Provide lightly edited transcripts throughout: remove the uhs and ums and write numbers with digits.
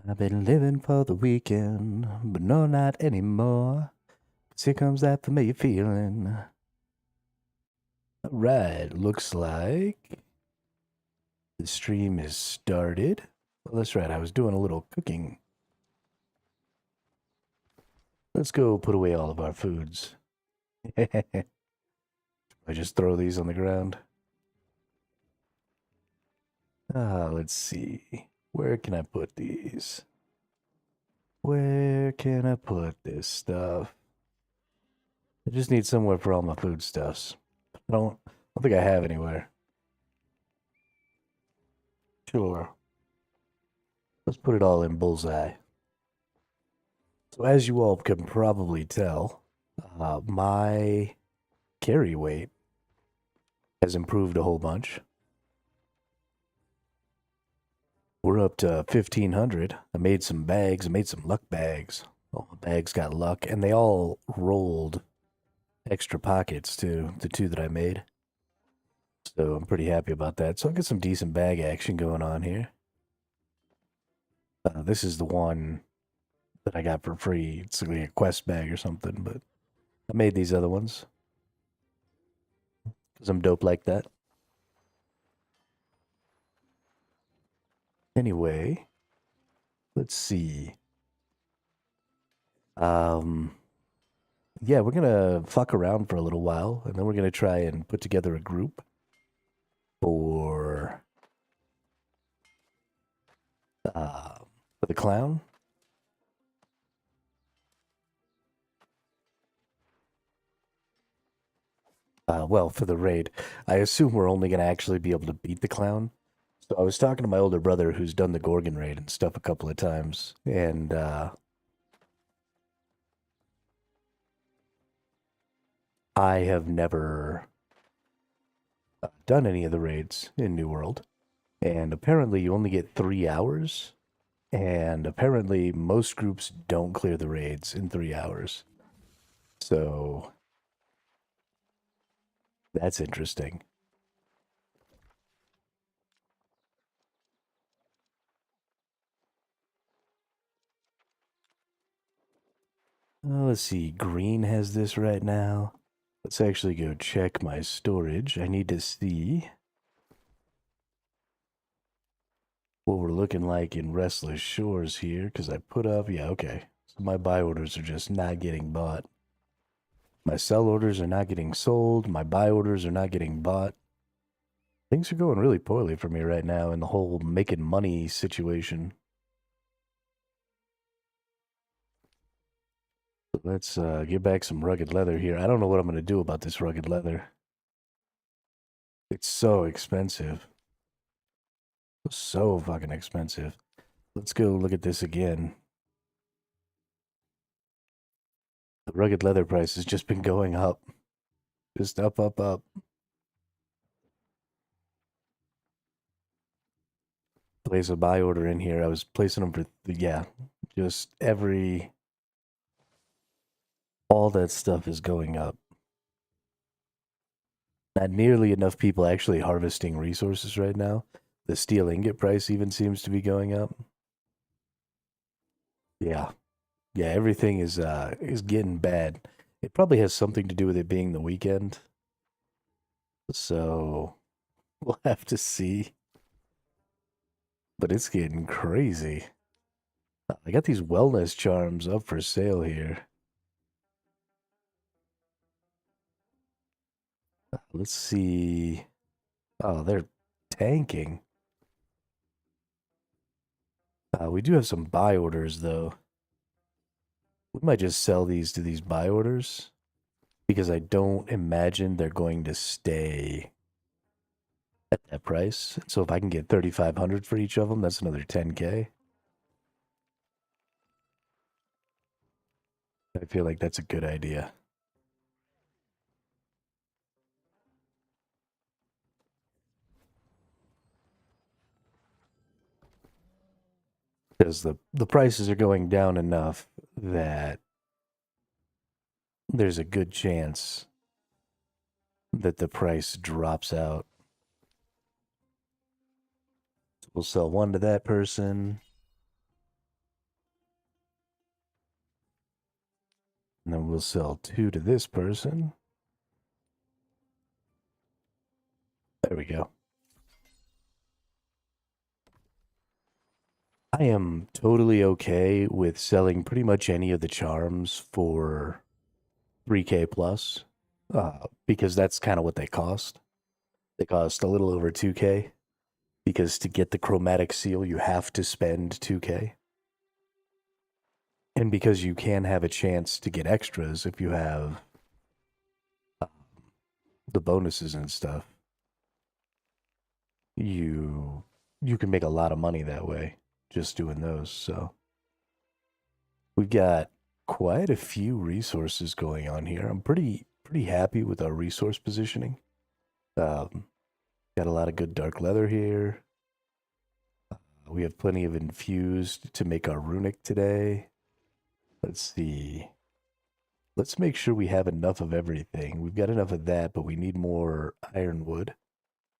I've been living for the weekend, but no, not anymore. 'Cause here comes that familiar feeling. Alright, looks like the stream is started. Well, that's right, I was doing a little cooking. Let's go put away all of our foods. I just throw these on the ground. Let's see. Where can I put these? Where can I put this stuff? I just need somewhere for all my foodstuffs. I don't think I have anywhere. Sure. Let's put it all in bullseye. So as you all can probably tell, my carry weight has improved a whole bunch. We're up to 1,500. I made some bags. I made some luck bags. All the bags got luck, and they all rolled extra pockets too, the two that I made. So I'm pretty happy about that. So I'll get some decent bag action going on here. This is the one that I got for free. It's like a quest bag or something, but I made these other ones because I'm dope like that. Anyway, let's see. Yeah, we're gonna fuck around for a little while, and then we're gonna try and put together a group for the clown. Well, for the raid. I assume we're only gonna actually be able to beat the clown. So I was talking to my older brother who's done the Gorgon raid and stuff a couple of times, and I have never done any of the raids in New World. And apparently you only get 3 hours, and apparently most groups don't clear the raids in 3 hours. So that's interesting. Let's see, green has this right now. Let's actually go check my storage. I need to see what we're looking like in Restless Shores here, because I put up, yeah, okay. So my buy orders are just not getting bought. My sell orders are not getting sold. My buy orders are not getting bought. Things are going really poorly for me right now in the whole making money situation. Let's get back some rugged leather here. I don't know what I'm going to do about this rugged leather. It's so expensive. So fucking expensive. Let's go look at this again. The rugged leather price has just been going up. Just up, up, up. Place a buy order in here. I was placing them for, yeah, just all that stuff is going up. Not nearly enough people actually harvesting resources right now. The steel ingot price even seems to be going up. Yeah. Yeah, everything is getting bad. It probably has something to do with it being the weekend. So we'll have to see. But it's getting crazy. I got these wellness charms up for sale here. Let's see. Oh, they're tanking. We do have some buy orders, though. We might just sell these to these buy orders, because I don't imagine they're going to stay at that price. So if I can get 3,500 for each of them, that's another 10K. I feel like that's a good idea. Because the prices are going down enough that there's a good chance that the price drops out. So we'll sell one to that person. we'll sell 2 to this person. There we go. I am totally okay with selling pretty much any of the charms for 3K plus, because that's kind of what they cost. They cost a little over 2K, because to get the chromatic seal, you have to spend 2K. And because you can have a chance to get extras if you have the bonuses and stuff, you can make a lot of money that way just doing those. So we've got quite a few resources going on here. I'm pretty happy with our resource positioning. Got a lot of good dark leather here. We have plenty of infused to make our runic today. Let's see. Let's make sure we have enough of everything. We've got enough of that, but we need more ironwood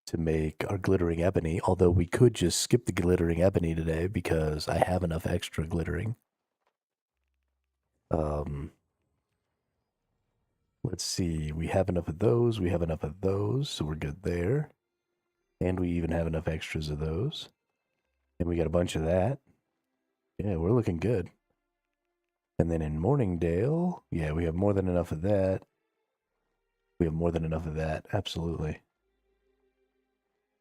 to make our glittering ebony, although we could just skip the glittering ebony today because I have enough extra glittering. Let's see, we have enough of those, so we're good there. And we even have enough extras of those. And we got a bunch of that. Yeah, we're looking good. And then in Morningdale, yeah, we have more than enough of that. We have more than enough of that, absolutely.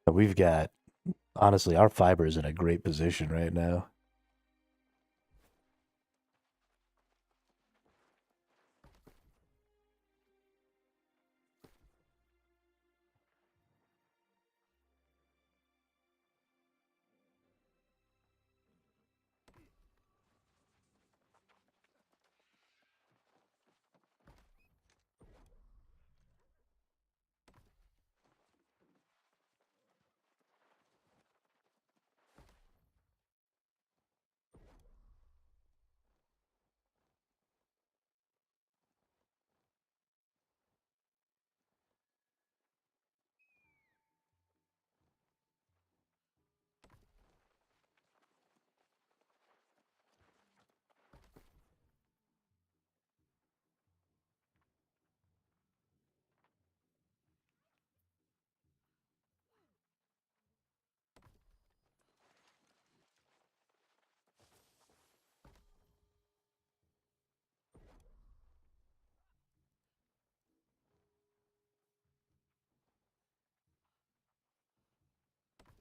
And we've got, honestly, our fiber is in a great position right now.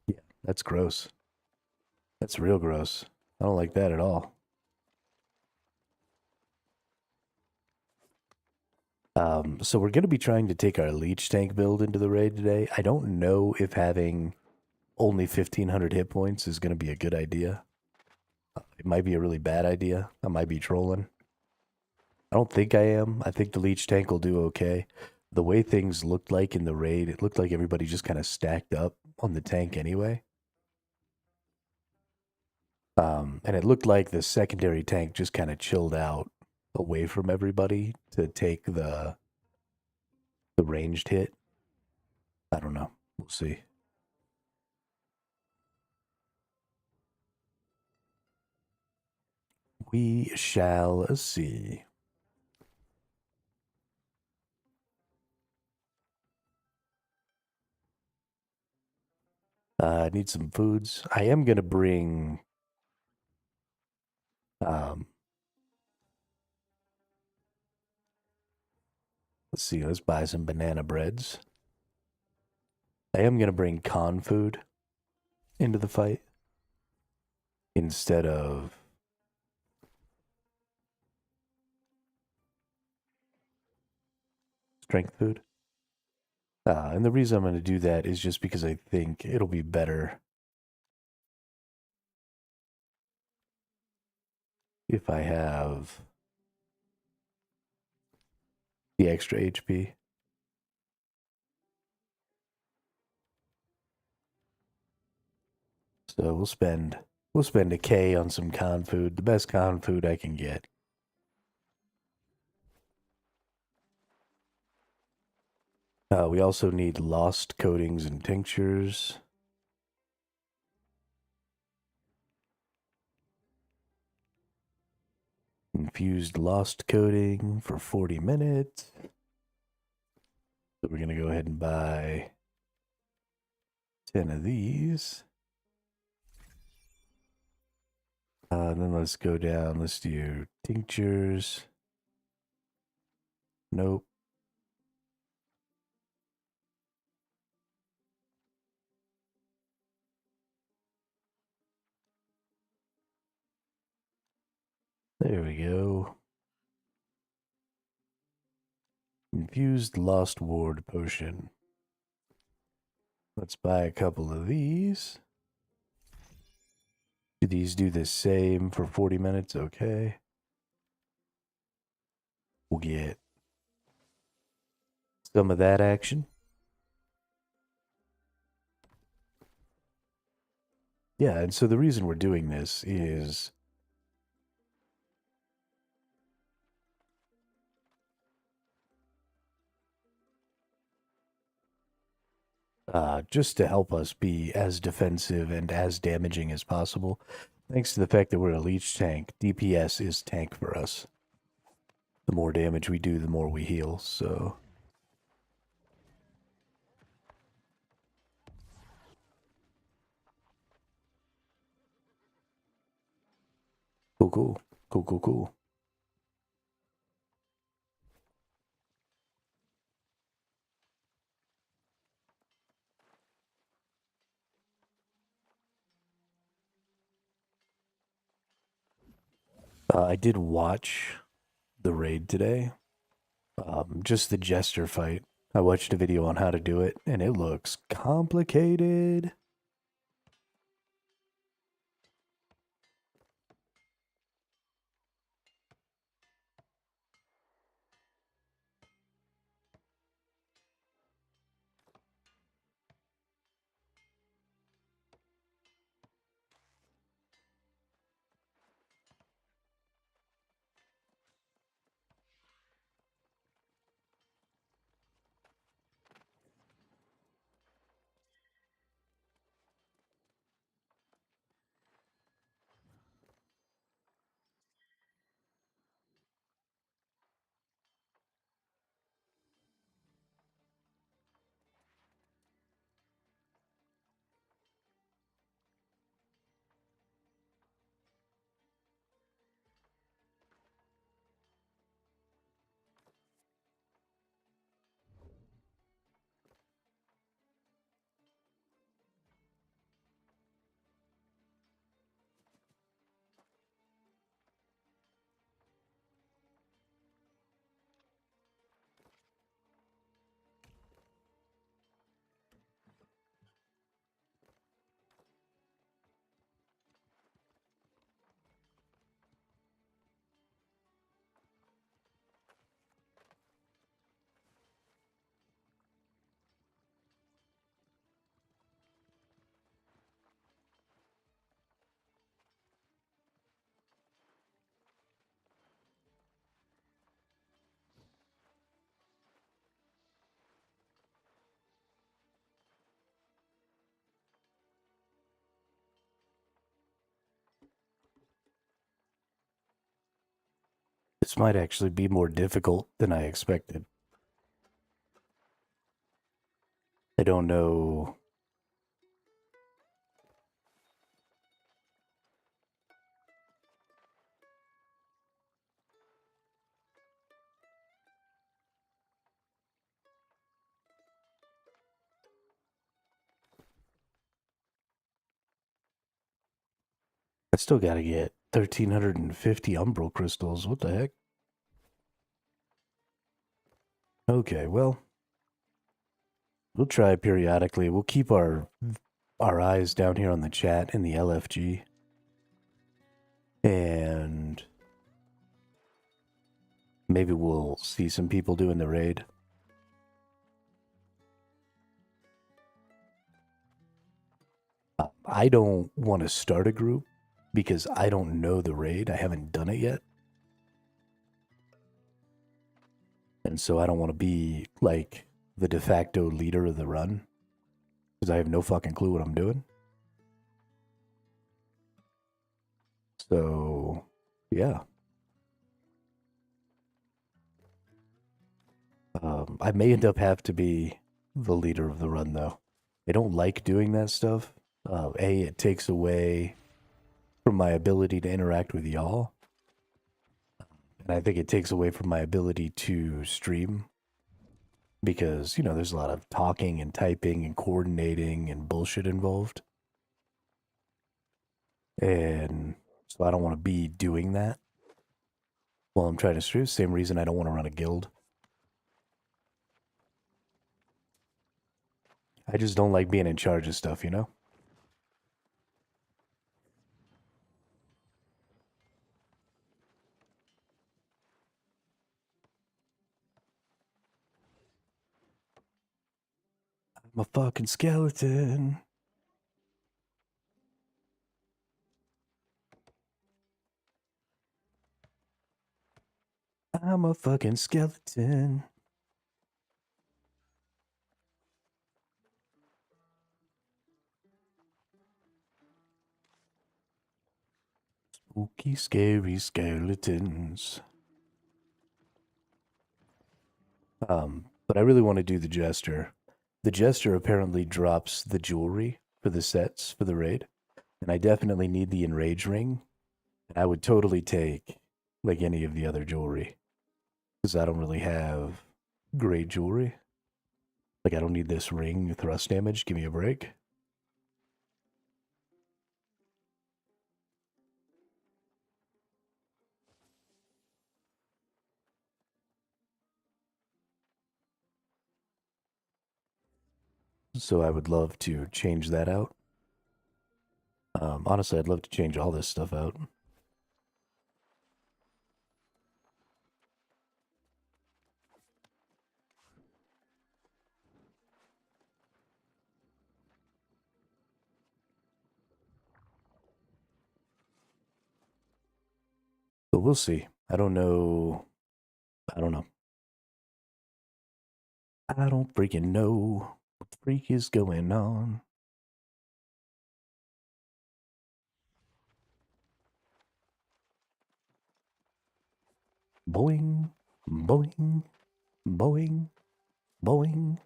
Yeah, that's gross. That's real gross. I don't like that at all. So we're going to be trying to take our leech tank build into the raid today. I don't know if having only 1,500 hit points is going to be a good idea. It might be a really bad idea. I might be trolling. I don't think I am. I think the leech tank will do okay. The way things looked like in the raid, it looked like everybody just kind of stacked up on the tank anyway. And it looked like the secondary tank just kind of chilled out away from everybody to take the ranged hit. I don't know. We'll see. We shall see. I need some foods. I am going to bring... let's see. Let's buy some banana breads. I am going to bring con food into the fight instead of strength food. And the reason I'm going to do that is just because I think it'll be better if I have the extra HP. So we'll spend a K on some con food, the best con food I can get. We also need lost coatings and tinctures. Infused lost coating for 40 minutes. So we're going to go ahead and buy 10 of these. Then let's go down. Let's do tinctures. Nope. There we go. Infused Lost Ward Potion. Let's buy a couple of these. Do these do the same for 40 minutes? Okay. We'll get some of that action. Yeah, and so the reason we're doing this is just to help us be as defensive and as damaging as possible. Thanks to the fact that we're a leech tank, DPS is tank for us. The more damage we do, the more we heal, so... Cool. I did watch the raid today. Just the jester fight. I watched a video on how to do it, and it looks complicated. This might actually be more difficult than I expected. I don't know. I still gotta get 1,350 umbral crystals. What the heck? Okay, well, we'll try periodically. We'll keep our eyes down here on the chat in the LFG. And maybe we'll see some people doing the raid. I don't want to start a group because I don't know the raid. I haven't done it yet. And so I don't want to be like the de facto leader of the run because I have no fucking clue what I'm doing. So, yeah. I may end up have to be the leader of the run, though. I don't like doing that stuff. It takes away from my ability to interact with y'all. And I think it takes away from my ability to stream. Because, there's a lot of talking and typing and coordinating and bullshit involved. And so I don't want to be doing that while I'm trying to stream. Same reason I don't want to run a guild. I just don't like being in charge of stuff, I'm a fucking skeleton. I'm a fucking skeleton. Spooky, scary skeletons. But I really want to do the Jester. The Jester apparently drops the jewelry for the sets for the raid. And I definitely need the Enrage ring. And I would totally take, like, any of the other jewelry. Because I don't really have great jewelry. Like, I don't need this ring, thrust damage, give me a break. So I would love to change that out. Honestly, I'd love to change all this stuff out. But we'll see. I don't know. I don't know. I don't freaking know what the freak is going on. Boing, boing, boing, boing.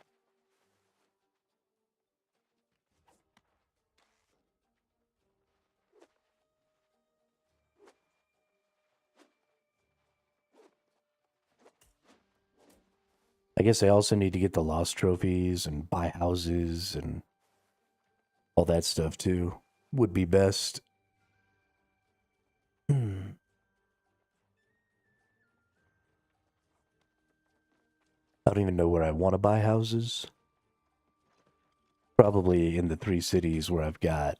I guess I also need to get the lost trophies and buy houses and all that stuff too. Would be best. I don't even know where I want to buy houses. Probably in the 3 cities where I've got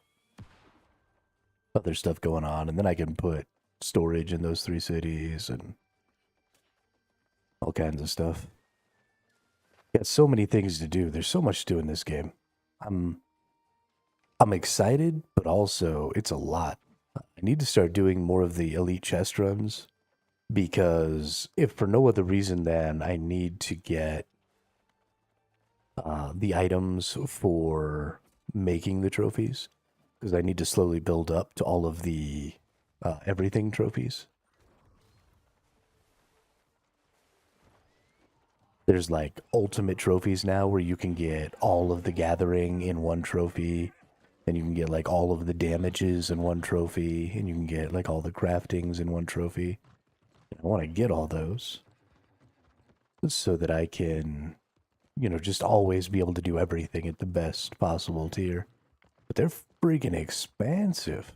other stuff going on, and then I can put storage in those 3 cities and all kinds of stuff. Got so many things to do. There's so much to do in this game. I'm excited, but also it's a lot. I need to start doing more of the elite chest runs because if for no other reason than I need to get the items for making the trophies, because I need to slowly build up to all of the everything trophies. There's like ultimate trophies now where you can get all of the gathering in one trophy, and you can get like all of the damages in one trophy, and you can get like all the craftings in one trophy. I want to get all those so that I can, just always be able to do everything at the best possible tier. But they're freaking expansive.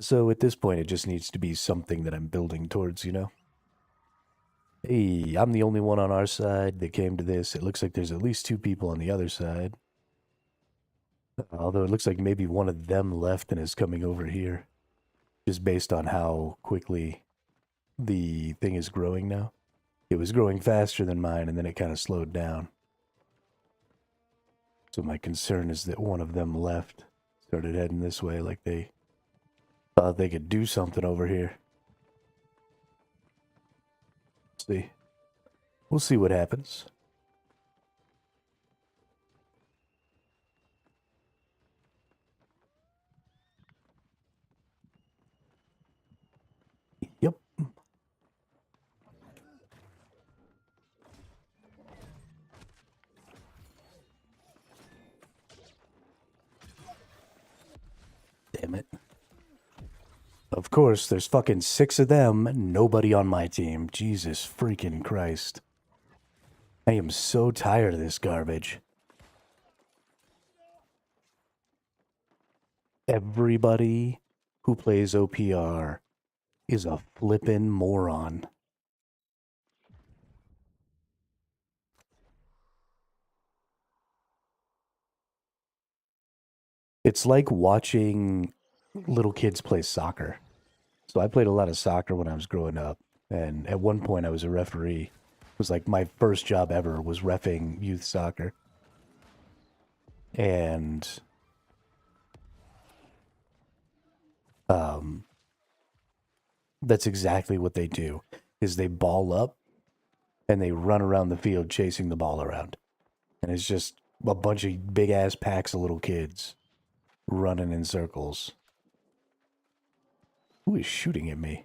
So at this point, it just needs to be something that I'm building towards, Hey, I'm the only one on our side that came to this. It looks like there's at least 2 people on the other side. Although it looks like maybe one of them left and is coming over here. Just based on how quickly the thing is growing now. It was growing faster than mine, and then it kind of slowed down. So my concern is that one of them left, started heading this way like they thought they could do something over here. See. We'll see what happens. Yep. Of course, there's fucking 6 of them, nobody on my team. Jesus freaking Christ. I am so tired of this garbage. Everybody who plays OPR is a flippin' moron. It's like watching little kids play soccer. So I played a lot of soccer when I was growing up, and at one point I was a referee. It was like my first job ever was reffing youth soccer. And that's exactly what they do. Is they ball up and they run around the field chasing the ball around. And it's just a bunch of big ass packs of little kids running in circles. Who is shooting at me?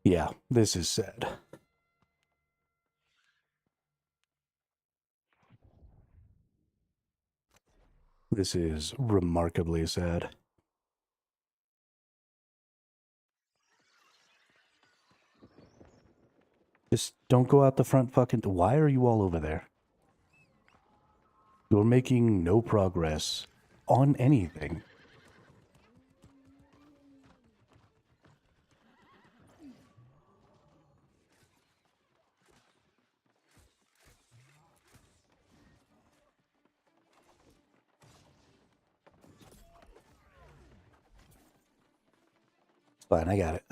Yeah, this is sad. This is remarkably sad. Just don't go out the front fucking... Why are you all over there? You're making no progress on anything. Fine, I got it.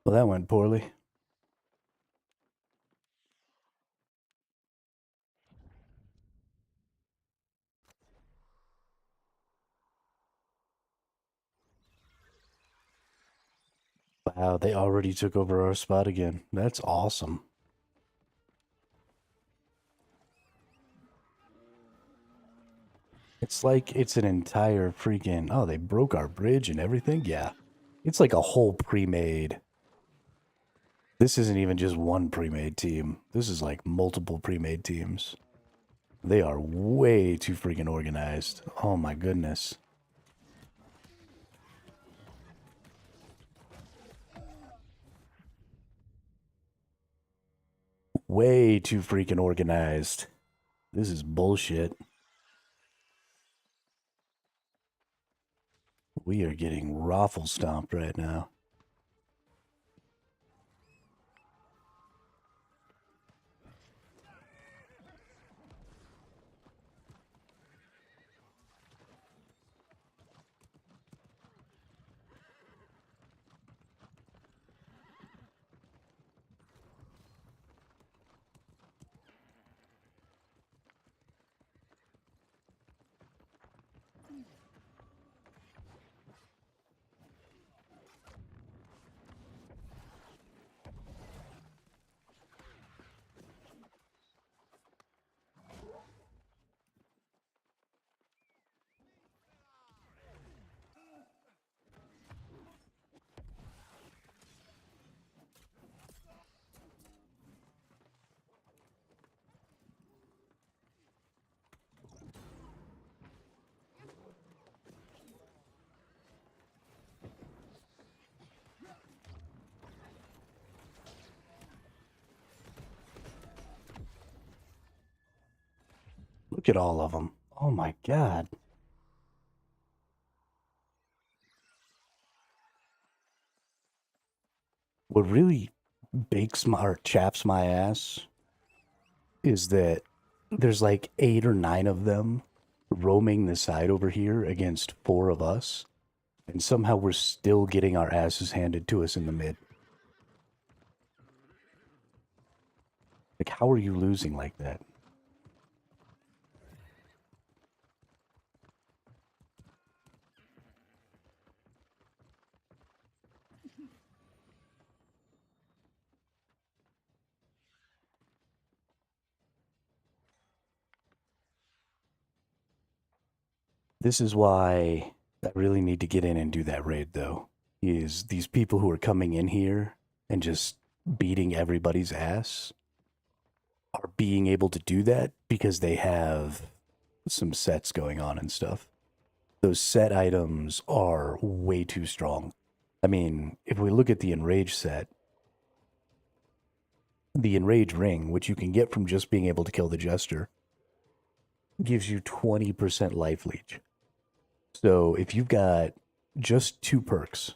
Well, that went poorly. Wow, they already took over our spot again. That's awesome. It's like it's an entire freaking... Oh, they broke our bridge and everything? Yeah. It's like a whole pre-made... This isn't even just one pre-made team. This is like multiple pre-made teams. They are way too freaking organized. Oh my goodness. Way too freaking organized. This is bullshit. We are getting raffle stomped right now. Look at all of them. Oh my god. What really bakes my or chaps my ass is that there's like 8 or 9 of them roaming the side over here against 4 of us, and somehow we're still getting our asses handed to us in the mid. Like, how are you losing like that? This is why I really need to get in and do that raid, though. Is these people who are coming in here and just beating everybody's ass are being able to do that because they have some sets going on and stuff. Those set items are way too strong. I mean, if we look at the Enrage set, the Enrage ring, which you can get from just being able to kill the Jester, gives you 20% life leech. So if you've got just 2 perks,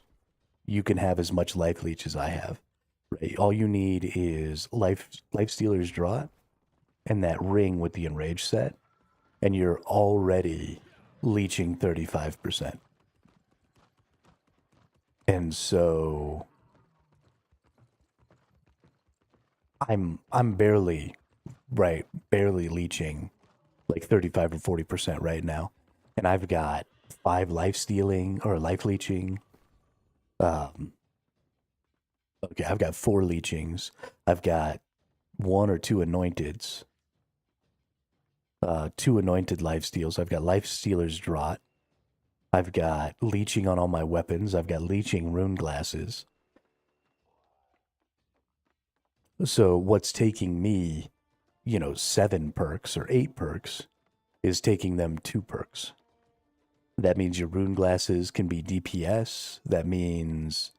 you can have as much life leech as I have. Right? All you need is life stealer's draught and that ring with the Enrage set, and you're already leeching 35%. And so I'm barely leeching like 35 or 40% right now. And I've got 5 life stealing or life leeching. Okay, I've got 4 leechings. I've got 1 or 2 anointeds. 2 anointed life steals. I've got life stealer's draught. I've got leeching on all my weapons. I've got leeching rune glasses. So what's taking me, 7 perks or 8 perks is taking them 2 perks. That means your rune glasses can be DPS. That means,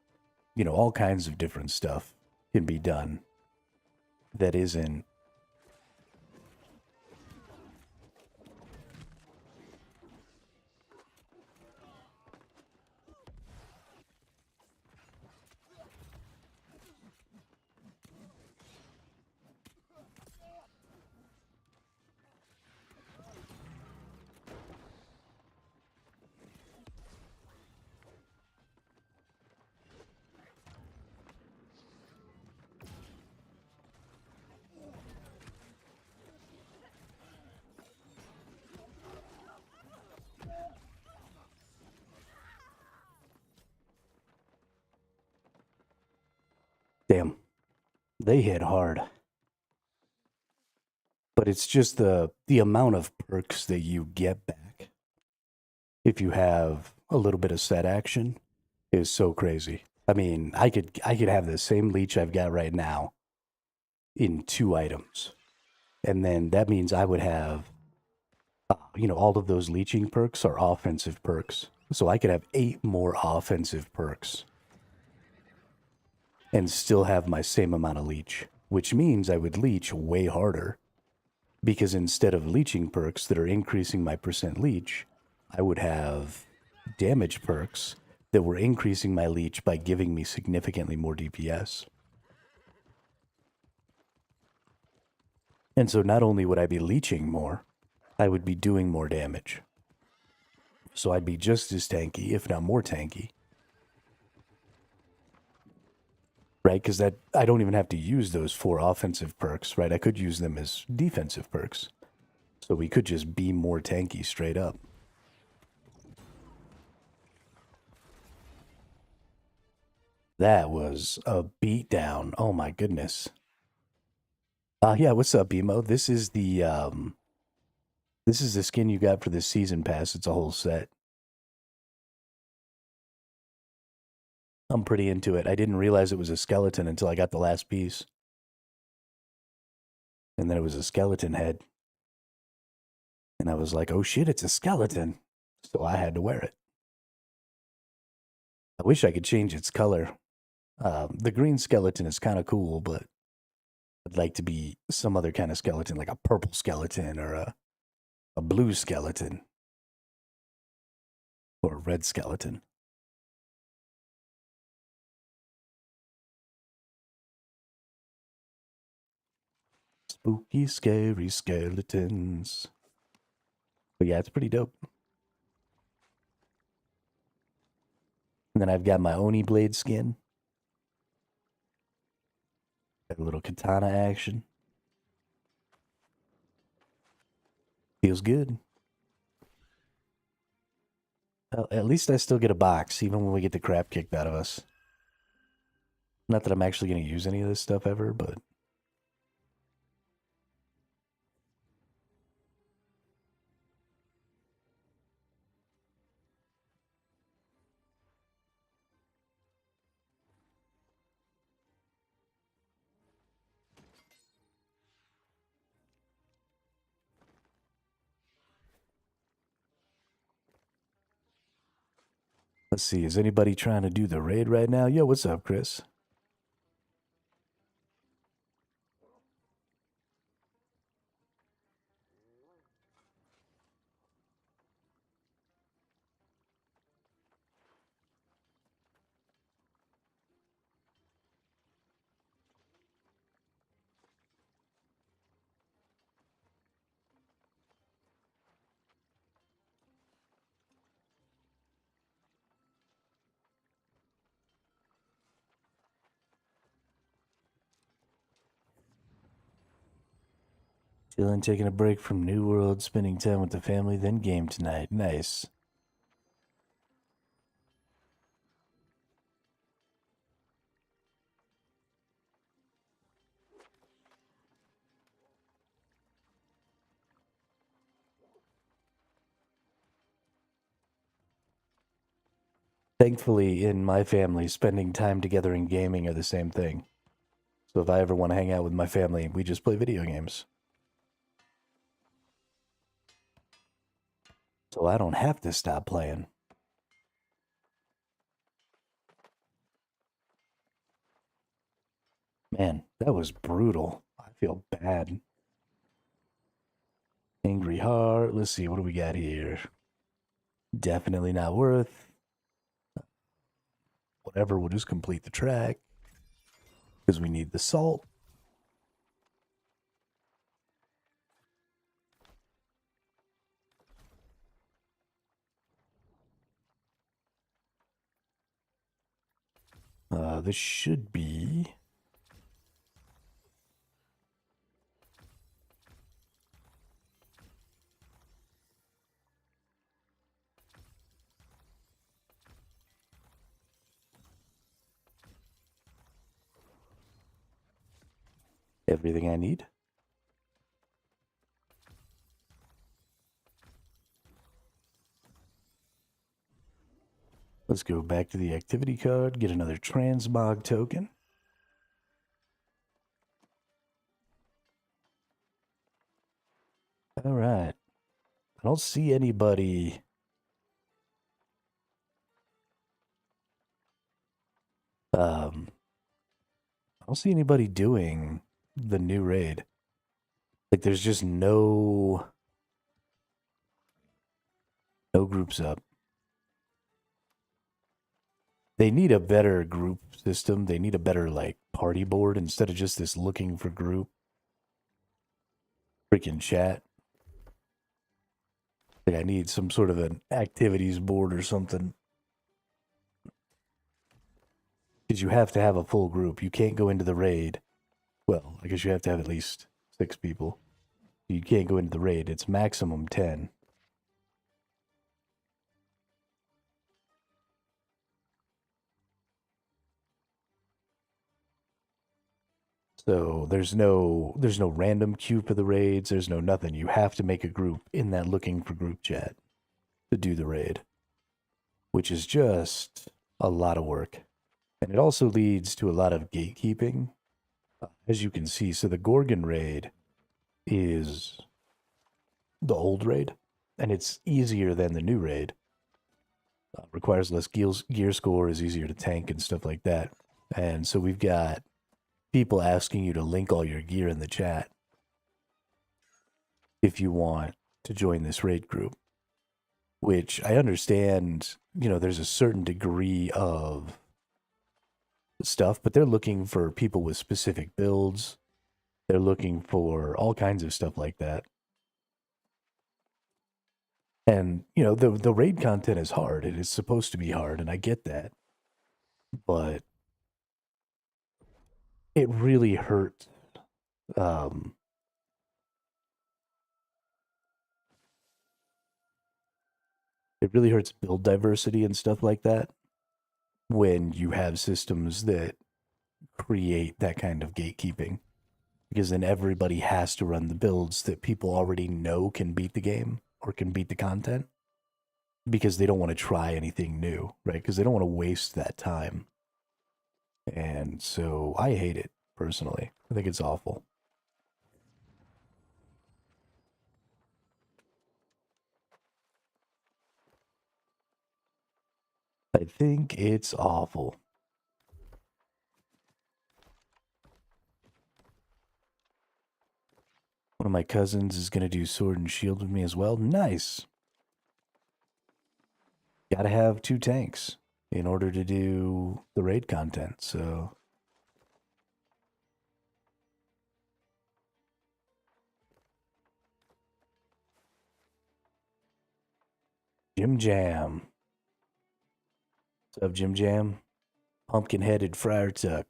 all kinds of different stuff can be done that isn't. Damn, they hit hard. But it's just the amount of perks that you get back if you have a little bit of set action is so crazy. I mean, I could have the same leech I've got right now in 2 items. And then that means I would have all of those leeching perks are offensive perks. So I could have 8 more offensive perks and still have my same amount of leech, which means I would leech way harder because instead of leeching perks that are increasing my percent leech, I would have damage perks that were increasing my leech by giving me significantly more DPS. And so not only would I be leeching more, I would be doing more damage. So I'd be just as tanky, if not more tanky. Right? Because that I don't even have to use those 4 offensive perks, right? I could use them as defensive perks. So we could just be more tanky straight up. That was a beatdown. Oh my goodness. Yeah, what's up, Emo? This is the skin you got for the season pass. It's a whole set. I'm pretty into it. I didn't realize it was a skeleton until I got the last piece. And then it was a skeleton head. And I was like, oh shit, it's a skeleton. So I had to wear it. I wish I could change its color. The green skeleton is kind of cool, but I'd like to be some other kind of skeleton, like a purple skeleton or a a blue skeleton. Or a red skeleton. Spooky, scary skeletons. But yeah, it's pretty dope. And then I've got my Oni blade skin. Got a little katana action. Feels good. Well, at least I still get a box, even when we get the crap kicked out of us. Not that I'm actually going to use any of this stuff ever, but... Let's see, is anybody trying to do the raid right now? Yo, what's up, Chris? Chilling, taking a break from New World, spending time with the family, then game tonight. Nice. Thankfully, in my family, spending time together and gaming are the same thing. So if I ever want to hang out with my family, we just play video games. So I don't have to stop playing. Man, that was brutal. I feel bad. Angry Heart. Let's see, what do we got here? Definitely not worth. Whatever, we'll just complete the track. Because we need the salt. This should be... everything I need. Let's go back to the activity card, get another transmog token. All right. I don't see anybody... I don't see anybody doing the new raid. Like, there's just no groups up. They need a better group system. They need a better, like, party board instead of just this looking for group freaking chat. Like, I need some sort of an activities board or something. Because you have to have a full group. You can't go into the raid. Well, I guess you have to have at least 6 people. You can't go into the raid. It's maximum 10. So there's no random queue for the raids. There's no nothing. You have to make a group in that looking for group chat to do the raid, which is just a lot of work. And it also leads to a lot of gatekeeping, as you can see. So the Gorgon raid is the old raid, and it's easier than the new raid. Requires less gear score, is easier to tank and stuff like that. And so we've got people asking you to link all your gear in the chat if you want to join this raid group, which I understand, there's a certain degree of stuff, but they're looking for people with specific builds. They're looking for all kinds of stuff like that. And, the raid content is hard. It is supposed to be hard, and I get that. But it really hurt. It really hurts build diversity and stuff like that when you have systems that create that kind of gatekeeping. Because then everybody has to run the builds that people already know can beat the game or can beat the content, because they don't want to try anything new, right? Because they don't want to waste that time. And so I hate it, personally. I think it's awful. I think it's awful. One of my cousins is going to do Sword and Shield with me as well. Nice. Gotta have 2 tanks in order to do the raid content, so... Jim Jam. What's up, Jim Jam? Pumpkin-headed Friar Tuck.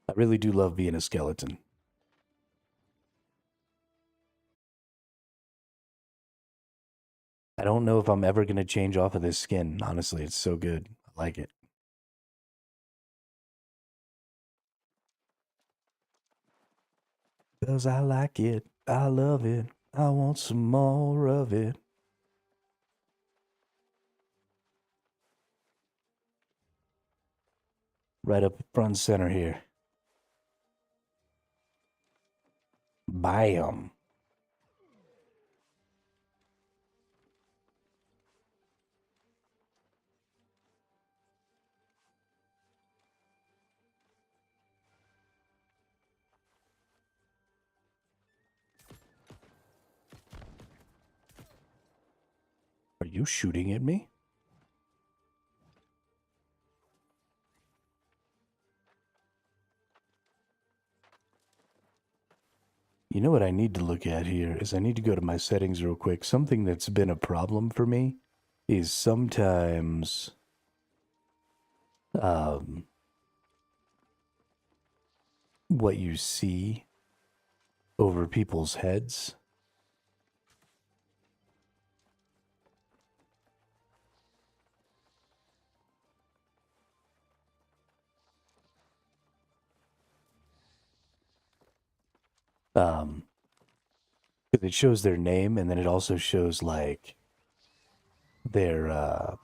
I really do love being a skeleton. I don't know if I'm ever going to change off of this skin. Honestly, it's so good. I like it. Because I like it. I love it. I want some more of it. Right up front center here. Bam. Are you shooting at me? You know what I need to look at here is I need to go to my settings real quick. Something that's been a problem for me is sometimes what you see over people's heads. Because it shows their name, and then it also shows like their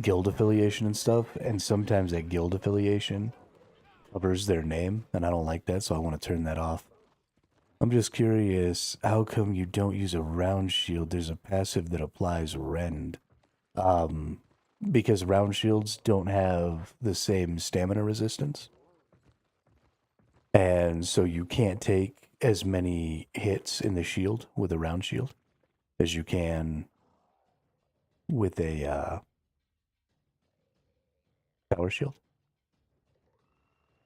guild affiliation and stuff, and sometimes that guild affiliation covers their name, and I don't like that, so I want to turn that off. I'm just curious, how come you don't use a round shield? There's a passive that applies rend. Because round shields don't have the same stamina resistance. And so you can't take as many hits in the shield with a round shield as you can with a power shield.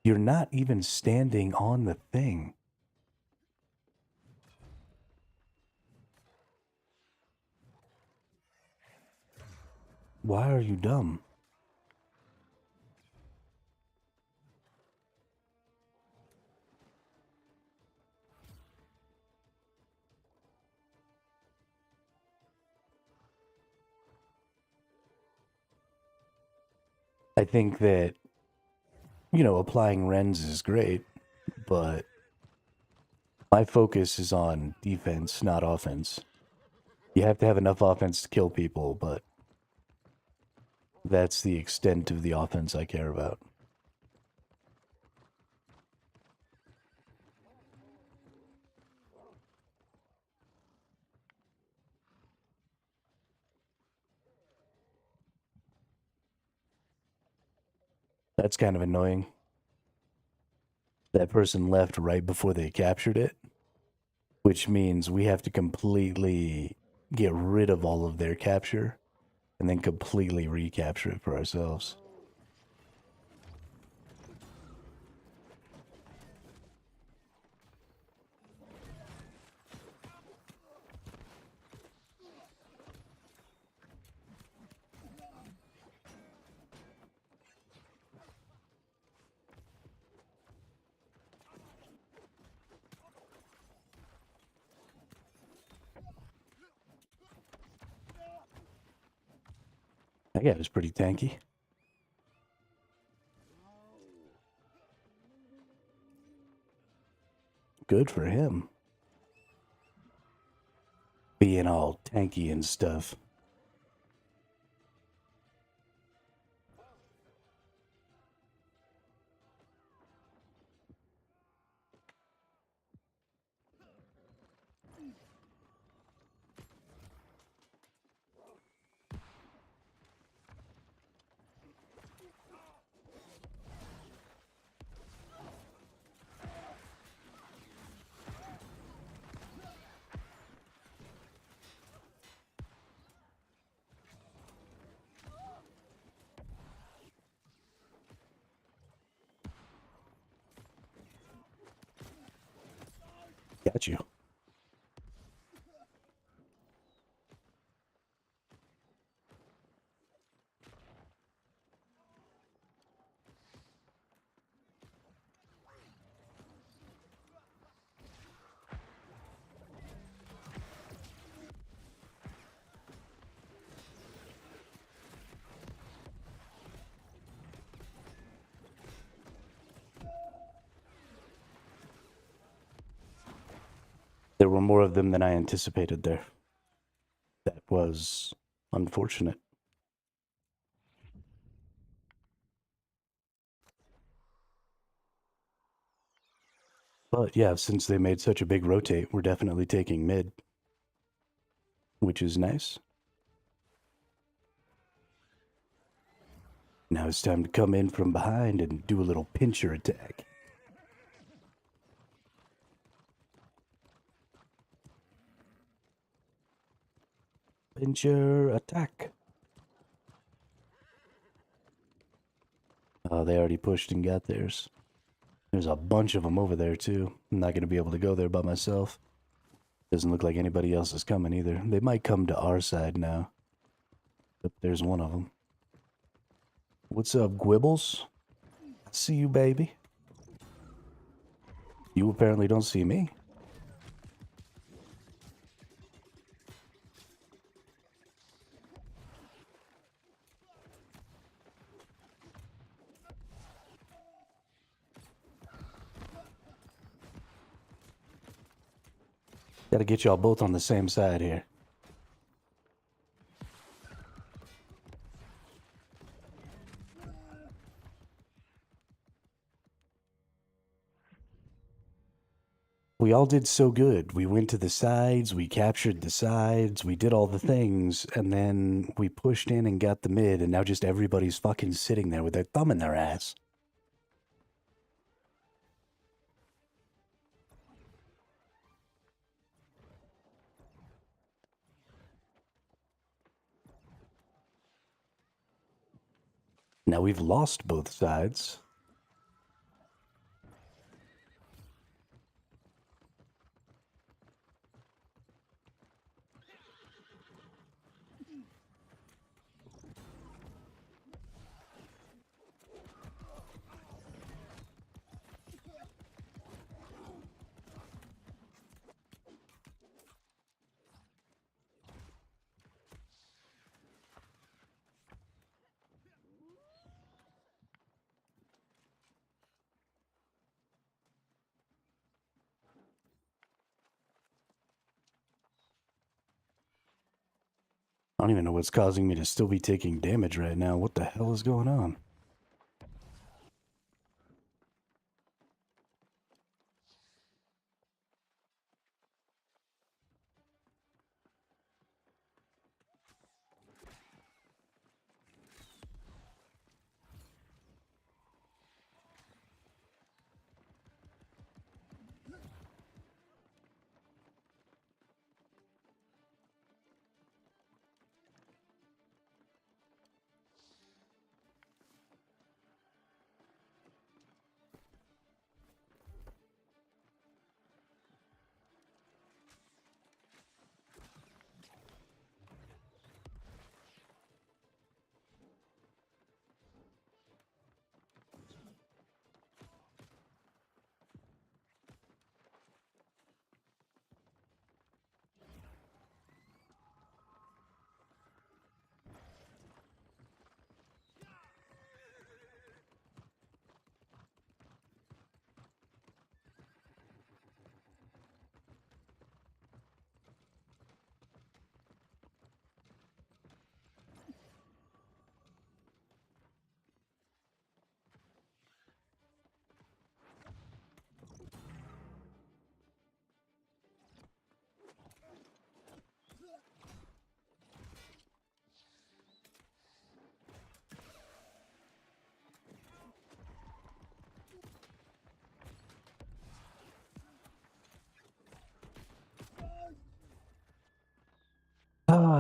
You're not even standing on the thing. Why are you dumb? I think that, applying rends is great, but my focus is on defense, not offense. You have to have enough offense to kill people, but That's the extent of the offense I care about. That's kind of annoying. That person left right before they captured it, which means we have to completely get rid of all of their capture and then completely recapture it for ourselves. That guy was pretty tanky. Good for him. Being all tanky and stuff. Got you. There were more of them than I anticipated there. That was unfortunate. But yeah, since they made such a big rotate, we're definitely taking mid, which is nice. Now it's time to come in from behind and do a little pincher attack. Pincher attack. Oh, they already pushed and got theirs. There's a bunch of them over there, too. I'm not going to be able to go there by myself. Doesn't look like anybody else is coming either. They might come to our side now. But there's one of them. What's up, Gwibbles? I see you, baby. You apparently don't see me. Gotta get y'all both on the same side here. We all did so good. We went to the sides, we captured the sides, we did all the things, and then we pushed in and got the mid, and now just everybody's fucking sitting there with their thumb in their ass. Now we've lost both sides. don't even know what's causing me to still be taking damage right now. What the hell is going on?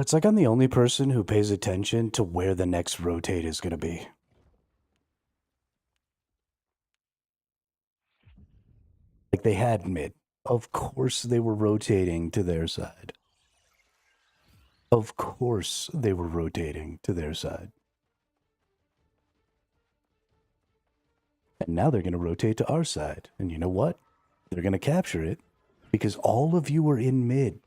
It's like I'm the only person who pays attention to where the next rotate is going to be. Like they had mid. Of course they were rotating to their side. Of course they were rotating to their side. And now they're going to rotate to our side. And you know what? They're going to capture it because all of you are in mid.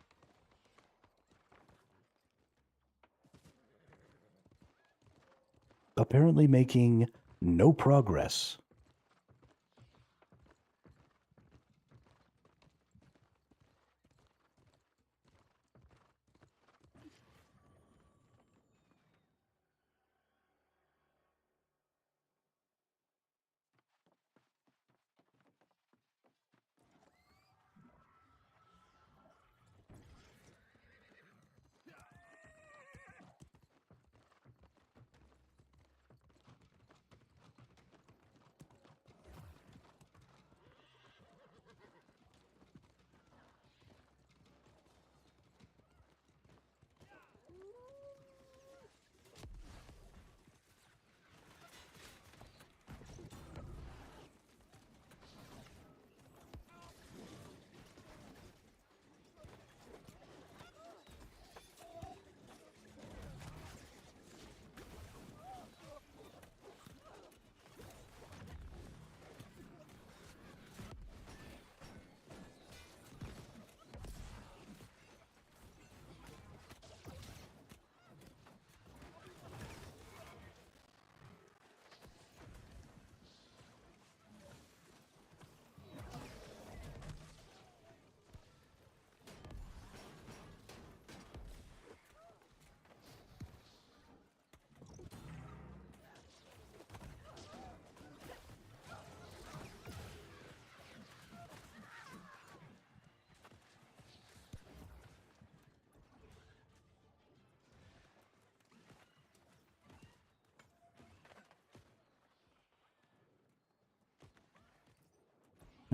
Apparently making no progress.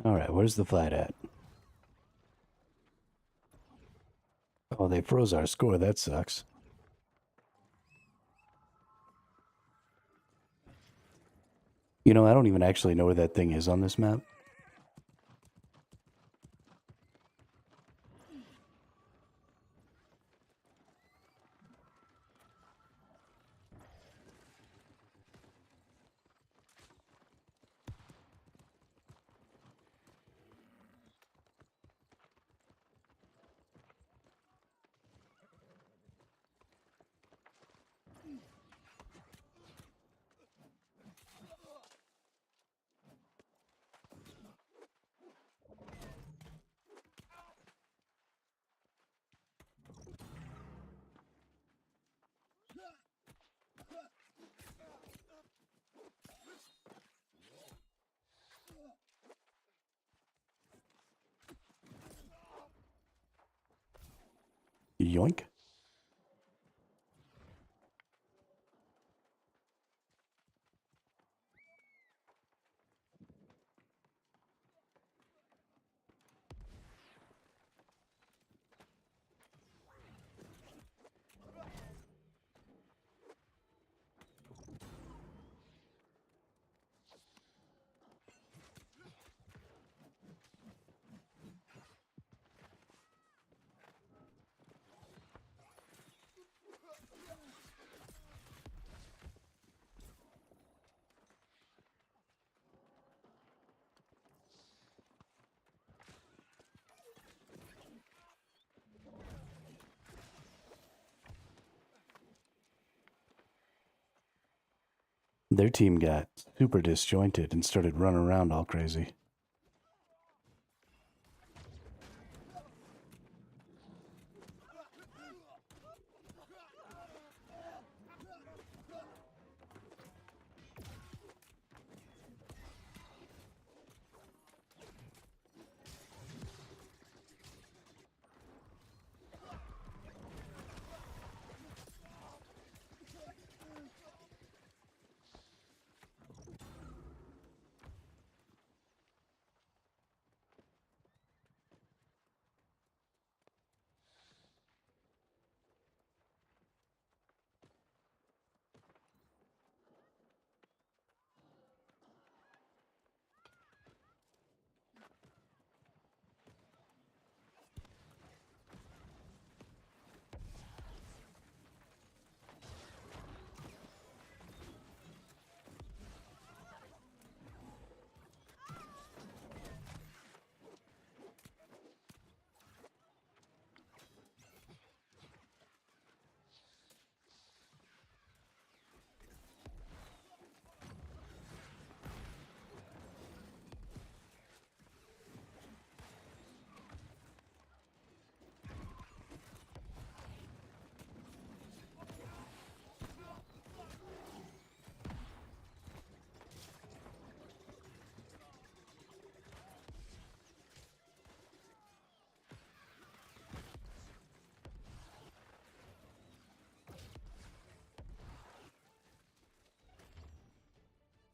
All right, where's the fight at? Oh, they froze our score. That sucks. You know, I don't even actually know where that thing is on this map. Yoink. Their team got super disjointed and started running around all crazy.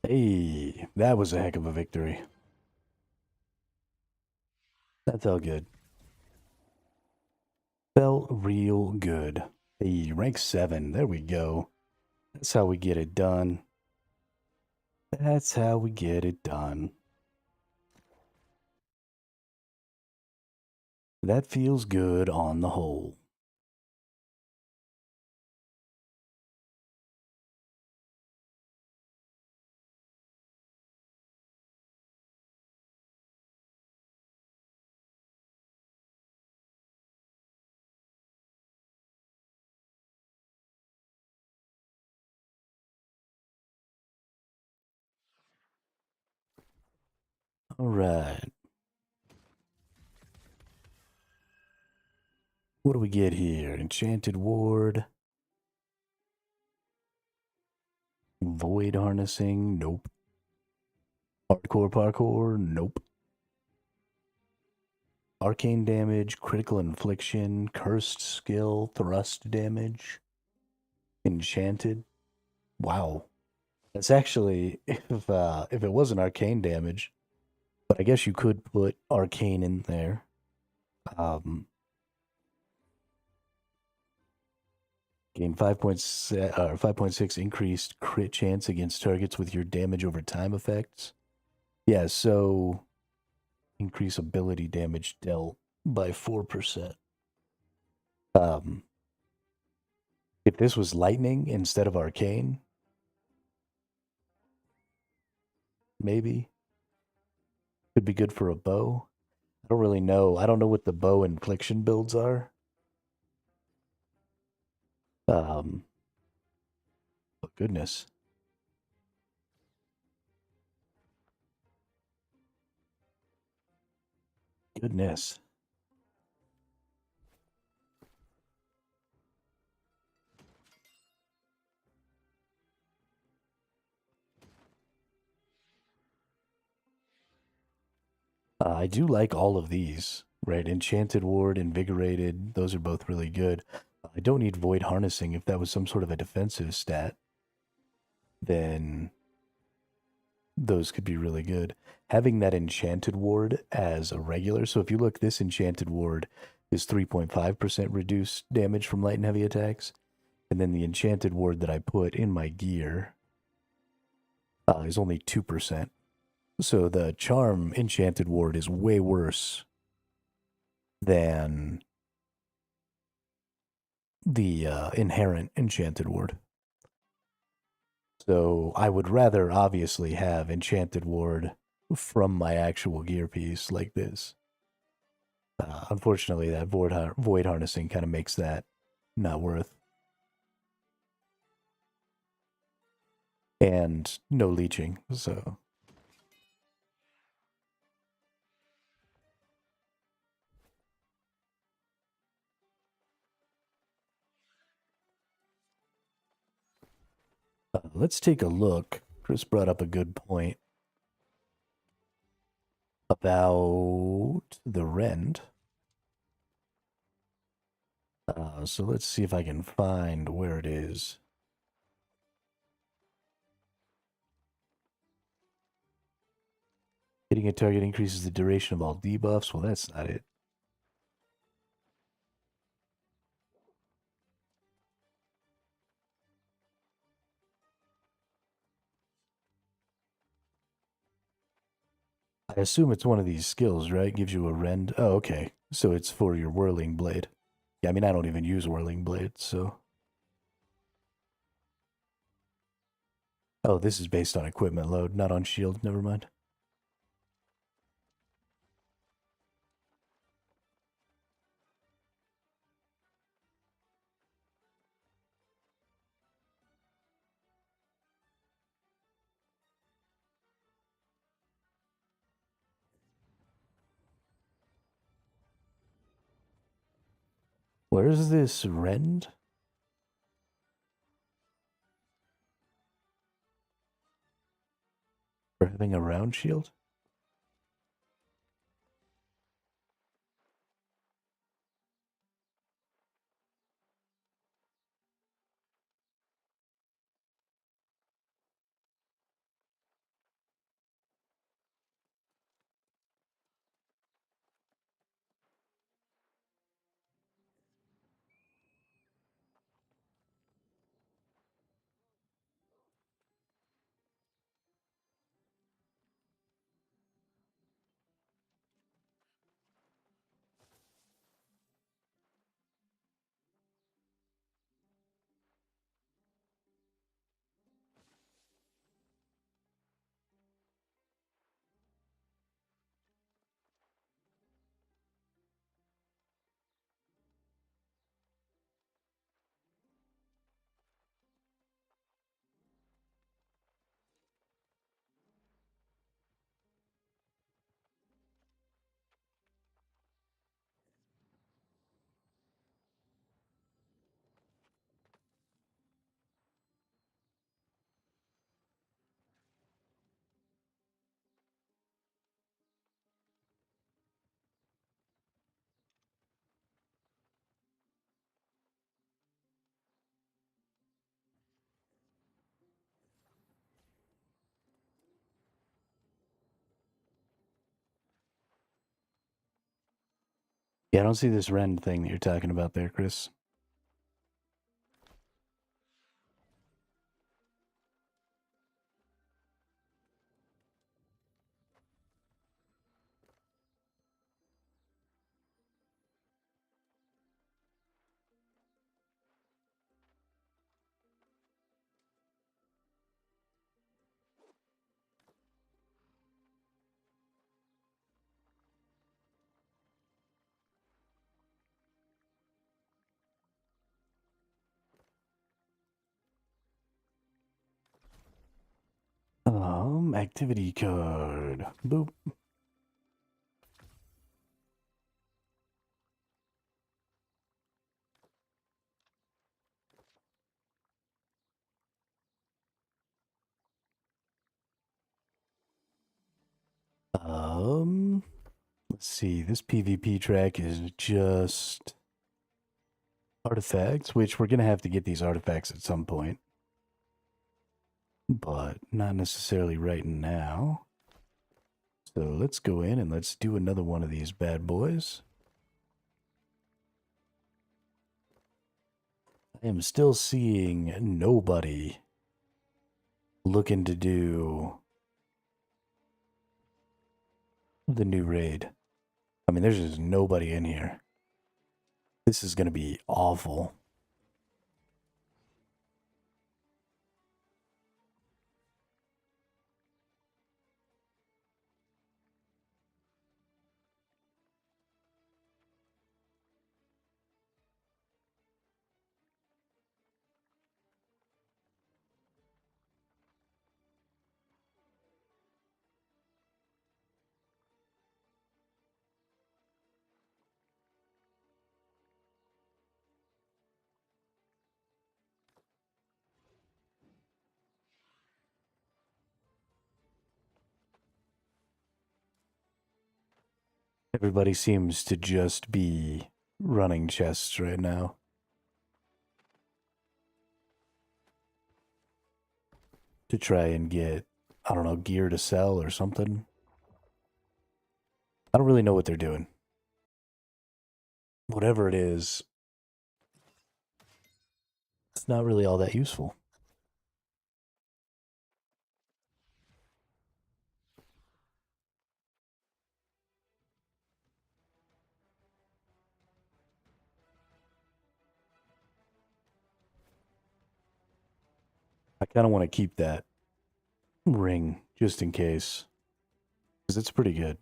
Hey, that was a heck of a victory. That felt good. Felt real good. Hey, rank 7. There we go. That's how we get it done. That's how we get it done. That feels good on the whole. All right. What do we get here? Enchanted Ward. Void harnessing. Nope. Hardcore parkour. Nope. Arcane damage, critical infliction, cursed skill, thrust damage. Enchanted. Wow. That's actually if it wasn't arcane damage, but I guess you could put arcane in there. Gain 5.6 increased crit chance against targets with your damage over time effects. Yeah, so increase ability damage dealt by 4%. If this was lightning instead of arcane, maybe could be good for a bow. I don't really know. I don't know what the bow infliction builds are. Oh goodness. Goodness. I do like all of these Right, Enchanted Ward, Invigorated, those are both really good. I don't need Void Harnessing. If that was some sort of a defensive stat, then those could be really good. Having that Enchanted Ward as a regular, so if you look, this Enchanted Ward is 3.5% reduced damage from light and heavy attacks. And then the Enchanted Ward that I put in my gear is only 2%. So the Charm Enchanted Ward is way worse than the inherent Enchanted Ward. So I would rather obviously have Enchanted Ward from my actual gear piece like this. Unfortunately, that void harnessing kind of makes that not worth. And no leeching, so. Let's take a look. Chris brought up a good point about the rend. So let's see if I can find where it is. Hitting a target increases the duration of all debuffs. Well, that's not it. I assume it's one of these skills, right? Gives you a rend. Oh, okay. So it's for your whirling blade. Yeah, I mean, I don't even use whirling blade, so. Oh, this is based on equipment load, not on shield. Never mind. Where's this rend? For having a round shield? Yeah, I don't see this rend thing that you're talking about there, Chris. Activity card. Boop. Let's see, this PvP track is just artifacts, which we're going to have to get these artifacts at some point. But not necessarily right now. So let's go in and let's do another one of these bad boys. I am still seeing nobody looking to do the new raid. I mean, there's just nobody in here. This is going to be awful. Everybody seems to just be running chests right now. To try and get, I don't know, gear to sell or something. I don't really know what they're doing. Whatever it is, it's not really all that useful. I kind of want to keep that ring just in case, because it's pretty good.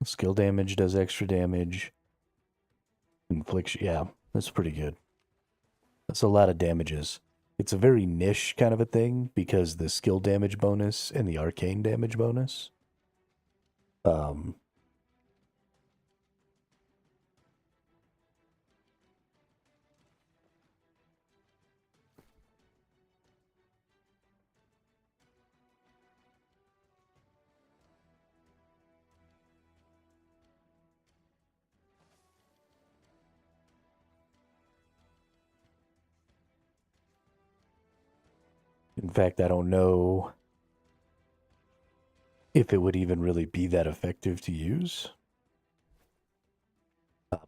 Skill damage does extra damage. Infliction, yeah, that's pretty good. That's a lot of damages. It's a very niche kind of a thing because the skill damage bonus and the arcane damage bonus. In fact, I don't know if it would even really be that effective to use.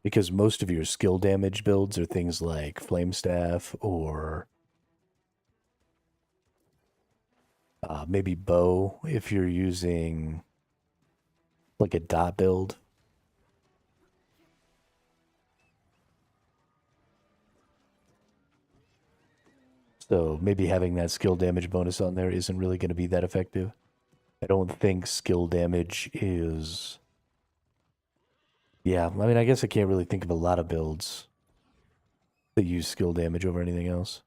Because most of your skill damage builds are things like Flame Staff or maybe Bow if you're using like a dot build. So maybe having that skill damage bonus on there isn't really going to be that effective. I don't think skill damage is... Yeah, I mean, I guess I can't really think of a lot of builds that use skill damage over anything else.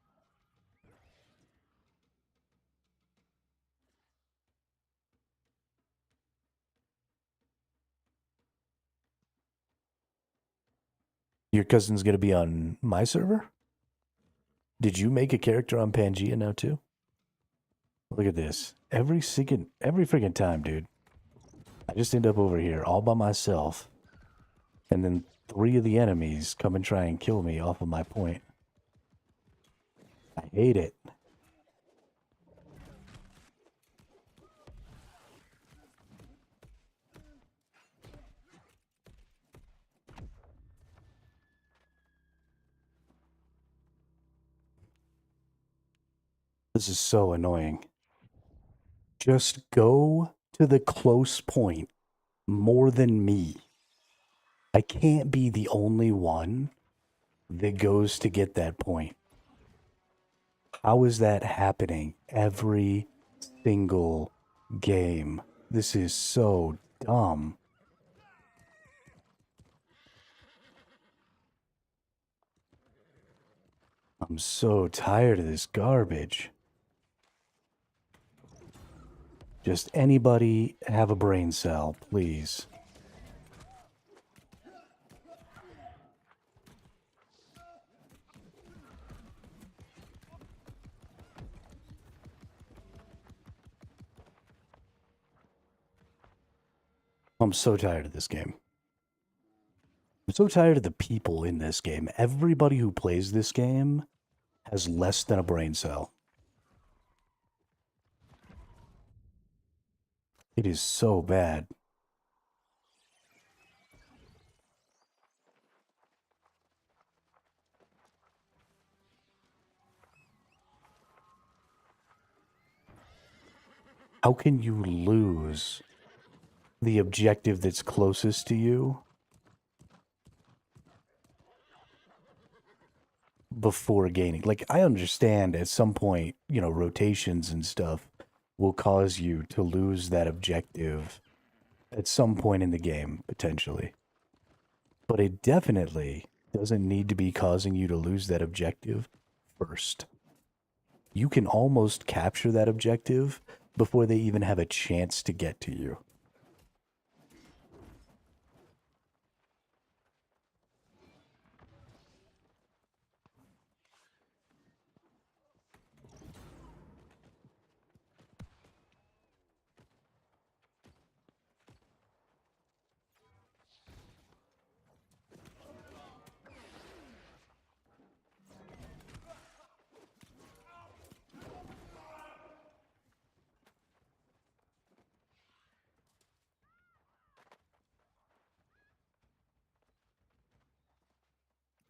Your cousin's going to be on my server? Did you make a character on Pangea now too? Look at this. Every freaking time, dude. I just end up over here all by myself. And then 3 of the enemies come and try and kill me off of my point. I hate it. This is so annoying. Just go to the close point more than me. I can't be the only one that goes to get that point. How is that happening every single game? This is so dumb. I'm so tired of this garbage. Just anybody have a brain cell, please. I'm so tired of this game. I'm so tired of the people in this game. Everybody who plays this game has less than a brain cell. It is so bad. How can you lose the objective that's closest to you before gaining? Like, I understand at some point, you know, rotations and stuff will cause you to lose that objective at some point in the game, potentially. But it definitely doesn't need to be causing you to lose that objective first. You can almost capture that objective before they even have a chance to get to you.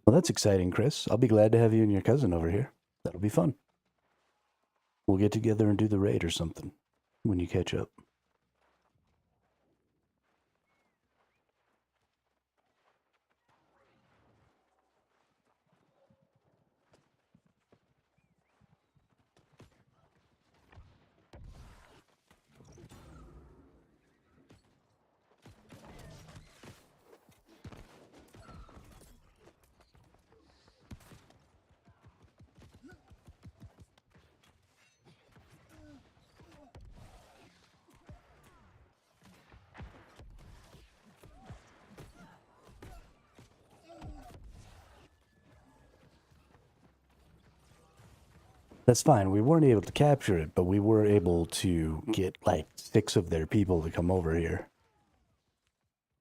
Well, that's exciting, Chris. I'll be glad to have you and your cousin over here. That'll be fun. We'll get together and do the raid or something when you catch up. That's fine. We weren't able to capture it, but we were able to get like 6 of their people to come over here,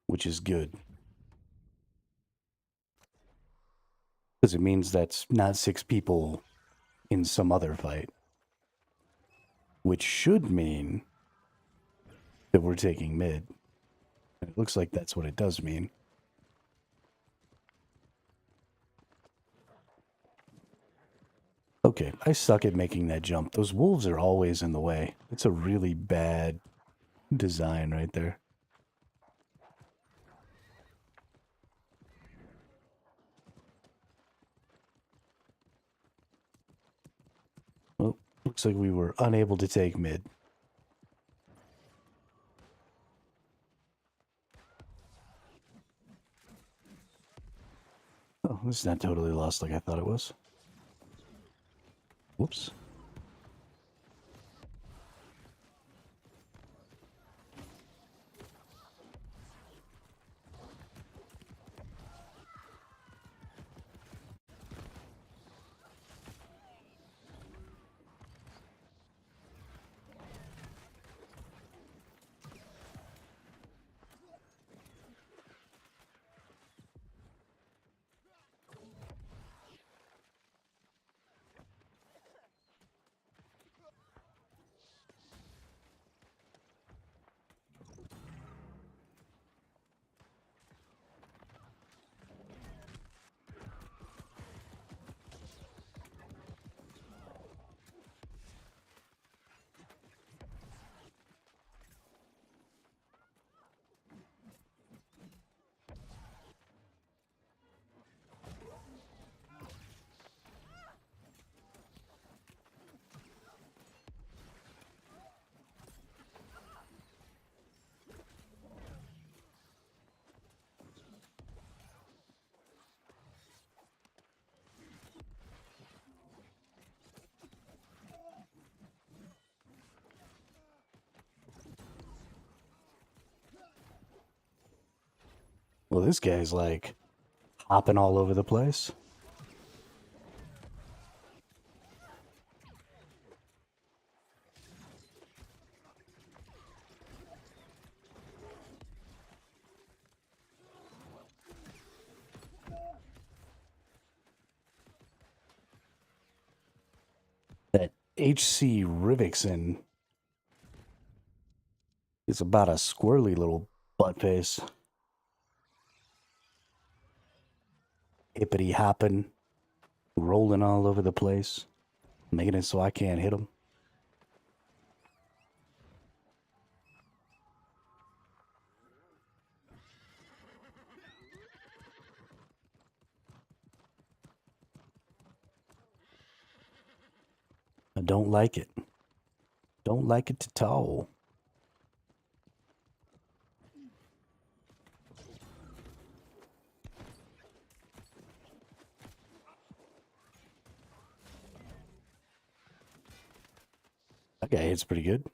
which is good. Because it means that's not 6 people in some other fight. Which should mean that we're taking mid. It looks like that's what it does mean. Okay, I suck at making that jump. Those wolves are always in the way. It's a really bad design right there. Well, looks like we were unable to take mid. Oh, it's not totally lost like I thought it was. Whoops. Well, this guy's like hopping all over the place. H.C. Rivixon is about a squirrely little butt face. Hippity hopping, rolling all over the place, making it so I can't hit him. I don't like it. Don't like it at all. That guy hits pretty good.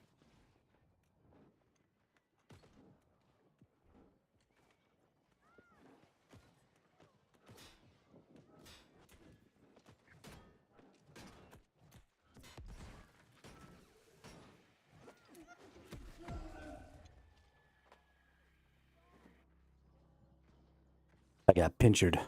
I got pinchered.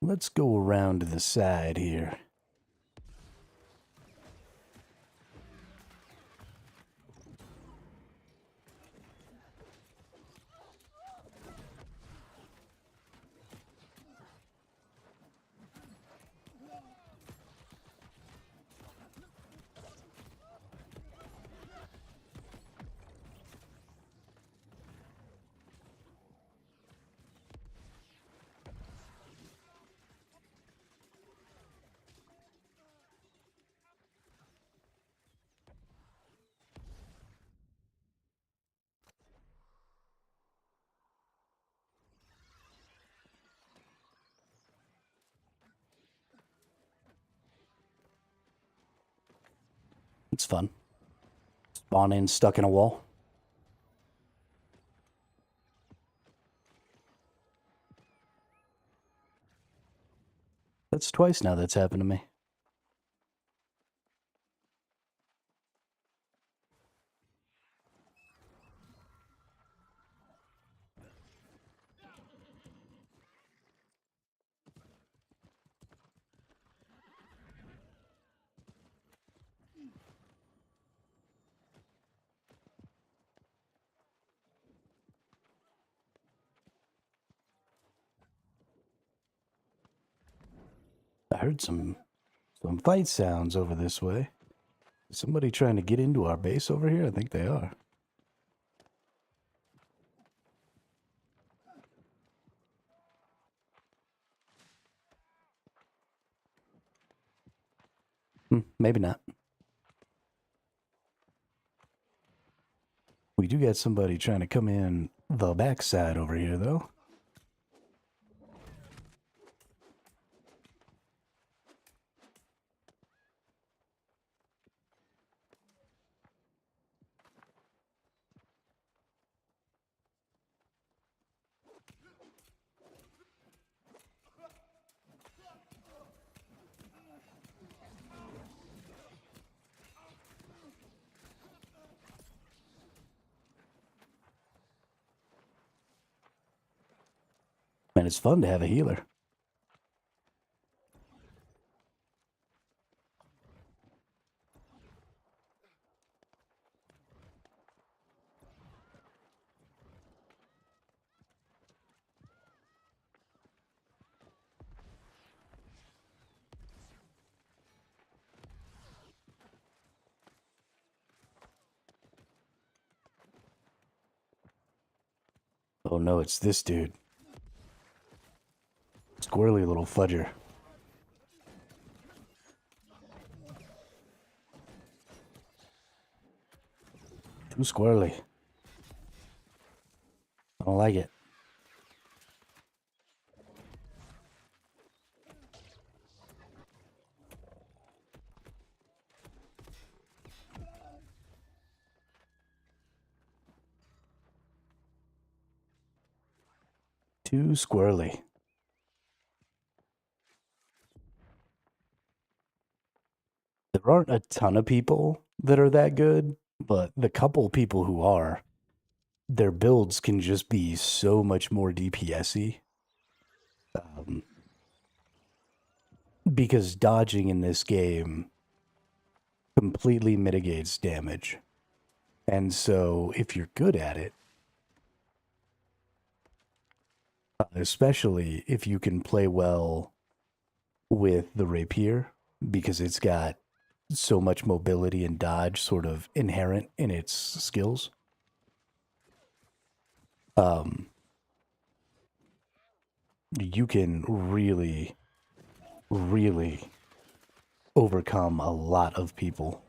Let's go around to the side here. It's fun. Spawn in stuck in a wall. That's twice now that's happened to me. I heard some fight sounds over this way. Is somebody trying to get into our base over here? I think they are. Maybe not. We do got somebody trying to come in the backside over here, though. Man, it's fun to have a healer. Oh no, it's this dude. Squirrely little fudger. Too squirrely. I don't like it. Too squirrely. There aren't a ton of people that are that good, but the couple people who are, their builds can just be so much more DPS-y. Because dodging in this game completely mitigates damage. And so if you're good at it, especially if you can play well with the rapier, because it's got so much mobility and dodge sort of inherent in its skills. You can really, really overcome a lot of people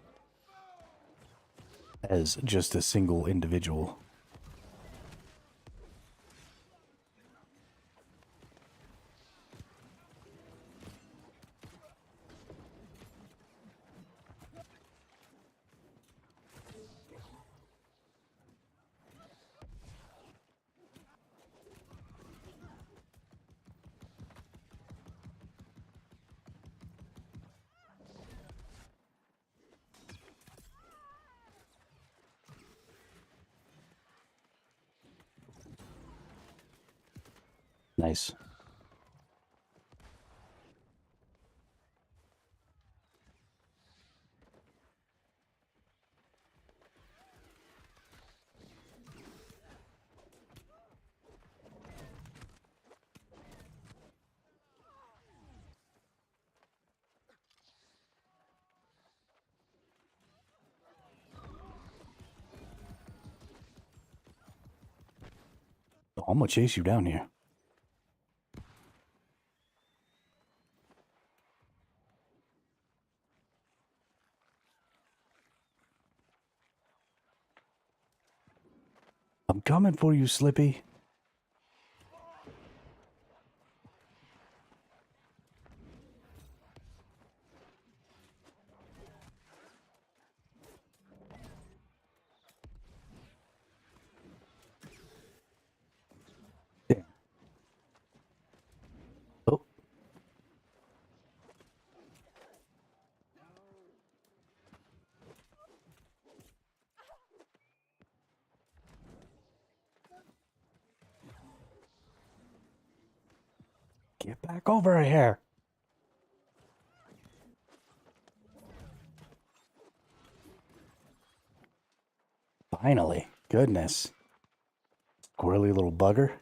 as just a single individual. Nice. Oh, I'm gonna chase you down here. I'm coming for you, Slippy. Damn. Oh. Get back over here. Finally. Goodness. Squirrely little bugger.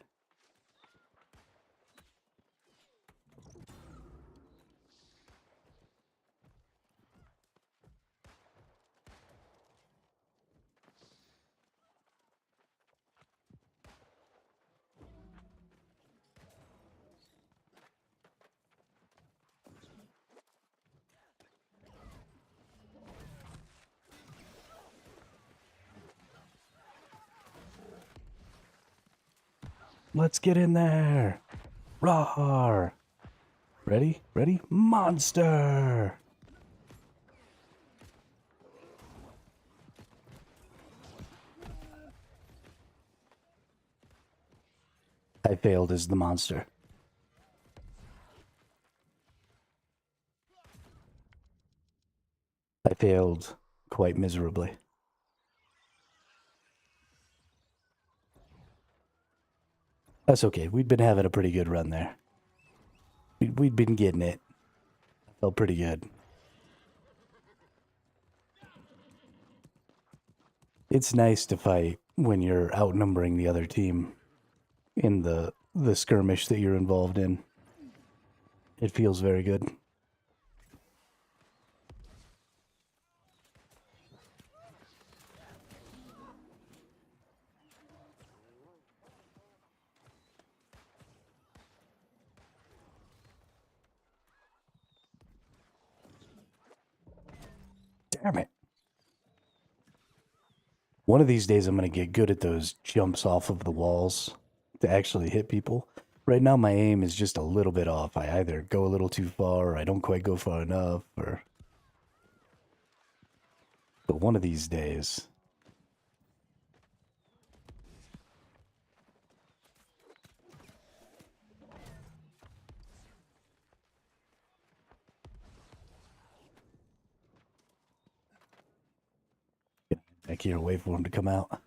Let's get in there. Rawr. Ready? Ready? Monster. I failed as the monster. I failed quite miserably. That's okay. We'd been having a pretty good run there. We'd been getting it. Felt pretty good. It's nice to fight when you're outnumbering the other team in the skirmish that you're involved in. It feels very good. One of these days I'm going to get good at those jumps off of the walls to actually hit people. Right now my aim is just a little bit off. I either go a little too far or I don't quite go far enough, or... But one of these days... Get back here, wait for him to come out.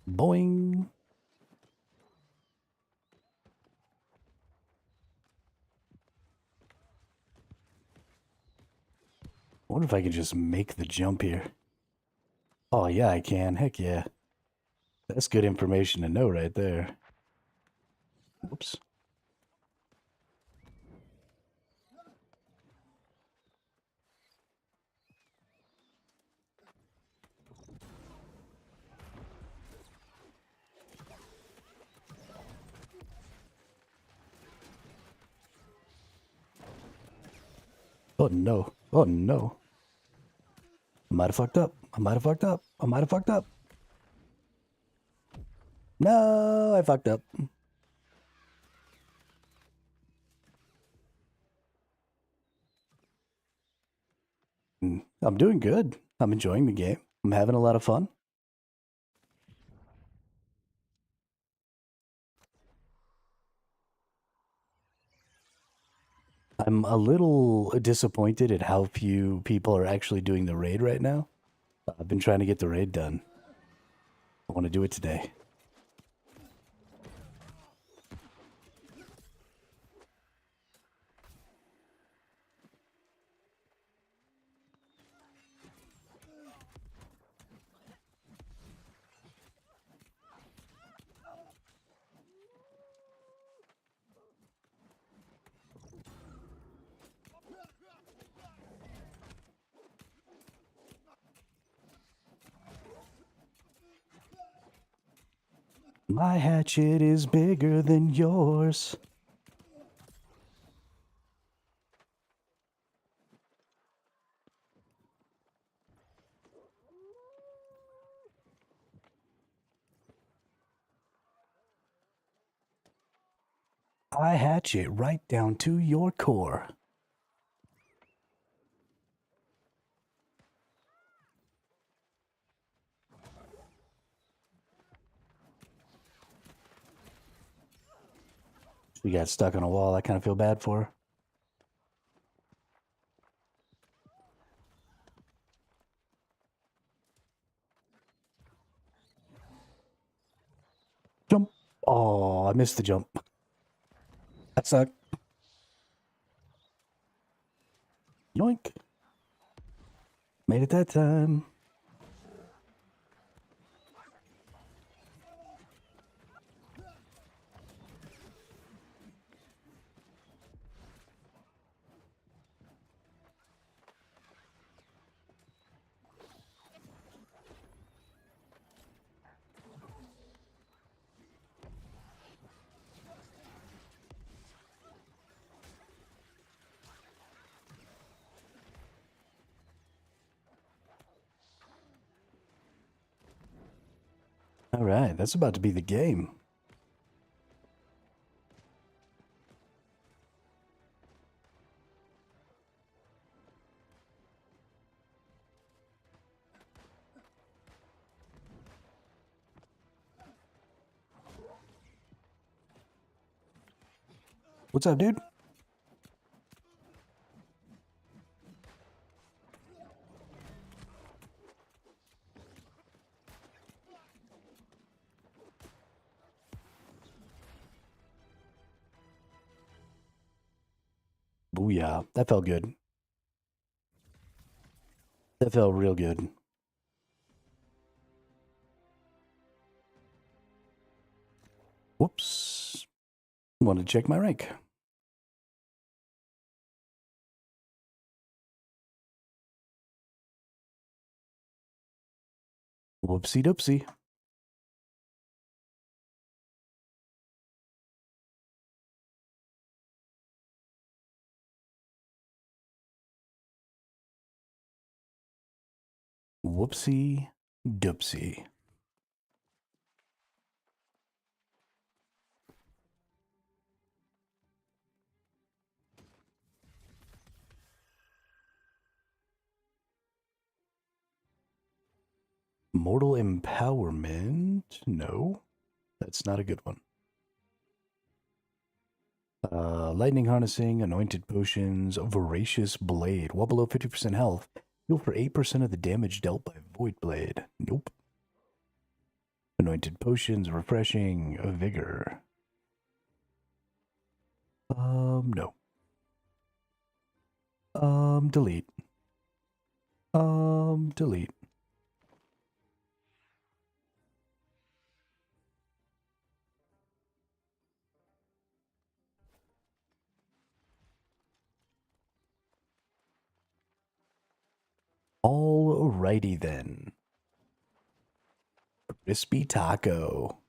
Boing! I wonder if I could just make the jump here. Oh, yeah, I can. Heck yeah. That's good information to know right there. Whoops. Oh, no. Oh, no. I might have fucked up. I might have fucked up. I might have fucked up. No, I fucked up. I'm doing good. I'm enjoying the game. I'm having a lot of fun. I'm a little disappointed at how few people are actually doing the raid right now. I've been trying to get the raid done. I want to do it today. My hatchet is bigger than yours. I hatch it right down to your core. She got stuck on a wall. I kind of feel bad for her. Jump. Oh, I missed the jump. That sucked. Yoink. Made it that time. All right, that's about to be the game. What's up, dude? Booyah. That felt good. That felt real good. Whoops. Want to check my rank. Whoopsie doopsie. Whoopsie doopsie. Mortal empowerment? No, that's not a good one. Lightning harnessing, anointed potions, voracious blade. While below 50% health, heal for 8% of the damage dealt by void blade. Nope. Anointed potions, refreshing, vigor. No. Delete. Delete. Alrighty then. Crispy taco.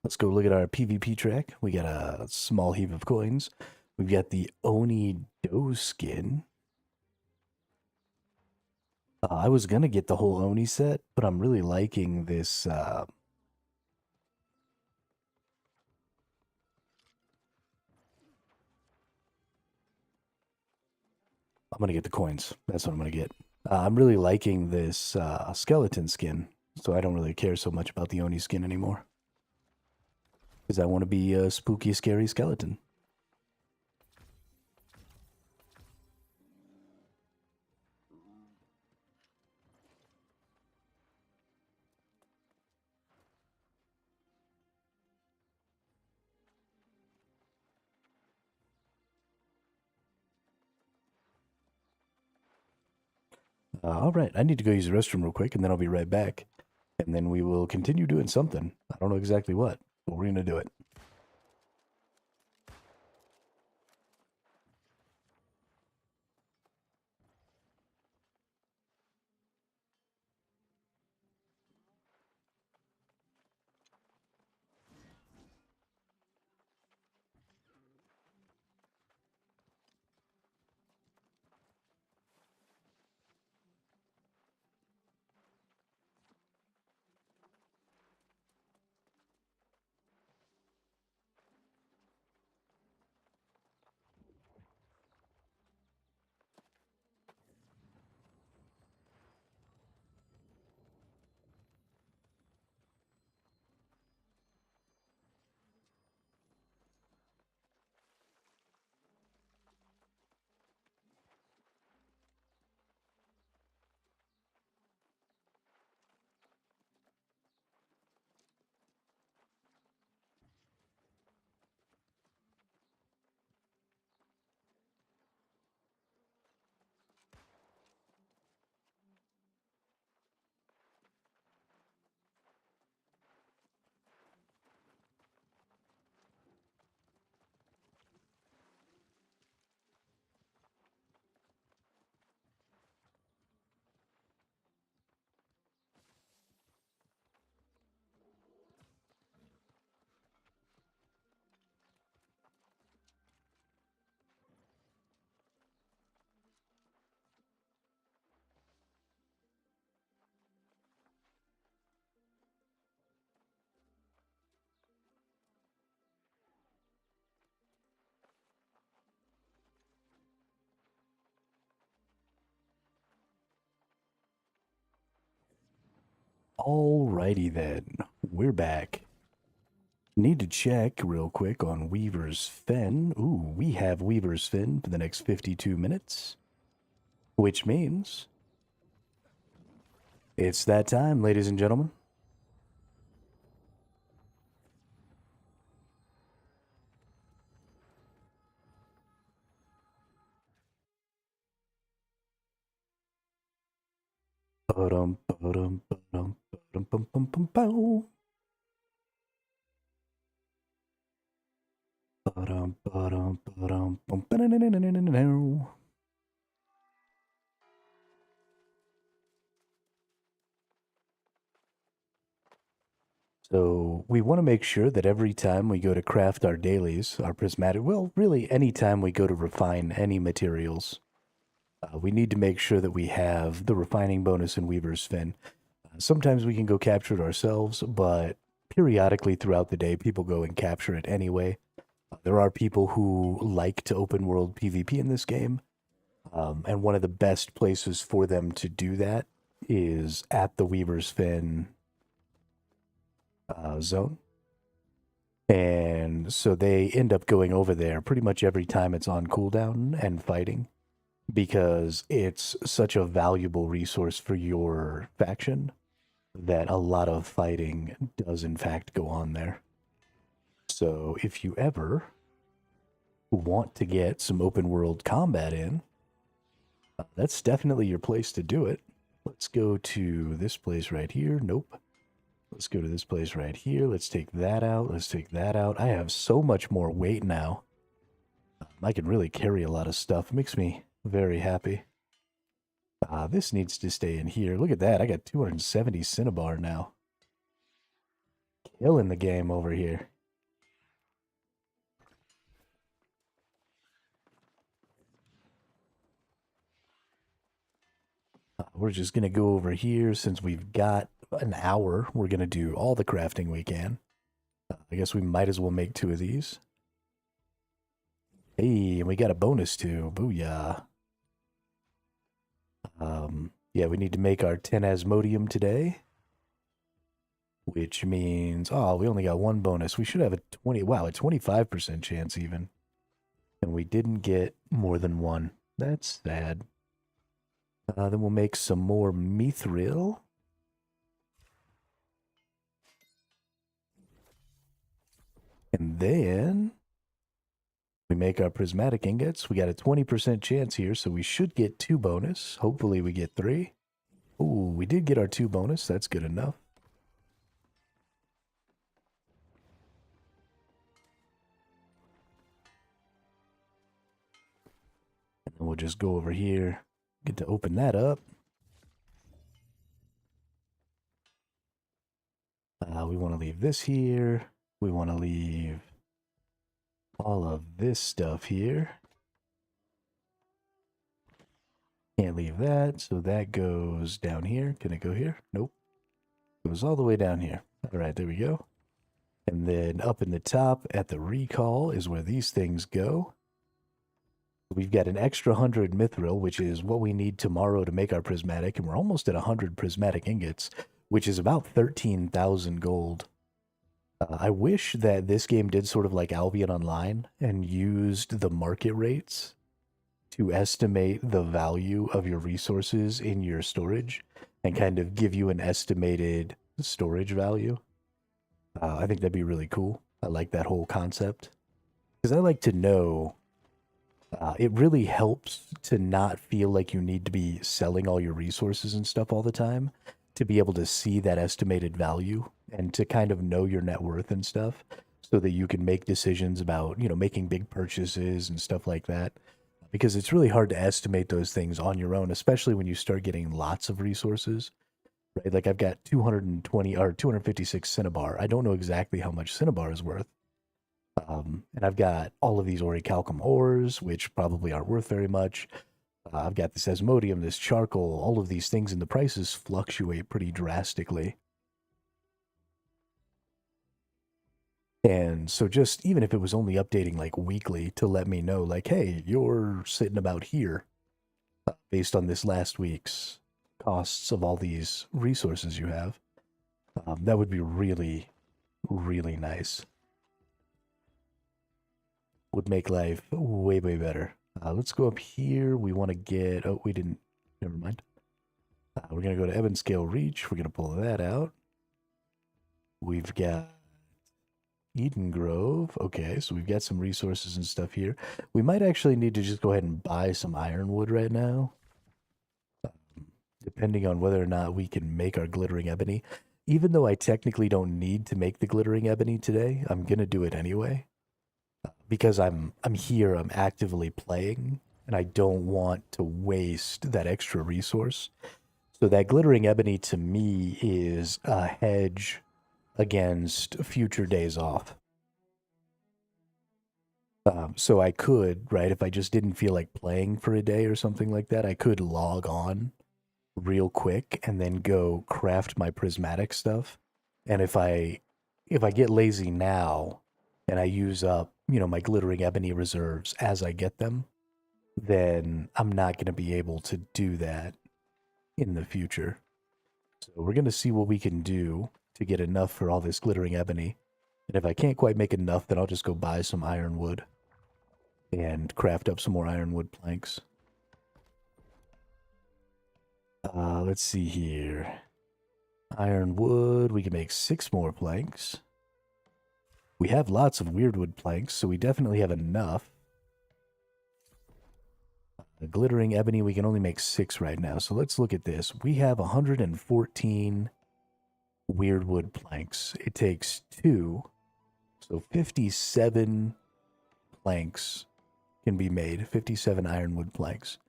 Let's go look at our PvP track. We got a small heap of coins. We've got the Oni doe skin. I was gonna get the whole Oni set, but I'm really liking this. I'm gonna get the coins. That's what I'm gonna get. I'm really liking this skeleton skin, so I don't really care so much about the Oni skin anymore. Because I want to be a spooky, scary skeleton. All right, I need to go use the restroom real quick, and then I'll be right back. And then we will continue doing something. I don't know exactly what, but we're going to do it. Alrighty then, we're back. Need to check real quick on Weaver's Fen. Ooh, we have Weaver's Fen for the next 52 minutes. Which means it's that time, ladies and gentlemen. Ba-dum, ba-dum, ba-dum, ba-dum, bum, bum, bum, bow. Ba-dum, ba-dum, ba-dum, bum, ba-da-na-na-na-na-na-na. So we want to make sure that every time we go to craft our dailies, our prismatic, well, really any time we go to refine any materials, we need to make sure that we have the refining bonus in Weaver's Fin. Sometimes we can go capture it ourselves, but periodically throughout the day, people go and capture it anyway. There are people who like to open world PvP in this game, and one of the best places for them to do that is at the Weaver's Fin zone. And so they end up going over there pretty much every time it's on cooldown and fighting because it's such a valuable resource for your faction that a lot of fighting does in fact go on there. So if you ever want to get some open world combat in, that's definitely your place to do it. Let's go to this place right here. Nope. Let's go to this place right here. Let's take that out. Let's take that out. I have so much more weight now. I can really carry a lot of stuff. It makes me very happy. This needs to stay in here. Look at that. I got 270 cinnabar now. Killing the game over here. We're just going to go over here since we've got an hour. We're going to do all the crafting we can. I guess we might as well make 2 of these. Hey, and we got a bonus too. Booyah. Yeah, we need to make our 10 Asmodium today. Which means, oh, we only got 1 bonus. We should have a 25% chance even. And we didn't get more than 1. That's sad. Then we'll make some more mithril. And then we make our prismatic ingots. We got a 20% chance here, so we should get 2 bonus. Hopefully we get 3. Ooh, we did get our 2 bonus. That's good enough. And then we'll just go over here. Get to open that up. We want to leave this here. We want to leave all of this stuff here. Can't leave that, so that goes down here. Can it go here? Nope. Goes all the way down here. All right, there we go. And then up in the top at the recall is where these things go. We've got an extra 100 mithril, which is what we need tomorrow to make our prismatic, and we're almost at 100 prismatic ingots, which is about 13,000 gold. I wish that this game did sort of like Albion Online and used the market rates to estimate the value of your resources in your storage and kind of give you an estimated storage value. I think that'd be really cool. I like that whole concept because I like to know. It really helps to not feel like you need to be selling all your resources and stuff all the time to be able to see that estimated value and to kind of know your net worth and stuff so that you can make decisions about, making big purchases and stuff like that. Because it's really hard to estimate those things on your own, especially when you start getting lots of resources. Right? Like I've got 220 or 256 cinnabar. I don't know exactly how much cinnabar is worth. And I've got all of these orichalcum ores, which probably aren't worth very much. I've got this asmodium, this charcoal, all of these things, and the prices fluctuate pretty drastically. And so just even if it was only updating like weekly to let me know, like, hey, you're sitting about here based on this last week's costs of all these resources you have, that would be really, really nice. Would make life way, way better. Let's go up here. We want to get... Oh, we didn't... Never mind. We're going to go to Ebon Scale Reach. We're going to pull that out. We've got Eden Grove. Okay, so we've got some resources and stuff here. We might actually need to just go ahead and buy some ironwood right now. depending on whether or not we can make our glittering ebony. Even though I technically don't need to make the glittering ebony today, I'm gonna do it anyway. Because I'm here, I'm actively playing, and I don't want to waste that extra resource. So that glittering ebony to me is a hedge against future days off. So I could, right, if I just didn't feel like playing for a day or something like that, I could log on real quick and then go craft my prismatic stuff. And if I get lazy now and I use up, my glittering ebony reserves as I get them, then I'm not going to be able to do that in the future. So we're going to see what we can do to get enough for all this glittering ebony. And if I can't quite make enough, then I'll just go buy some ironwood and craft up some more ironwood planks. Let's see here. Ironwood, we can make 6 more planks. We have lots of weirdwood planks, so we definitely have enough. Glittering ebony, we can only make 6 right now. So let's look at this. We have 114 weirdwood planks. It takes 2. So 57 planks can be made. 57 ironwood planks.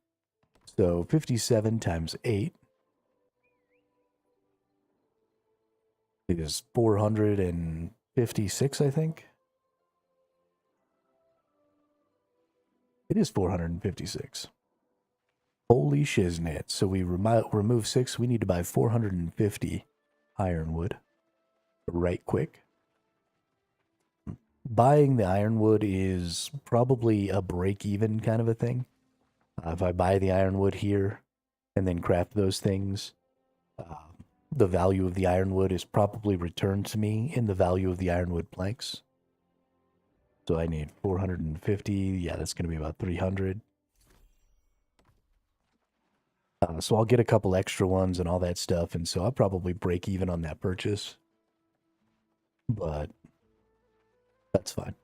So 57 times 8 is 456, I think. It is 456. Holy shiznit. So we remove 6. We need to buy 450 ironwood. Right quick. Buying the ironwood is probably a break-even kind of a thing. If I buy the ironwood here and then craft those things, the value of the ironwood is probably returned to me in the value of the ironwood planks. So I need 450. Yeah, that's going to be about 300. So I'll get a couple extra ones and all that stuff, and so I'll probably break even on that purchase. But that's fine.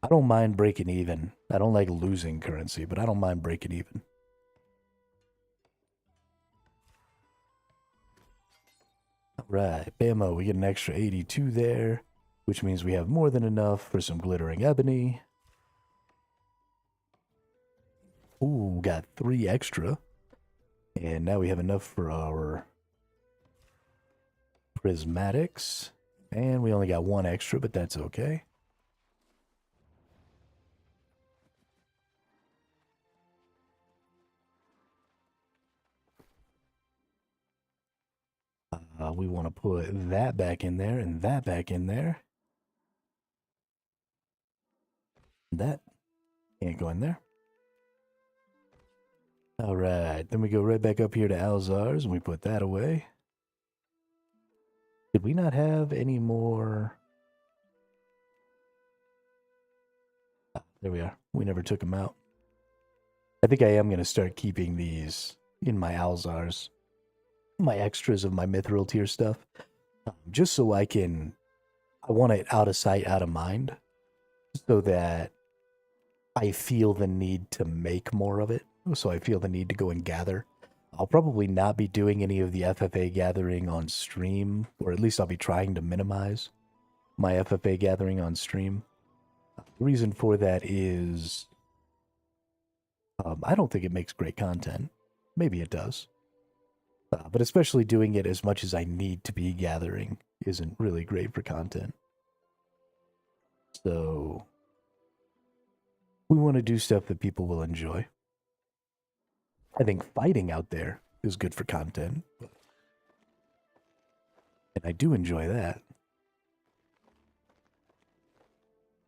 I don't mind breaking even. I don't like losing currency, but I don't mind breaking even. Alright, bammo, we get an extra 82 there, which means we have more than enough for some glittering ebony. Ooh, got 3 extra. And now we have enough for our prismatics. And we only got 1 extra, but that's okay. We want to put that back in there and that back in there. That can't go in there. All right, then we go right back up here to Alzar's and we put that away. Did we not have any more? There we are. We never took them out. I think I am going to start keeping these in my Alzar's. My extras of my mithril tier stuff. Just so I want it out of sight, out of mind. So that I feel the need to make more of it. So I feel the need to go and gather. I'll probably not be doing any of the FFA gathering on stream. Or at least I'll be trying to minimize my FFA gathering on stream. The reason for that is I don't think it makes great content. Maybe it does. But especially doing it as much as I need to be gathering isn't really great for content. So we want to do stuff that people will enjoy. I think fighting out there is good for content. And I do enjoy that.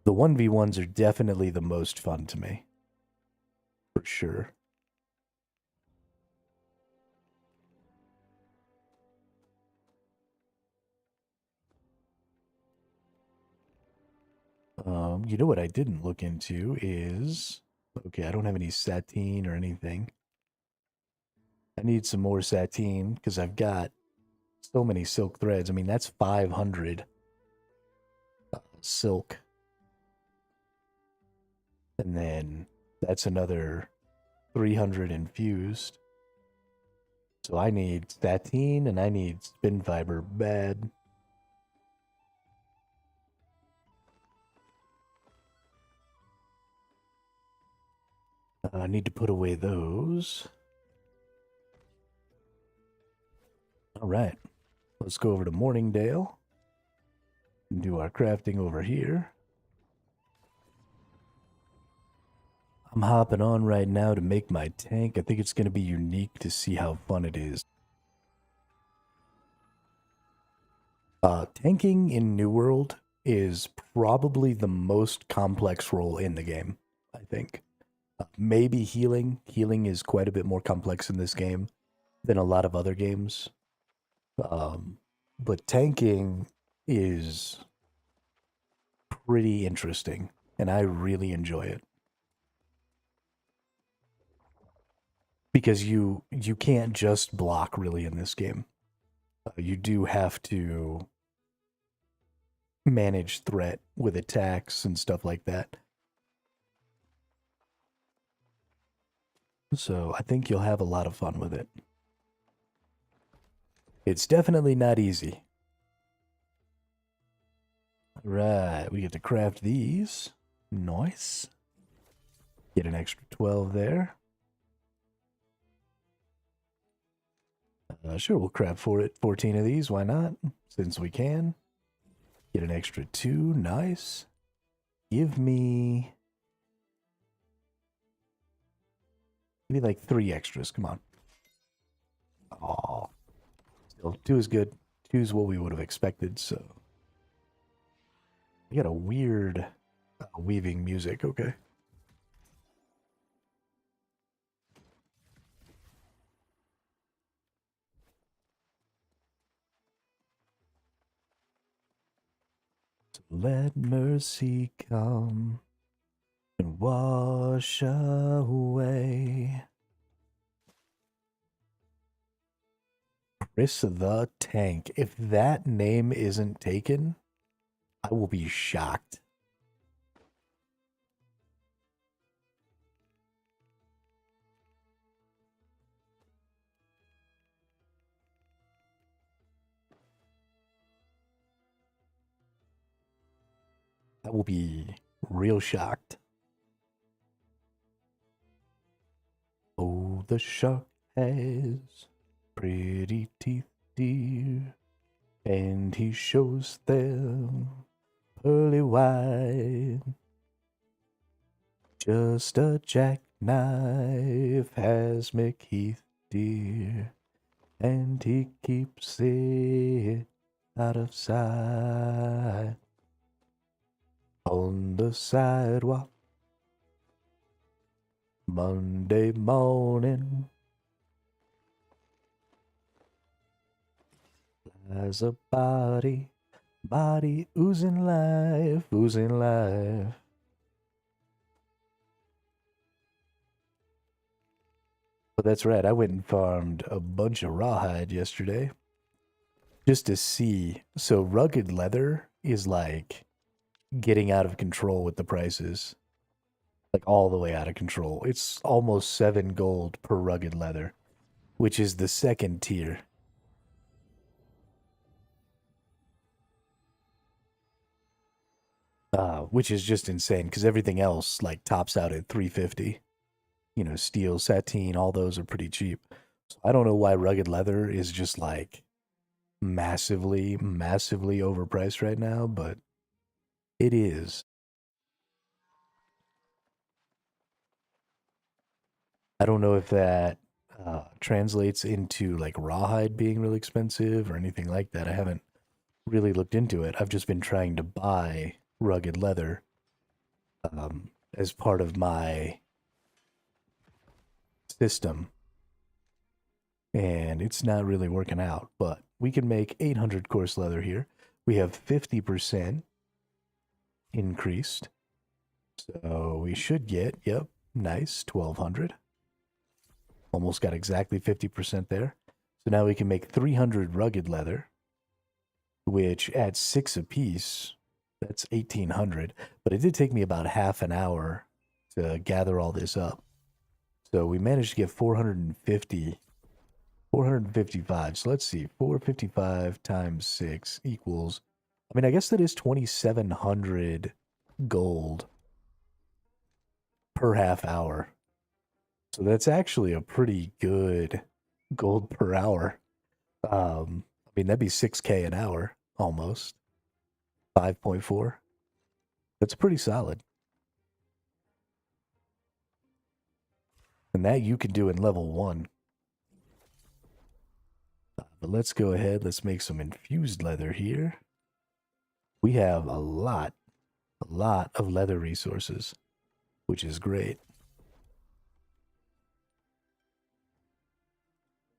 The 1v1s are definitely the most fun to me. For sure. You know what I didn't look into is... Okay, I don't have any sateen or anything. I need some more sateen because I've got so many silk threads. I mean, that's 500 silk. And then that's another 300 infused. So I need statine and I need spin fiber bad. I need to put away those. All right. Let's go over to Morningdale and do our crafting over here. I'm hopping on right now to make my tank. I think it's going to be unique to see how fun it is. Tanking in New World is probably the most complex role in the game, I think. Maybe healing. Healing is quite a bit more complex in this game than a lot of other games. But tanking is pretty interesting, and I really enjoy it. Because you can't just block really in this game. You do have to manage threat with attacks and stuff like that. So I think you'll have a lot of fun with it. It's definitely not easy. Right, we get to craft these. Nice. Get an extra 12 there. Sure, we'll craft 14 of these. Why not? Since we can. Get an extra 2. Nice. Give me like 3 extras. Come on. Aw. Still, 2 is good. 2 is what we would have expected, so. We got a weird weaving music. Okay. Let mercy come and wash away. Chris the Tank. If that name isn't taken, I will be shocked. I will be real shocked. Oh, the shark has pretty teeth, dear, and he shows them pearly white. Just a jackknife has McHeath, dear, and he keeps it out of sight. On the sidewalk, Monday morning, lies a body oozing life, oozing life. But that's right, I went and farmed a bunch of rawhide yesterday just to see. So rugged leather is like getting out of control with the prices, like all the way out of control. It's almost 7 gold per rugged leather, which is the second tier. Which is just insane because everything else like tops out at 350. You know, steel, sateen, all those are pretty cheap. So I don't know why rugged leather is just like massively overpriced right now, but it is. I don't know if that translates into like rawhide being really expensive or anything like that. I haven't really looked into it. I've just been trying to buy rugged leather as part of my system, and it's not really working out. But we can make 800 coarse leather here. We have 50% increased, so we should get, yep, nice, 1200. Almost got exactly 50% there. So now we can make 300 rugged leather, which at 6 apiece, that's 1800. But it did take me about half an hour to gather all this up. So we managed to get 450, 455. So let's see, 455 times 6 equals, I mean, I guess that is 2,700 gold per half hour. So that's actually a pretty good gold per hour. I mean, that'd be 6K an hour almost. 5.4. That's pretty solid. And that you can do in level 1. But let's go ahead. Let's make some infused leather here. We have a lot of leather resources, which is great.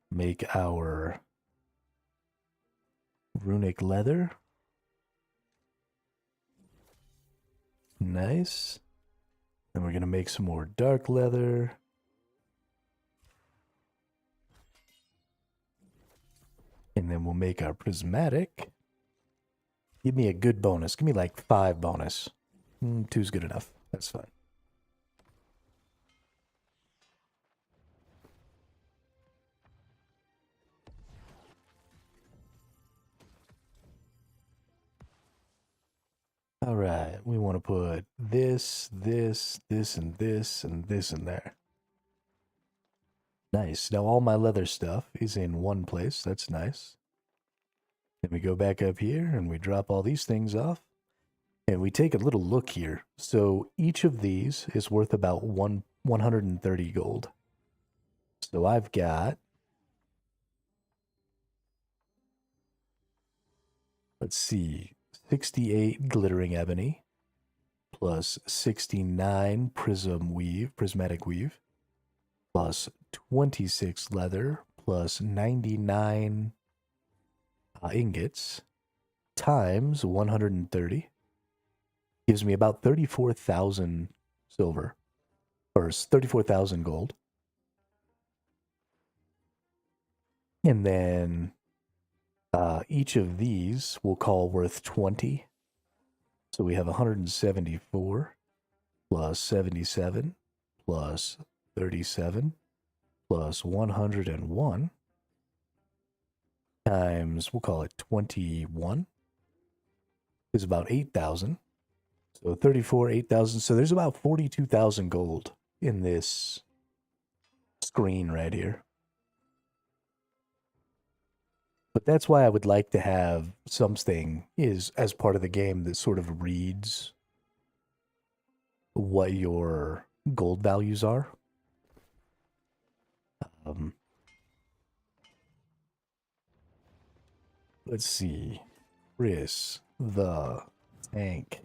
Make our runic leather. Nice. Then we're going to make some more dark leather. And then we'll make our prismatic. Give me a good bonus. Give me like 5 bonus. 2's good enough. That's fine. All right. We want to put this, this, this, and this, and this in there. Nice. Now all my leather stuff is in one place. That's nice. Then we go back up here and we drop all these things off. And we take a little look here. So each of these is worth about 130 gold. So I've got, let's see, 68 glittering ebony plus 69 prismatic weave plus 26 leather plus 99 ingots times 130 gives me about 34,000 silver, or 34,000 gold. And then each of these we'll call worth 20. So we have 174 plus 77 plus 37 plus 101 times, we'll call it 21, is about 8,000. So 34, 8,000. So there's about 42,000 gold in this screen right here. But that's why I would like to have something is as part of the game that sort of reads what your gold values are. Let's see. Chris the Tank.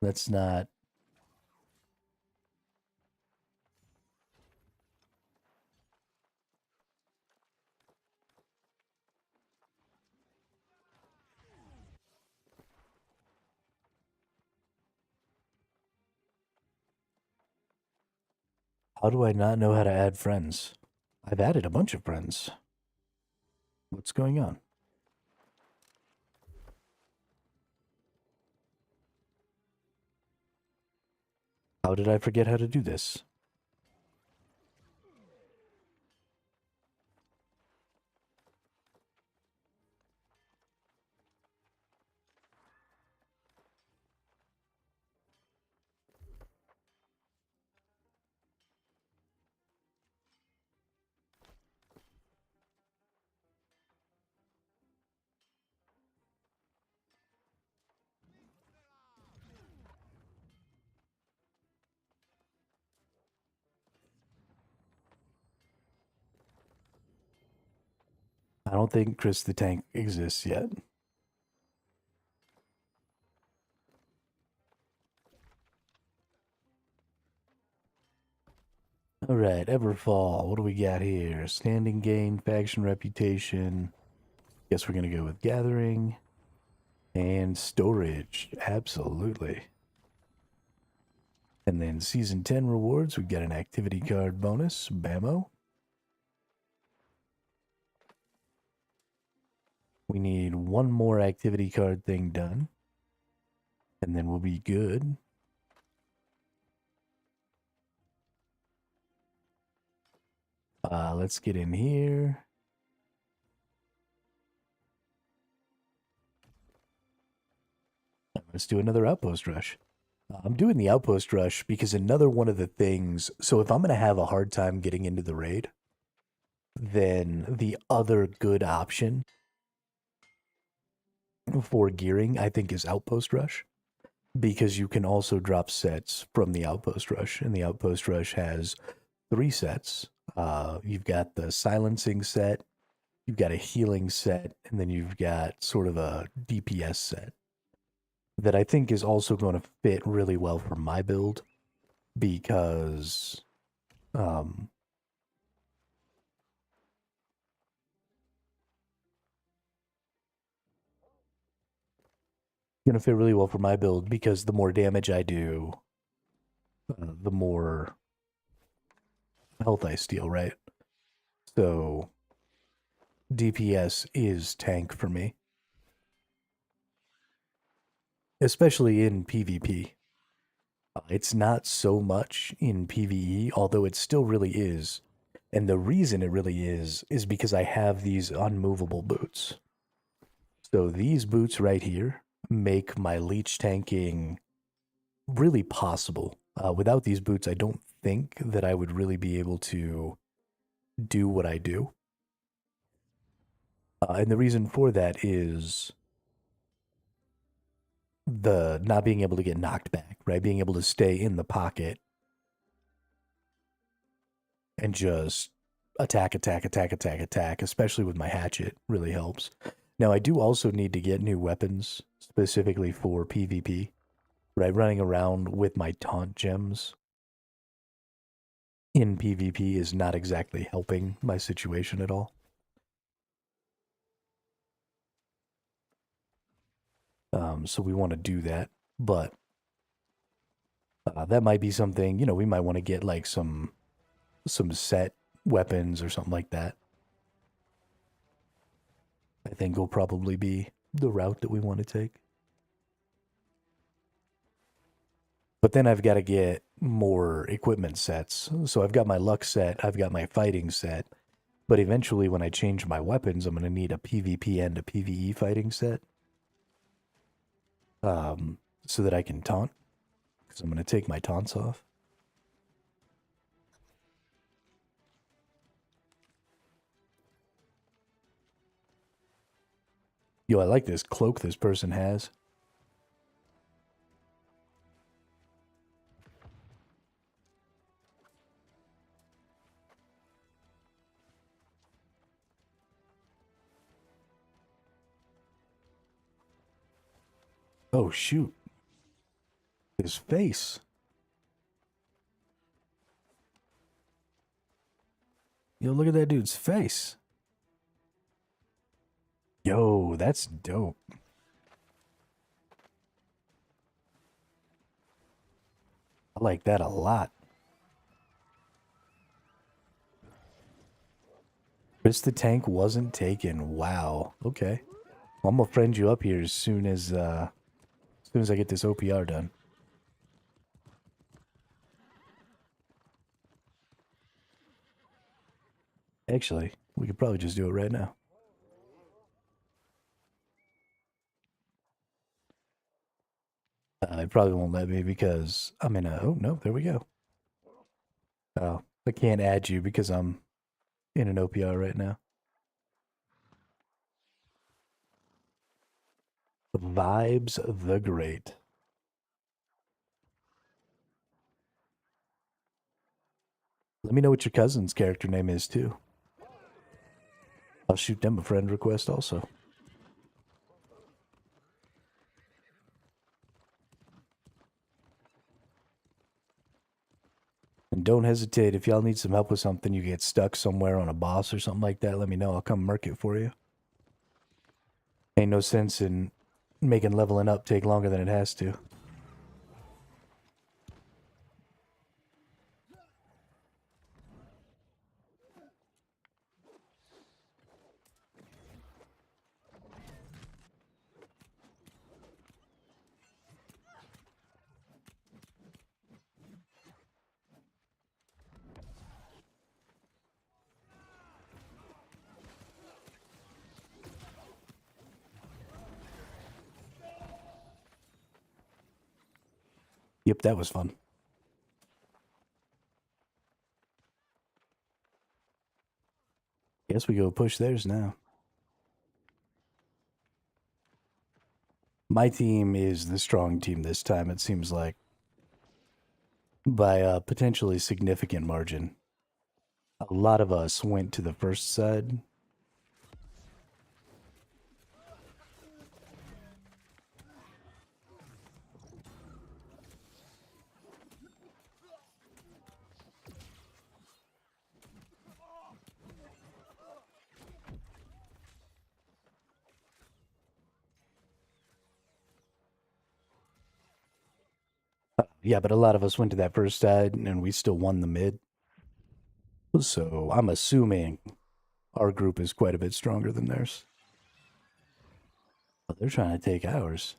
Let's not. How do I not know how to add friends? I've added a bunch of friends. What's going on? How did I forget how to do this? I don't think Chris the Tank exists yet. All right, Everfall. What do we got here? Standing gain, faction reputation. Guess we're going to go with gathering and storage. Absolutely. And then season 10 rewards. We get an activity card bonus. Bammo. We need one more activity card thing done. And then we'll be good. Let's get in here. Let's do another outpost rush. I'm doing the outpost rush because another one of the things, so if I'm going to have a hard time getting into the raid, then the other good option for gearing, I think, is outpost rush, because you can also drop sets from the outpost rush, and the outpost rush has 3 sets. You've got the silencing set, you've got a healing set, and then you've got sort of a DPS set that I think is also going to fit really well for my build, because going to fit really well for my build because the more damage I do, the more health I steal, right? So DPS is tank for me, especially in PvP. It's not so much in PvE, although it still really is. And the reason it really is because I have these unmovable boots. So these boots right here make my leech tanking really possible. Without these boots, I don't think that I would really be able to do what I do. And the reason for that is the not being able to get knocked back, right? Being able to stay in the pocket and just attack, especially with my hatchet, really helps. Now, I do also need to get new weapons specifically for PvP, right? Running around with my taunt gems in PvP is not exactly helping my situation at all. So we want to do that, but that might be something, you know, we might want to get like some set weapons or something like that. I think will probably be the route that we want to take. But then I've got to get more equipment sets. So I've got my luck set, I've got my fighting set, but eventually when I change my weapons, I'm going to need a PvP and a PvE fighting set. So that I can taunt, because I'm going to take my taunts off. Yo, I like this cloak this person has. Oh, shoot. His face. Yo, look at that dude's face. Yo, that's dope. I like that a lot. Chris the Tank wasn't taken. Wow. Okay. Well, I'm gonna friend you up here as soon as I get this OPR done. Actually, we could probably just do it right now. It probably won't let me because I'm in a... Oh, no, there we go. Oh, I can't add you because I'm in an OPR right now. Vibes the Great. Let me know what your cousin's character name is, too. I'll shoot them a friend request also. And don't hesitate, if y'all need some help with something, you get stuck somewhere on a boss or something like that, let me know. I'll come murk it for you. Ain't no sense in making leveling up take longer than it has to. Yep, that was fun. Guess we go push theirs now. My team is the strong team this time, it seems like. By a potentially significant margin. A lot of us went to the first side. Yeah, but a lot of us went to that first side and we still won the mid. So I'm assuming our group is quite a bit stronger than theirs. But they're trying to take ours.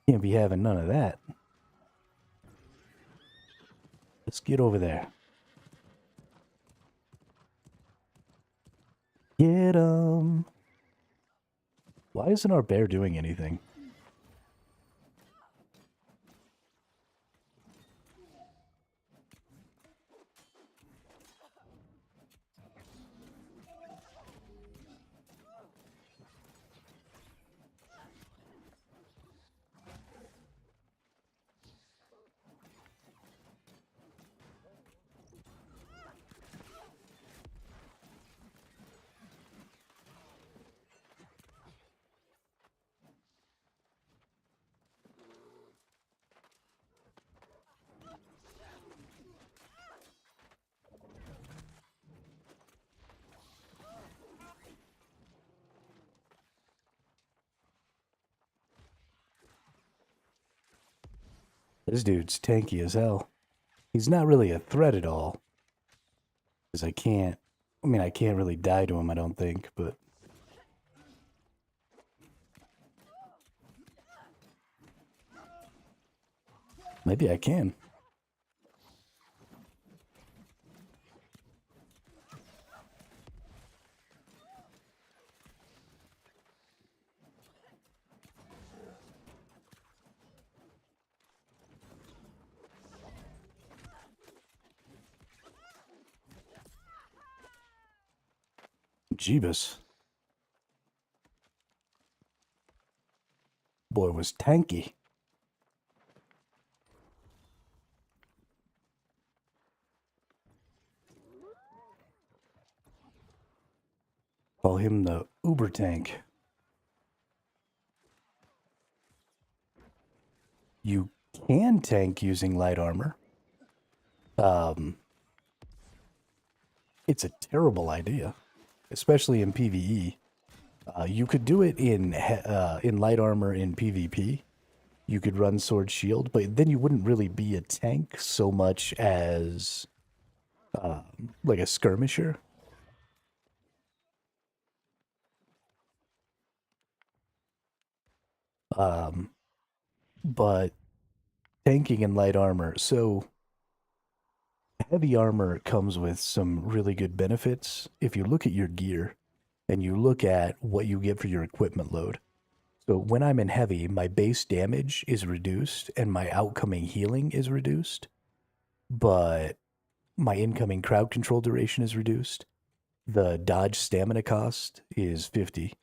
Can't be having none of that. Let's get over there. Get 'em. Why isn't our bear doing anything? This dude's tanky as hell. He's not really a threat at all. Because I can't really die to him, I don't think, but... Maybe I can. Jeebus. Boy was tanky. Call him the Uber tank. You can tank using light armor. It's a terrible idea, especially in PvE. You could do it in light armor in PvP. You could run sword shield, but then you wouldn't really be a tank so much as like a skirmisher. But tanking in light armor, so heavy armor comes with some really good benefits. If you look at your gear and you look at what you get for your equipment load. So when I'm in heavy, my base damage is reduced and my outcoming healing is reduced, but my incoming crowd control duration is reduced. The dodge stamina cost is 50.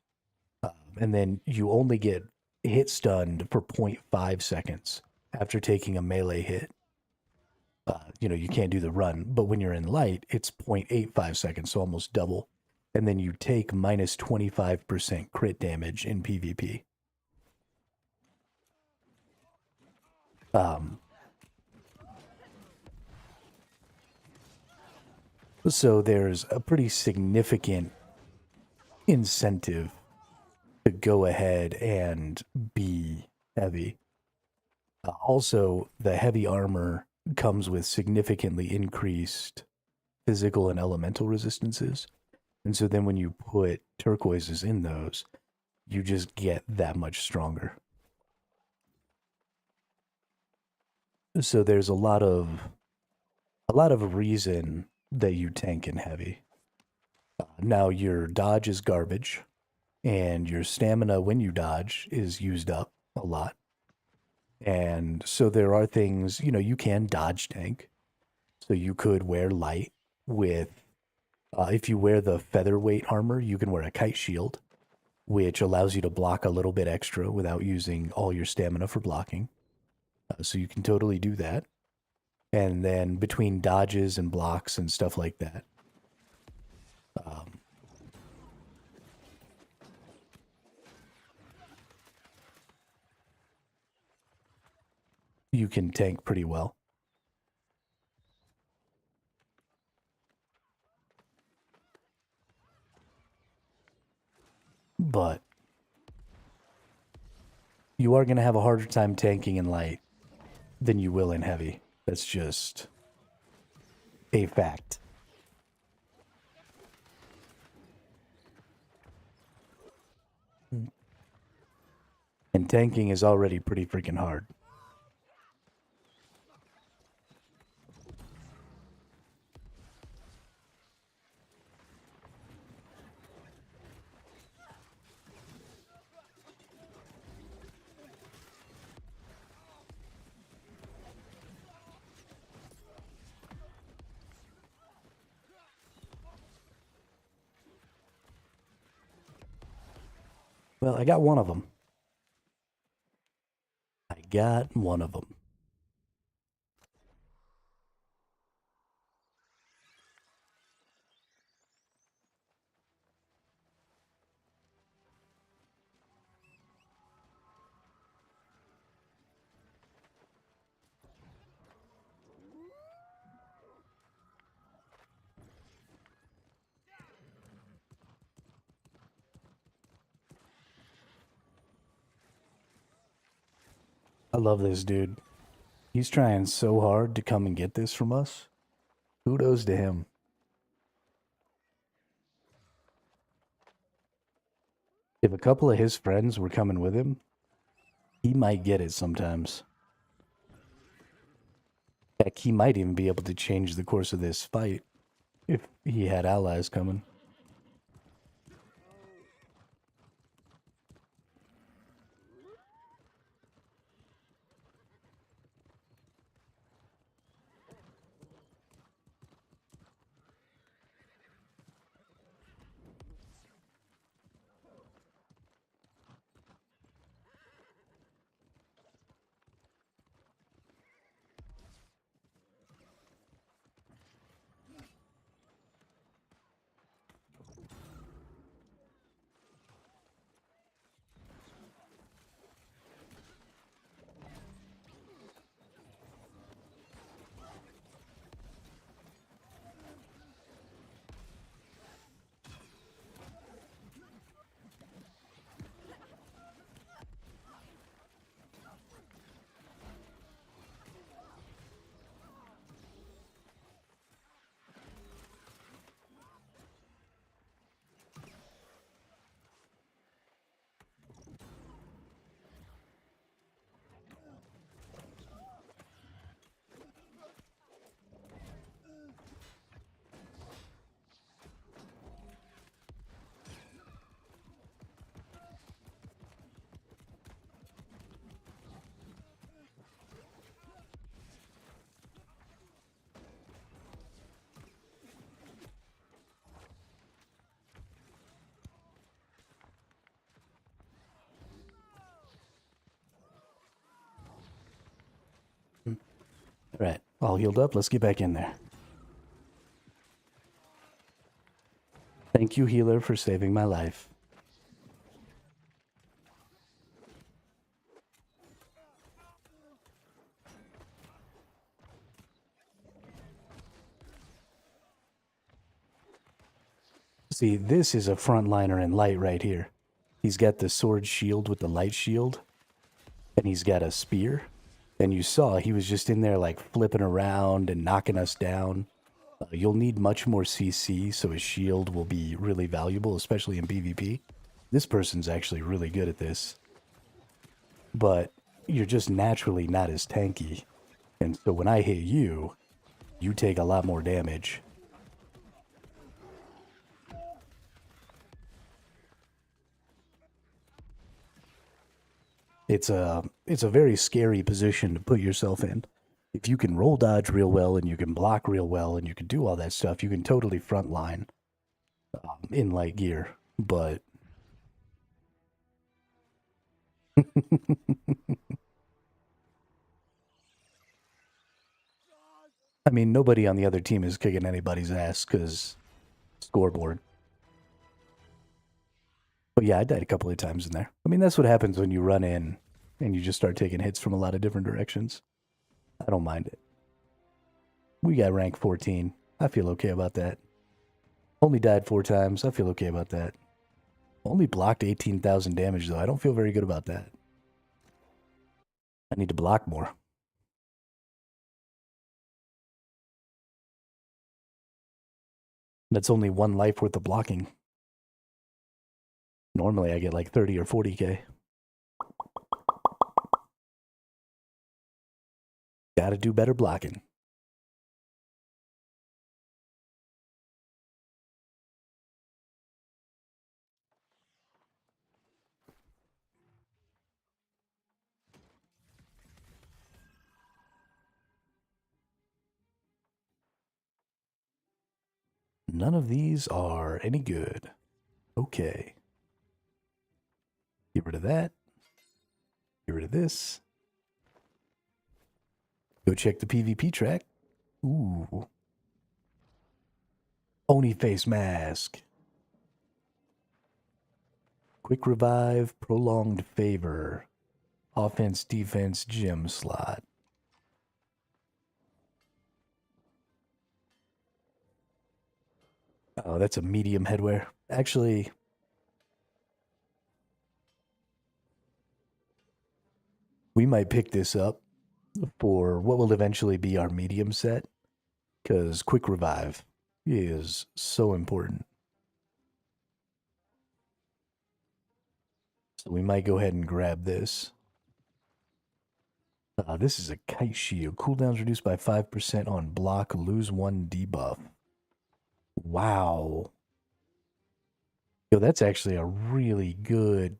And then you only get hit stunned for 0.5 seconds after taking a melee hit. You can't do the run, but when you're in light, it's 0.85 seconds, so almost double. And then you take minus 25% crit damage in PvP. So there's a pretty significant incentive to go ahead and be heavy. Also, the heavy armor comes with significantly increased physical and elemental resistances. And so then when you put turquoises in those, you just get that much stronger. So there's a lot of reason that you tank in heavy. Now your dodge is garbage, and your stamina when you dodge is used up a lot. And so there are things, you know, you can dodge tank. So you could wear light with, if you wear the featherweight armor, you can wear a kite shield, which allows you to block a little bit extra without using all your stamina for blocking. So you can totally do that. And then between dodges and blocks and stuff like that, you can tank pretty well. But you are going to have a harder time tanking in light than you will in heavy. That's just a fact. And tanking is already pretty freaking hard. Well, I got one of them. I got one of them. I love this dude. He's trying so hard to come and get this from us. Kudos to him. If a couple of his friends were coming with him, he might get it sometimes. Heck, he might even be able to change the course of this fight if he had allies coming. All right, all healed up. Let's get back in there. Thank you, healer, for saving my life. See, this is a frontliner in light right here. He's got the sword shield with the light shield, and he's got a spear. And you saw he was just in there like flipping around and knocking us down. You'll need much more CC, so his shield will be really valuable, especially in PvP. This person's actually really good at this. But you're just naturally not as tanky. And so when I hit you, you take a lot more damage. It's a very scary position to put yourself in. If you can roll dodge real well and you can block real well and you can do all that stuff, you can totally frontline in light gear. But I mean, nobody on the other team is kicking anybody's ass because scoreboard. But yeah, I died a couple of times in there. I mean, that's what happens when you run in and you just start taking hits from a lot of different directions. I don't mind it. We got rank 14. I feel okay about that. Only died 4 times. I feel okay about that. Only blocked 18,000 damage, though. I don't feel very good about that. I need to block more. That's only 1 life worth of blocking. Normally, I get like 30 or 40k. Gotta do better blocking. None of these are any good. Okay. Get rid of that. Get rid of this. Go check the PvP track. Ooh. Oni face mask. Quick revive, prolonged favor. Offense, defense, gem slot. Oh, that's a medium headwear. Actually, we might pick this up for what will eventually be our medium set, because quick revive is so important. So we might go ahead and grab this. This is a kite shield. Cooldowns reduced by 5% on block, lose 1 debuff. Wow. Yo, that's actually a really good...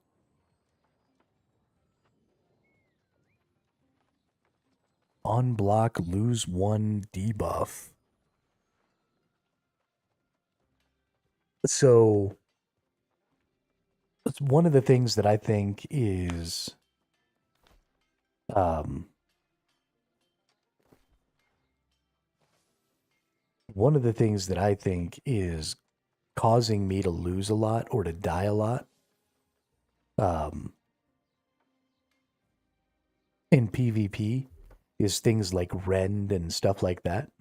On block, lose 1 debuff. So, it's one of the things that I think is... one of the things that I think is causing me to lose a lot or to die a lot in PvP is things like rend and stuff like that.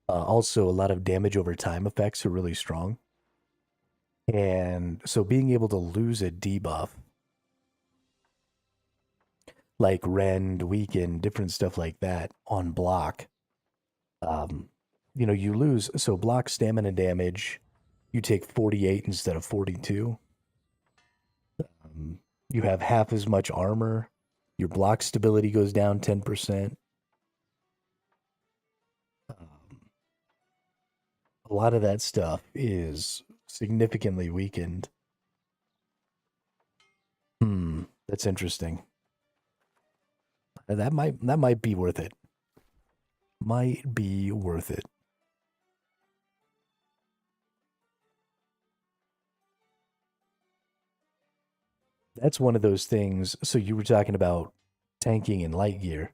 Also, a lot of damage over time effects are really strong. And so being able to lose a debuff, like rend, weaken, different stuff like that on block, you know, you lose. So block stamina damage, you take 48 instead of 42. You have half as much armor. Your block stability goes down 10%. A lot of that stuff is significantly weakened. That's interesting. That might be worth it. Might be worth it. That's one of those things. So you were talking about tanking in light gear.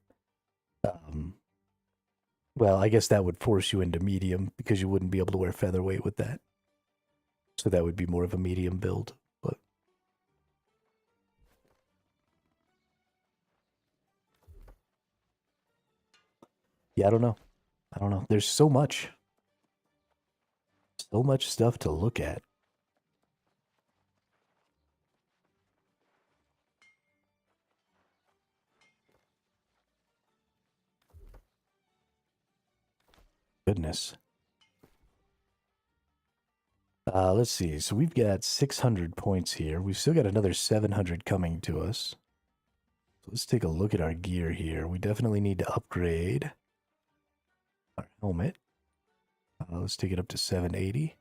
Well, I guess that would force you into medium because you wouldn't be able to wear featherweight with that. So that would be more of a medium build. But yeah, I don't know. I don't know. There's so much stuff to look at. Goodness. Let's see. So we've got 600 points here. We've still got another 700 coming to us. So let's take a look at our gear here. We definitely need to upgrade our helmet. Let's take it up to 780.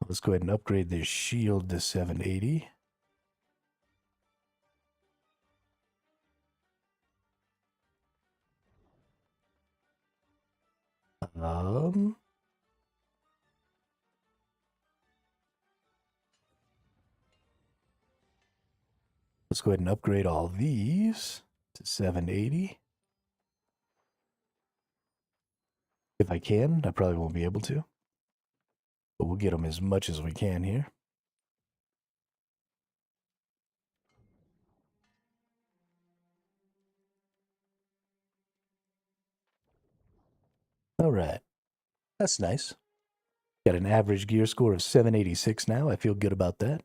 Let's go ahead and upgrade this shield to 780. Let's go ahead and upgrade all these to 780. If I can, I probably won't be able to. But we'll get them as much as we can here. All right. That's nice. Got an average gear score of 786 now. I feel good about that.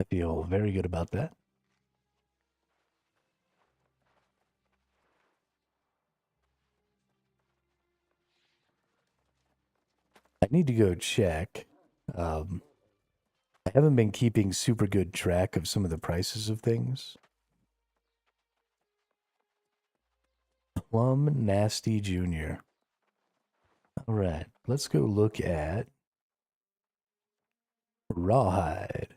I feel very good about that. I need to go check. I haven't been keeping super good track of some of the prices of things. Plum Nasty Jr. All right, let's go look at Rawhide.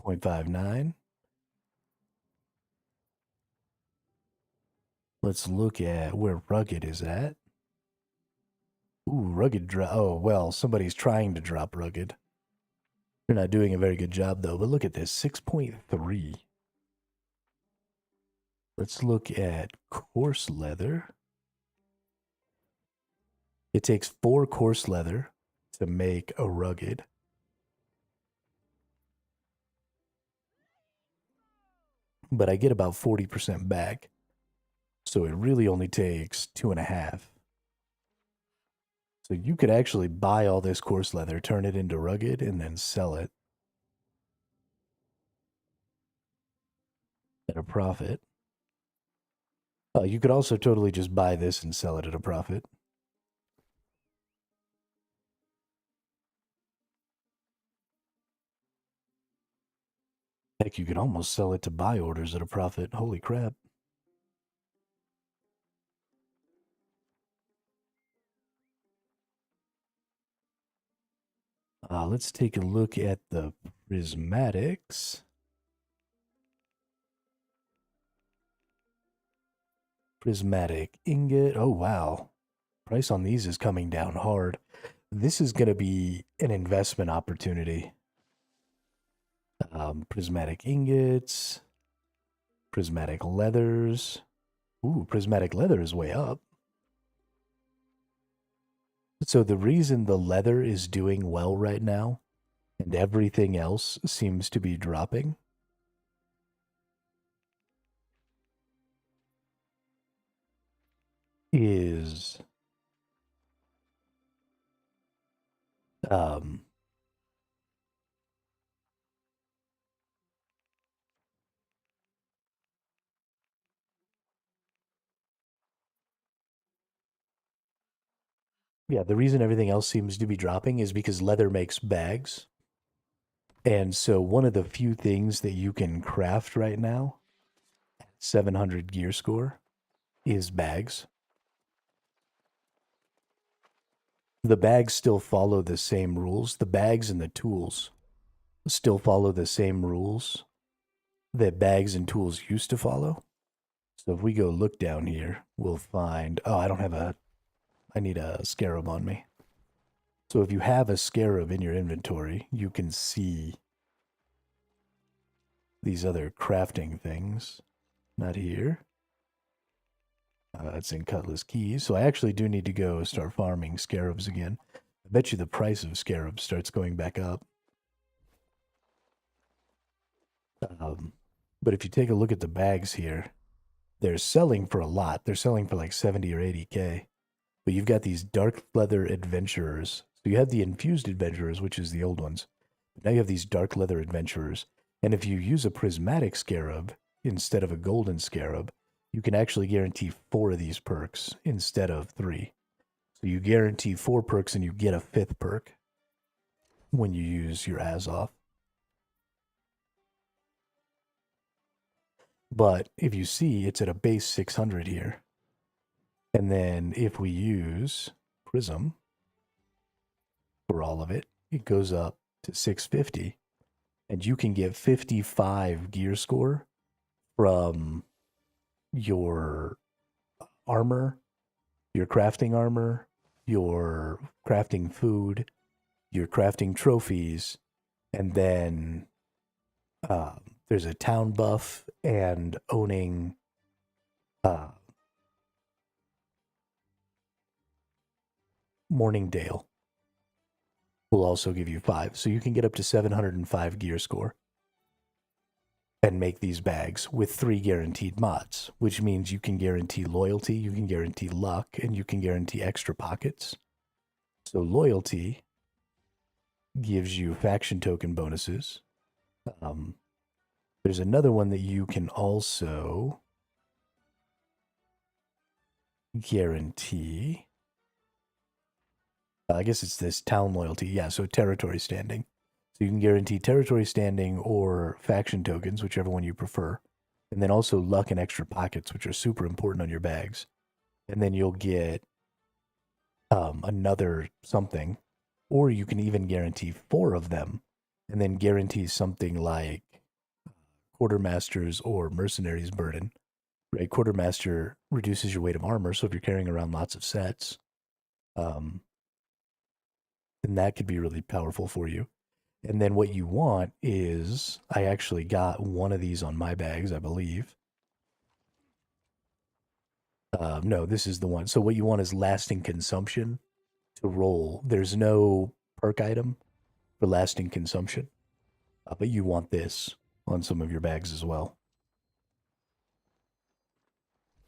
0.59. Let's look at where Rugged is at. Ooh, Rugged drop. Oh, well, somebody's trying to drop Rugged. They're not doing a very good job, though. But look at this, 6.3. Let's look at coarse leather. It takes 4 coarse leather to make a Rugged. But I get about 40% back. So it really only takes 2.5. So you could actually buy all this coarse leather, turn it into Rugged, and then sell it at a profit. You could also totally just buy this and sell it at a profit. Heck, you could almost sell it to buy orders at a profit. Holy crap. Let's take a look at the prismatics. Prismatic ingot. Oh, wow. Price on these is coming down hard. This is going to be an investment opportunity. Prismatic ingots. Prismatic leathers. Ooh, prismatic leather is way up. So the reason the leather is doing well right now and everything else seems to be dropping is yeah, the reason everything else seems to be dropping is because leather makes bags. And so one of the few things that you can craft right now, 700 gear score, is bags. The bags still follow the same rules. The bags and the tools still follow the same rules that bags and tools used to follow. So if we go look down here, we'll find, oh, I need a scarab on me. So if you have a scarab in your inventory, you can see these other crafting things. Not here. It's in Cutlass Keys. So I actually do need to go start farming scarabs again. I bet you the price of scarabs starts going back up. But if you take a look at the bags here, they're selling for a lot. They're selling for like 70 or 80K. But you've got these dark leather adventurers. So you have the infused adventurers, which is the old ones. But now you have these dark leather adventurers. And if you use a prismatic scarab instead of a golden scarab, you can actually guarantee 4 of these perks instead of 3. So you guarantee 4 perks and you get a 5th perk when you use your Azov. But if you see, it's at a base 600 here. And then if we use Prism for all of it, it goes up to 650. And you can get 55 gear score from your armor, your crafting armor, your crafting food, your crafting trophies, and then there's a town buff and owning Morningdale will also give you 5. So you can get up to 705 gear score and make these bags with 3 guaranteed mods, which means you can guarantee loyalty, you can guarantee luck, and you can guarantee extra pockets. So loyalty gives you faction token bonuses. There's another one that you can also guarantee. I guess it's this town loyalty. Yeah, so territory standing. So you can guarantee territory standing or faction tokens, whichever one you prefer. And then also luck and extra pockets, which are super important on your bags. And then you'll get another something. Or you can even guarantee 4 of them. And then guarantee something like Quartermaster's or Mercenary's Burden. Right? Quartermaster reduces your weight of armor, so if you're carrying around lots of sets, then that could be really powerful for you. And then what you want is, I actually got one of these on my bags, I believe. No, this is the one. So what you want is lasting consumption to roll. There's no perk item for lasting consumption, but you want this on some of your bags as well.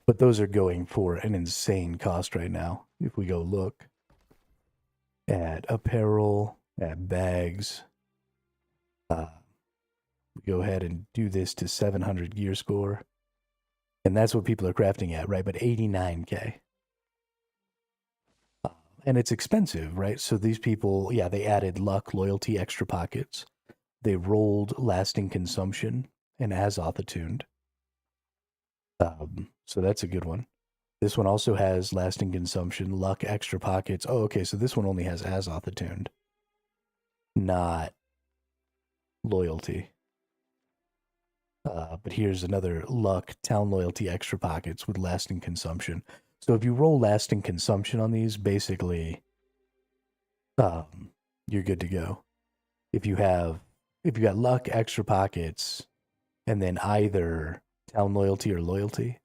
But those are going for an insane cost right now. If we go look at apparel, at bags, we go ahead and do this to 700 gear score. And that's what people are crafting at, right? But 89K. And it's expensive, right? So these people, yeah, they added luck, loyalty, extra pockets. They rolled lasting consumption and Azoth attuned. So that's a good one. This one also has lasting consumption, luck, extra pockets. Oh, okay, so this one only has Azoth attuned, not loyalty. But here's another luck, town loyalty, extra pockets with lasting consumption. So if you roll lasting consumption on these, basically, you're good to go. If you got luck, extra pockets, and then either town loyalty or loyalty,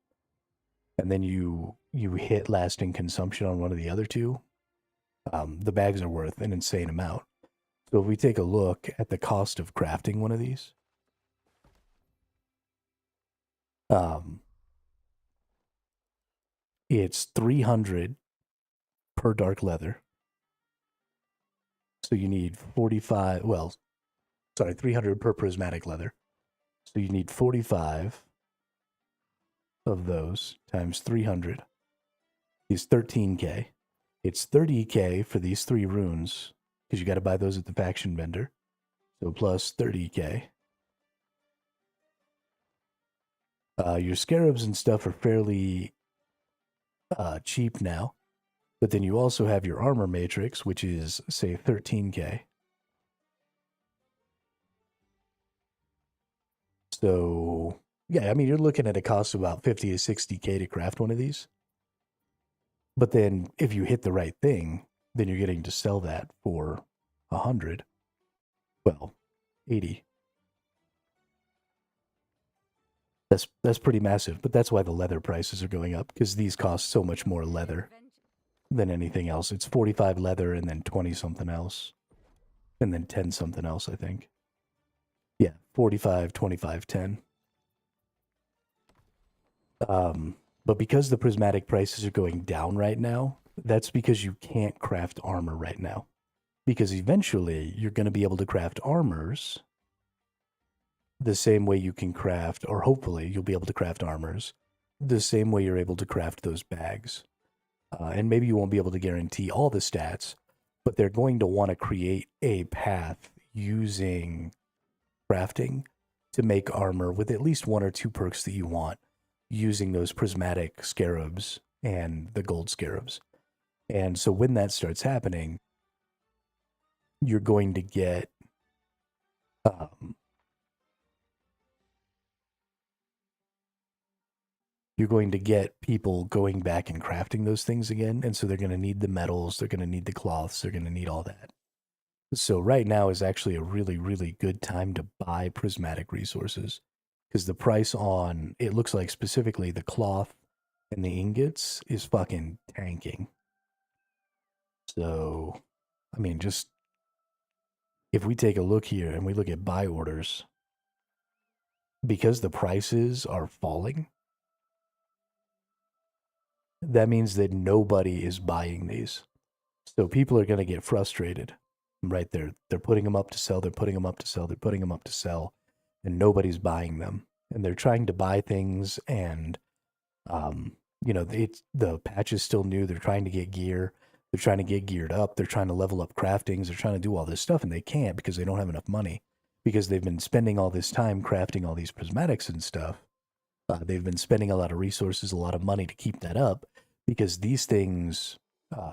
and then you hit lasting consumption on one of the other two, the bags are worth an insane amount. So if we take a look at the cost of crafting one of these, it's 300 per dark leather. So you need 45, 300 per prismatic leather. So you need 45 of those times 300 is 13K. It's 30K for these 3 runes, because you got to buy those at the faction vendor. So plus 30K. Your scarabs and stuff are fairly cheap now. But then you also have your armor matrix, which is, say, 13K. So, yeah, I mean, you're looking at a cost of about 50 to 60K to craft one of these. But then if you hit the right thing, then you're getting to sell that for 100. Well, 80. That's pretty massive, but that's why the leather prices are going up, because these cost so much more leather than anything else. It's 45 leather and then 20 something else. And then 10 something else, I think. Yeah, 45, 25, 10. But because the prismatic prices are going down right now, that's because you can't craft armor right now. Because eventually you're going to be able to craft armors the same way you can craft, or hopefully you'll be able to craft armors the same way you're able to craft those bags. And maybe you won't be able to guarantee all the stats, but they're going to want to create a path using crafting to make armor with at least 1 or 2 perks that you want using those prismatic scarabs and the gold scarabs. And so when that starts happening, you're going to get people going back and crafting those things again. And so they're going to need the metals, they're going to need the cloths, they're going to need all that. So right now is actually a really, really good time to buy prismatic resources, because the price on, it looks like specifically the cloth and the ingots is fucking tanking. So, I mean, just if we take a look here and we look at buy orders, because the prices are falling, that means that nobody is buying these. So people are going to get frustrated, right? They're putting them up to sell, they're putting them up to sell, they're putting them up to sell, and nobody's buying them. And they're trying to buy things, and the patch is still new. They're trying to get gear. They're trying to get geared up. They're trying to level up craftings. They're trying to do all this stuff, and they can't because they don't have enough money, because they've been spending all this time crafting all these prismatics and stuff. They've been spending a lot of resources, a lot of money to keep that up, because these things,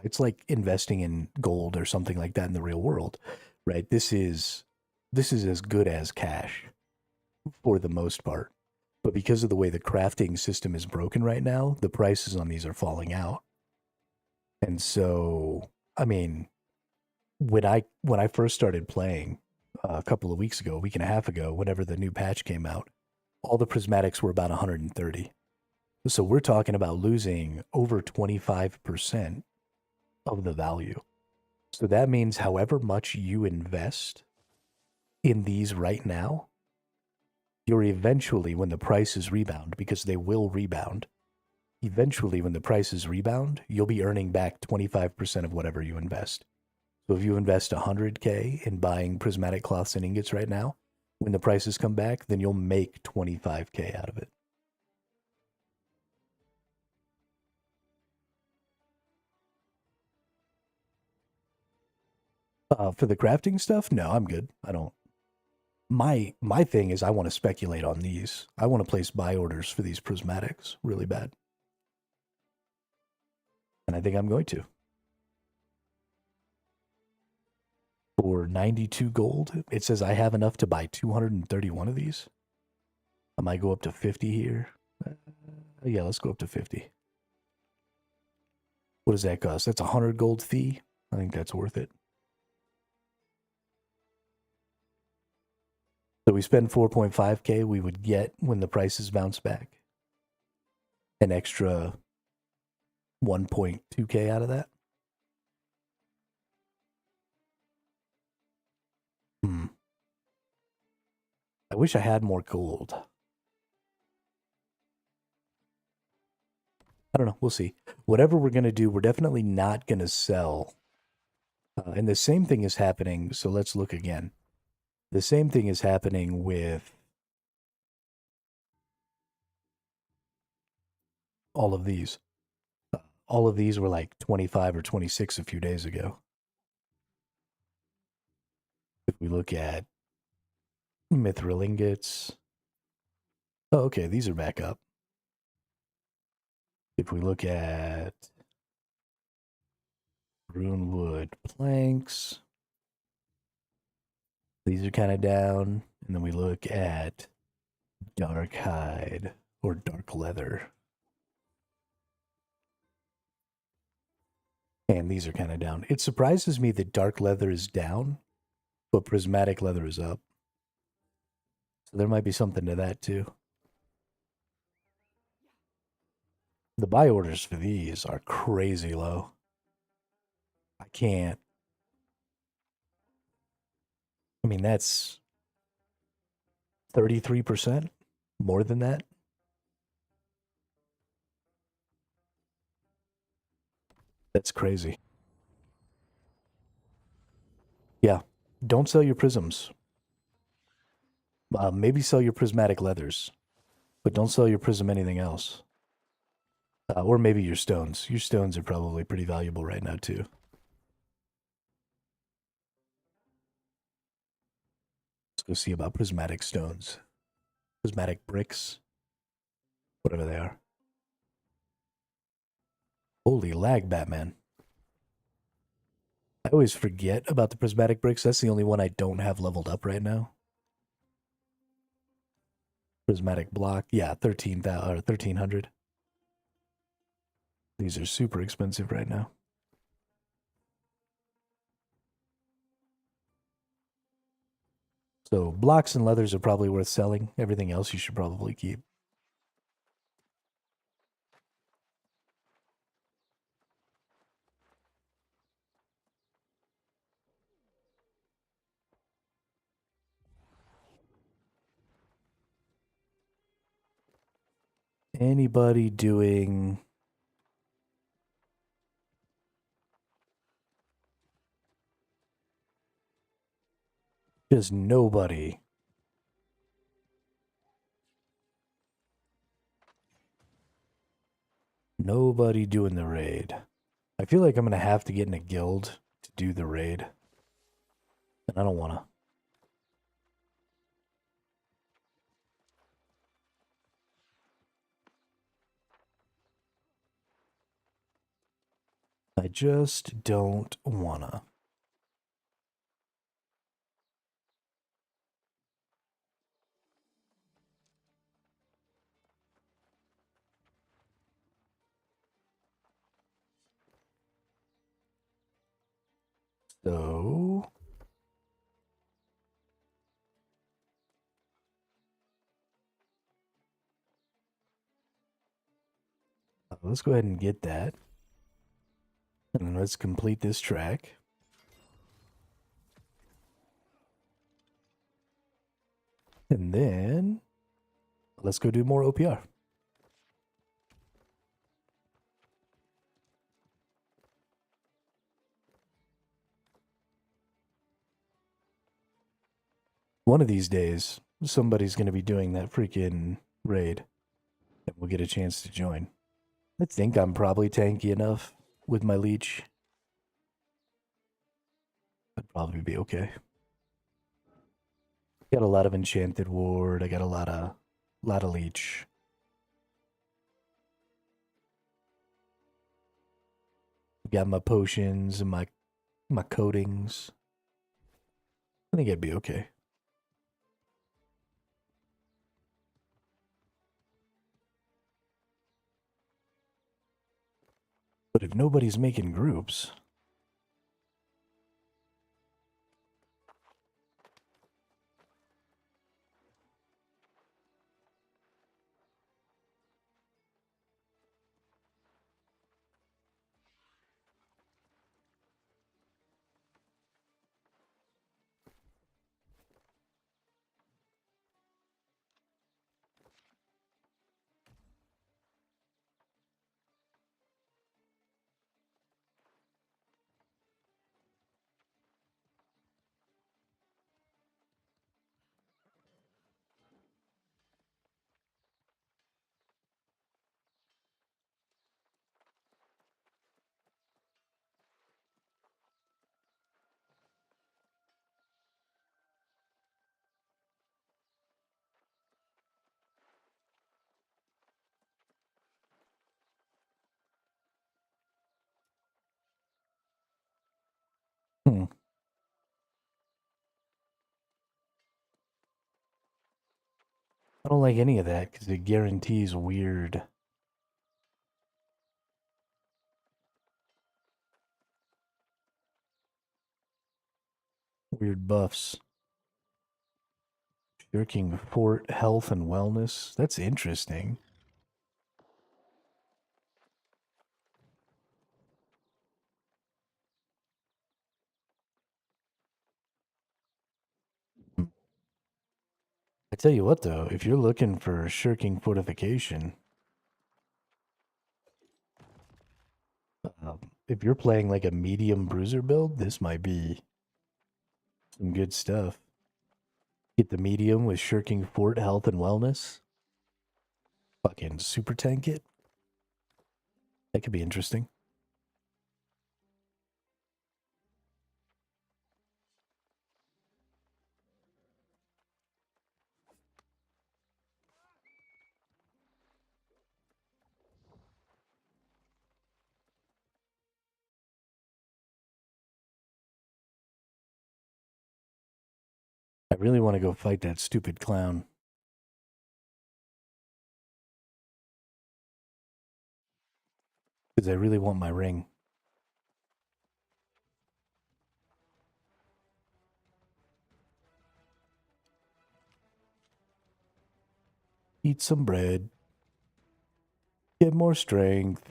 it's like investing in gold or something like that in the real world, right? This is as good as cash for the most part. But because of the way the crafting system is broken right now, the prices on these are falling out. And so, I mean, when I first started playing a couple of weeks ago, a week and a half ago, whenever the new patch came out, all the prismatics were about 130. So we're talking about losing over 25% of the value. So that means however much you invest in these right now, you're eventually, when the prices rebound, because they will rebound, eventually when the prices rebound, you'll be earning back 25% of whatever you invest. So if you invest 100K in buying prismatic cloths and ingots right now, when the prices come back, then you'll make 25K out of it. For the crafting stuff, no, I'm good. I don't. My thing is I want to speculate on these. I want to place buy orders for these prismatics really bad. And I think I'm going to. For 92 gold, it says I have enough to buy 231 of these. I might go up to 50 here. Yeah, let's go up to 50. What does that cost? That's 100 gold fee. I think that's worth it. So we spend 4.5K, we would get, when the prices bounce back, an extra 1.2K out of that. I wish I had more gold. I don't know. We'll see. Whatever we're going to do, we're definitely not going to sell. And the same thing is happening. So let's look again. The same thing is happening with all of these. All of these were like 25 or 26 a few days ago. If we look at mithril ingots. Oh, okay, these are back up. If we look at runewood planks, these are kind of down. And then we look at dark hide or dark leather. And these are kind of down. It surprises me that dark leather is down, but prismatic leather is up. So there might be something to that too. The buy orders for these are crazy low. I can't. I mean, that's 33%, more than that. That's crazy. Yeah, don't sell your prisms. Maybe sell your prismatic leathers, but don't sell your prism anything else. Or maybe your stones. Your stones are probably pretty valuable right now too. Let's go see about prismatic stones. Prismatic bricks. Whatever they are. Holy lag, Batman. I always forget about the prismatic bricks. That's the only one I don't have leveled up right now. Prismatic block. Yeah, 13,000 or 1,300. These are super expensive right now. So blocks and leathers are probably worth selling. Everything else you should probably keep. Anybody doing... Just nobody. Nobody doing the raid. I feel like I'm going to have to get in a guild to do the raid. And I don't want to. I just don't want to. So... let's go ahead and get that. And let's complete this track. And then let's go do more OPR. One of these days, somebody's going to be doing that freaking raid. And we'll get a chance to join. I think I'm probably tanky enough with my leech. I'd probably be okay. Got a lot of enchanted ward. I got a lot of leech. Got my potions and my coatings. I think I'd be okay. But if nobody's making groups, I don't like any of that because it guarantees weird buffs. Shirking fort health and wellness. That's interesting. I tell you what, though, if you're looking for shirking fortification, if you're playing like a medium bruiser build, this might be some good stuff. Get the medium with shirking fort health and wellness. Fucking super tank it. That could be interesting. really want to go fight that stupid clown. Because I really want my ring. Eat some bread. Get more strength.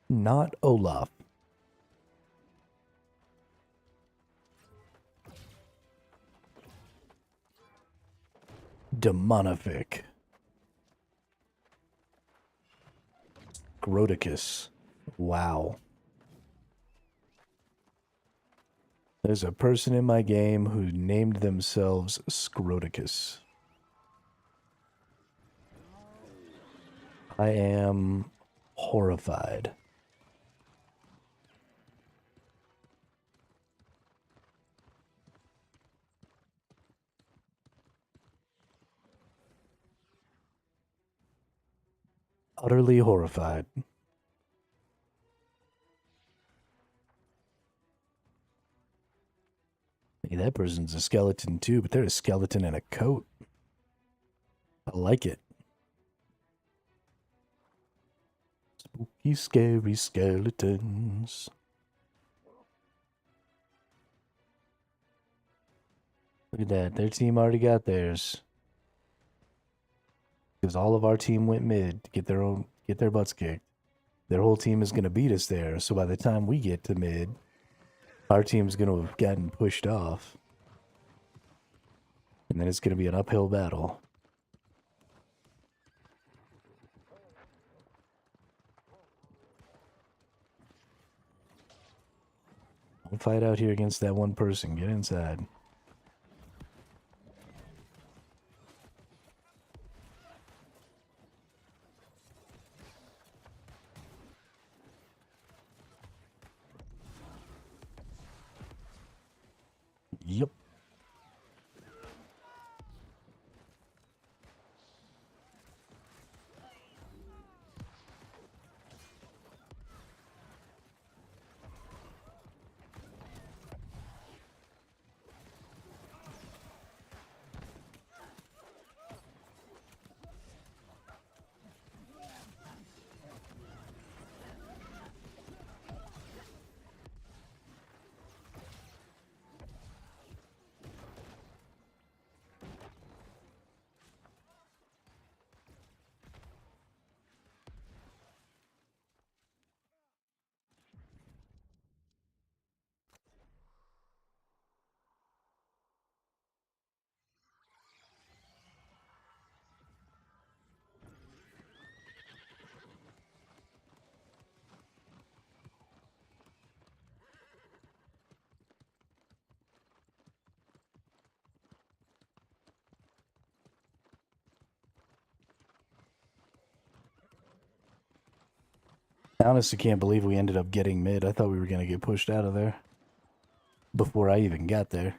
Not Olaf. Demonific. Groticus. Wow. There's a person in my game who named themselves Scroticus. I am horrified. Utterly horrified. Hey, that person's a skeleton too, but they're a skeleton in a coat. I like it. Spooky, scary skeletons. Look at that. Their team already got theirs. Because all of our team went mid to get their butts kicked. Their whole team is gonna beat us there, so by the time we get to mid, our team's gonna have gotten pushed off. And then it's gonna be an uphill battle. Don't fight out here against that one person. Get inside. Yep. I honestly can't believe we ended up getting mid. I thought we were going to get pushed out of there before I even got there.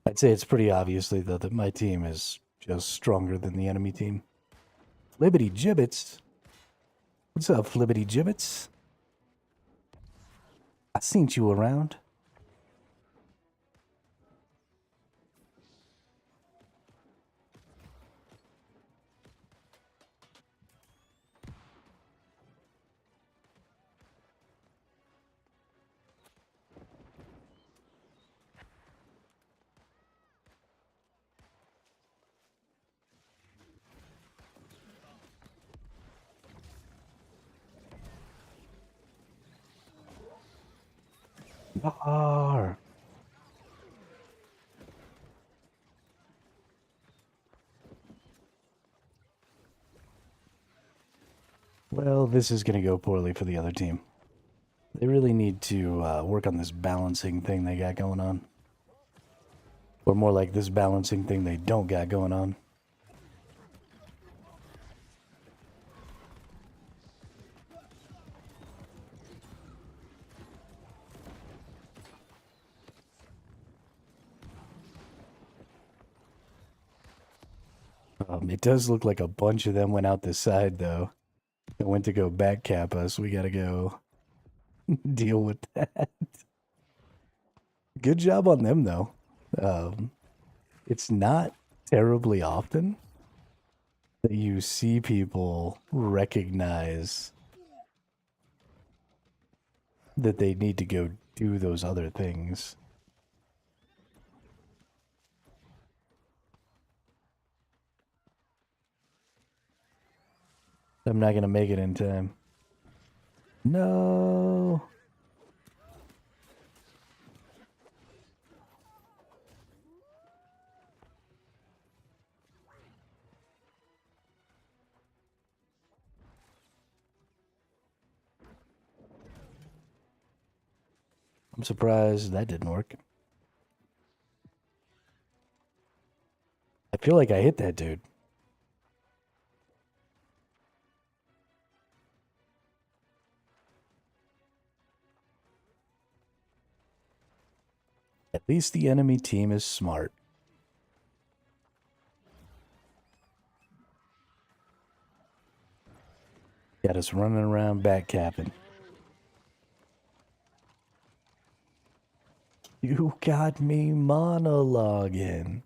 I'd say it's pretty obviously, though, that my team is just stronger than the enemy team. Flibbity Gibbets. What's up, Flibbity Gibbets? I seen you around. Arr. Well, this is going to go poorly for the other team. They really need to work on this balancing thing they got going on. Or more like this balancing thing they don't got going on. It does look like a bunch of them went out this side, though. It went to go back cap us. We gotta go deal with that. Good job on them, though. It's not terribly often that you see people recognize that they need to go do those other things. I'm not gonna make it in time. No. I'm surprised that didn't work. I feel like I hit that dude. At least the enemy team is smart. Got us running around back capping. You got me monologuing.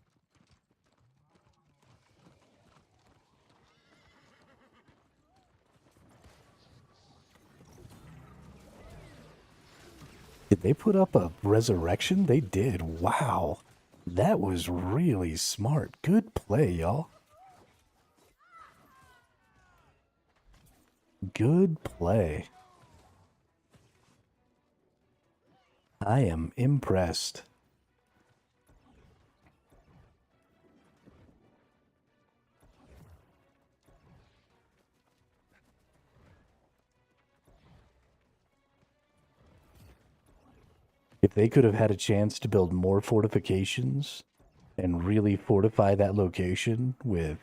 Did they put up a resurrection? They did. Wow. That was really smart. Good play, y'all. Good play. I am impressed. If they could have had a chance to build more fortifications and really fortify that location with,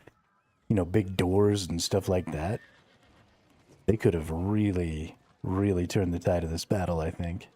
big doors and stuff like that, they could have really, really turned the tide of this battle, I think.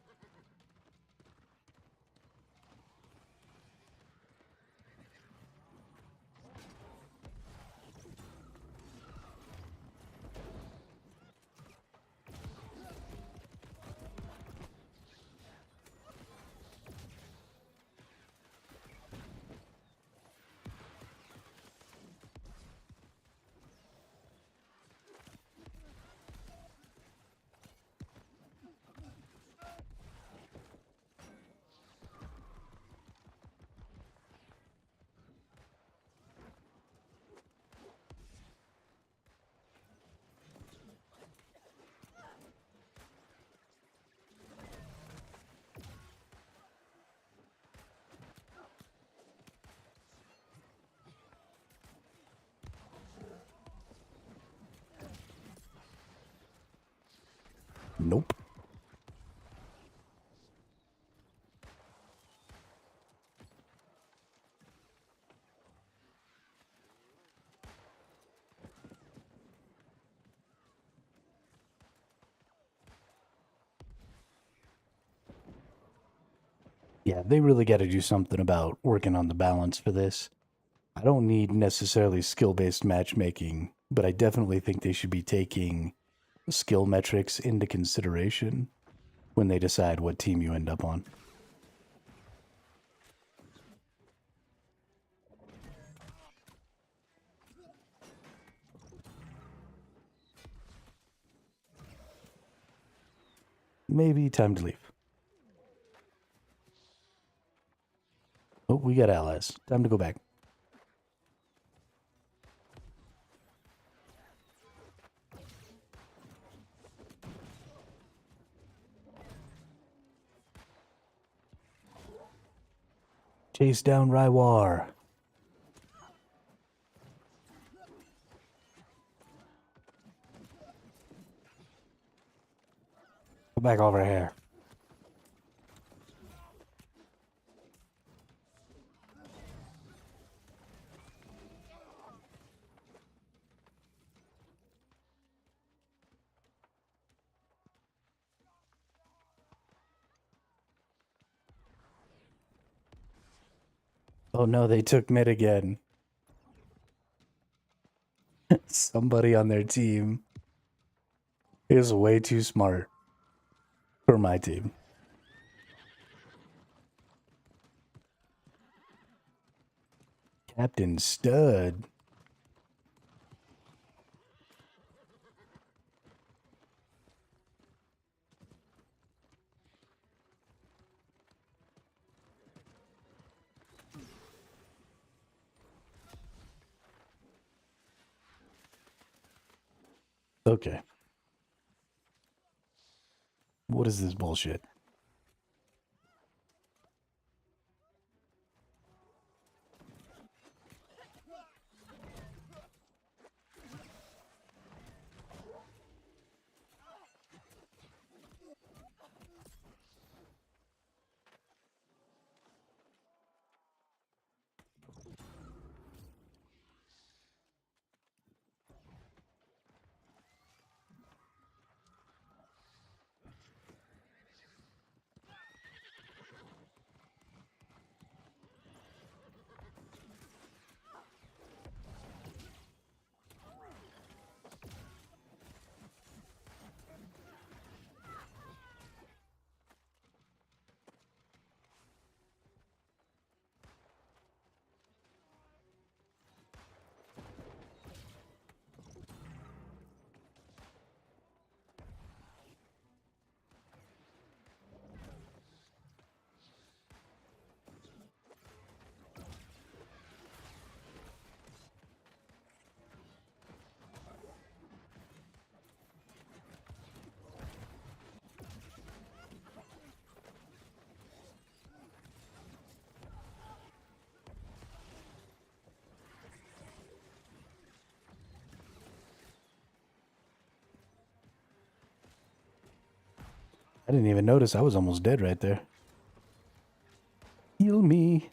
Nope. Yeah, they really got to do something about working on the balance for this. I don't need necessarily skill-based matchmaking, but I definitely think they should be taking skill metrics into consideration when they decide what team you end up on. Maybe time to leave. Oh, we got allies. Time to go back. Chase down Rywar. Go back over here. Oh no, they took mid again. Somebody on their team is way too smart for my team. Captain Stud. Okay. What is this bullshit? I didn't even notice. I was almost dead right there. Heal me.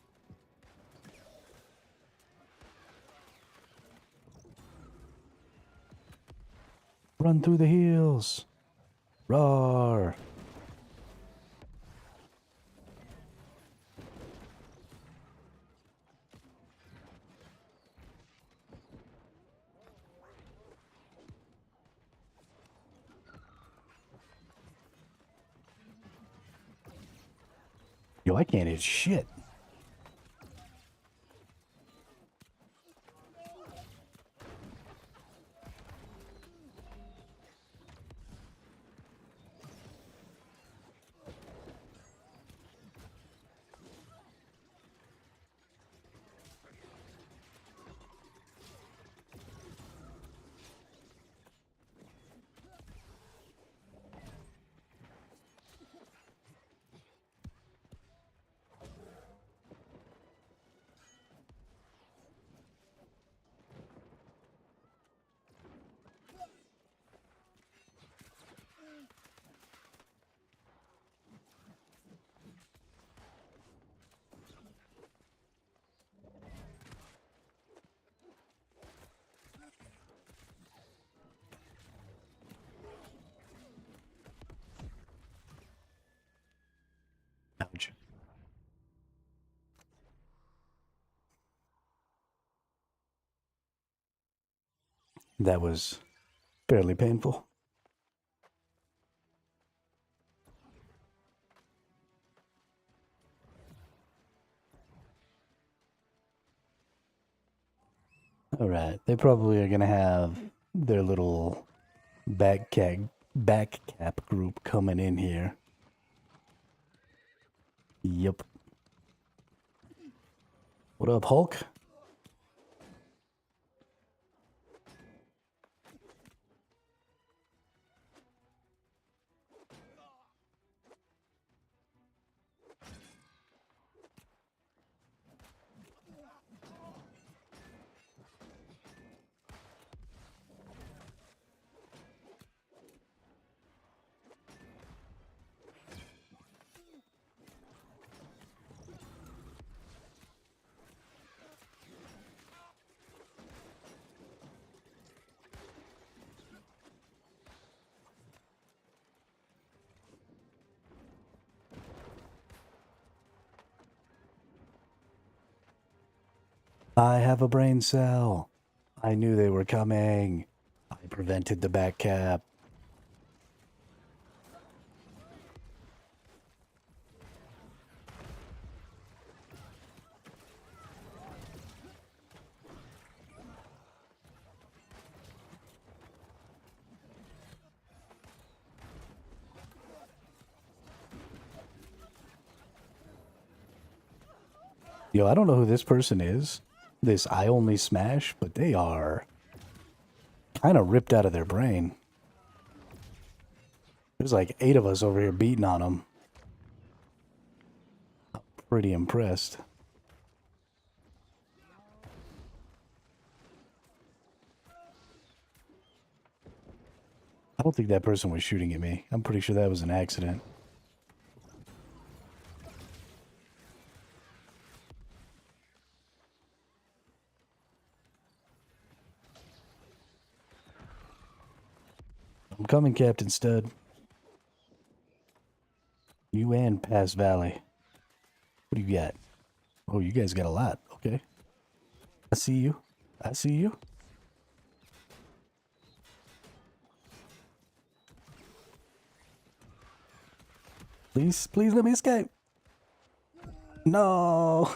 Run through the heels. Roar. Yo, I can't hit shit. Ouch. That was fairly painful. All right, they probably are gonna have their little back cap group coming in here. Yep. What up, Hulk? I have a brain cell. I knew they were coming. I prevented the back cap. Yo, I don't know who this person is. This I only smash, but they are kind of ripped out of their brain. There's like 8 of us over here beating on them. I'm pretty impressed. I don't think that person was shooting at me. I'm pretty sure that was an accident. I'm coming, Captain Stud. You and Pass Valley. What do you got? Oh, you guys got a lot. Okay. I see you. I see you. Please, please let me escape. No.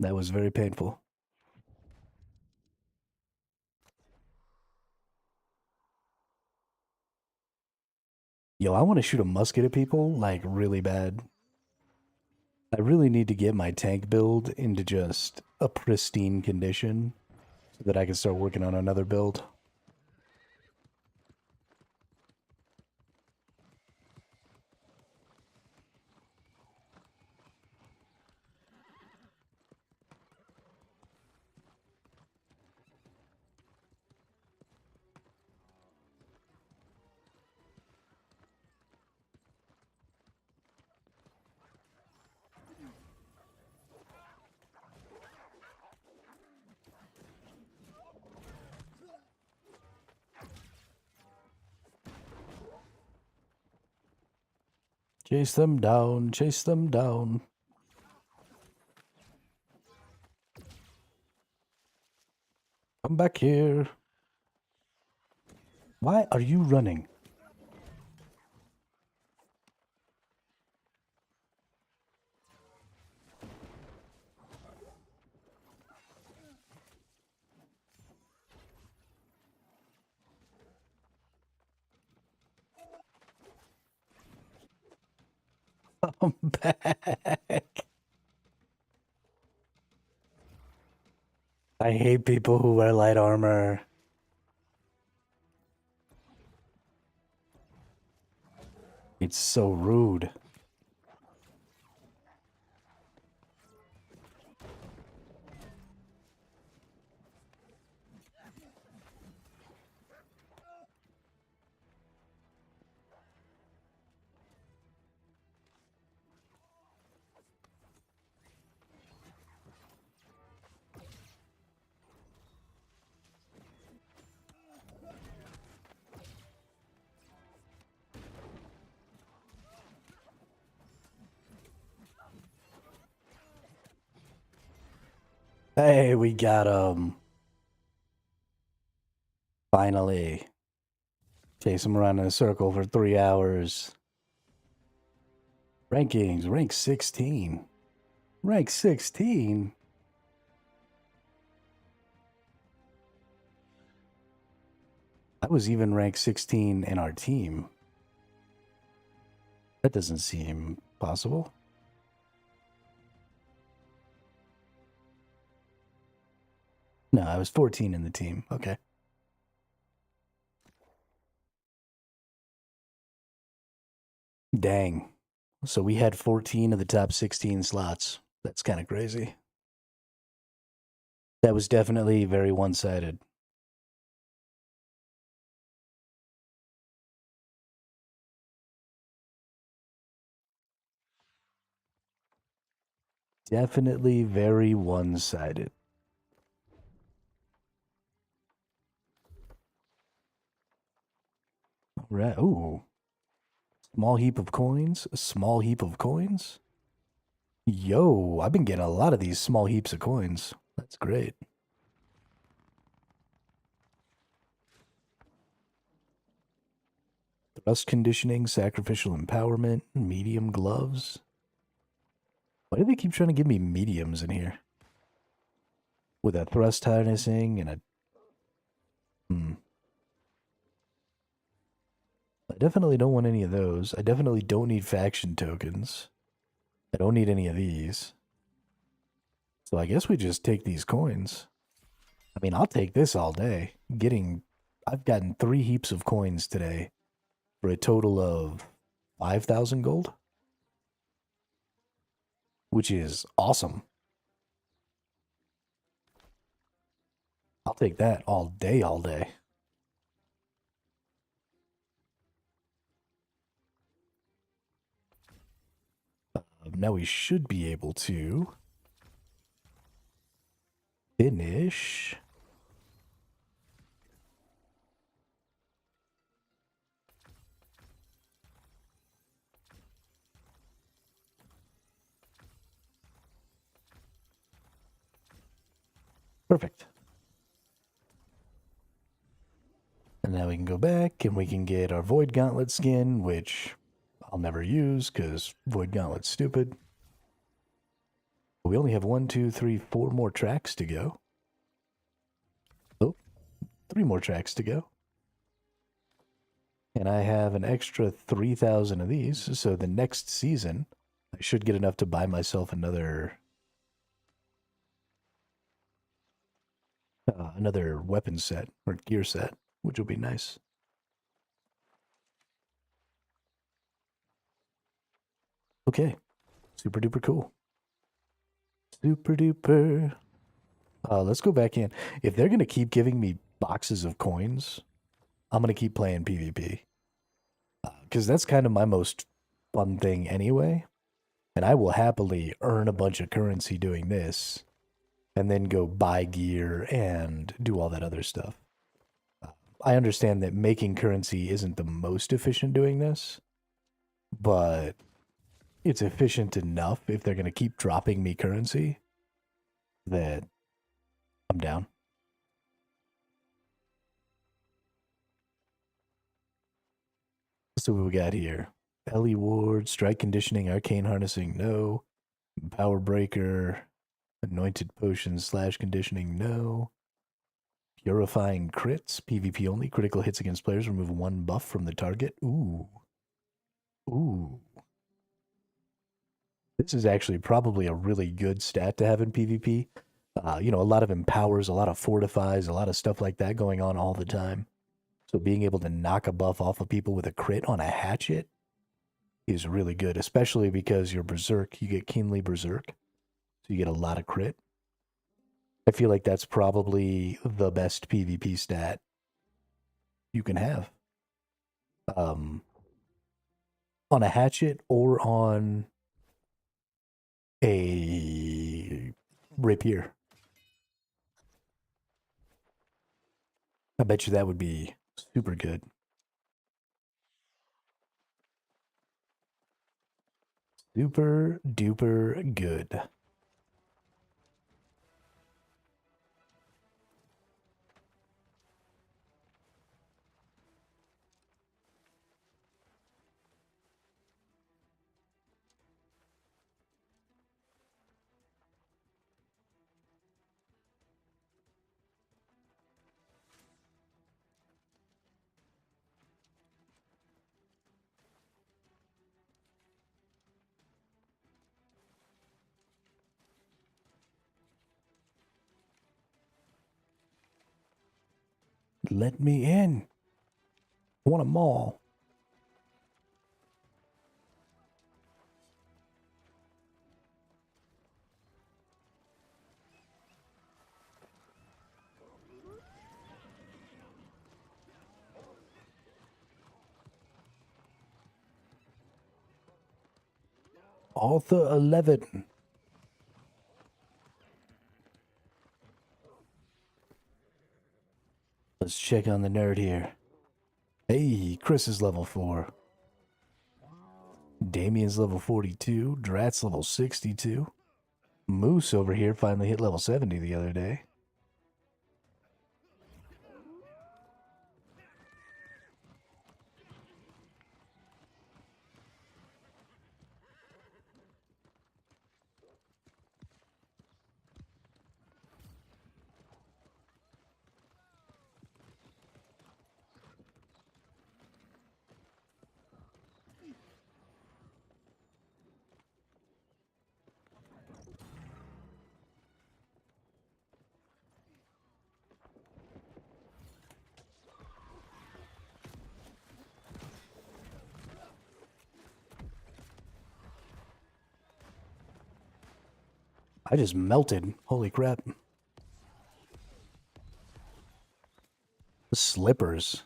That was very painful. Yo, I want to shoot a musket at people, like, really bad. I really need to get my tank build into just a pristine condition so that I can start working on another build. Chase them down, chase them down. Come back here. Why are you running? Come back. I hate people who wear light armor. It's so rude. Hey, we got him. Finally. Chase him around in a circle for 3 hours. Rankings, rank 16. Rank 16? I was even rank 16 in our team. That doesn't seem possible. No, I was 14 in the team. Okay. Dang. So we had 14 of the top 16 slots. That's kind of crazy. That was definitely very one-sided. Definitely very one-sided. Right. Ooh. Small heap of coins. A small heap of coins. Yo, I've been getting a lot of these small heaps of coins. That's great. Thrust conditioning, sacrificial empowerment, medium gloves. Why do they keep trying to give me mediums in here? With a thrust harnessing and a... I definitely don't want any of those. I definitely don't need faction tokens. I don't need any of these. So I guess we just take these coins. I mean, I'll take this all day. I've gotten 3 heaps of coins today for a total of 5,000 gold, which is awesome. I'll take that all day, all day. Now we should be able to finish. Perfect. And now we can go back and we can get our Void Gauntlet skin, which I'll never use because Void Gauntlet's stupid. We only have 1, 2, 3, 4 more tracks to go. Oh, 3 more tracks to go. And I have an extra 3,000 of these, so the next season I should get enough to buy myself another weapon set or gear set, which will be nice. Okay, super duper cool. Super duper. Let's go back in. If they're gonna keep giving me boxes of coins, I'm gonna keep playing PvP. Because that's kind of my most fun thing anyway. And I will happily earn a bunch of currency doing this and then go buy gear and do all that other stuff. I understand that making currency isn't the most efficient doing this, but it's efficient enough if they're going to keep dropping me currency that I'm down. So what we got here? Ellie Ward, Strike Conditioning, Arcane Harnessing, no. Power Breaker, Anointed Potion / Conditioning, no. Purifying Crits, PvP only. Critical hits against players remove 1 buff from the target. Ooh. Ooh. This is actually probably a really good stat to have in PvP. A lot of empowers, a lot of fortifies, a lot of stuff like that going on all the time. So being able to knock a buff off of people with a crit on a hatchet is really good, especially because you're berserk. You get keenly berserk, so you get a lot of crit. I feel like that's probably the best PvP stat you can have. On a hatchet or on a rapier. I bet you that would be super good. Super duper good. Let me in. I want them all. Author 11. Let's check on the nerd here. Hey, Chris is level 4. Damien's level 42. Drat's level 62. Moose over here finally hit level 70 the other day. I just melted. Holy crap. Slippers.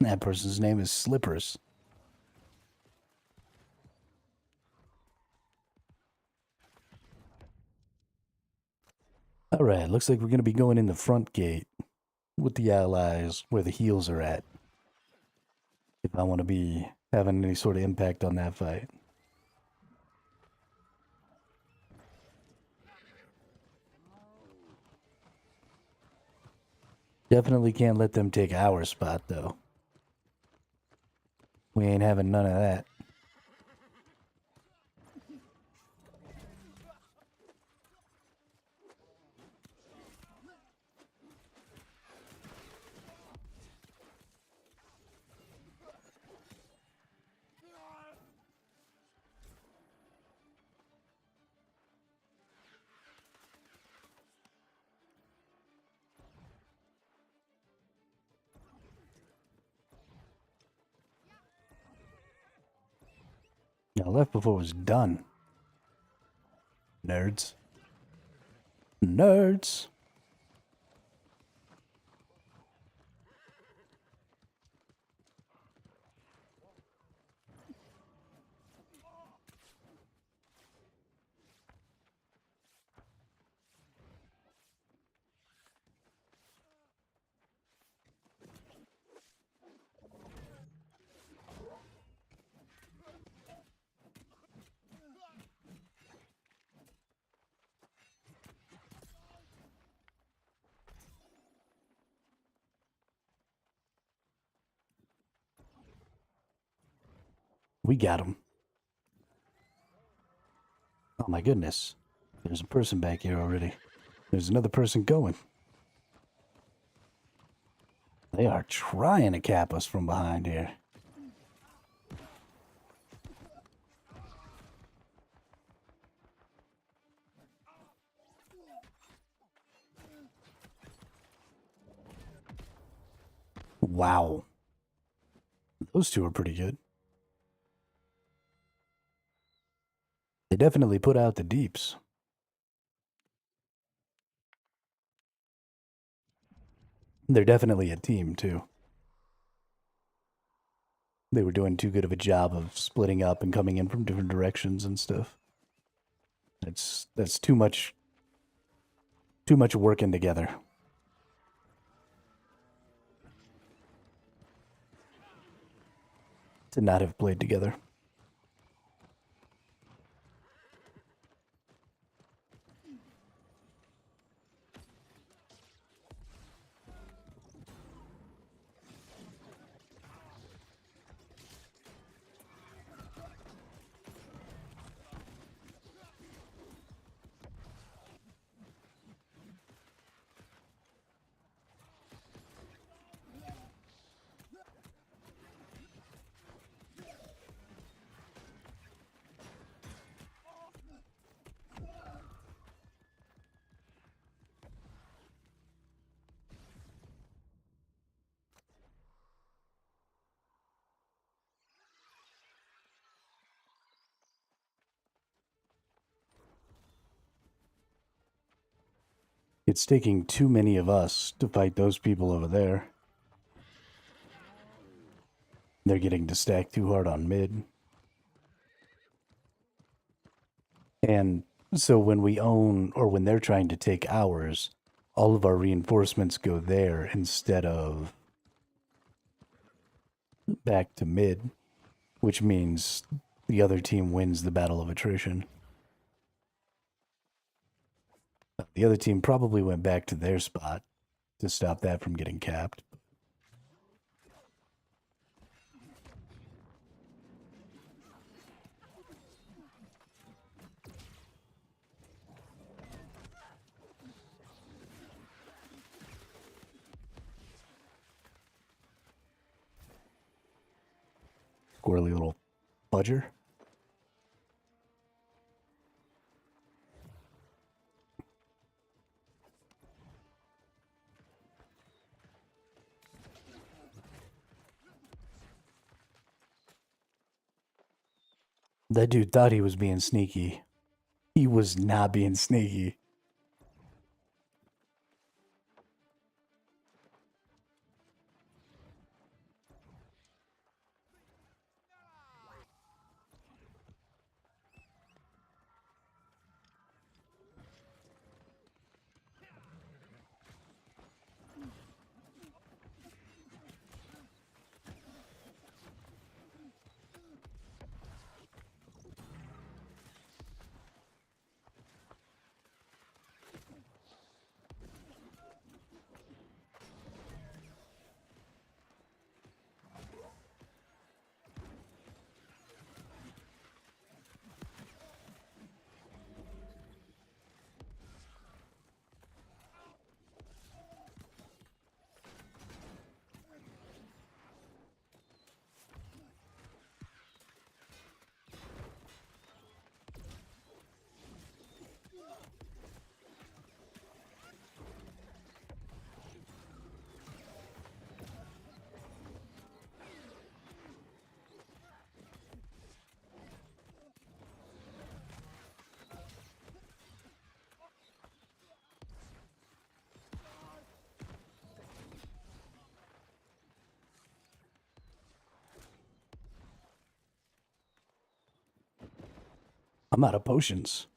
That person's name is Slippers. Alright, looks like we're going to be going in the front gate with the allies where the heals are at. If I want to be having any sort of impact on that fight. Definitely can't let them take our spot, though. We ain't having none of that. I left before it was done. Nerds. Nerds. We got him. Oh my goodness. There's a person back here already. There's another person going. They are trying to cap us from behind here. Wow. Those two are pretty good. They definitely put out the deeps. They're definitely a team, too. They were doing too good of a job of splitting up and coming in from different directions and stuff. That's too much working together. To not have played together. It's taking too many of us to fight those people over there. They're getting to stack too hard on mid. And so when we own, or when they're trying to take ours, all of our reinforcements go there instead of back to mid, which means the other team wins the battle of attrition. The other team probably went back to their spot to stop that from getting capped. Squirrely little budger. That dude thought he was being sneaky. He was not being sneaky. I'm out of potions.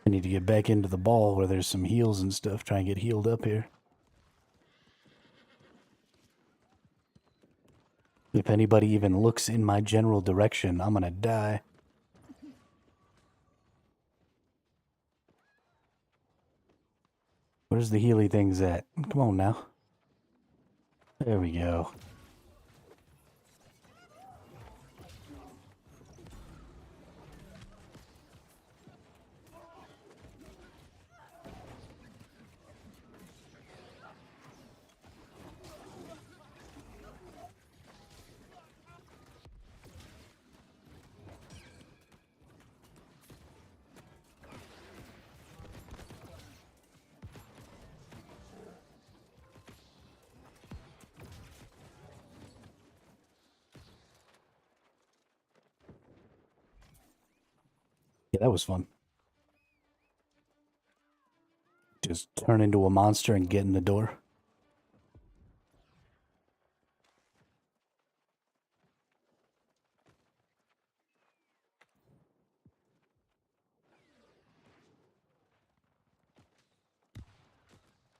I need to get back into the ball where there's some heals and stuff. Try and get healed up here. If anybody even looks in my general direction, I'm gonna die. Where's the healy things at? Come on now. There we go. Yeah, that was fun. Just turn into a monster and get in the door.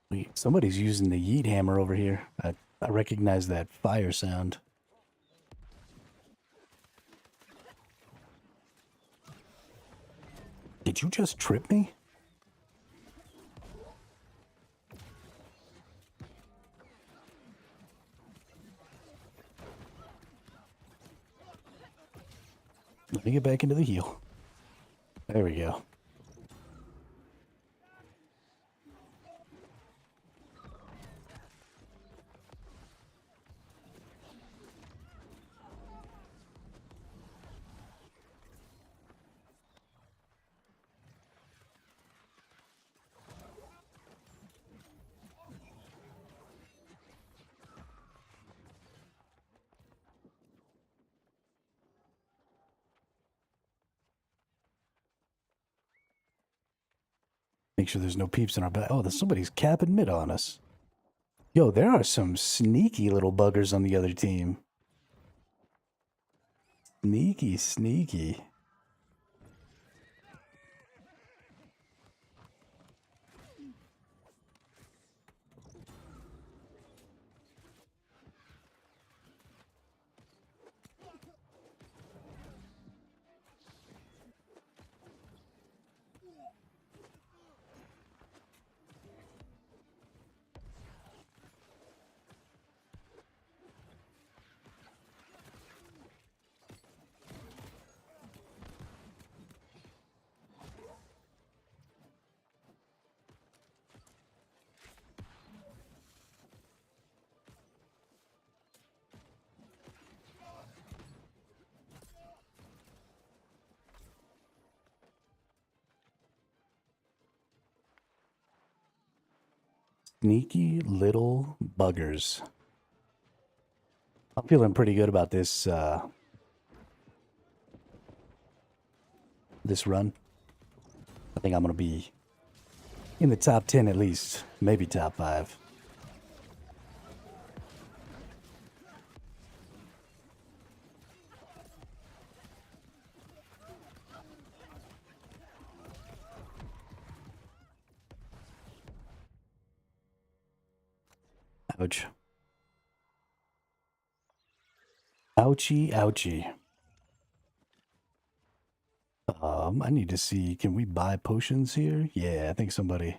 Wait, somebody's using the yeet hammer over here. I recognize that fire sound. Did you just trip me? Let me get back into the heal. There we go. Make sure there's no peeps in our back. Oh, there's somebody's capping mid on us. Yo, there are some sneaky little buggers on the other team. Sneaky, sneaky. Sneaky little buggers. I'm feeling pretty good about this this run. I think I'm gonna be in the top 10 at least, maybe top 5. Ouch. Ouchie, ouchie. I need to see, can we buy potions here? Yeah, I think somebody.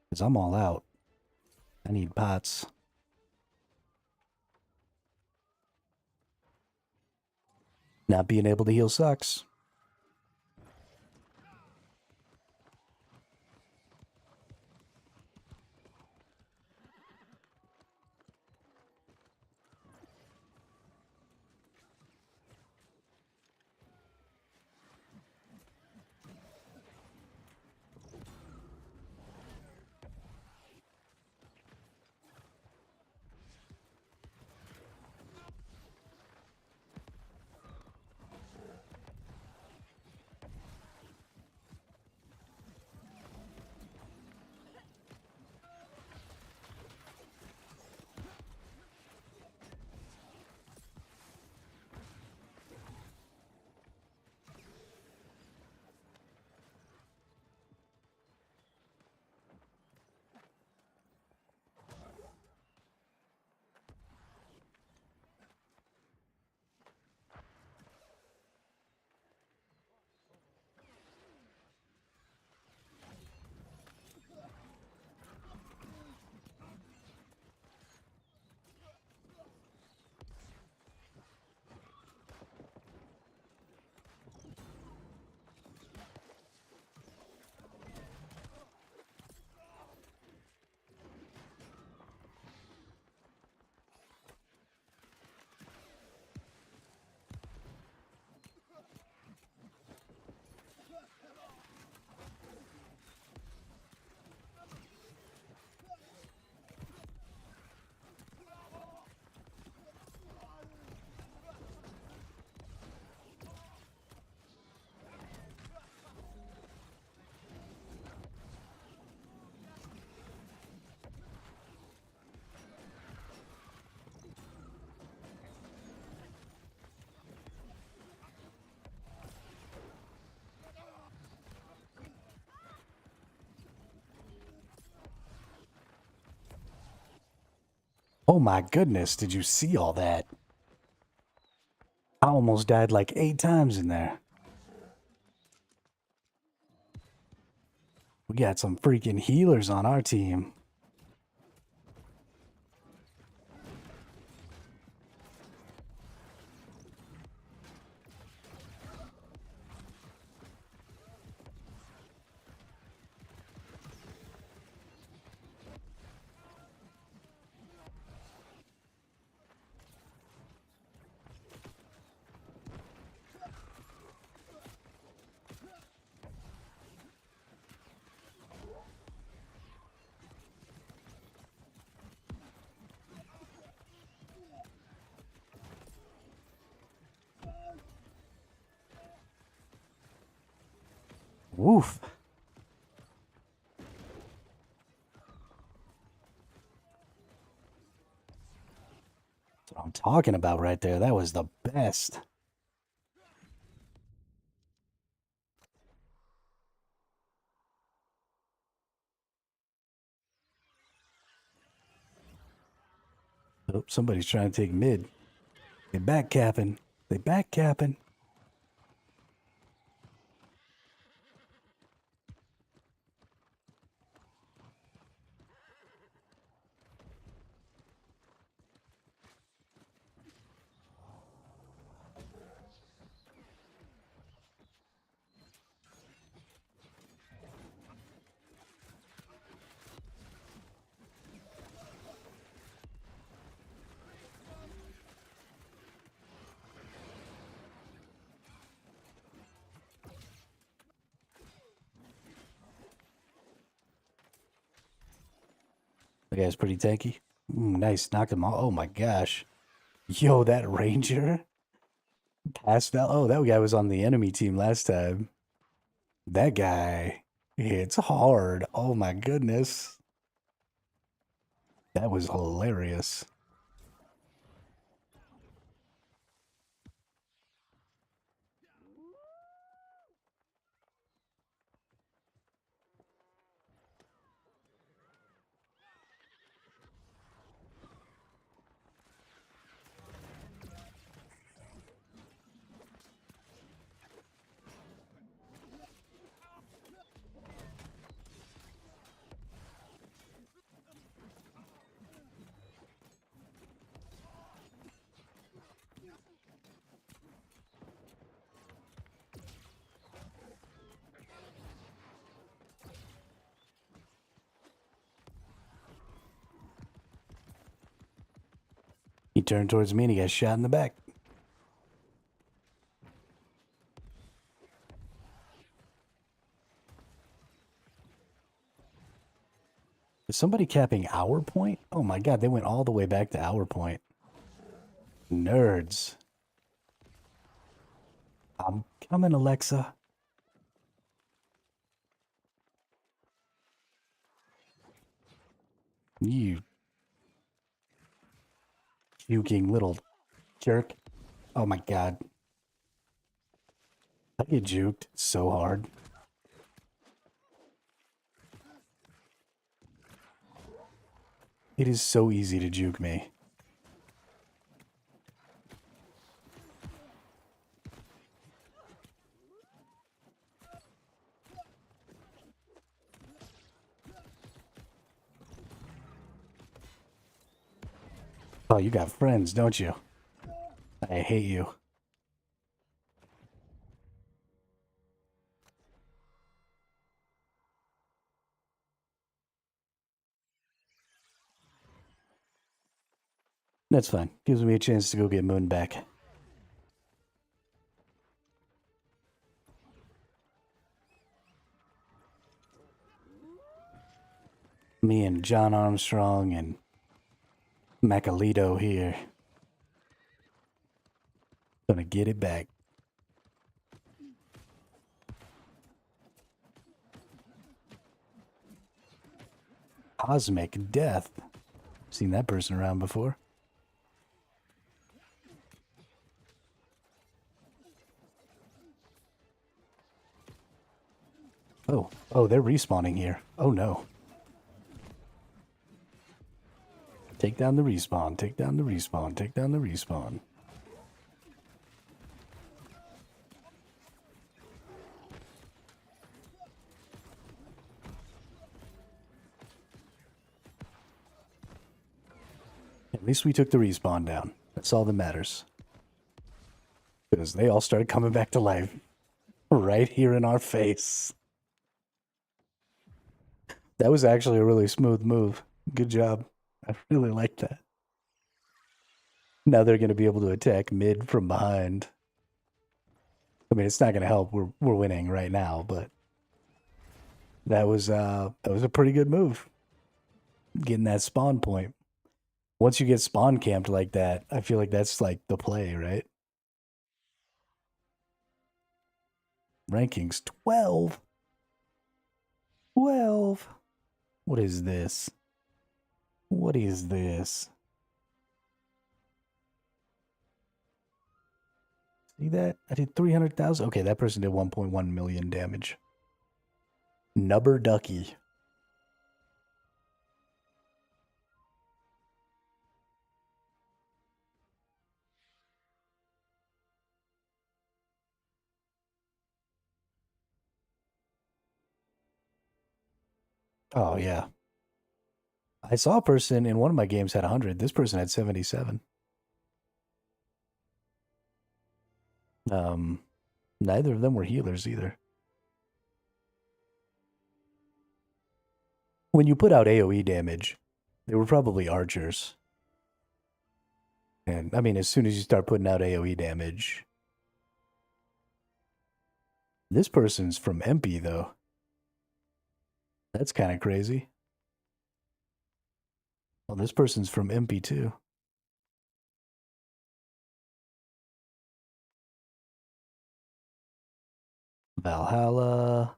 Because I'm all out. I need pots. Not being able to heal sucks. Oh my goodness, did you see all that? I almost died like 8 times in there. We got some freaking healers on our team. Woof. talking about right there. That was the best. Oh, somebody's trying to take mid. They back capping. They back capping. The guy's pretty tanky. Nice. Knocked him off. Oh my gosh. Yo, that ranger passed out. Oh, that guy was on the enemy team last time. That guy hits hard. Oh my goodness. That was hilarious. He turned towards me and he got shot in the back. Is somebody capping our point? Oh my god, they went all the way back to our point. Nerds. I'm coming, Alexa. You puking little jerk. Oh my god. I get juked so hard. It is so easy to juke me. Oh, you got friends, don't you? I hate you. That's fine. Gives me a chance to go get Moon back. Me and John Armstrong and Macalito here. Gonna get it back. Cosmic Death. Seen that person around before. Oh, they're respawning here. Oh no. Take down the respawn, take down the respawn, take down the respawn. At least we took the respawn down. That's all that matters. Because they all started coming back to life. Right here in our face. That was actually a really smooth move. Good job. I really like that. Now they're going to be able to attack mid from behind. I mean, it's not going to help. We're winning right now, but that was a pretty good move. Getting that spawn point. Once you get spawn camped like that, I feel like that's like the play, right? Rankings 12. 12. What is this? What is this? See that? I did 300,000. Okay, that person did 1.1 million damage. Nubber Ducky. Oh, yeah. I saw a person in one of my games had 100. This person had 77. Neither of them were healers either. When you put out AoE damage, they were probably archers. And I mean, as soon as you start putting out AoE damage, this person's from MP though. That's kind of crazy. Well, this person's from MP too. Valhalla,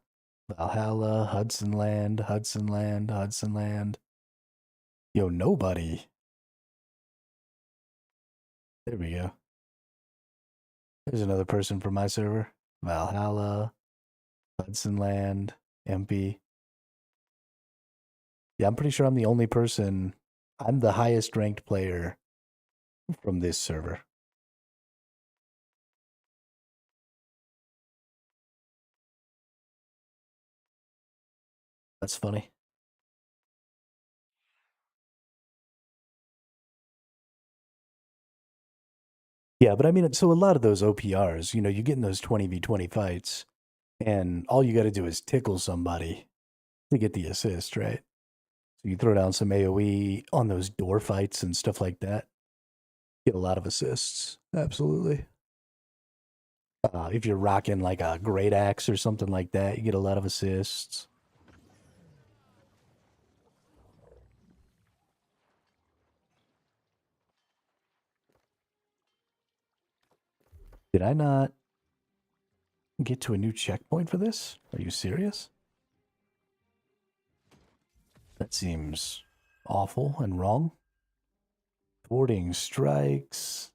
Valhalla, Hudson Land, Hudson Land, Hudson Land. Yo, nobody. There we go. There's another person from my server. Valhalla, Hudson Land, MP. Yeah, I'm pretty sure I'm the only person. I'm the highest ranked player from this server. That's funny. Yeah, but I mean, so a lot of those OPRs, you know, you get in those 20v20 fights, and all you got to do is tickle somebody to get the assist, right? So you throw down some AoE on those door fights and stuff like that, get a lot of assists. Absolutely. If you're rocking like a great axe or something like that, you get a lot of assists. Did I not get to a new checkpoint for this? Are you serious? That seems awful and wrong. Thwarting strikes.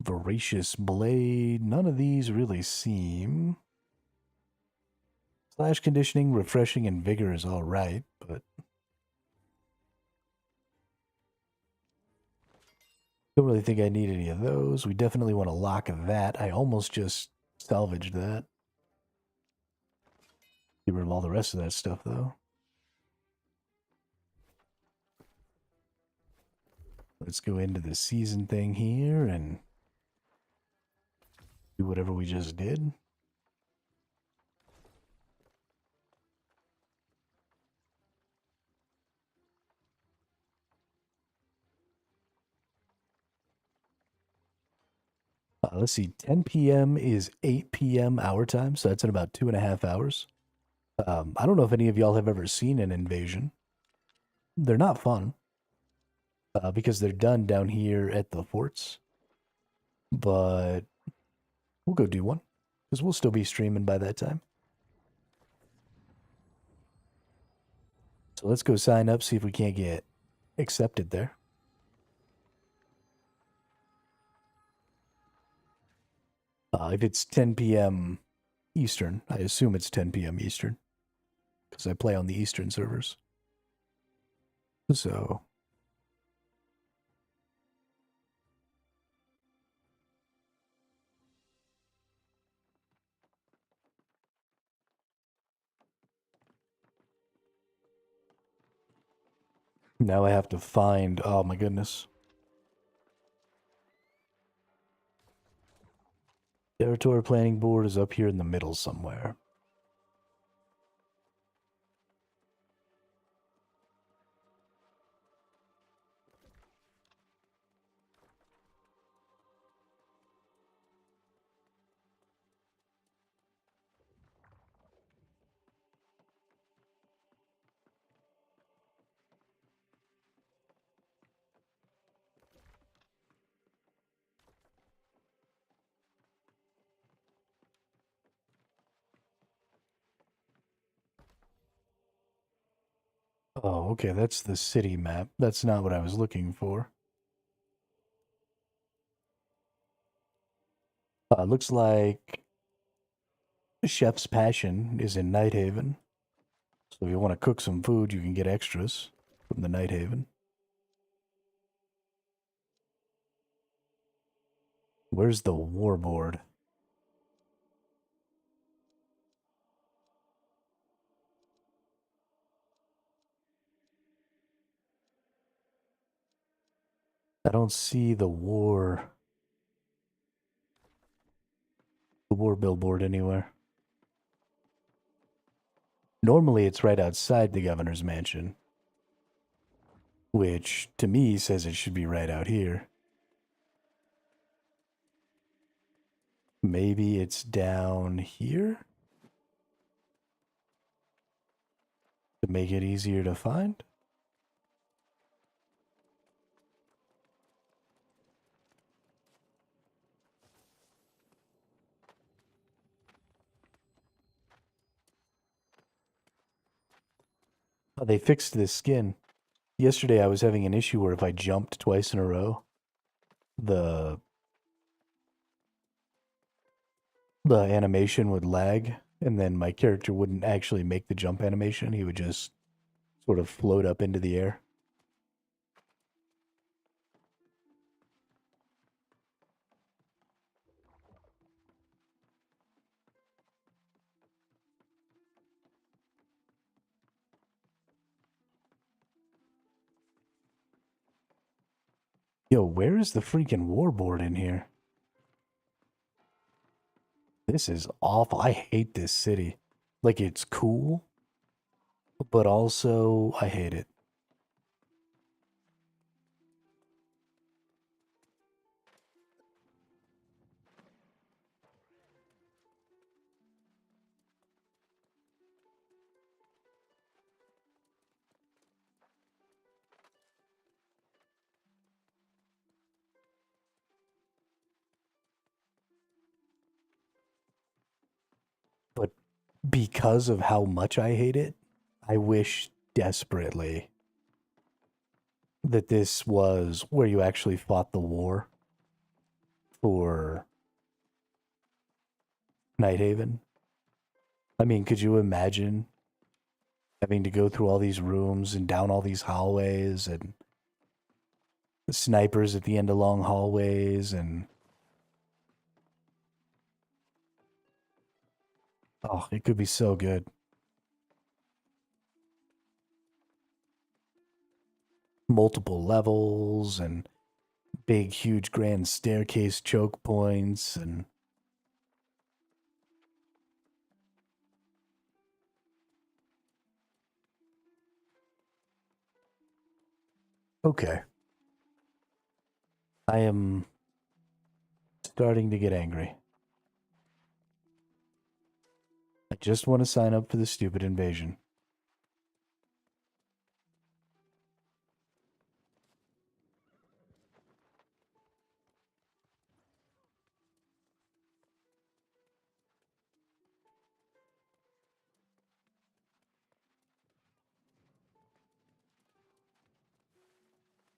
Voracious blade. None of these really seem. Slash conditioning, refreshing, and vigor is all right, but don't really think I need any of those. We definitely want to lock that. I almost just salvaged that. Get rid of all the rest of that stuff, though. Let's go into the season thing here and do whatever we just did. Let's see, 10 p.m. is 8 p.m. our time, so that's in about 2.5 hours. I don't know if any of y'all have ever seen an invasion. They're not fun because they're done down here at the forts. But we'll go do one because we'll still be streaming by that time. So let's go sign up, see if we can't get accepted there. If it's 10 p.m. Eastern, I assume it's 10 p.m. Eastern because I play on the Eastern servers. So now I have to find, oh my goodness. Territory planning board is up here in the middle somewhere. Oh, okay, that's the city map. That's not what I was looking for. Looks like Chef's Passion is in Night Haven. So if you want to cook some food, you can get extras from the Night Haven. Where's the warboard? I don't see the war billboard anywhere. Normally it's right outside the governor's mansion, which to me says it should be right out here. Maybe it's down here to make it easier to find. Oh, they fixed this skin. Yesterday I was having an issue where if I jumped twice in a row, the animation would lag, and then my character wouldn't actually make the jump animation. He would just sort of float up into the air. Yo, where is the freaking warboard in here? This is awful. I hate this city. Like, it's cool, but also I hate it. But because of how much I hate it, I wish desperately that this was where you actually fought the war for Nighthaven. I mean, could you imagine having to go through all these rooms and down all these hallways and snipers at the end of long hallways and oh, it could be so good. Multiple levels and big, huge, grand staircase choke points and okay. I am starting to get angry. I just want to sign up for the stupid invasion.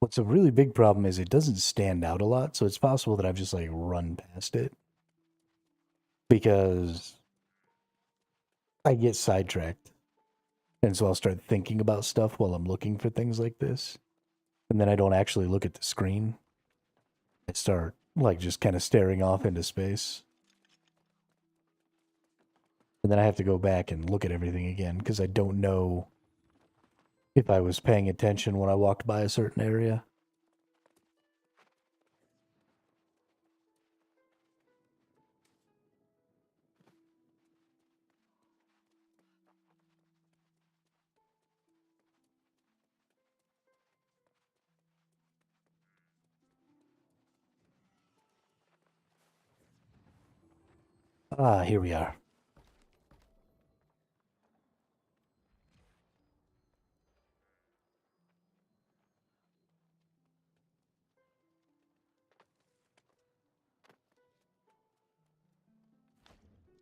What's a really big problem is it doesn't stand out a lot, so it's possible that I've just like run past it because I get sidetracked. And so I'll start thinking about stuff while I'm looking for things like this. And then I don't actually look at the screen. I start like just kind of staring off into space. And then I have to go back and look at everything again because I don't know if I was paying attention when I walked by a certain area. Ah, here we are.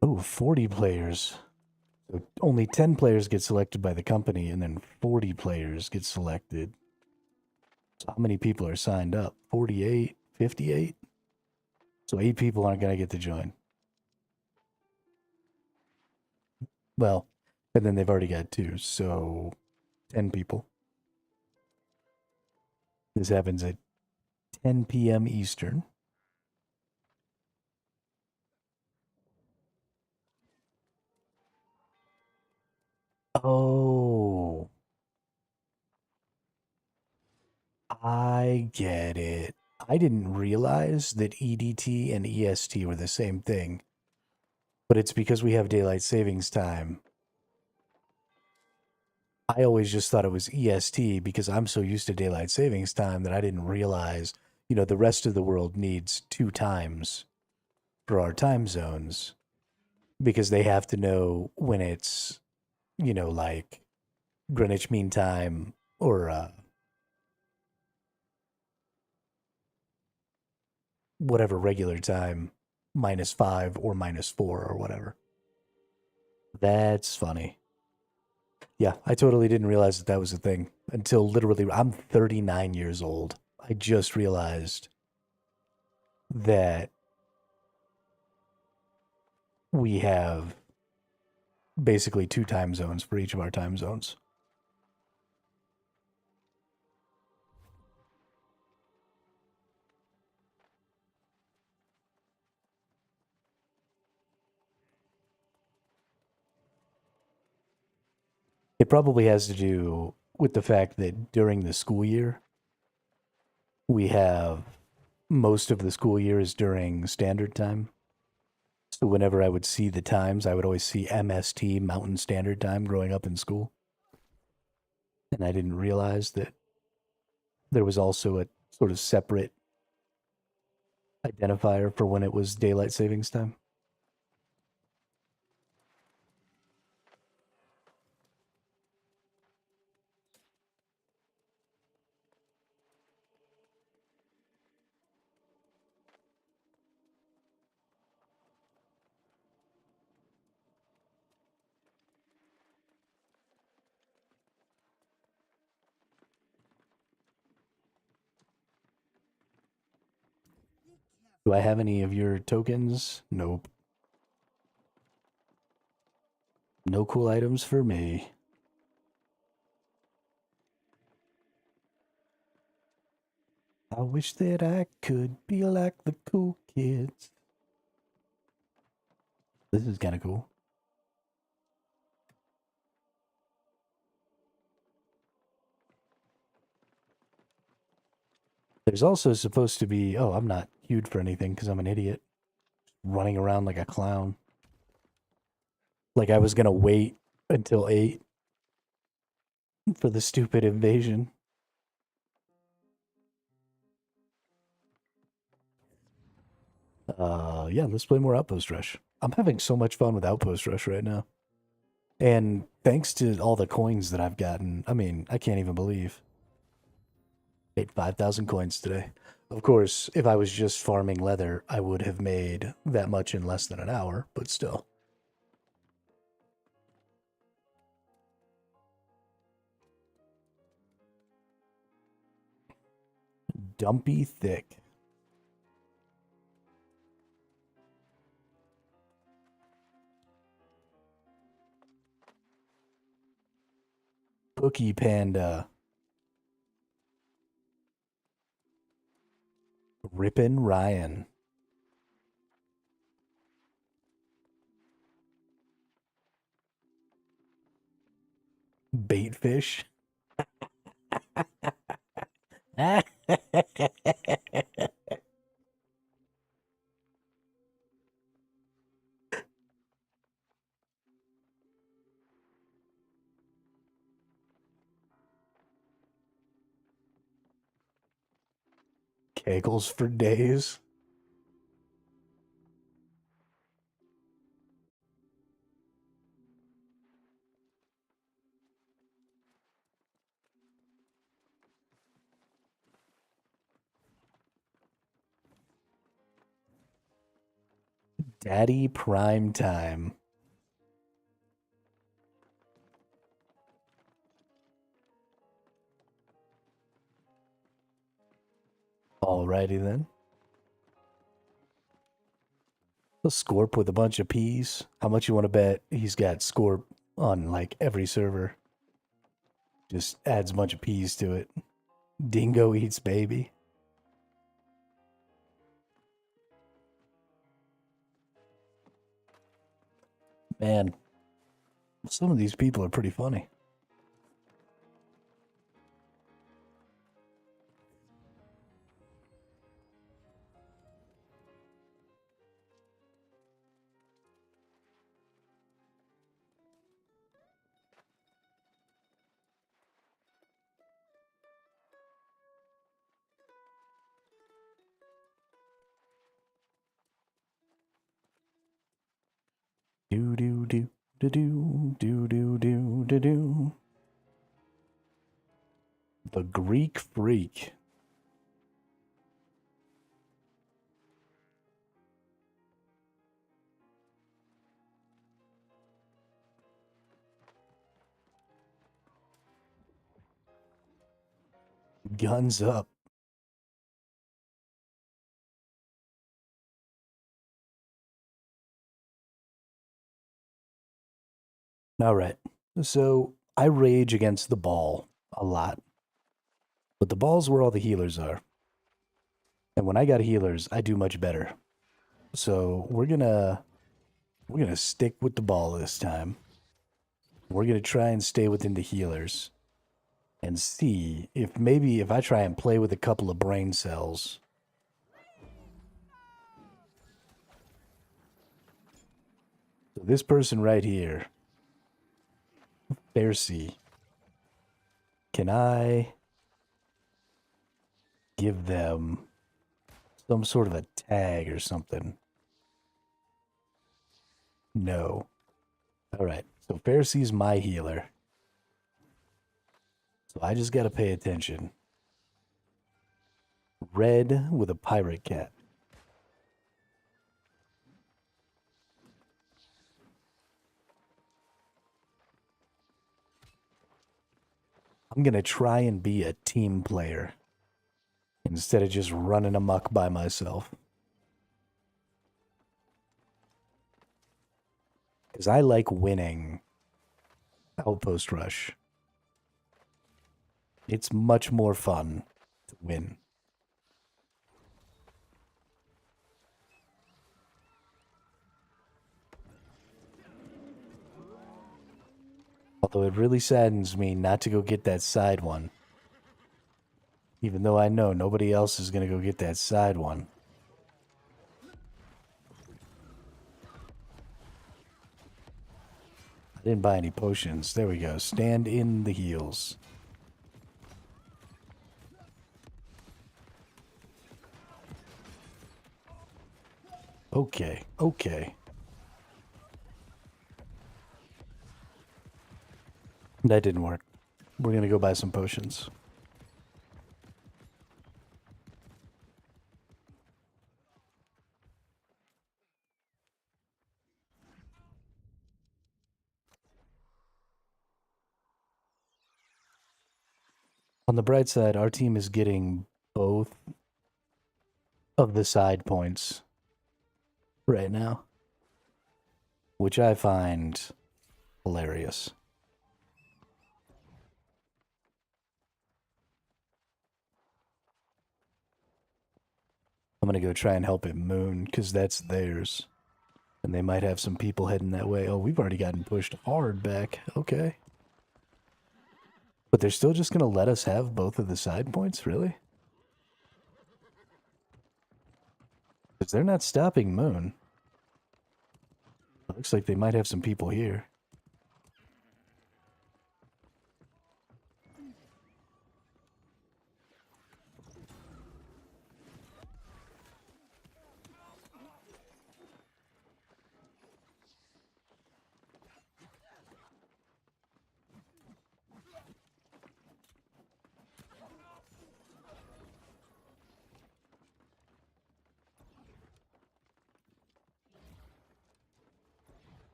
Oh, 40 players. So only 10 players get selected by the company, and then 40 players get selected. So how many people are signed up? 48? 58? So 8 people aren't going to get to join. Well, and then they've already got 2, so 10 people. This happens at 10 p.m. Eastern. Oh, I get it. I didn't realize that EDT and EST were the same thing, but it's because we have daylight savings time. I always just thought it was EST because I'm so used to daylight savings time that I didn't realize, the rest of the world needs 2 times for our time zones because they have to know when it's, like Greenwich Mean Time or whatever regular time, -5 or -4 or whatever. That's funny. Yeah, I totally didn't realize that that was a thing until literally I'm 39 years old. I just realized that we have basically 2 time zones for each of our time zones. It probably has to do with the fact that during the school year, we have most of the school year is during standard time. So whenever I would see the times, I would always see MST, Mountain Standard Time, growing up in school. And I didn't realize that there was also a sort of separate identifier for when it was daylight savings time. Do I have any of your tokens? Nope. No cool items for me. I wish that I could be like the cool kids. This is kind of cool. There's also supposed to be... Oh, I'm not queued for anything because I'm an idiot. Running around like a clown. Like I was going to wait until 8 for the stupid invasion. Yeah, let's play more Outpost Rush. I'm having so much fun with Outpost Rush right now. And thanks to all the coins that I've gotten, I mean, I can't even believe. Made 5,000 coins today. Of course, if I was just farming leather, I would have made that much in less than an hour, but still. Dumpy thick. Cookie Panda. Rippin' Ryan. Baitfish. Kegels for days. Daddy Prime Time. Alrighty then. A Scorp with a bunch of peas. How much you want to bet he's got Scorp on like every server? Just adds a bunch of peas to it. Dingo eats baby. Man, some of these people are pretty funny. Do do do do do do do do do do. The Greek Freak. Guns up. All right. So I rage against the ball a lot. But the ball's where all the healers are. And when I got healers, I do much better. So we're gonna stick with the ball this time. We're gonna try and stay within the healers and see if maybe if I try and play with a couple of brain cells. So this person right here, Pharisee, can I give them some sort of a tag or something? No. All right. So Pharisee's my healer. So I just got to pay attention. Red with a pirate cat. I'm going to try and be a team player instead of just running amok by myself. Because I like winning Outpost Rush. It's much more fun to win. Although it really saddens me not to go get that side one. Even though I know nobody else is going to go get that side one. I didn't buy any potions. There we go. Stand in the heals. Okay, okay. That didn't work. We're going to go buy some potions. On the bright side, our team is getting both of the side points right now, which I find hilarious. I'm going to go try and help it Moon, because that's theirs. And they might have some people heading that way. Oh, we've already gotten pushed hard back. Okay. But they're still just going to let us have both of the side points? Really? Because they're not stopping Moon. It looks like they might have some people here.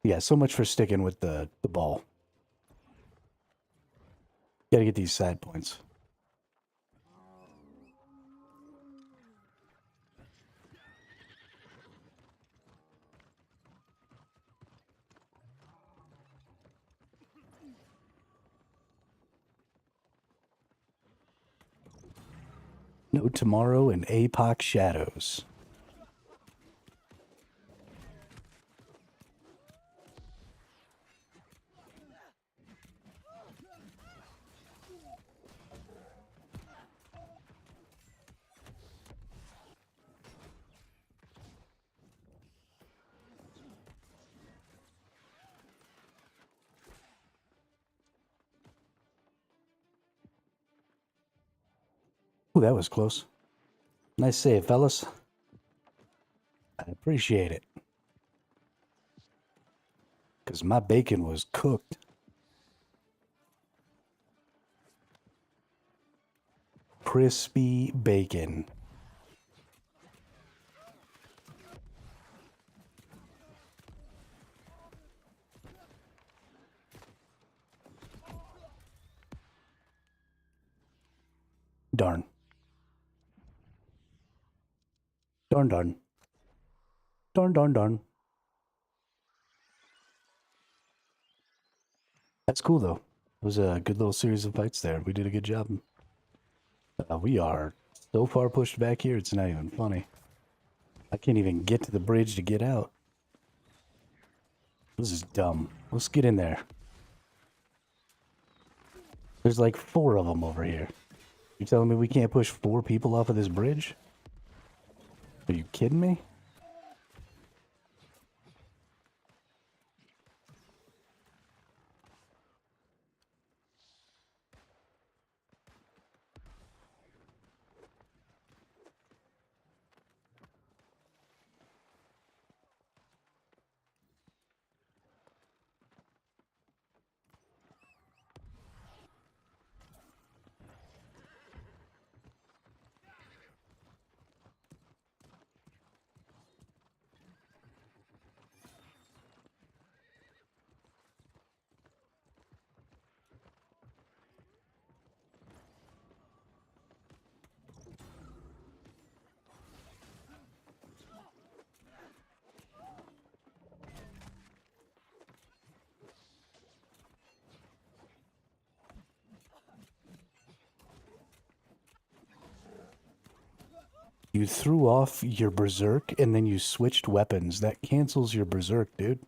Yeah, so much for sticking with the ball. Gotta get these side points. No tomorrow in APOC shadows. Ooh, that was close. Nice save, fellas. I appreciate it. Because my bacon was cooked. Crispy bacon. Darn. Darn, darn. Darn, darn, darn. That's cool, though. It was a good little series of fights there. We did a good job. We are so far pushed back here, it's not even funny. I can't even get to the bridge to get out. This is dumb. Let's get in there. There's like 4 of them over here. You telling me we can't push 4 people off of this bridge? Are you kidding me? You threw off your berserk and then you switched weapons. That cancels your berserk, dude.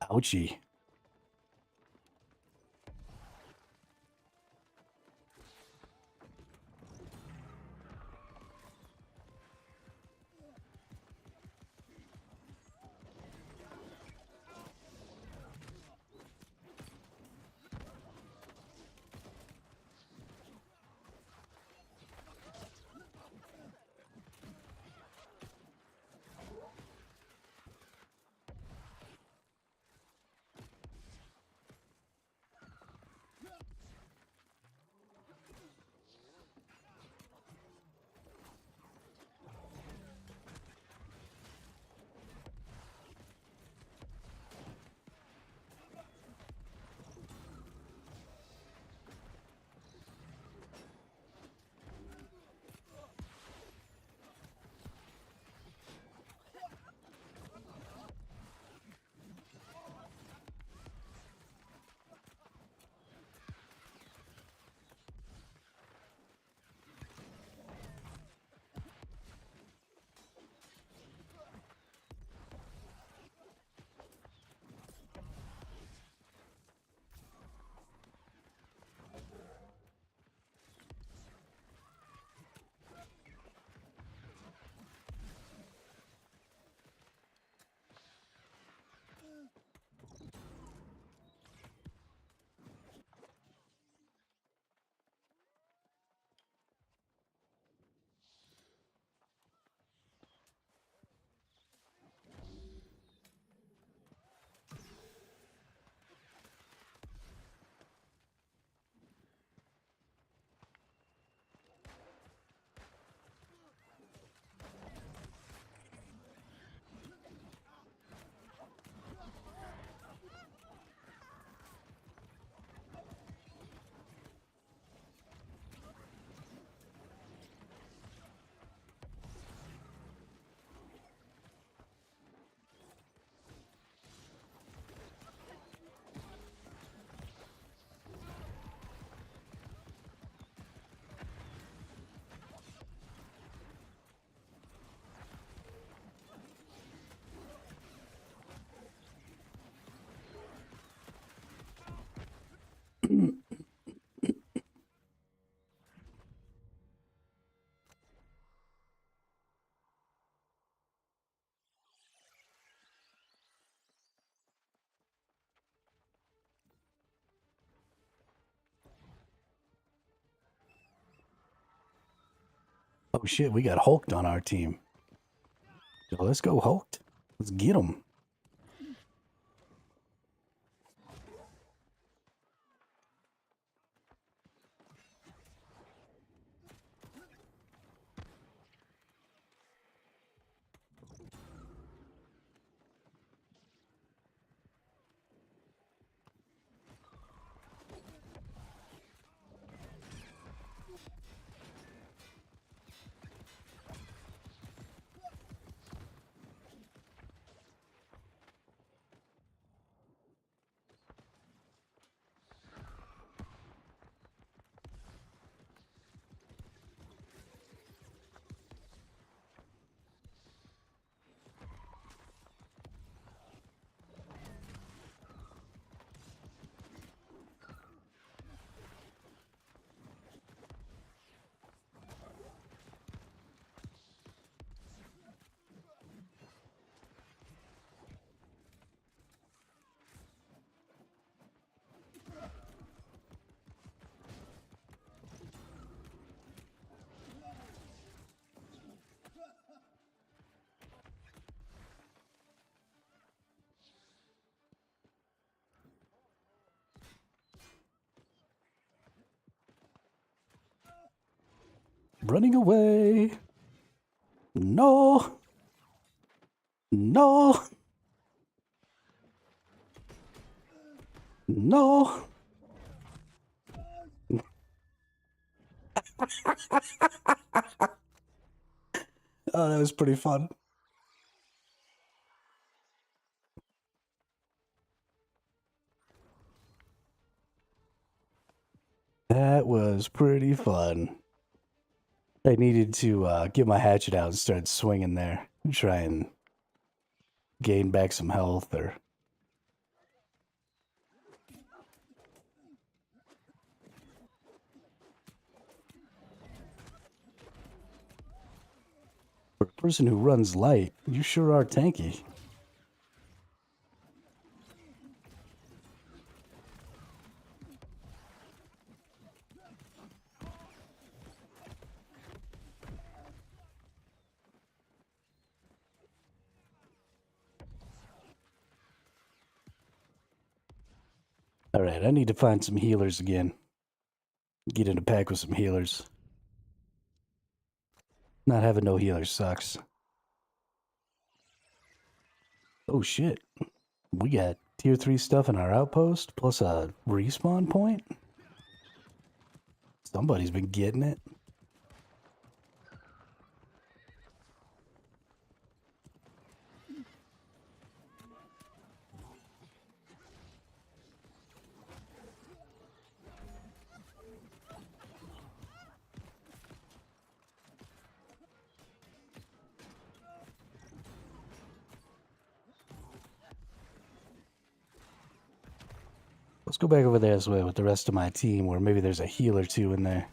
Ouchie. Oh shit, we got hulked on our team. So let's go hulked. Let's get them. Running away. No. No. No. Oh, that was pretty fun. That was pretty fun. I needed to get my hatchet out and start swinging there. Try and gain back some health or... For a person who runs light, you sure are tanky. Alright, I need to find some healers again. Get in a pack with some healers. Not having no healers sucks. Oh shit. We got tier 3 stuff in our outpost, plus a respawn point? Somebody's been getting it. Let's go back over there this way with the rest of my team, where maybe there's a heal or two in there.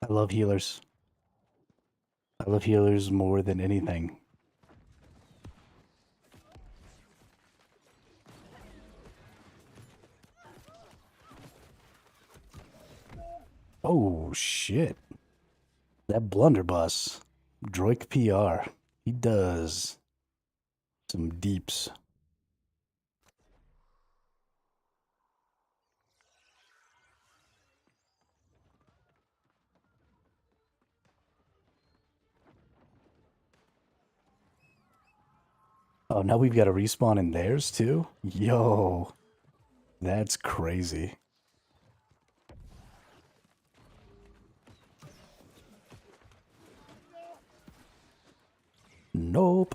I love healers. I love healers more than anything. Oh, shit. That blunderbuss. Droik PR. He does some deeps. Oh, now we've got a respawn in theirs too? Yo, that's crazy. Nope.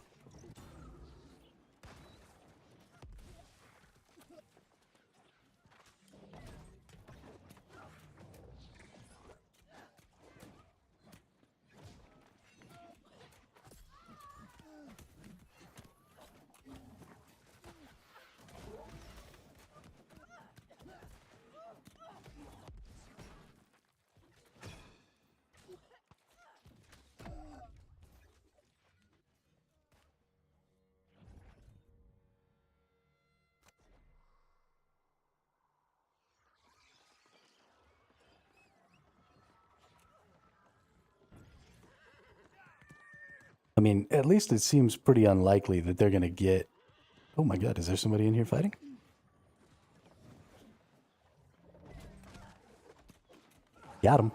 I mean, at least it seems pretty unlikely that they're going to get... Oh my god, is there somebody in here fighting? Got him.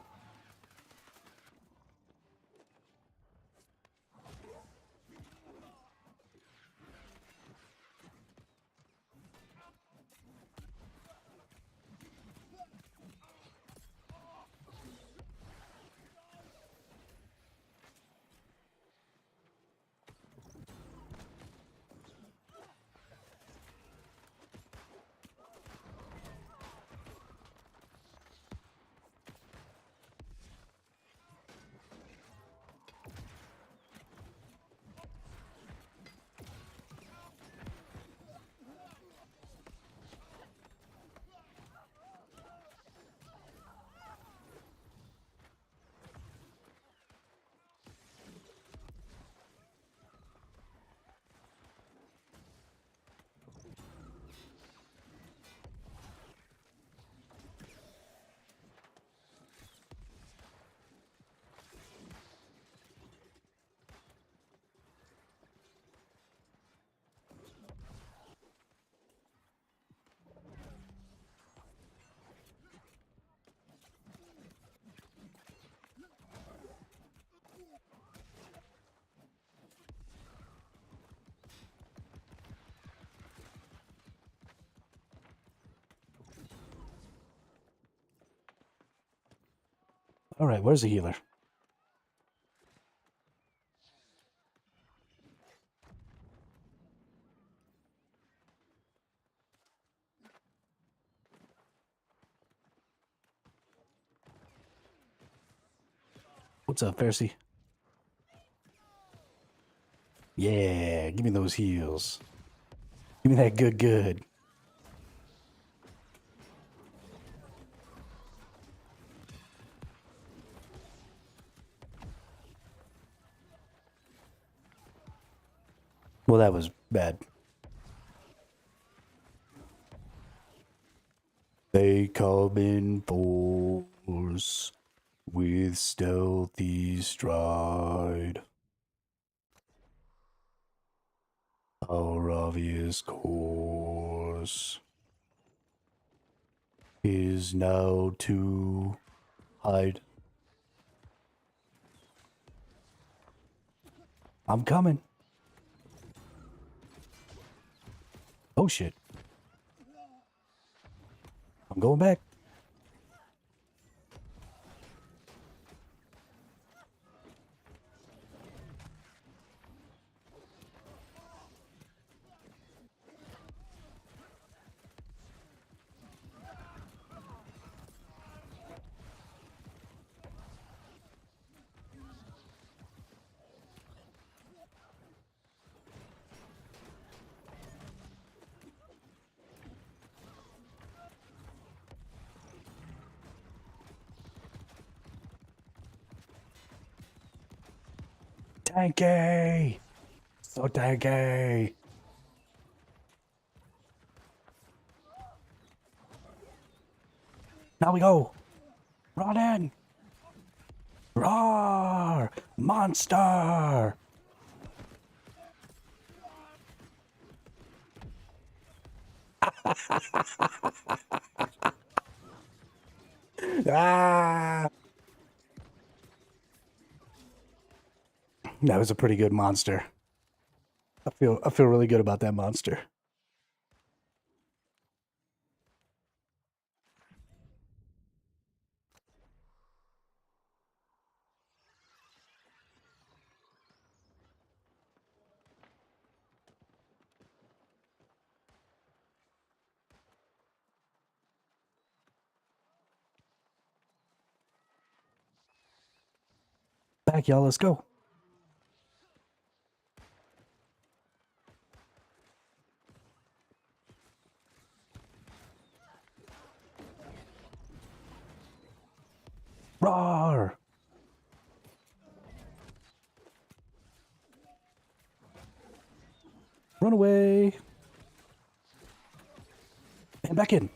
All right, where's the healer? What's up, Pharisee? Yeah, give me those heals. Give me that good. Well, that was bad. They come in force with stealthy stride. Our obvious course is now to hide. I'm coming. Oh shit. I'm going back. Tanky! So tanky! Now we go! Run in! Roar! Monster! Ah! That was a pretty good monster. I feel really good about that monster. Back, y'all, let's go. Roar! Run away! And back in.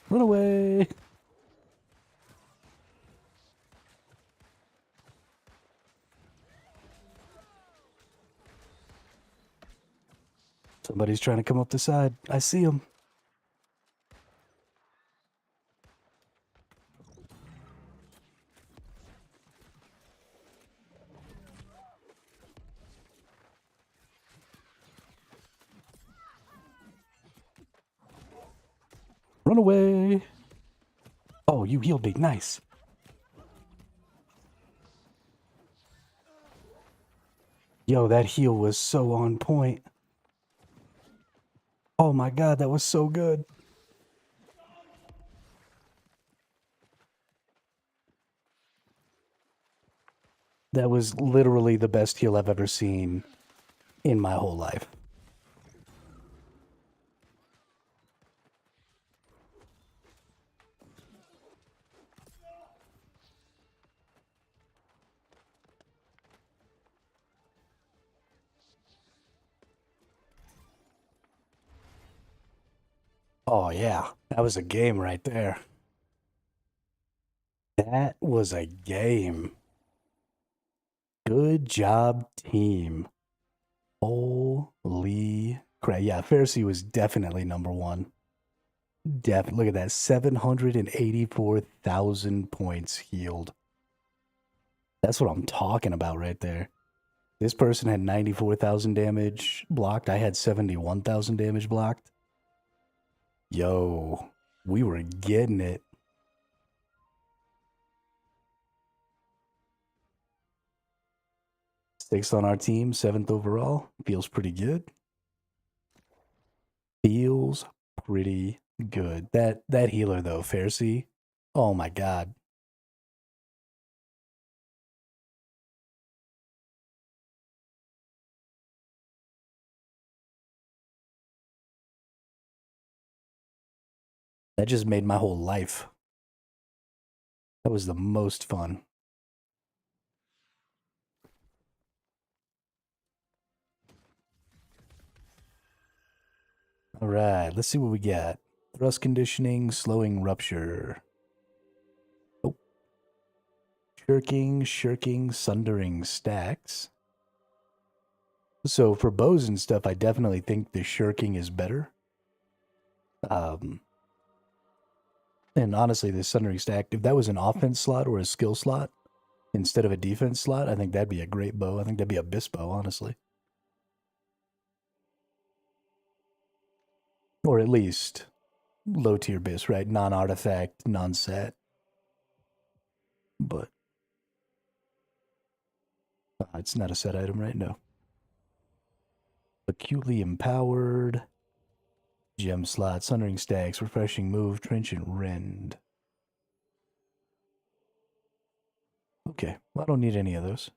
Run away! Somebody's trying to come up the side. I see him. Run away. Oh, you healed me. Nice. Yo, that heal was so on point. Oh my god, that was so good. That was literally the best heal I've ever seen in my whole life. Oh yeah, that was a game right there. That was a game. Good job, team. Holy crap. Yeah, Pharisee was definitely number one. Look at that. 784,000 points healed. That's what I'm talking about right there. This person had 94,000 damage blocked. I had 71,000 damage blocked. Yo, we were getting it. Sixth on our team, seventh overall. Feels pretty good. Feels pretty good. That healer though, Pharisee. Oh my god. That just made my whole life. That was the most fun. All right, let's see what we got. Thrust conditioning, slowing rupture. Oh. Shirking, sundering stacks. So for bows and stuff, I definitely think the shirking is better. And honestly, the sundering stack, if that was an offense slot or a skill slot instead of a defense slot, I think that'd be a great bow. I think that'd be a bis bow, honestly. Or at least low tier bis, right? Non-artifact, non-set. But it's not a set item, right? No. Acutely empowered. Gem slot, sundering stacks, refreshing move, trenchant rend. Okay, well, I don't need any of those.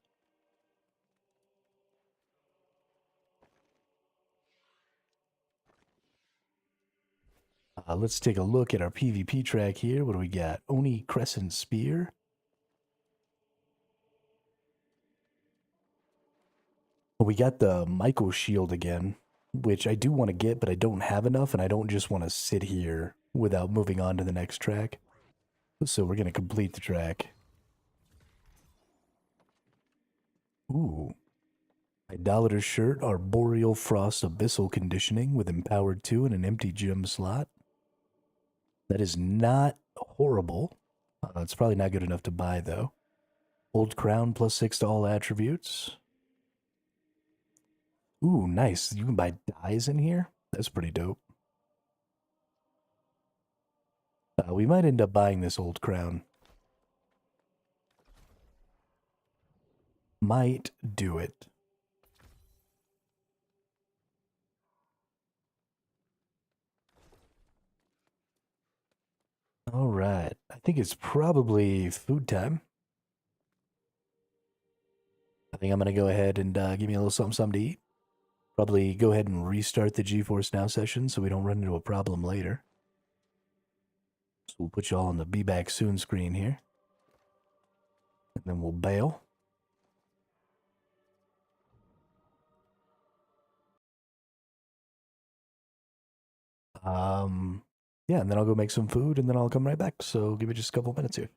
Let's take a look at our PvP track here. What do we got? Oni Crescent Spear. We got the Michael Shield again, which I do want to get, but I don't have enough, and I don't just want to sit here without moving on to the next track. So we're going to complete the track. Ooh. Idolater's Shirt, Arboreal Frost Abyssal Conditioning with Empowered 2 and an empty gem slot. That is not horrible. It's probably not good enough to buy, though. Old Crown +6 to all attributes. Ooh, nice. You can buy dyes in here? That's pretty dope. We might end up buying this Old Crown. Might do it. All right. I think it's probably food time. I think I'm going to go ahead and give me a little something to eat. Probably go ahead and restart the GeForce Now session so we don't run into a problem later. So we'll put you all on the Be Back Soon screen here. And then we'll bail. Yeah, and then I'll go make some food and then I'll come right back. So give me just a couple minutes here.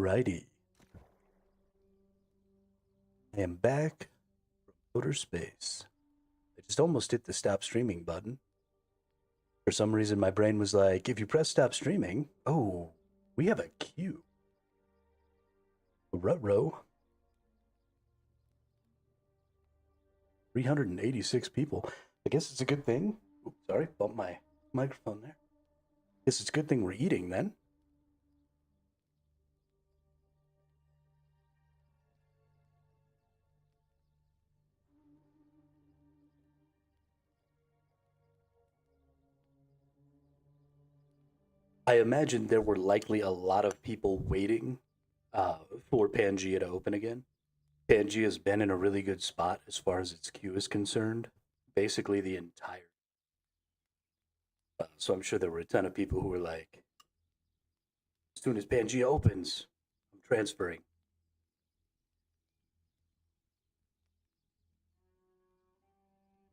Alrighty. I am back from outer space. I just almost hit the stop streaming button. For some reason, my brain was like, if you press stop streaming, oh, we have a queue. Ruh-roh. 386 people. I guess it's a good thing. Oops, sorry, bumped my microphone there. Guess it's a good thing we're eating then. I imagine there were likely a lot of people waiting for Pangea to open again. Pangea has been in a really good spot as far as its queue is concerned, basically the entire. So I'm sure there were a ton of people who were like, as soon as Pangea opens, I'm transferring.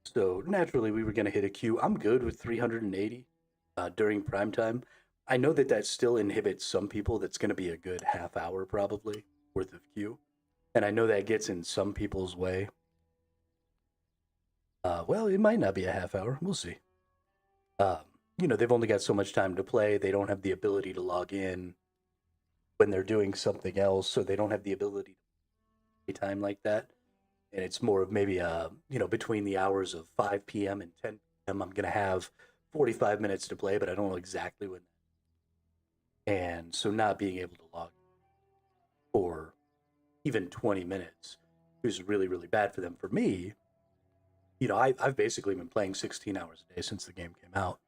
So naturally, we were going to hit a queue. I'm good with 380 during prime time. I know that that still inhibits some people. That's going to be a good half hour probably worth of queue. And I know that gets in some people's way. Well, it might not be a half hour. We'll see. They've only got so much time to play. They don't have the ability to log in when they're doing something else, so they don't have the ability to play time like that. And it's more of maybe, between the hours of 5 p.m. and 10 p.m., I'm going to have 45 minutes to play, but I don't know exactly when. And so not being able to log for even 20 minutes is really, really bad for them. For me, I've basically been playing 16 hours a day since the game came out,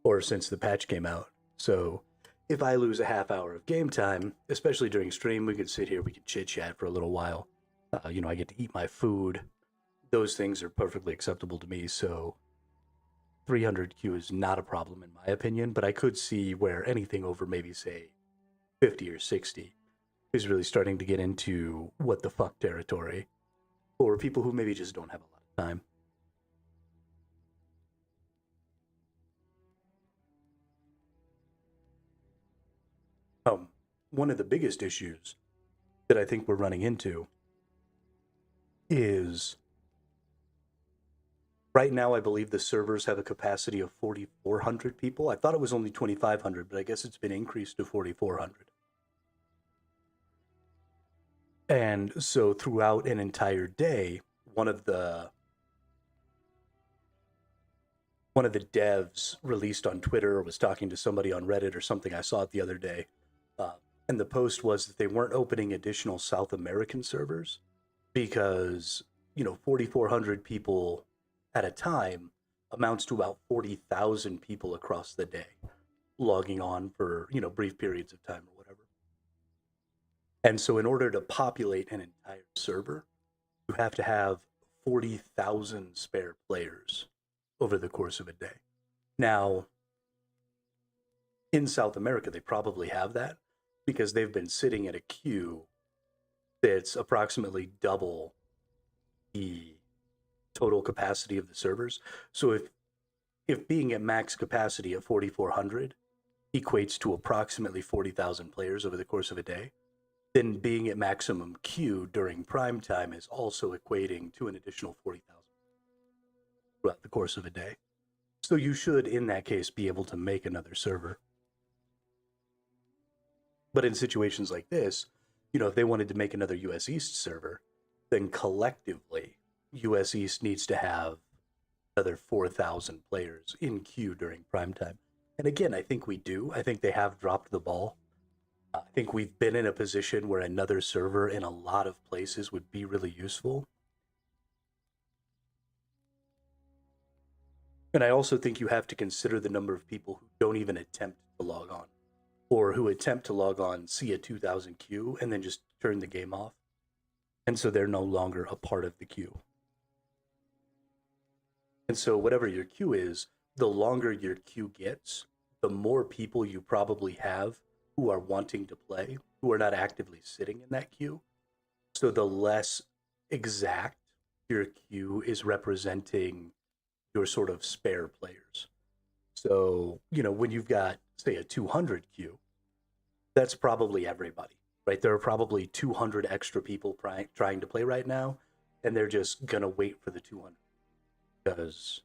or since the patch came out. So if I lose a half hour of game time, especially during stream, we could sit here, we could chit chat for a little while. I get to eat my food. Those things are perfectly acceptable to me. So 300 Q is not a problem in my opinion, but I could see where anything over maybe say 50 or 60 is really starting to get into what the fuck territory for people who maybe just don't have a lot of time. One of the biggest issues that I think we're running into is right now, I believe the servers have a capacity of 4,400 people. I thought it was only 2,500, but I guess it's been increased to 4,400. And so throughout an entire day, one of the devs released on Twitter or was talking to somebody on Reddit or something. I saw it the other day. And the post was that they weren't opening additional South American servers because, 4,400 people at a time amounts to about 40,000 people across the day logging on for, brief periods of time or whatever. And so in order to populate an entire server, you have to have 40,000 spare players over the course of a day. Now, in South America, they probably have that because they've been sitting at a queue that's approximately double the total capacity of the servers. So if being at max capacity at 4,400 equates to approximately 40,000 players over the course of a day, then being at maximum queue during prime time is also equating to an additional 40,000 throughout the course of a day. So you should, in that case, be able to make another server. But in situations like this, if they wanted to make another US East server, then collectively, US East needs to have another 4,000 players in queue during prime time. And again, I think we do. I think they have dropped the ball. I think we've been in a position where another server in a lot of places would be really useful. And I also think you have to consider the number of people who don't even attempt to log on, or who attempt to log on, see a 2,000 queue, and then just turn the game off. And so they're no longer a part of the queue. And so whatever your queue is, the longer your queue gets, the more people you probably have who are wanting to play, who are not actively sitting in that queue. So the less exact your queue is representing your sort of spare players. So, when you've got, say, a 200 queue, that's probably everybody. right? There are probably 200 extra people trying to play right now, and they're just gonna wait for the 200 because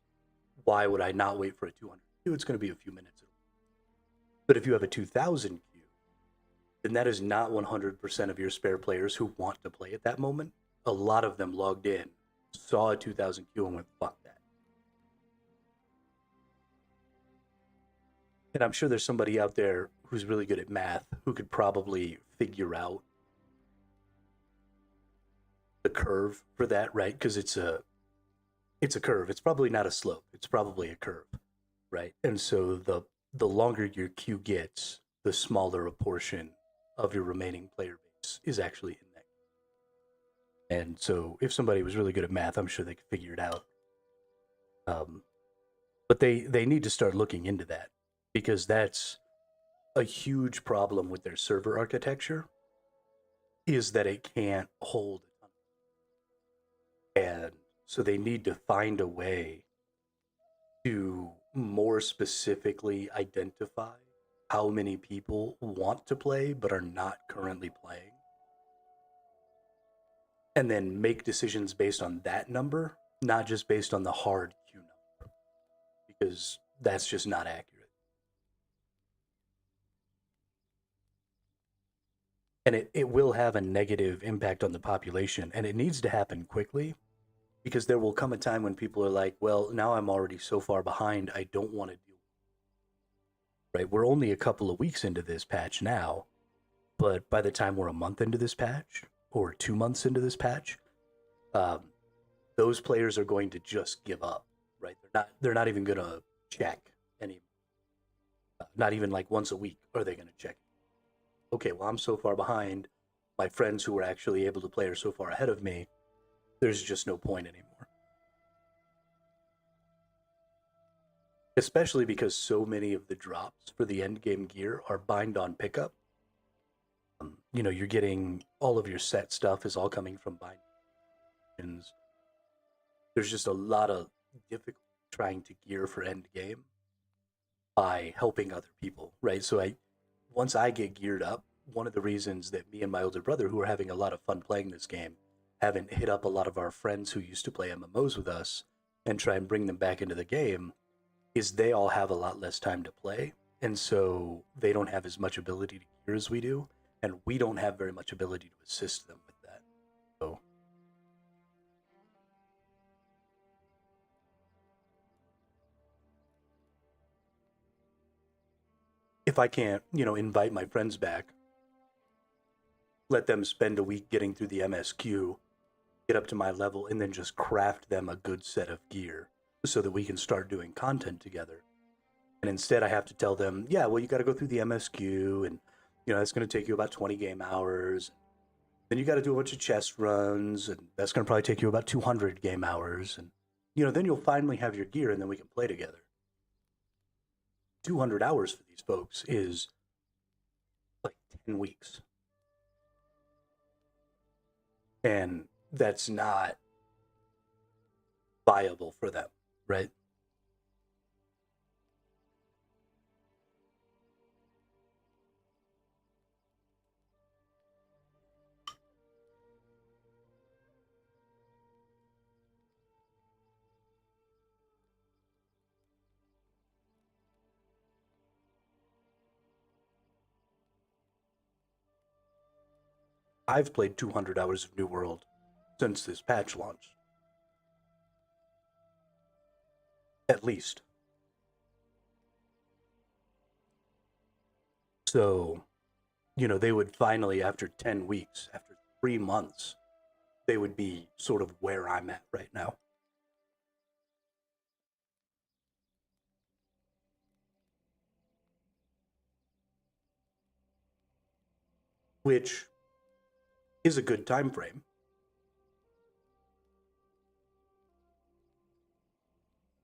why would I not wait for a 200 queue? It's gonna be a few minutes. But if you have a 2000 queue, then that is not 100% of your spare players who want to play at that moment. A lot of them logged in, saw a 2000 queue, and went, fuck that. And I'm sure there's somebody out there who's really good at math who could probably figure out the curve for that, right? Because it's a curve. It's probably not a slope. It's probably a curve, right? And so the longer your queue gets, the smaller a portion of your remaining player base is actually in that. And so if somebody was really good at math, I'm sure they could figure it out. But they need to start looking into that, because that's a huge problem with their server architecture, is that it can't hold. And so they need to find a way to more specifically identify how many people want to play but are not currently playing, and then make decisions based on that number, not just based on the hard queue number, because that's just not accurate. And it will have a negative impact on the population, and it needs to happen quickly, because there will come a time when people are like, well, now I'm already so far behind, I don't want to deal with it. Right? We're only a couple of weeks into this patch now, but by the time we're a month into this patch, or 2 months into this patch, those players are going to just give up, right? They're not even going to check any, not even like once a week are they going to check. Okay, well, I'm so far behind. My friends who were actually able to play are so far ahead of me. There's just no point anymore. Especially because so many of the drops for the end game gear are bind on pickup. You're getting all of your set stuff is all coming from bind. There's just a lot of difficulty trying to gear for end game by helping other people, right? So once I get geared up, one of the reasons that me and my older brother, who are having a lot of fun playing this game, haven't hit up a lot of our friends who used to play MMOs with us and try and bring them back into the game, is they all have a lot less time to play, and so they don't have as much ability to gear as we do, and we don't have very much ability to assist them with that. So if I can't, invite my friends back, let them spend a week getting through the MSQ, get up to my level, and then just craft them a good set of gear so that we can start doing content together. And instead I have to tell them, yeah, well, you got to go through the MSQ, and that's going to take you about 20 game hours. Then you got to do a bunch of chest runs, and that's going to probably take you about 200 game hours. And then you'll finally have your gear, and then we can play together. 200 hours for these folks is like 10 weeks. And that's not viable for them, right? I've played 200 hours of New World since this patch launched. At least. So, they would finally, after 10 weeks, after 3 months, they would be sort of where I'm at right now. Which is a good time frame.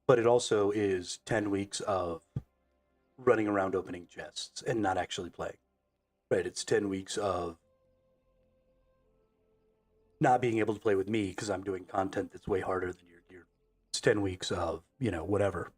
But it also is 10 weeks of running around opening chests and not actually playing. Right? It's 10 weeks of not being able to play with me because I'm doing content that's way harder than your gear. It's 10 weeks of, whatever.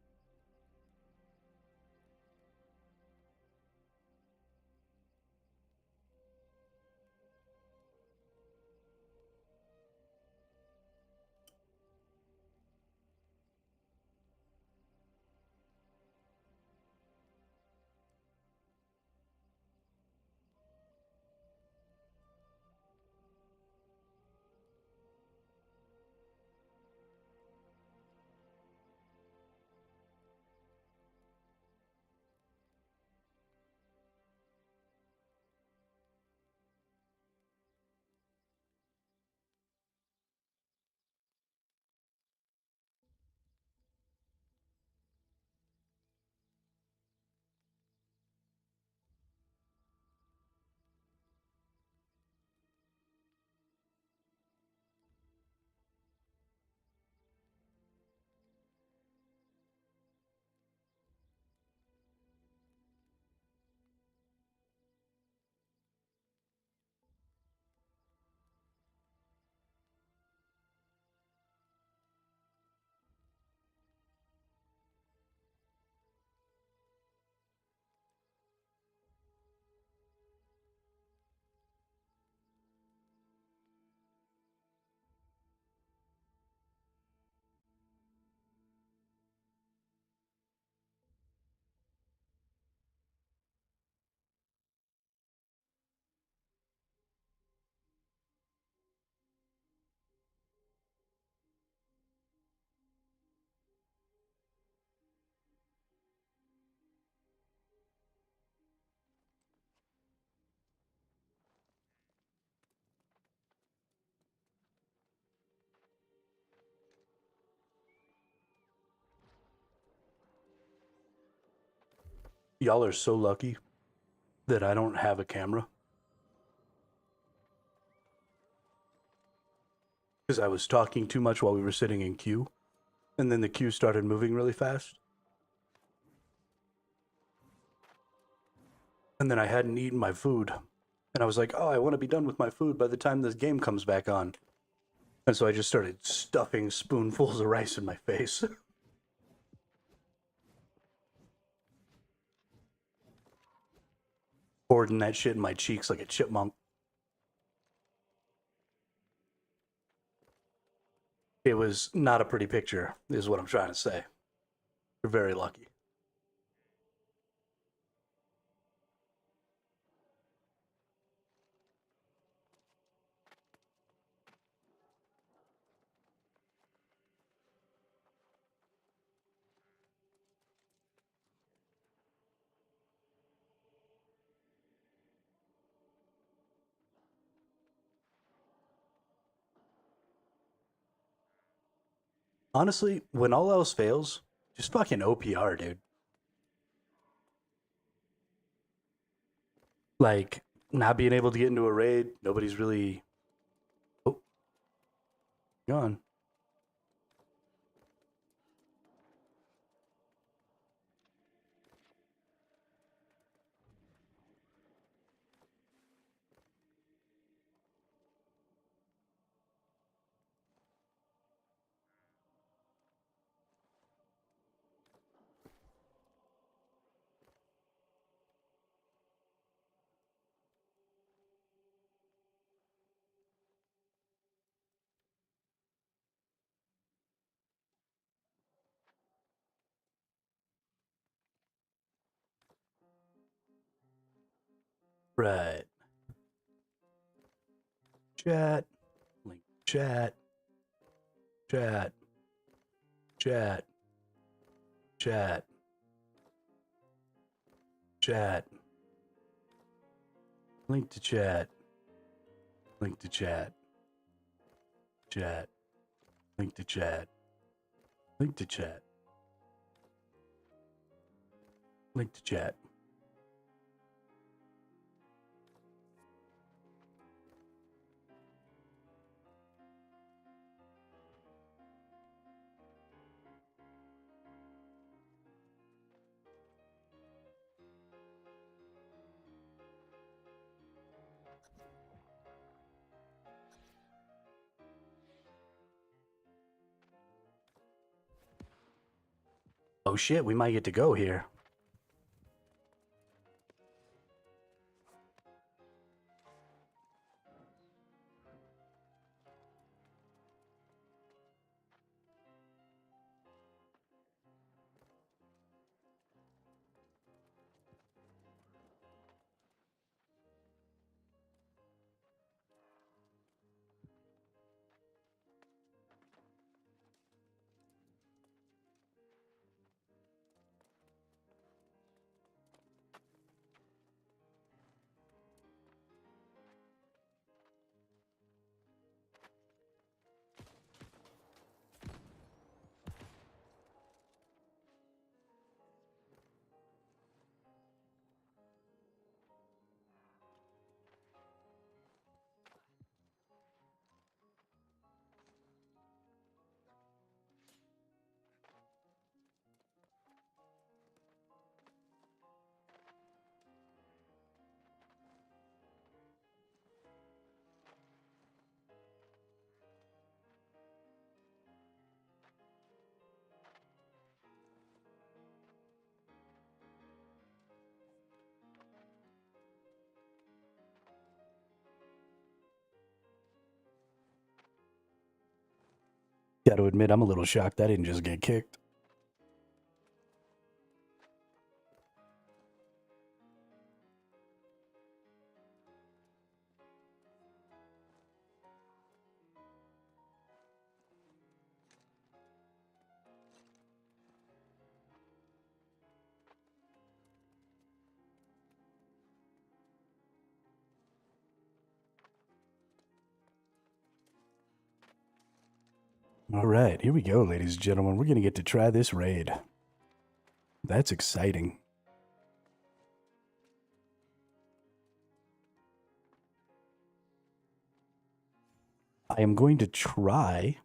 Y'all are so lucky that I don't have a camera. Because I was talking too much while we were sitting in queue. And then the queue started moving really fast. And then I hadn't eaten my food. And I was like, oh, I want to be done with my food by the time this game comes back on. And so I just started stuffing spoonfuls of rice in my face. Pouring that shit in my cheeks like a chipmunk. It was not a pretty picture, is what I'm trying to say. You're very lucky. Honestly, when all else fails, just fucking OPR, dude. Like, not being able to get into a raid, nobody's really. Oh, gone. Right. Chat. Link. Chat. Chat. Chat. Chat. Chat. Link to chat. Link to chat. Chat. Link to chat. Link to chat. Link to chat. Oh shit, we might get to go here. Gotta admit, I'm a little shocked I didn't just get kicked. All right, here we go, ladies and gentlemen. We're going to get to try this raid. That's exciting. I am going to try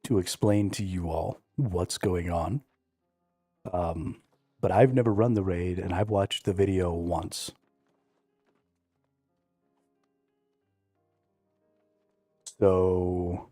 to explain to you all what's going on. But I've never run the raid, and I've watched the video once. So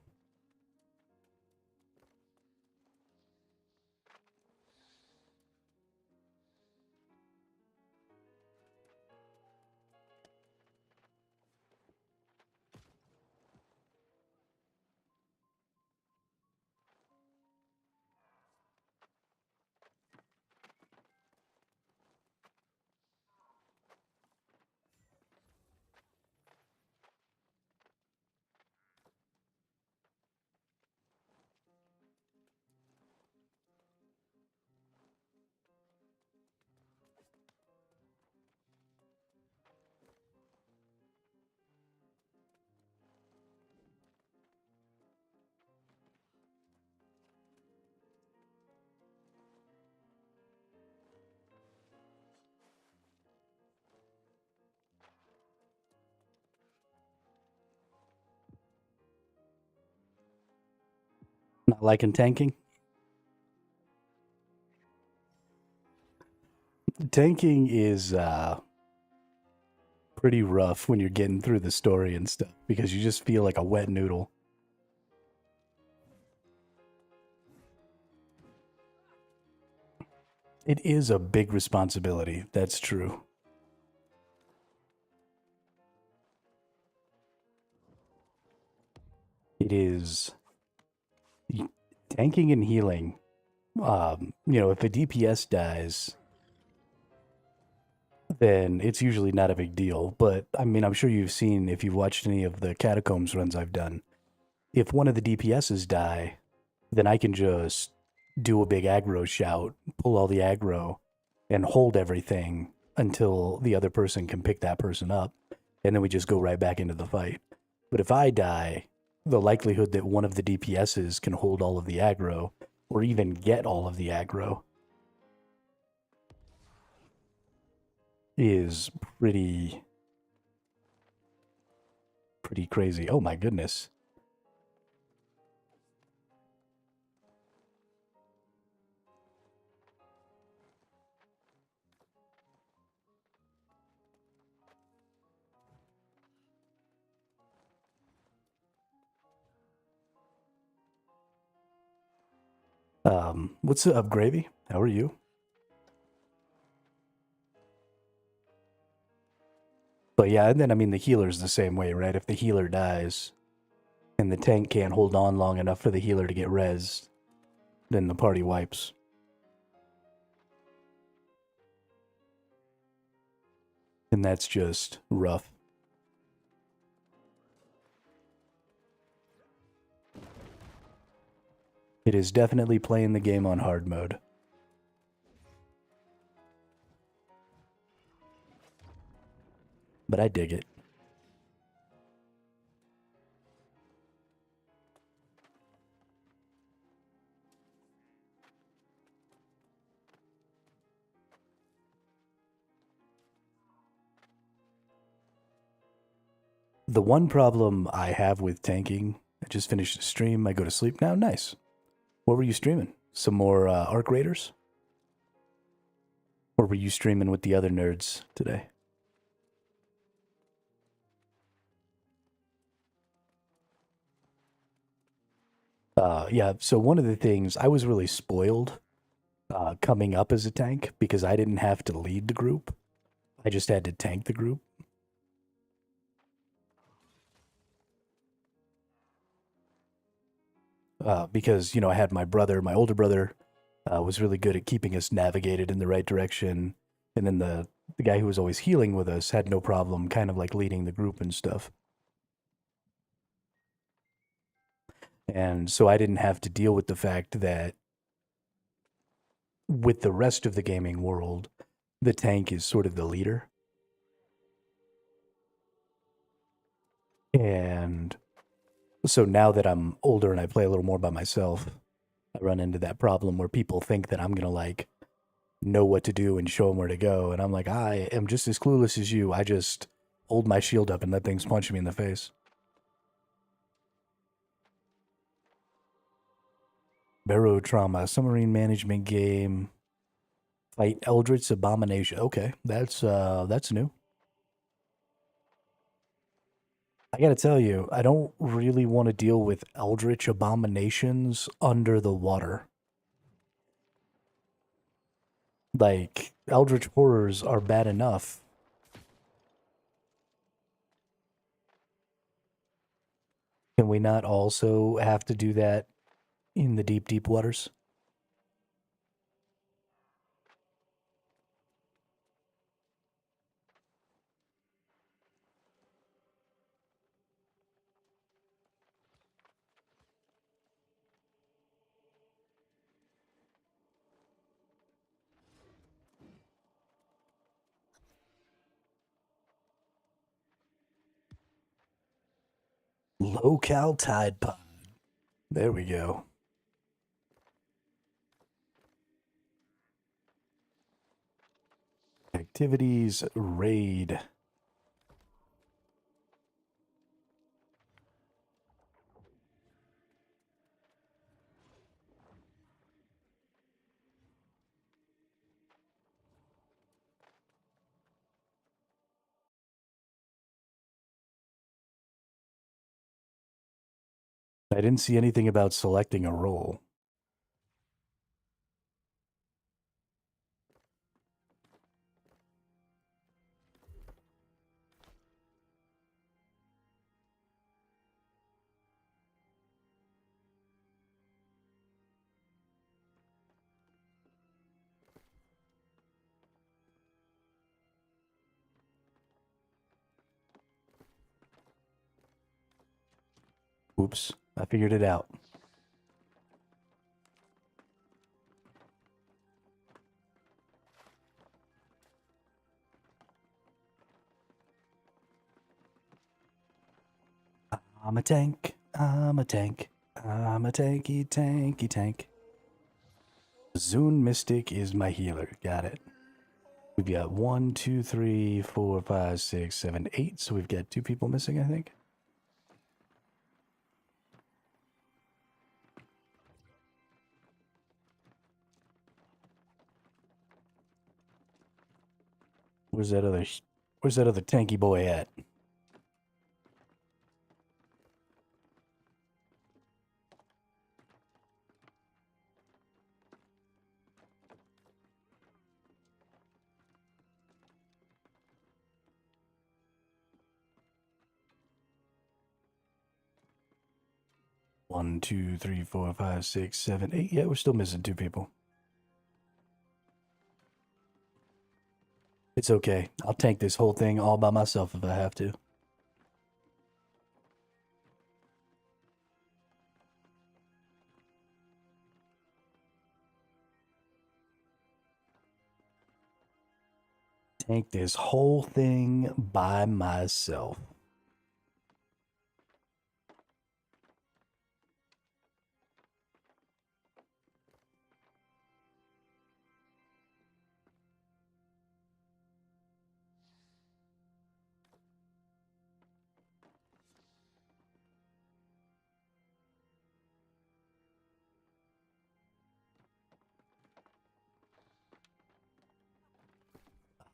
not liking tanking? Tanking is pretty rough when you're getting through the story and stuff because you just feel like a wet noodle. It is a big responsibility, that's true. It is tanking and healing. If a DPS dies, then it's usually not a big deal. But I mean, I'm sure you've seen, if you've watched any of the Catacombs runs I've done, if one of the DPSs die, then I can just do a big aggro shout, pull all the aggro, and hold everything until the other person can pick that person up. And then we just go right back into the fight. But if I die, the likelihood that one of the DPSs can hold all of the aggro, or even get all of the aggro, is pretty crazy. Oh my goodness. What's up, Gravy? How are you? But yeah, and then I mean the healer's the same way, right? If the healer dies and the tank can't hold on long enough for the healer to get rezzed, then the party wipes. And that's just rough. It is definitely playing the game on hard mode. But I dig it. The one problem I have with tanking, I just finished a stream, I go to sleep now, nice. What were you streaming? Some more Arc Raiders? Or were you streaming with the other nerds today? Yeah, so one of the things, I was really spoiled coming up as a tank because I didn't have to lead the group. I just had to tank the group. Because, I had my brother, my older brother, was really good at keeping us navigated in the right direction. And then the guy who was always healing with us had no problem kind of like leading the group and stuff. And so I didn't have to deal with the fact that with the rest of the gaming world, the tank is sort of the leader. And so now that I'm older and I play a little more by myself, I run into that problem where people think that I'm going to like know what to do and show them where to go. And I'm like, I am just as clueless as you. I just hold my shield up and let things punch me in the face. Barotrauma, submarine management game. Fight Eldritch Abomination. Okay, that's new. I gotta tell you, I don't really want to deal with Eldritch Abominations under the water. Like, Eldritch Horrors are bad enough. Can we not also have to do that in the deep, deep waters? Low-cal Tide Pod. There we go. Activities, raid. I didn't see anything about selecting a role. Oops, I figured it out. I'm a tank, I'm a tank, I'm a tanky, tanky tank. Zune Mystic is my healer, got it. We've got 1, 2, 3, 4, 5, 6, 7, 8, so we've got 2 people missing, I think. Where's that other tanky boy at? One, two, three, four, five, 6, 7, 8. Yeah, we're still missing 2 people. It's okay. I'll tank this whole thing all by myself if I have to. Tank this whole thing by myself.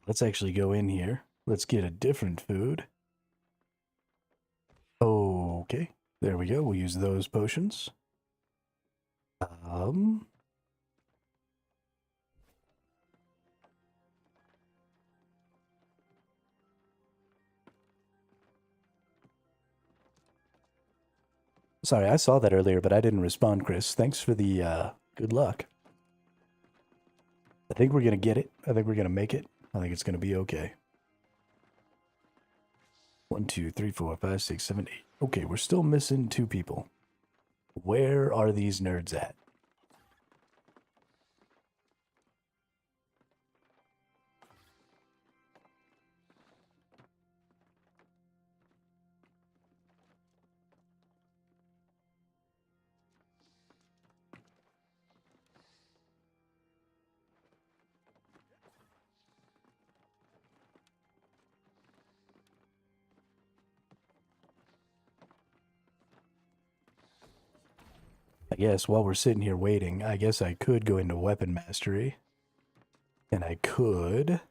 Let's actually go in here. Let's get a different food. Okay, there we go. We'll use those potions. Sorry, I saw that earlier, but I didn't respond, Chris. Thanks for the good luck. I think we're going to get it. I think we're going to make it. I think it's going to be okay. 1, 2, 3, 4, 5, 6, 7, 8. Okay, we're still missing 2 people. Where are these nerds at? I guess while we're sitting here waiting, I guess I could go into weapon mastery. And I could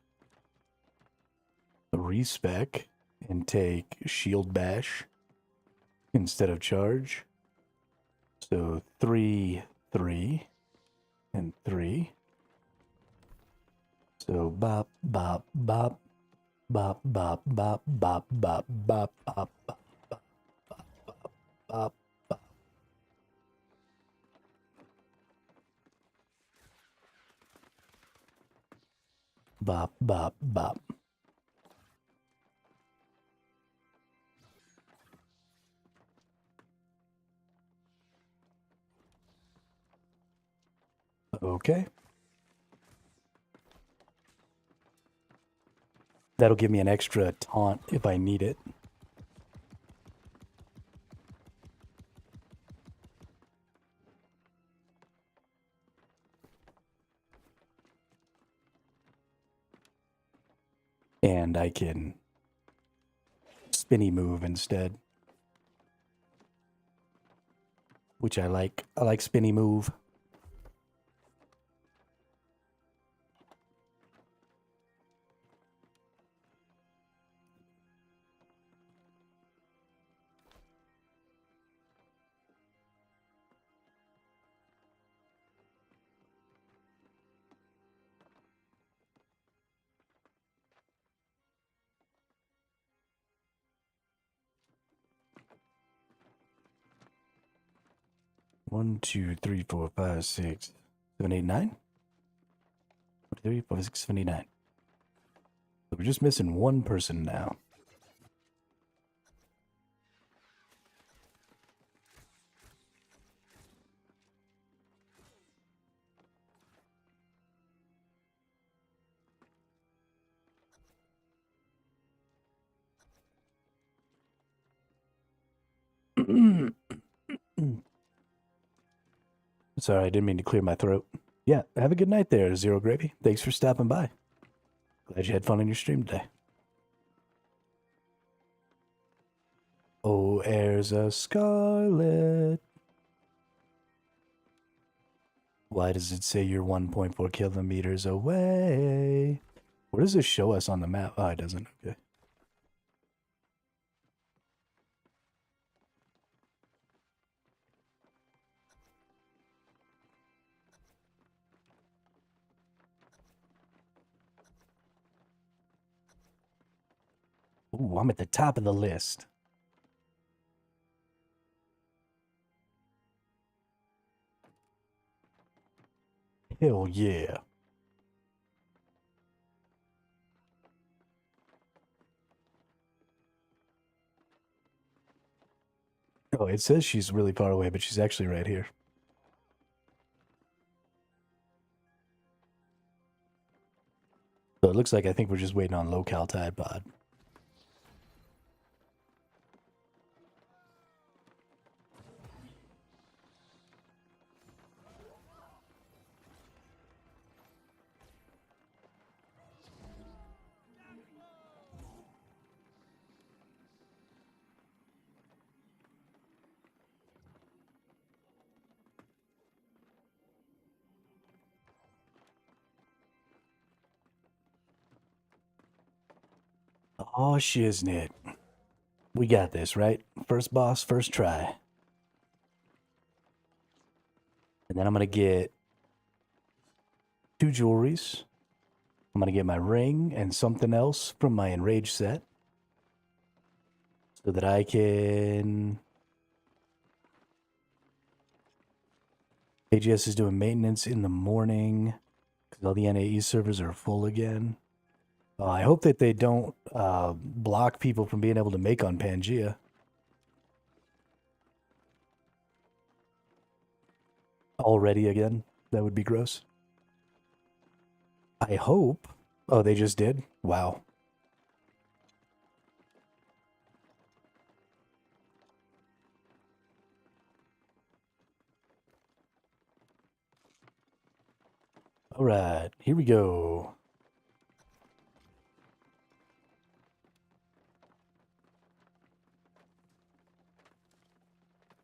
respec and take shield bash instead of charge. So 3, 3, and 3. So bop, bop, bop, bop, bop, bop, bop, bop, bop, bop, bop, bop, bop, bop. Bop, bop, bop. Okay. That'll give me an extra taunt if I need it. And I can spinny move instead. Which I like. I like spinny move. One, two, three, 4, 5, 6, 7, 8, 9. 3, 4, 6, 7, 8, 9. So we're just missing one person now. Sorry, I didn't mean to clear my throat. Yeah, have a good night there, Zero Gravy. Thanks for stopping by. Glad you had fun on your stream today. Oh, airs a scarlet. Why does it say you're 1.4 kilometers away? Where does this show us on the map? Oh, it doesn't. Okay. Ooh, I'm at the top of the list. Hell yeah. Oh, it says she's really far away, but she's actually right here. So it looks like I think we're just waiting on local tide pod. Oh, shiznit. We got this, right? First boss, first try. And then I'm going to get 2 jewelries. I'm going to get my ring and something else from my enraged set. So that I can... AGS is doing maintenance in the morning. Because all the NAE servers are full again. I hope that they don't block people from being able to make on Pangea. Already again? That would be gross. I hope. Oh, they just did? Wow. All right, here we go.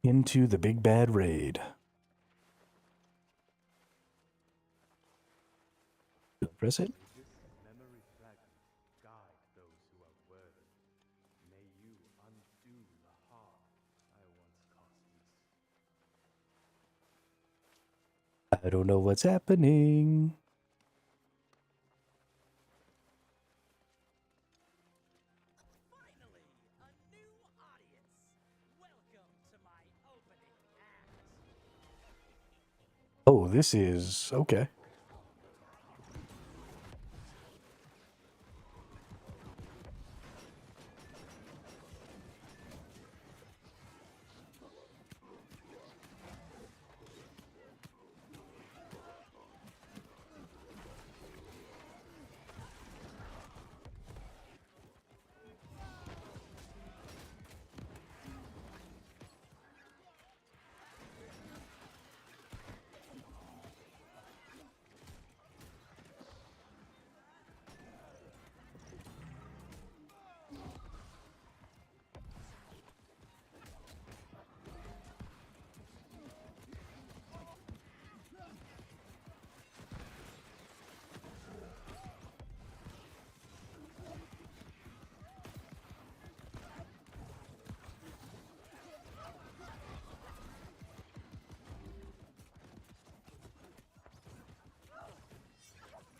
Into the big bad raid. press it. Memory fragment guide those who are worthy. May you undo the harm I once caused you. I don't know what's happening. Finally, a new audience. Welcome to my opening act. Oh, this is okay.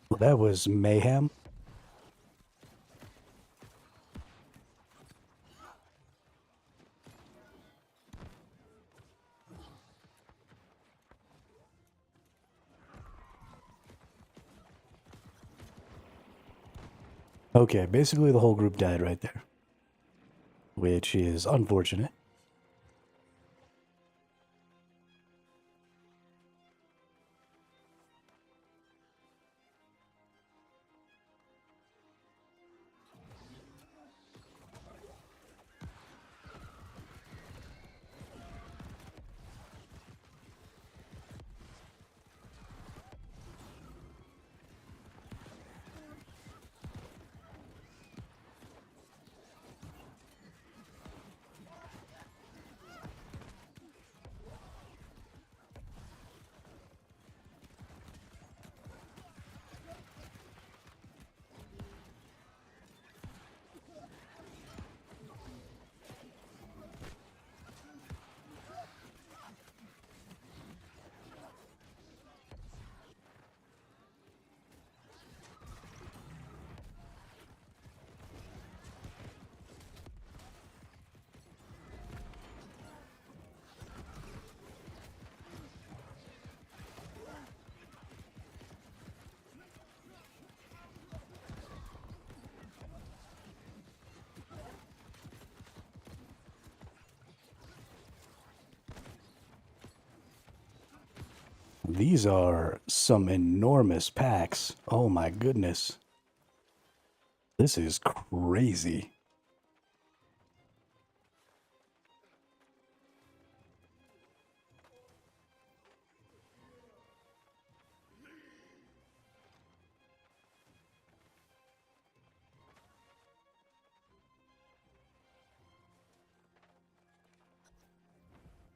Well, that was mayhem. Okay, basically the whole group died right there, which is unfortunate. These are some enormous packs. Oh my goodness. This is crazy.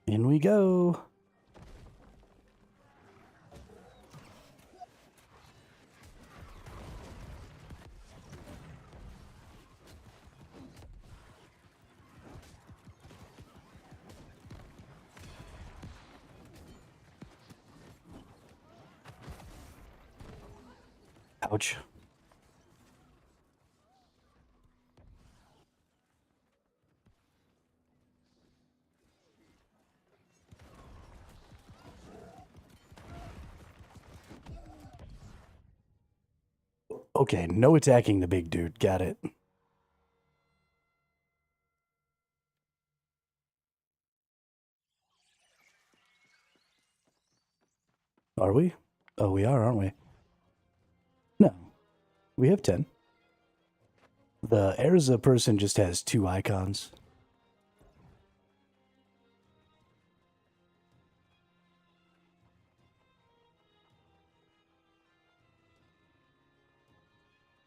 In we go. Ouch. Okay, no attacking the big dude. Got it. Are we? Oh, we are, aren't we? No. We have 10. The Erza person just has 2 icons.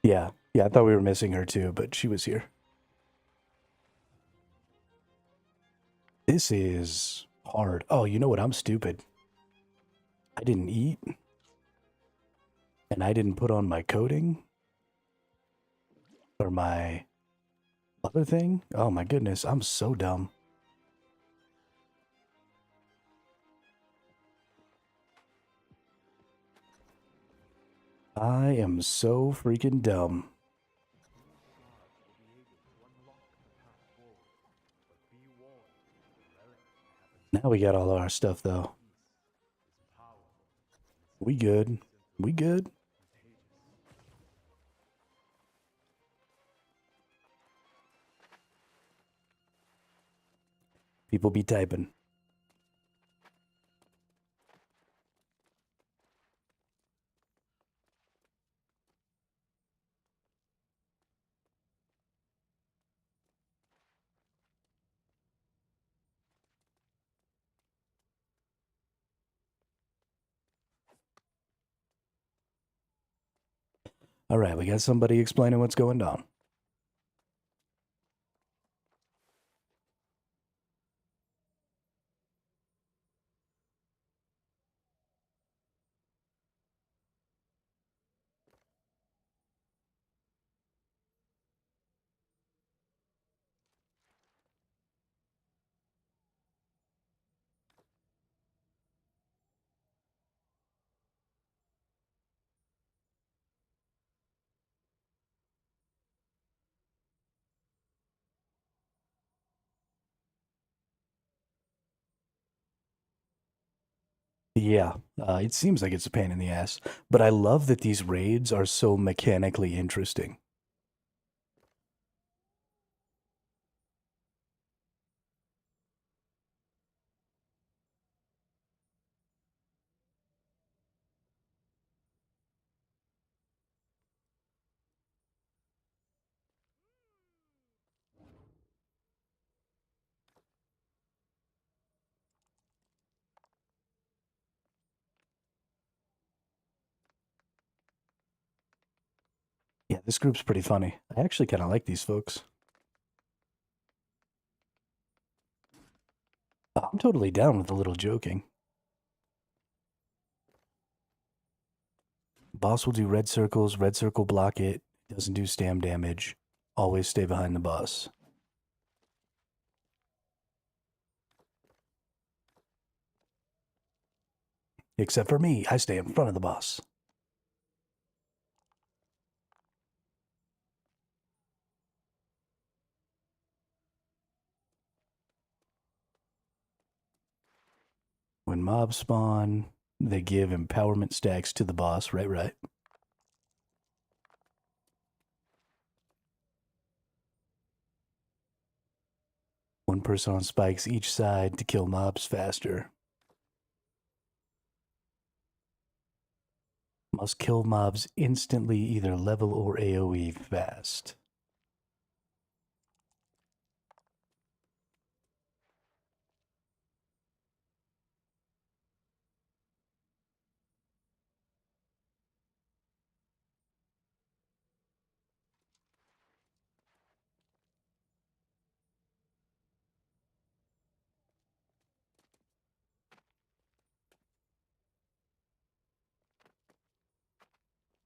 Yeah. Yeah, I thought we were missing her too, but she was here. This is hard. Oh, you know what? I'm stupid. I didn't eat. And I didn't put on my coating? Or my other thing? Oh my goodness, I'm so dumb. I am so freaking dumb. Now we got all our stuff though. We good. We good. People be typing. All right, we got somebody explaining what's going on. Yeah, it seems like it's a pain in the ass, but I love that these raids are so mechanically interesting. Yeah, this group's pretty funny. I actually kind of like these folks. I'm totally down with a little joking. Boss will do red circles, red circle block it, doesn't do stam damage. Always stay behind the boss. Except for me, I stay in front of the boss. When mobs spawn, they give empowerment stacks to the boss. Right. One person on spikes each side to kill mobs faster. Must kill mobs instantly, either level or AoE fast.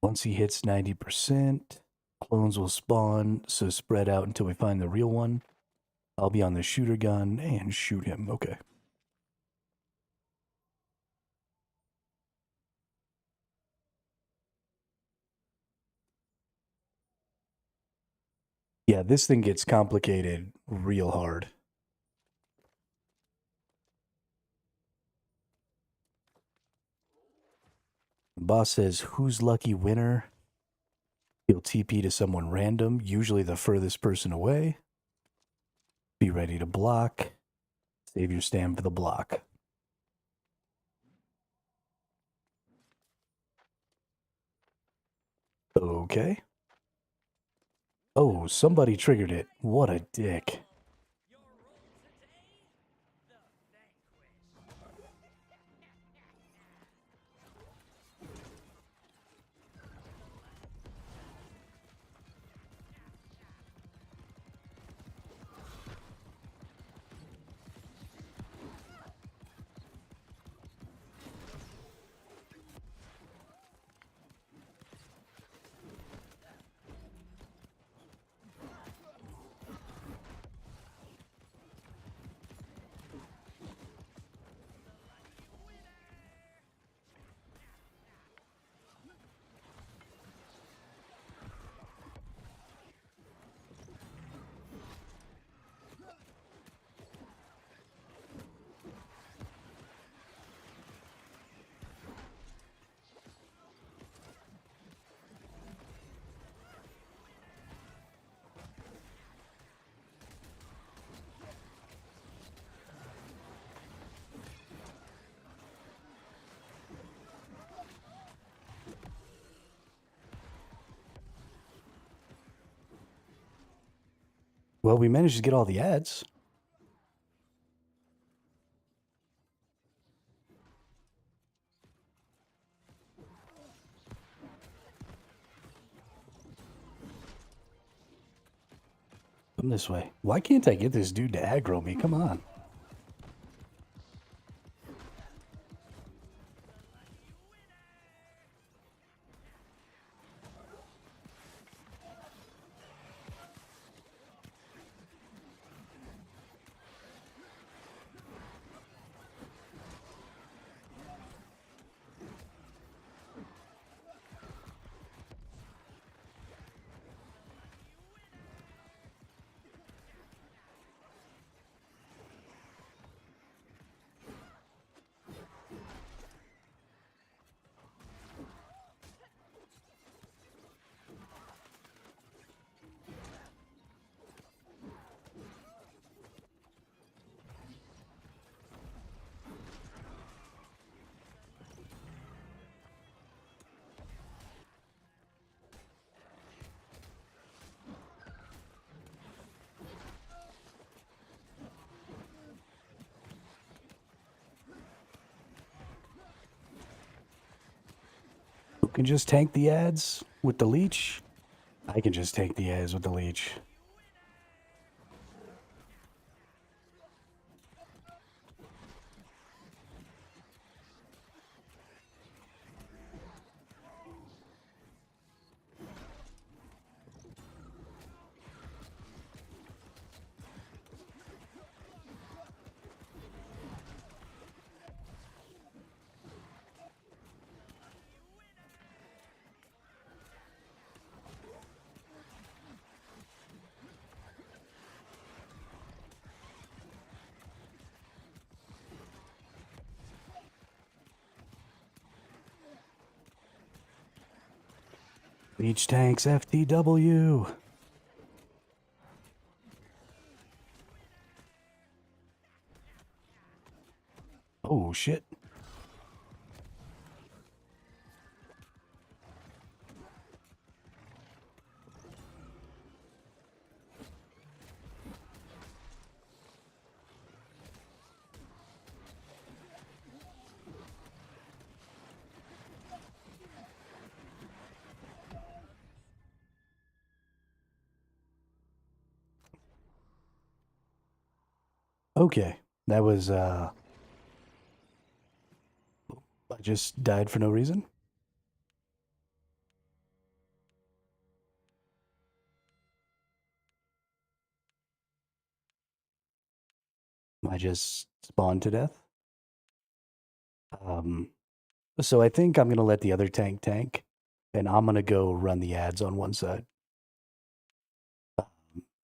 Once he hits 90%, clones will spawn, so spread out until we find the real one. I'll be on the shooter gun and shoot him. Okay. Yeah, this thing gets complicated real hard. The boss says, who's lucky winner? He'll TP to someone random, usually the furthest person away. Be ready to block. Save your stam for the block. Okay. Oh, somebody triggered it. What a dick. Your role today, the vanquish. Well, we managed to get all the ads. Come this way. Why can't I get this dude to aggro me? Come on. Who can just tank the ads with the leech? I can just tank the ads with the leech. Leech tanks FTW. Oh shit. Okay. That was I just died for no reason. I just spawned to death. So I think I'm gonna let the other tank, and I'm gonna go run the ads on one side.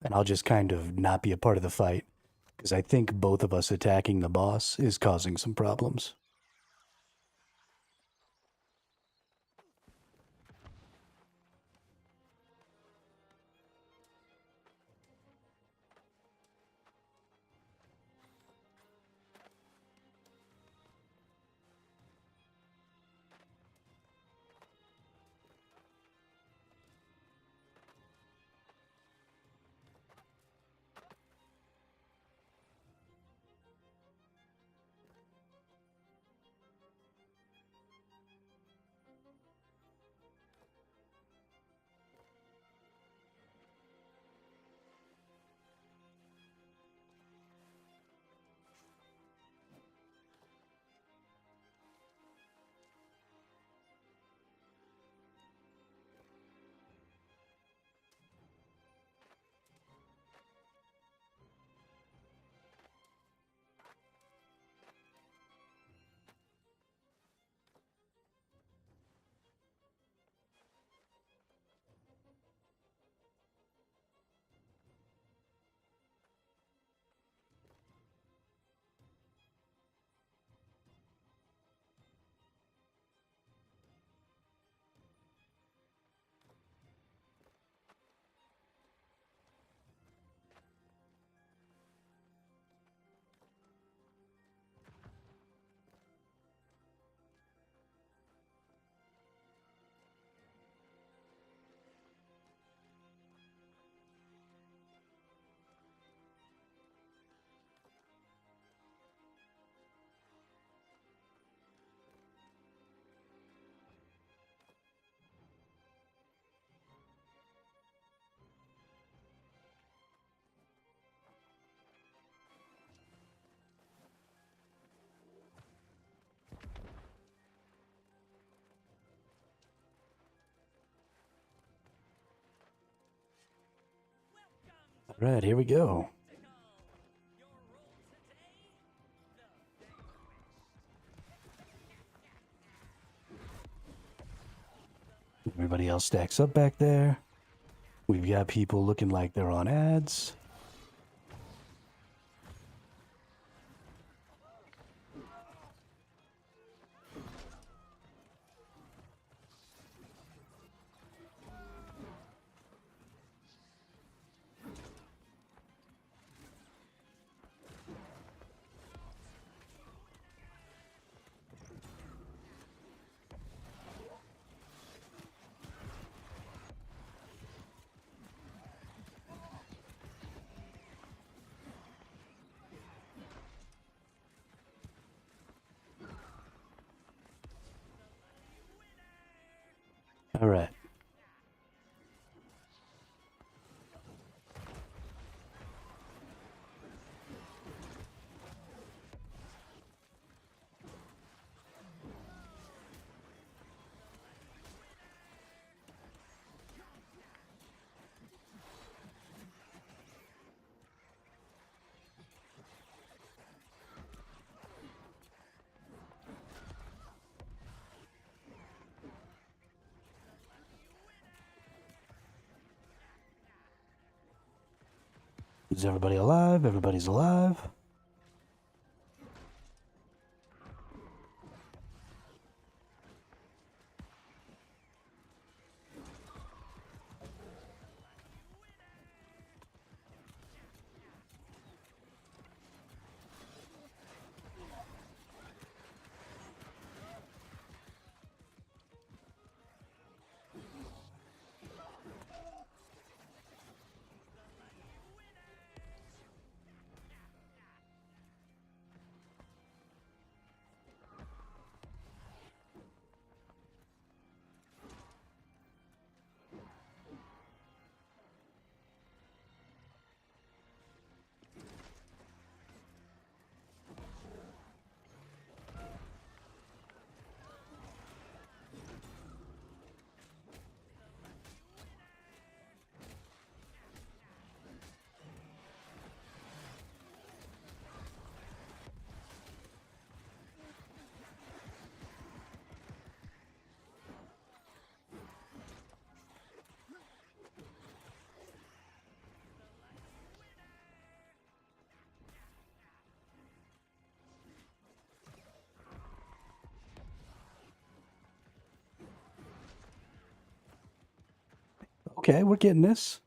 And I'll just kind of not be a part of the fight, because I think both of us attacking the boss is causing some problems. All right, here we go. Your role today, the vanquished. Everybody else stacks up back there. We've got people looking like they're on ads. All right. Is everybody alive? Everybody's alive. Okay, we're getting this.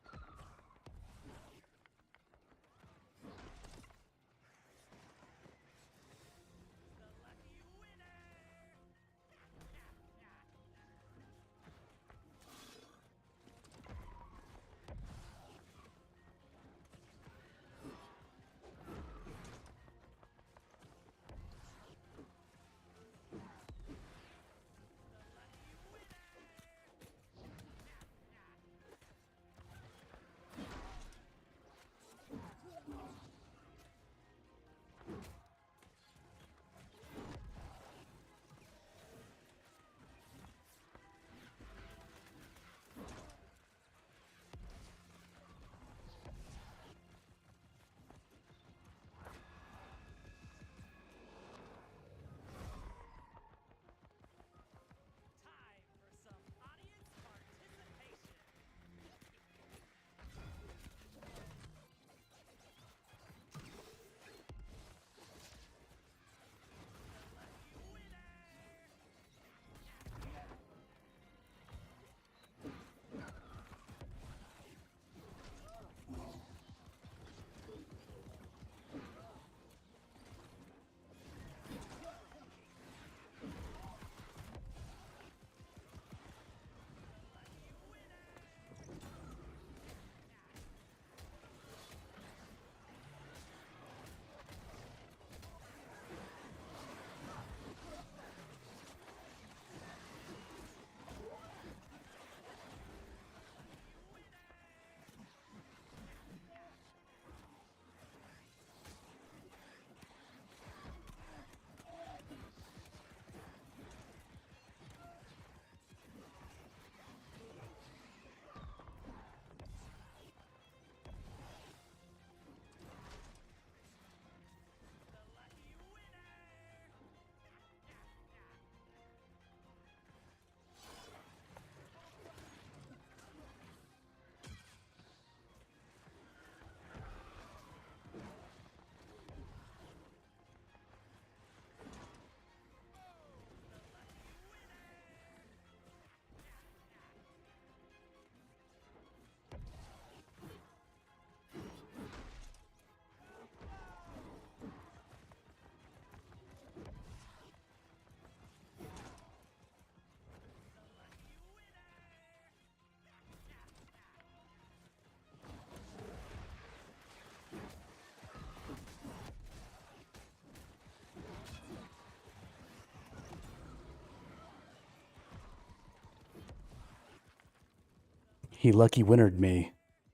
he lucky wintered me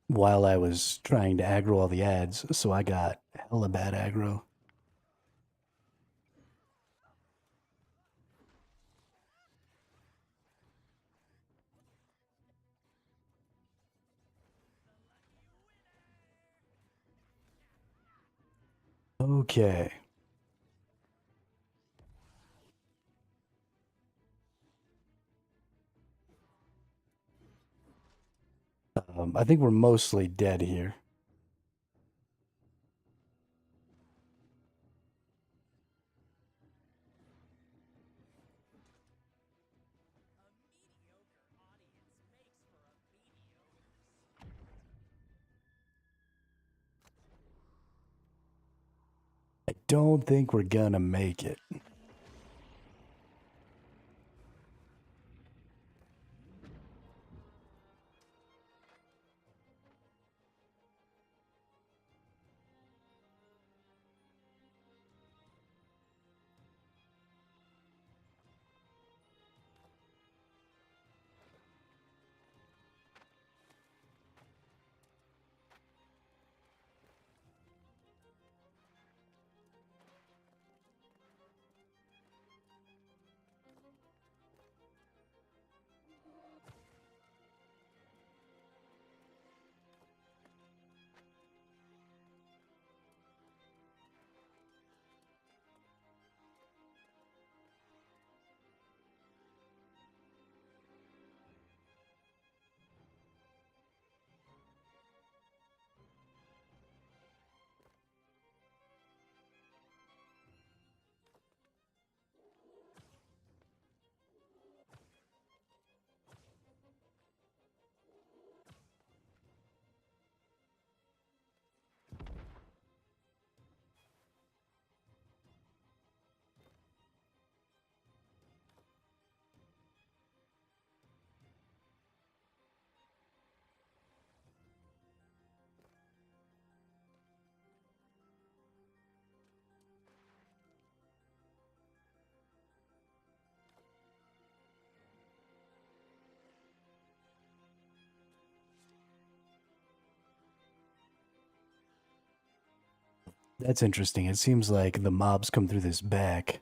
while I was trying to aggro all the ads, so I got hella bad aggro. Okay. I think we're mostly dead here. I don't think we're gonna make it. That's interesting. It seems like the mobs come through this back.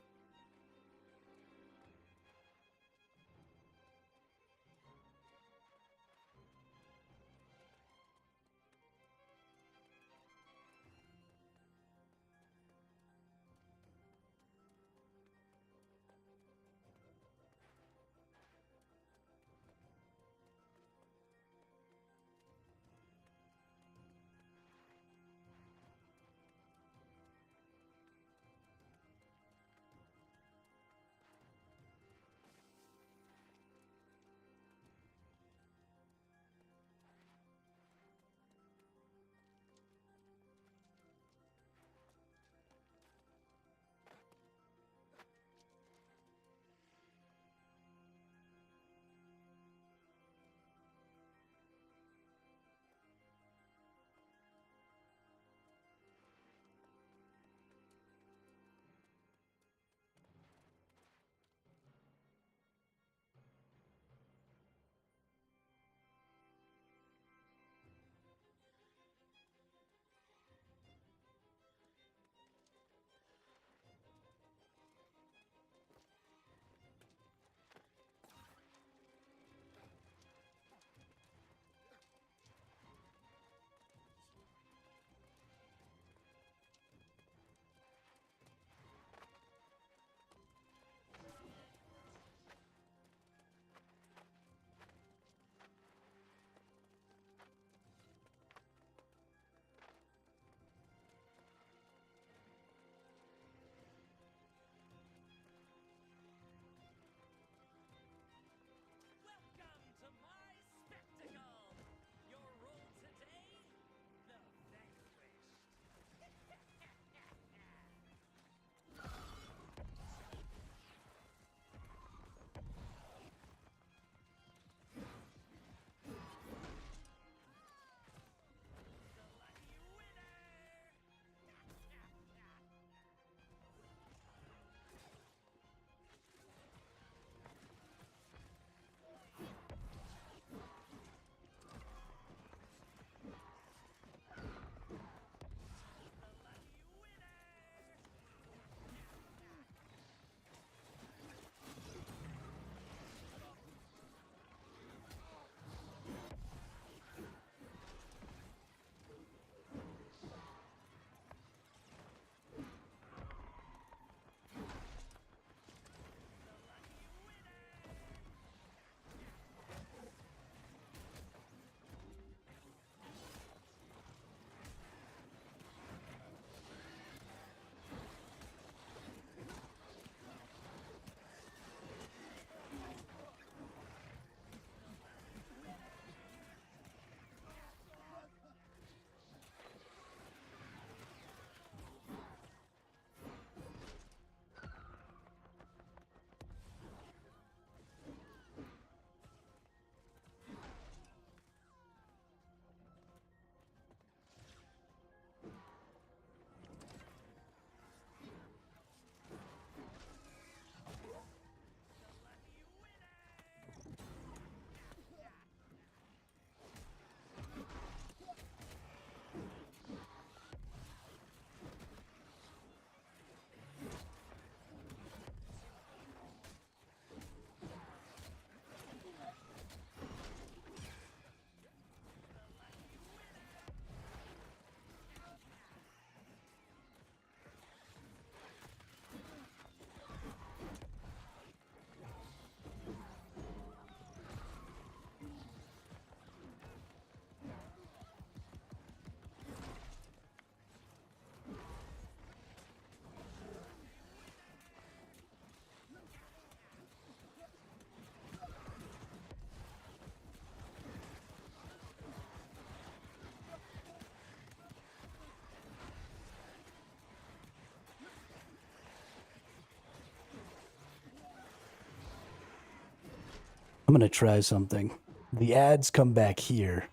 I'm gonna try something. The ads come back here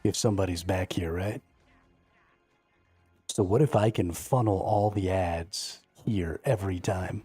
if somebody's back here, right? So what if I can funnel all the ads here every time?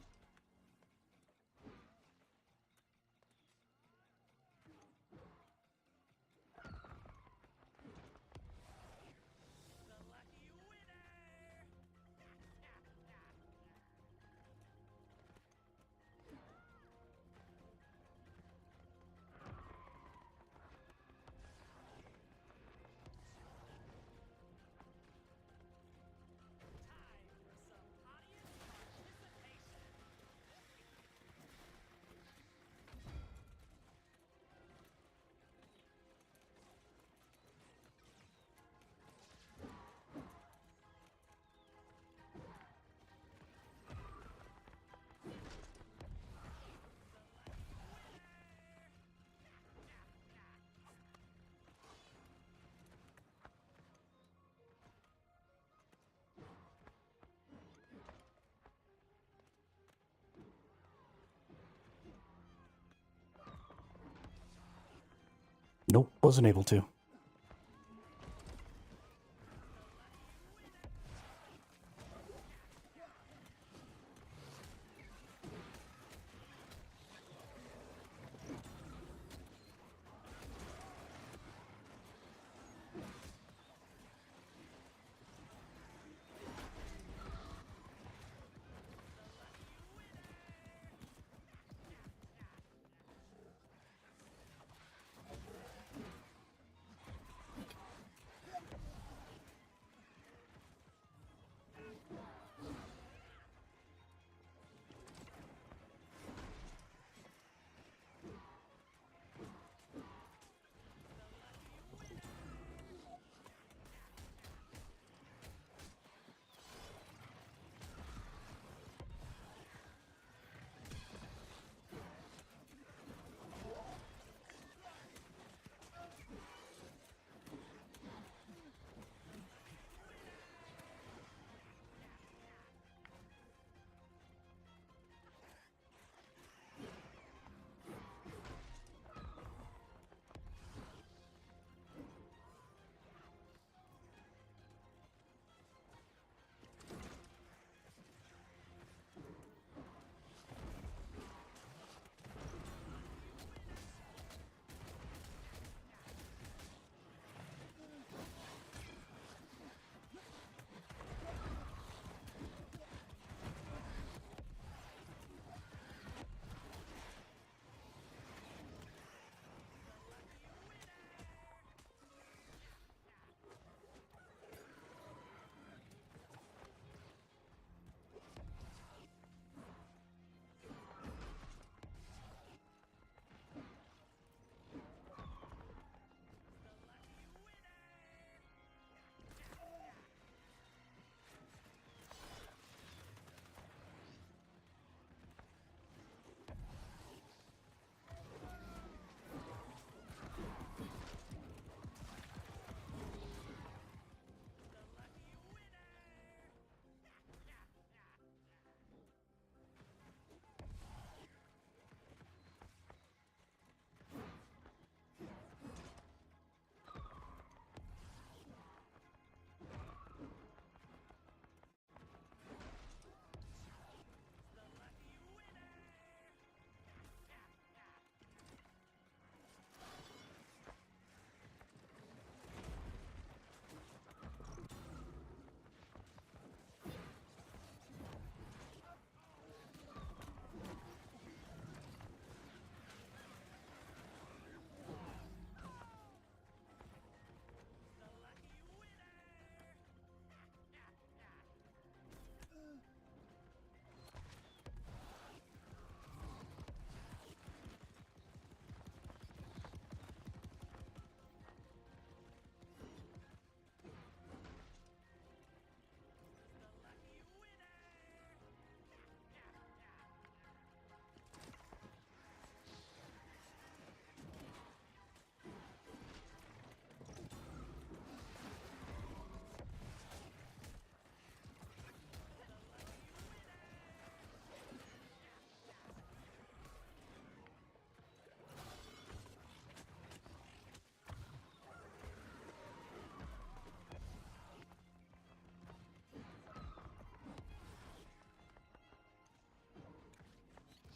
Nope, wasn't able to.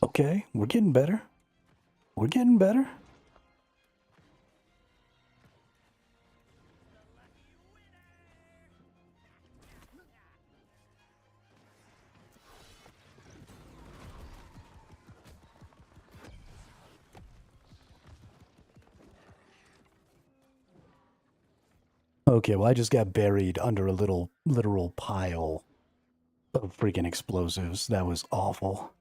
Okay, we're getting better. We're getting better. Okay, well, I just got buried under a literal pile of freaking explosives. That was awful.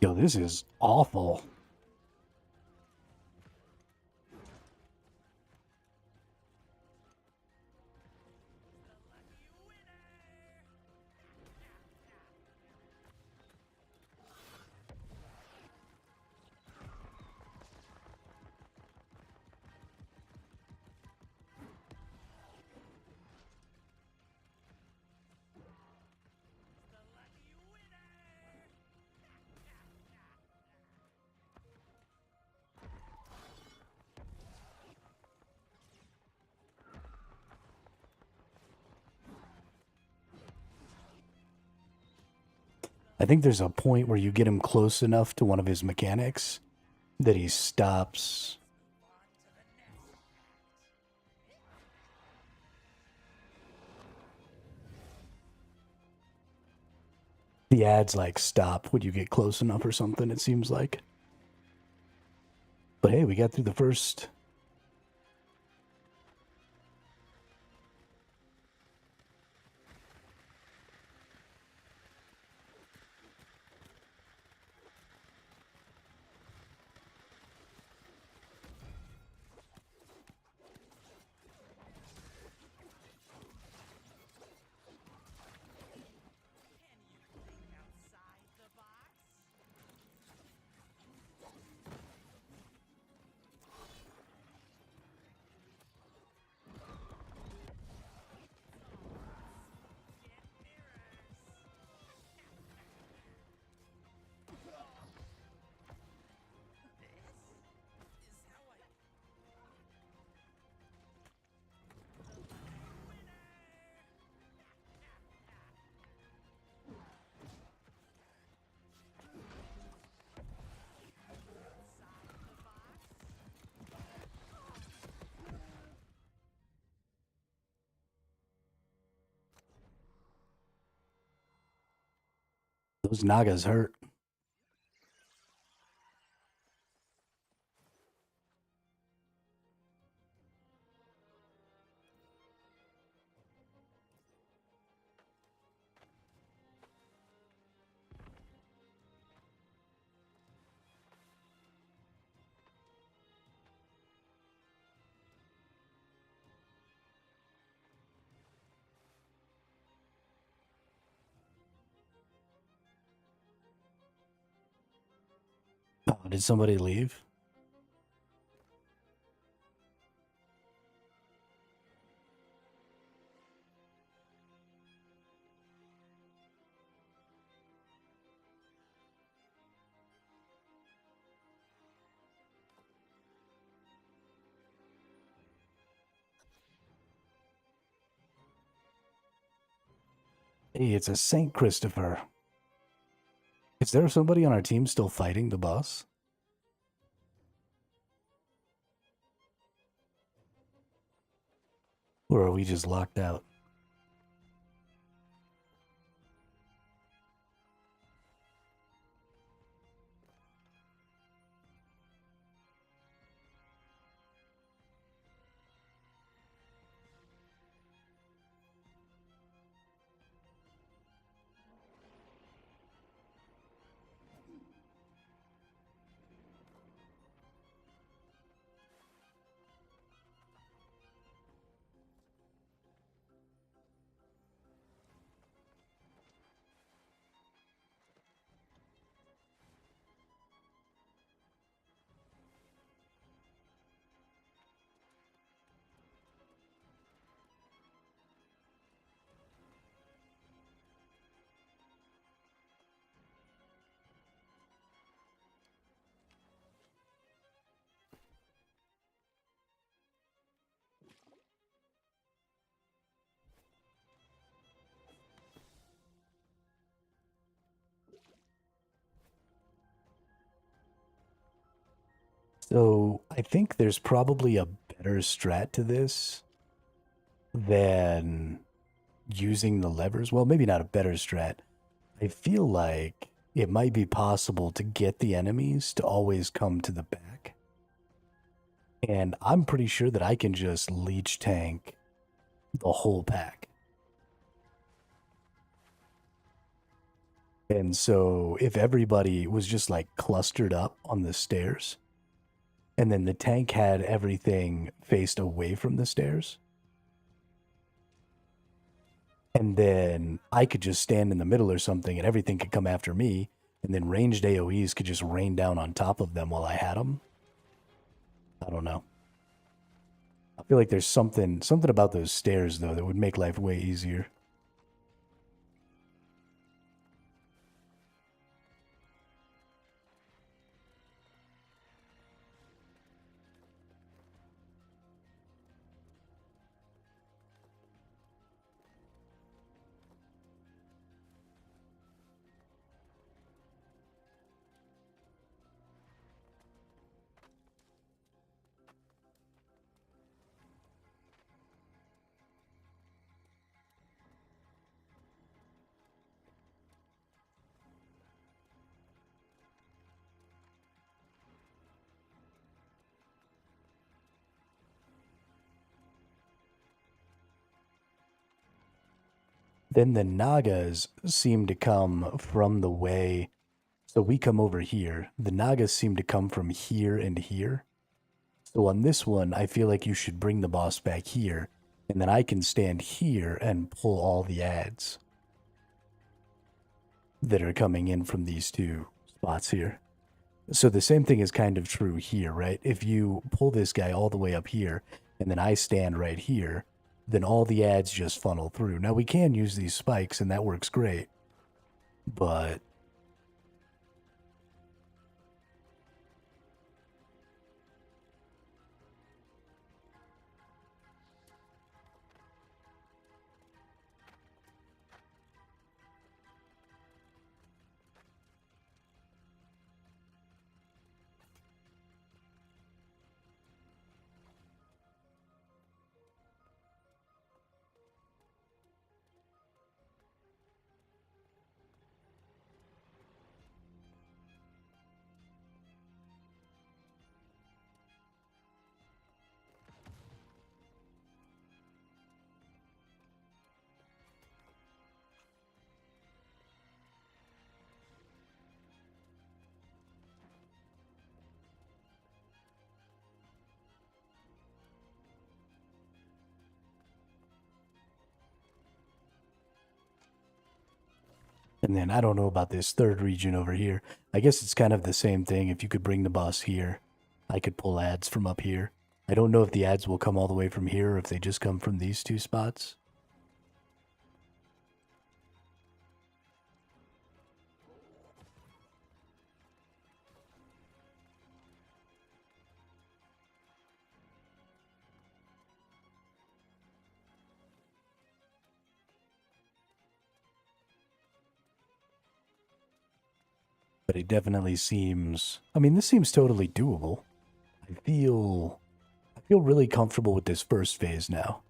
Yo, this is awful. I think there's a point where you get him close enough to one of his mechanics that he stops. The ads like stop when you get close enough or something, it seems like. But hey, we got through the first. Those Nagas hurt. Oh, did somebody leave? Hey, it's a Saint Christopher. Is there somebody on our team still fighting the boss? Or are we just locked out? So I think there's probably a better strat to this than using the levers. Well, maybe not a better strat. I feel like it might be possible to get the enemies to always come to the back. And I'm pretty sure that I can just leech tank the whole pack. And so if everybody was just like clustered up on the stairs, and then the tank had everything faced away from the stairs, and then I could just stand in the middle or something and everything could come after me, and then ranged AoEs could just rain down on top of them while I had them. I don't know. I feel like there's something about those stairs, though, that would make life way easier. Then the Nagas seem to come from the way. So we come over here. The Nagas seem to come from here and here. So on this one, I feel like you should bring the boss back here, and then I can stand here and pull all the ads that are coming in from these two spots here. So the same thing is kind of true here, right? If you pull this guy all the way up here, and then I stand right here, then all the ads just funnel through. Now we can use these spikes, and that works great, but And then I don't know about this third region over here. I guess it's kind of the same thing. If you could bring the boss here, I could pull ads from up here. I don't know if the ads will come all the way from here or if they just come from these two spots. But it definitely seems, I mean, this seems totally doable. I feel really comfortable with this first phase now.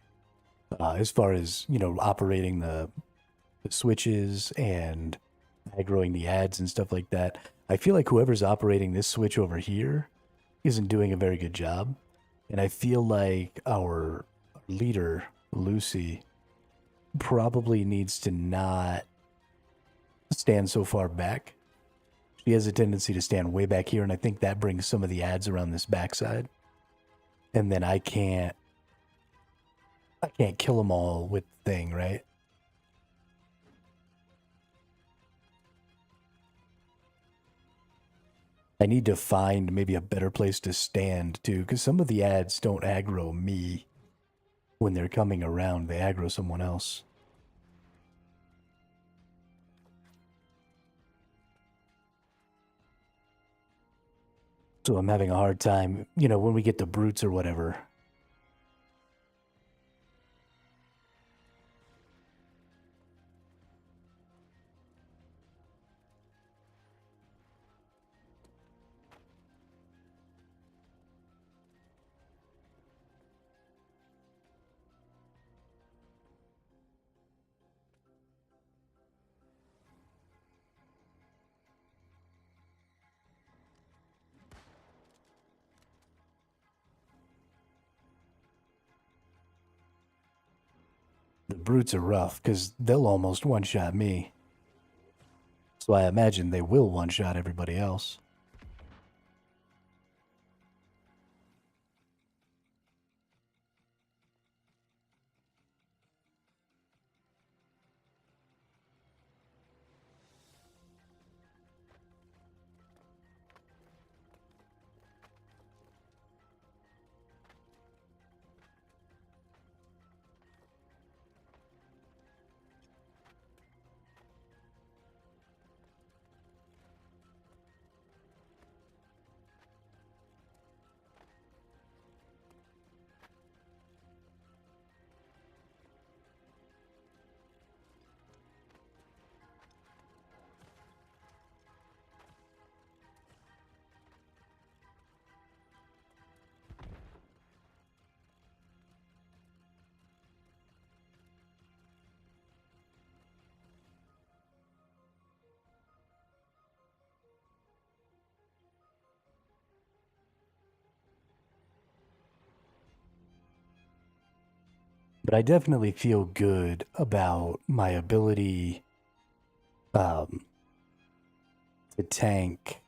As far as, you know, operating the switches and aggroing the ads and stuff like that. I feel like whoever's operating this switch over here isn't doing a very good job. And I feel like our leader, Lucy, probably needs to not stand so far back. She has a tendency to stand way back here, and I think that brings some of the ads around this backside. And then I can't kill them all with the thing, right? I need to find maybe a better place to stand too, because some of the ads don't aggro me when they're coming around. They aggro someone else. So I'm having a hard time, you know, when we get the brutes or whatever. The brutes are rough because they'll almost one-shot me. So I imagine they will one-shot everybody else. But I definitely feel good about my ability to tank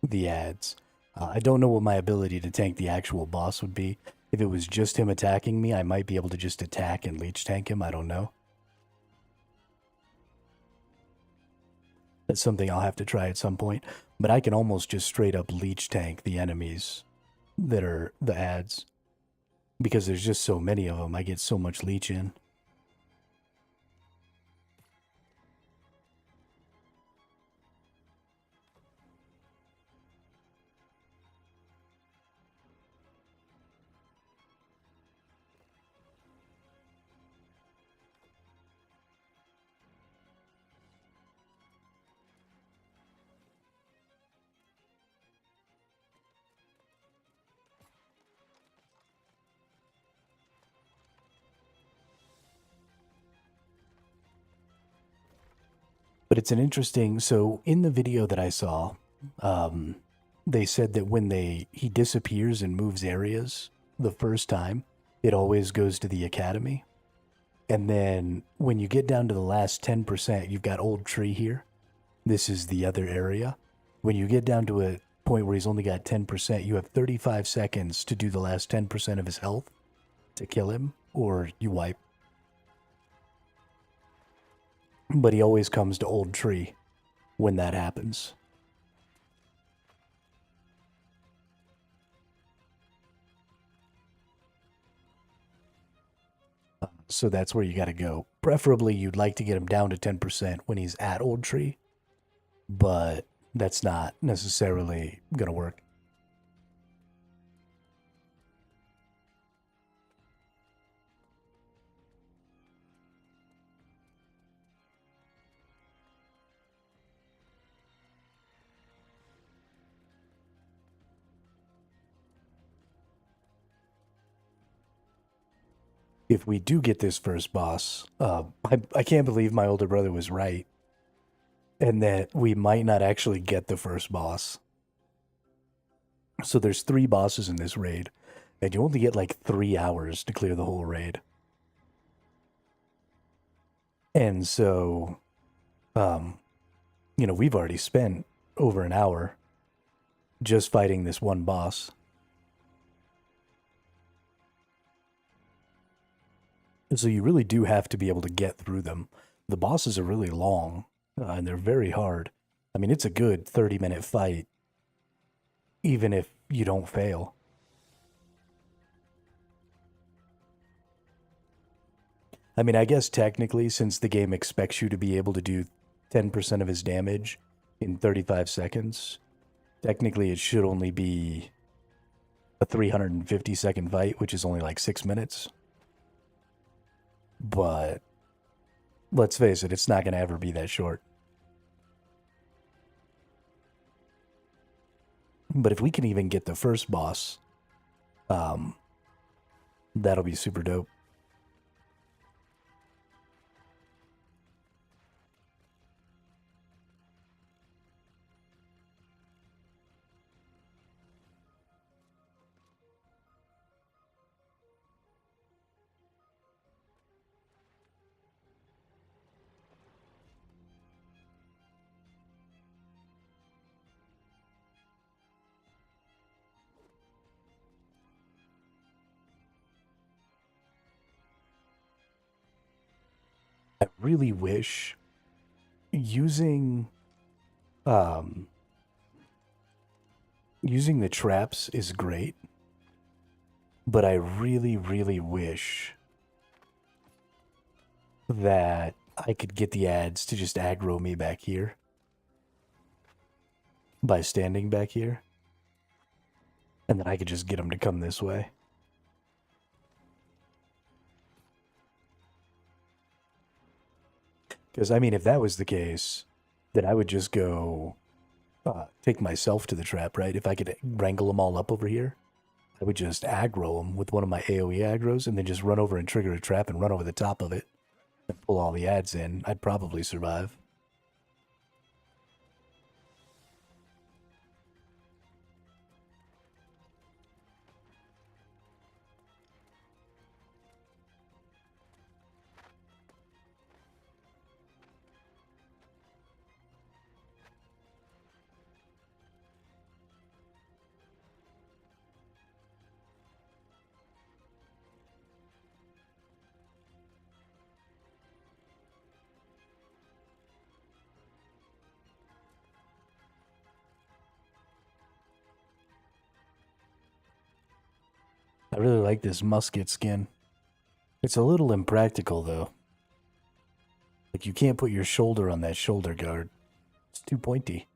the ads. I don't know what my ability to tank the actual boss would be. If it was just him attacking me, I might be able to just attack and leech tank him. I don't know. That's something I'll have to try at some point. But I can almost just straight up leech tank the enemies that are the ads. Because there's just so many of them, I get so much leech in. But it's an interesting, so in the video that I saw, they said that when he disappears and moves areas the first time, it always goes to the academy. And then when you get down to the last 10%, you've got Old Tree here. This is the other area. When you get down to a point where he's only got 10%, you have 35 seconds to do the last 10% of his health to kill him, or you wipe. but he always comes to Old Tree when that happens. So that's where you got to go. Preferably, you'd like to get him down to 10% when he's at Old Tree, but that's not necessarily going to work. If we do get this first boss, I can't believe my older brother was right, and that we might not actually get the first boss. So there's 3 bosses in this raid, and you only get like 3 hours to clear the whole raid. And so, we've already spent over an hour just fighting this one boss. So you really do have to be able to get through them. The bosses are really long, and they're very hard. I mean, it's a good 30-minute fight, even if you don't fail. I mean, I guess technically, since the game expects you to be able to do 10% of his damage in 35 seconds, technically it should only be a 350-second fight, which is only like 6 minutes. But let's face it, it's not going to ever be that short. But if we can even get the first boss, that'll be super dope. I really wish using using the traps is great, but I really, really wish that I could get the ads to just aggro me back here by standing back here, and then I could just get them to come this way. Because, I mean, if that was the case, then I would just go take myself to the trap, right? If I could wrangle them all up over here, I would just aggro them with one of my AoE aggros and then just run over and trigger a trap and run over the top of it and pull all the ads in. I'd probably survive. I really like this musket skin. It's a little impractical, though. Like, you can't put your shoulder on that shoulder guard. It's too pointy.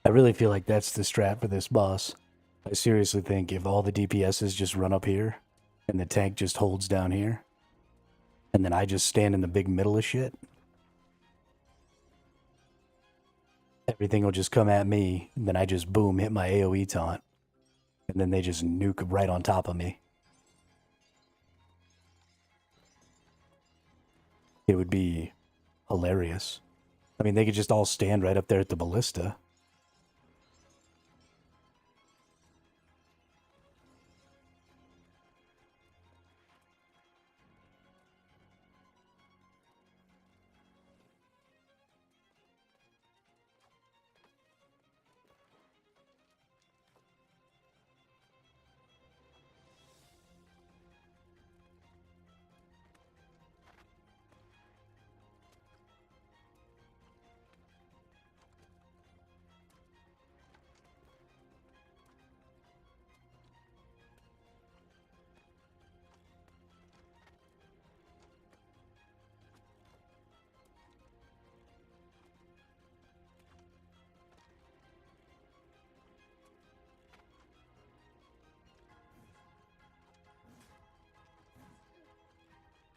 I really feel like that's the strat for this boss. I seriously think if all the DPSs just run up here, and the tank just holds down here, and then I just stand in the big middle of shit, everything will just come at me, and then I just boom, hit my AoE taunt, and then they just nuke right on top of me. It would be hilarious. I mean, they could just all stand right up there at the ballista.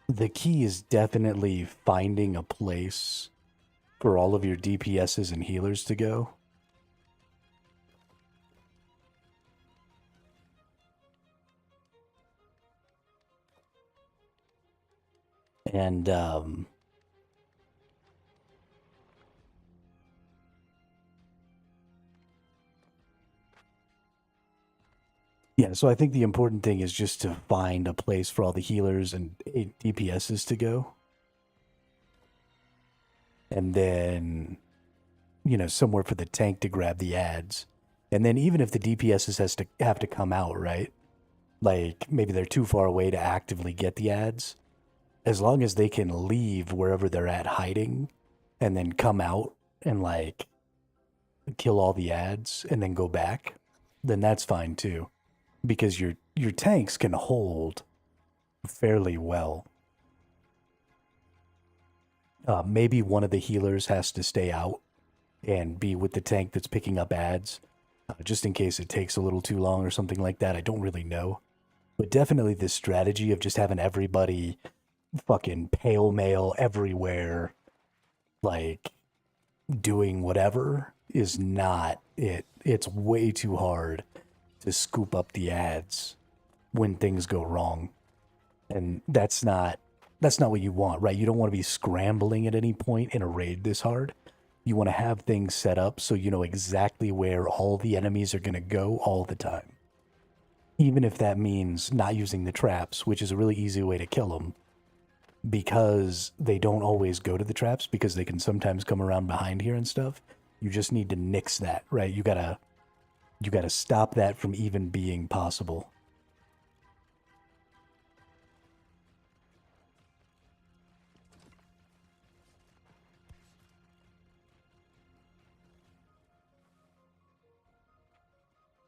The key is definitely finding a place for all of your DPSs and healers to go. And yeah, so I think the important thing is just to find a place for all the healers and DPSs to go. And then, you know, somewhere for the tank to grab the ads. And then even if the DPSs have to come out, right? Like maybe they're too far away to actively get the ads. As long as they can leave wherever they're at hiding and then come out and like kill all the ads and then go back, then that's fine too. Because your tanks can hold fairly well. Maybe one of the healers has to stay out and be with the tank that's picking up ads, just in case it takes a little too long or something like that. I don't really know. But definitely this strategy of just having everybody fucking pale mail everywhere, like doing whatever, is not it. It's way too hard to scoop up the ads when things go wrong. And that's not what you want, right? You don't want to be scrambling at any point in a raid this hard. You want to have things set up so you know exactly where all the enemies are going to go all the time. Even if that means not using the traps, which is a really easy way to kill them, because they don't always go to the traps, because they can sometimes come around behind here and stuff. You just need to nix that, right? You gotta stop that from even being possible.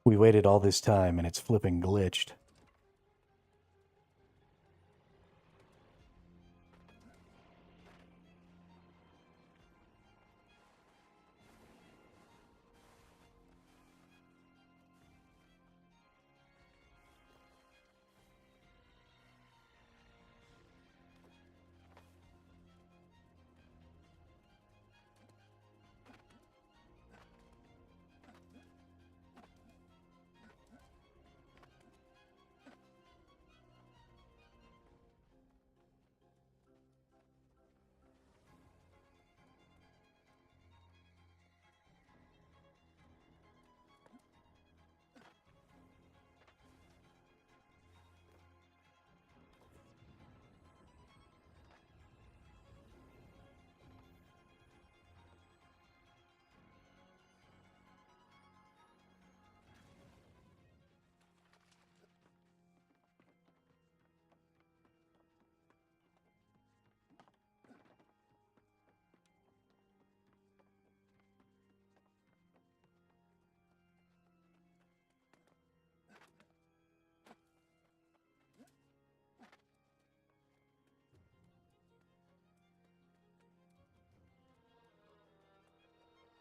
We waited all this time and it's flipping glitched.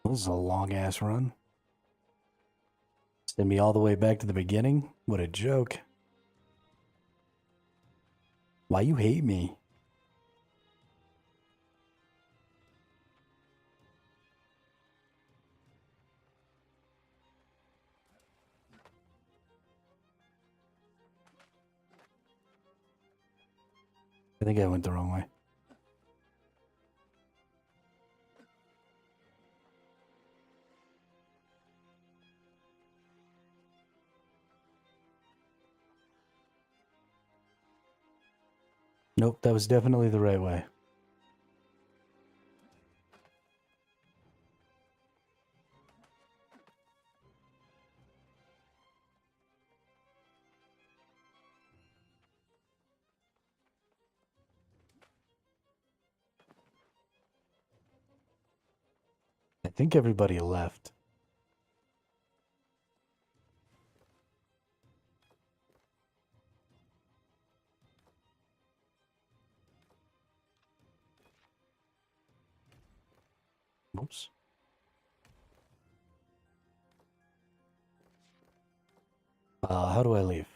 This is a long ass run. Send me all the way back to the beginning? What a joke. Why you hate me? I think I went the wrong way. Nope, that was definitely the right way. I think everybody left. Oops. How do I leave?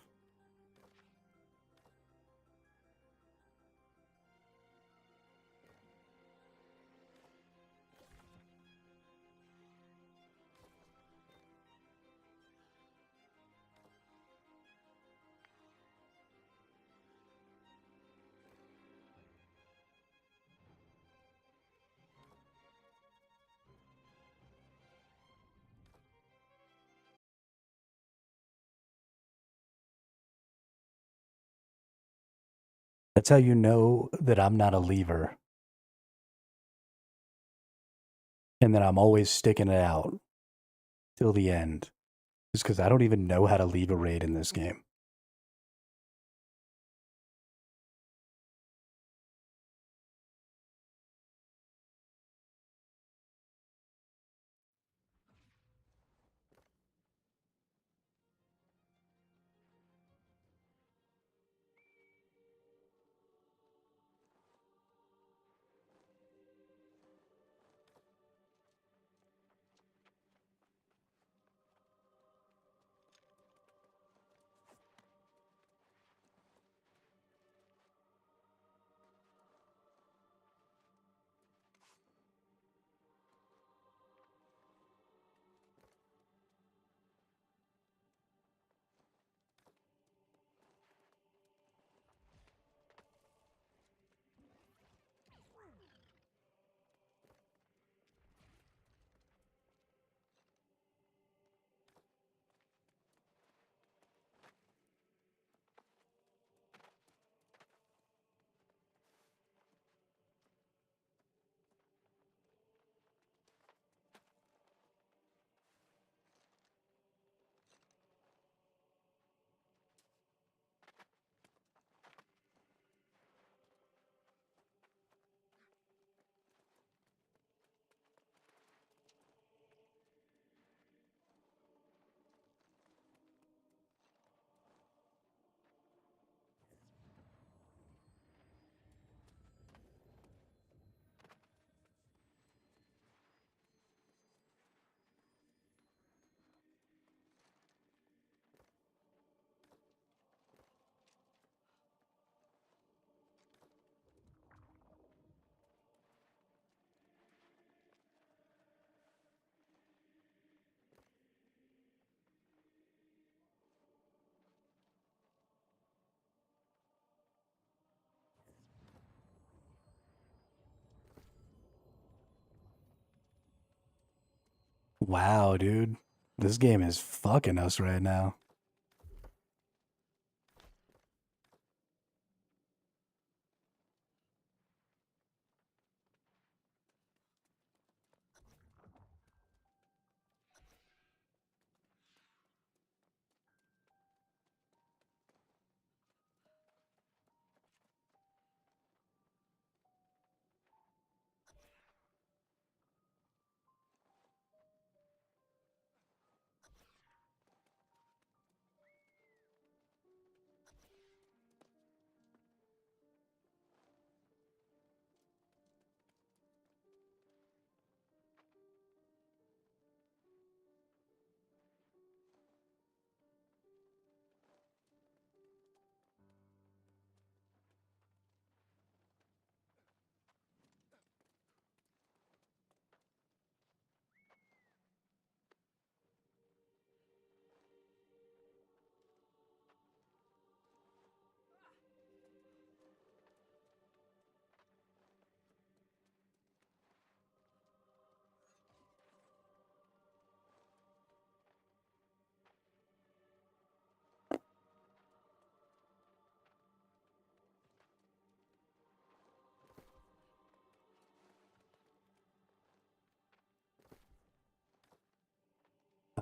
That's how you know that I'm not a lever. And that I'm always sticking it out till the end. Just because I don't even know how to leave a raid in this game. Wow, dude. This game is fucking us right now.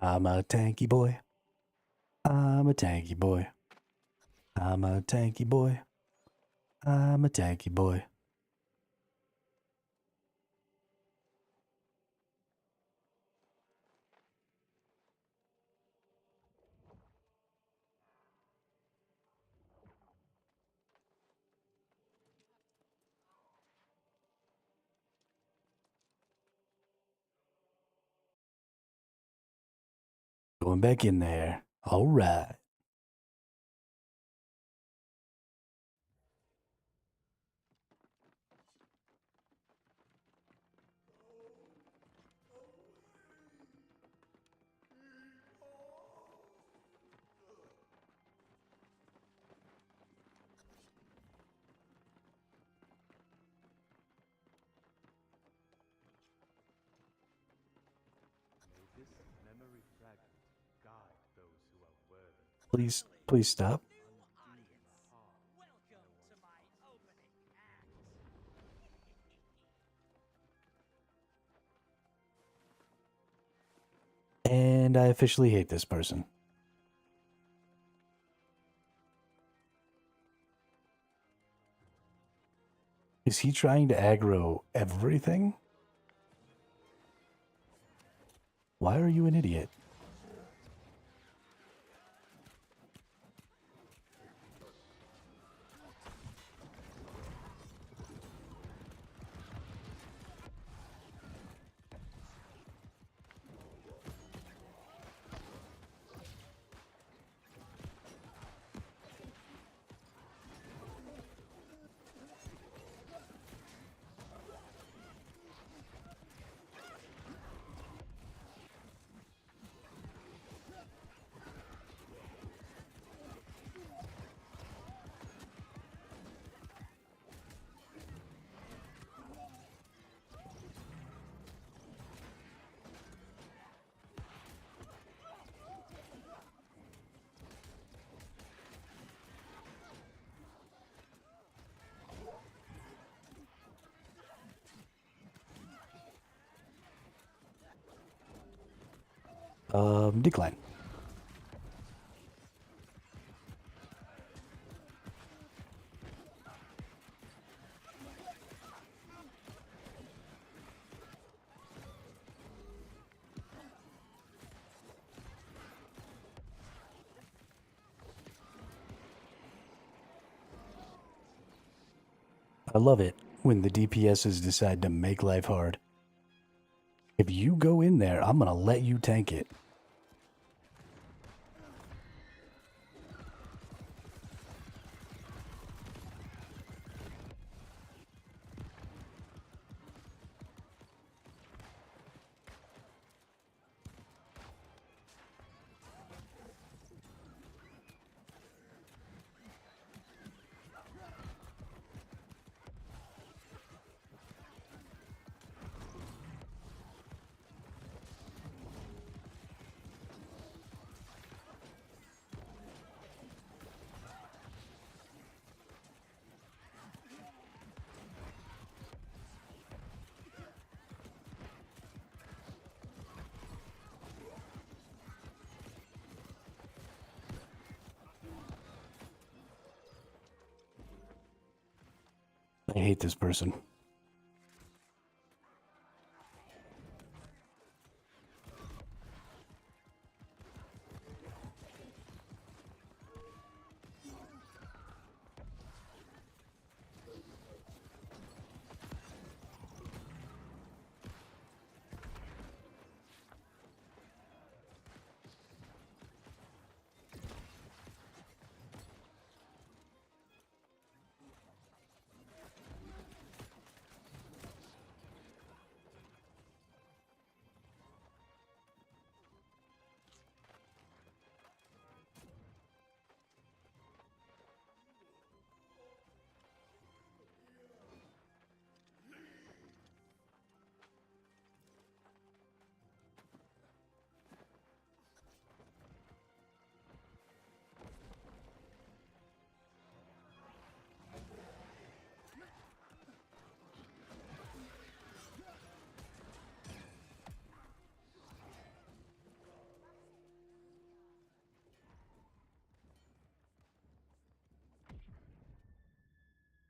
I'm a tanky boy. I'm a tanky boy. I'm a tanky boy. I'm a tanky boy. Going back in there. All right. May this memory fragment guide those who are worthy. Please stop. New audience, welcome to my opening act. And I officially hate this person. Is he trying to aggro everything? Why are you an idiot? Decline. I love it when the DPSs decide to make life hard. If you go in there, I'm gonna let you tank it. I hate this person.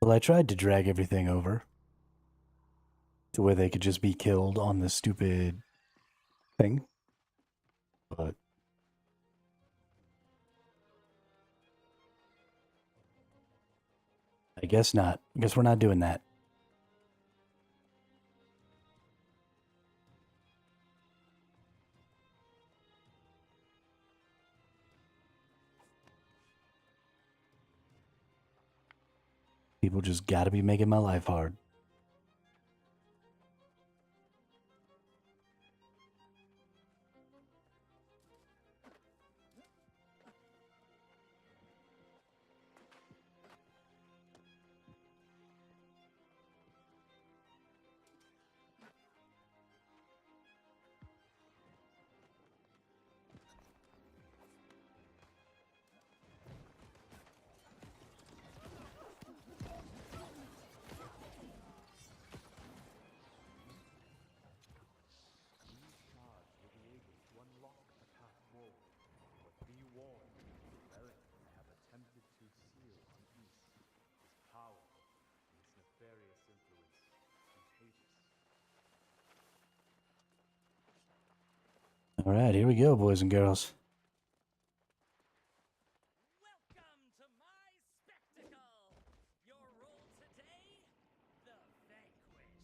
Well, I tried to drag everything over to where they could just be killed on the stupid thing. But I guess not. I guess we're not doing that. People just gotta be making my life hard. These shards will be able to unlock the path forward, but be warned, the relic I have attempted to seal on East is powerful, and its nefarious influence contagious. All right, here we go, boys and girls. Welcome to my spectacle! Your role today, the vanquished.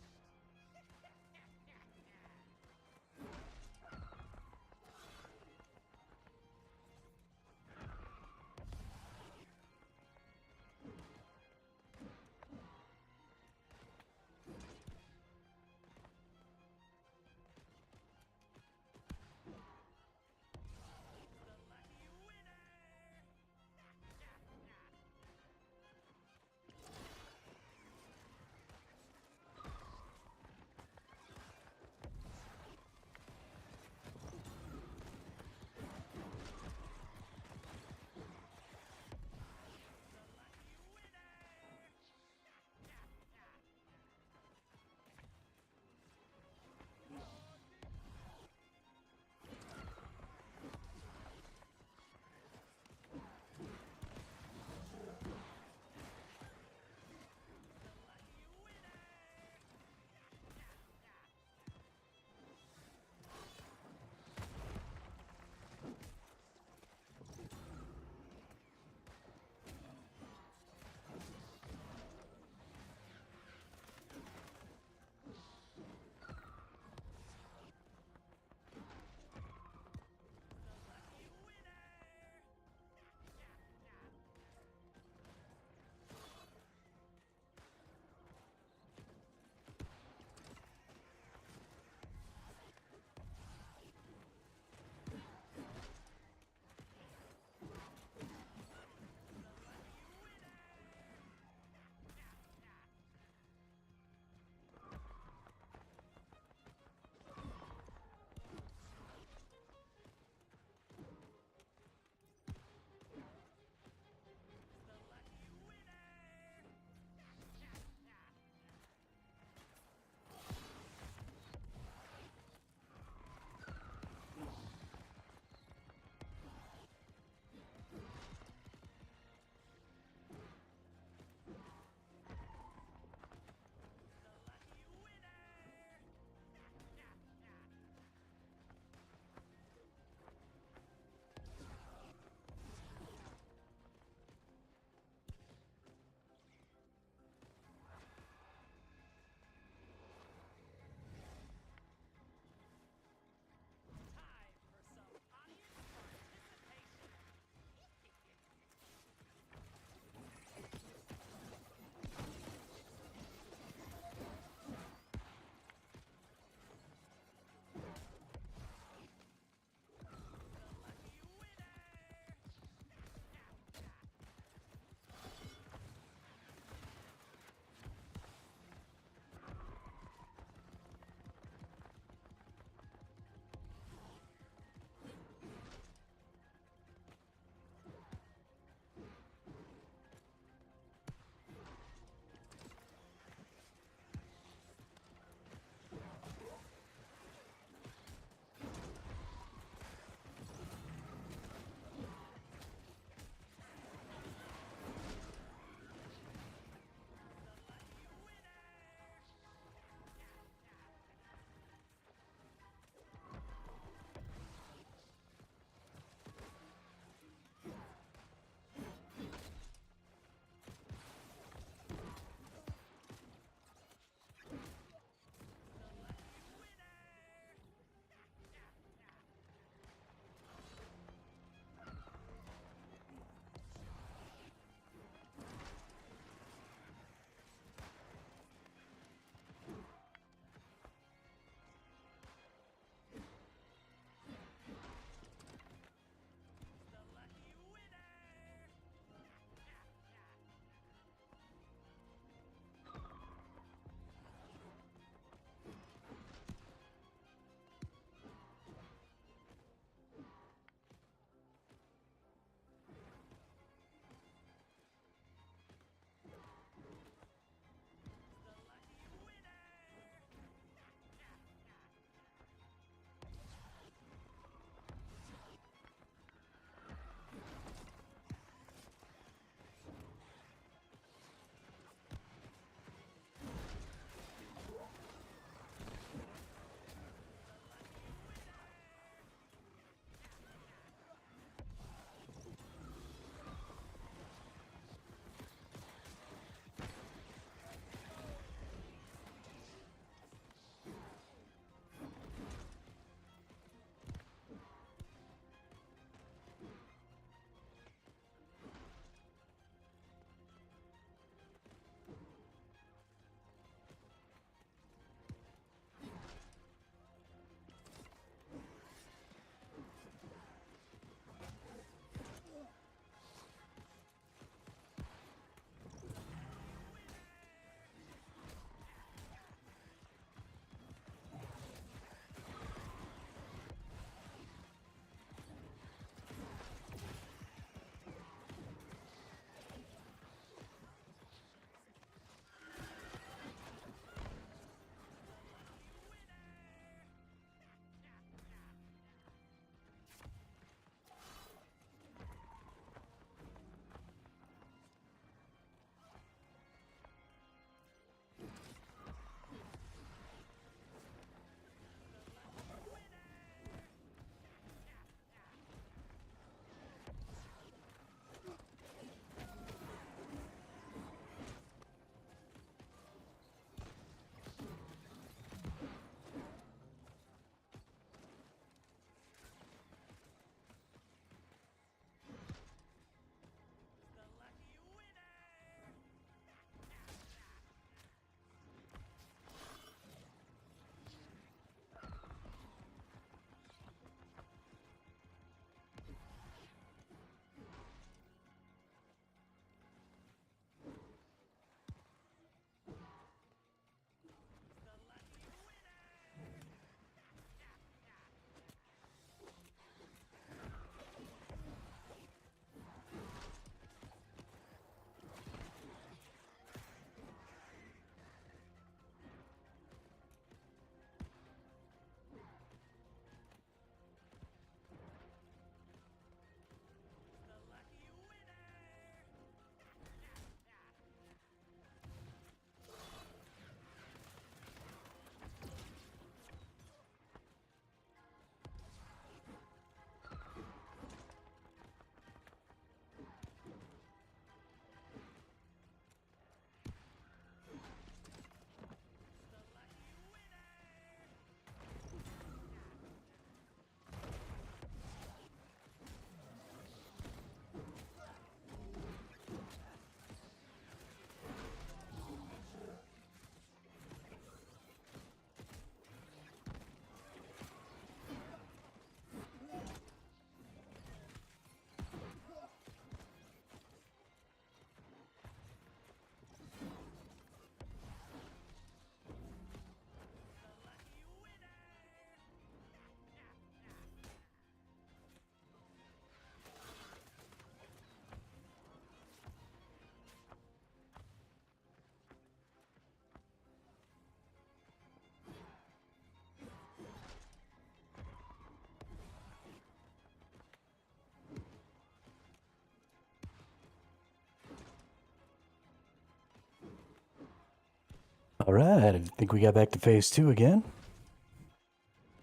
All right, I think we got back to phase 2 again.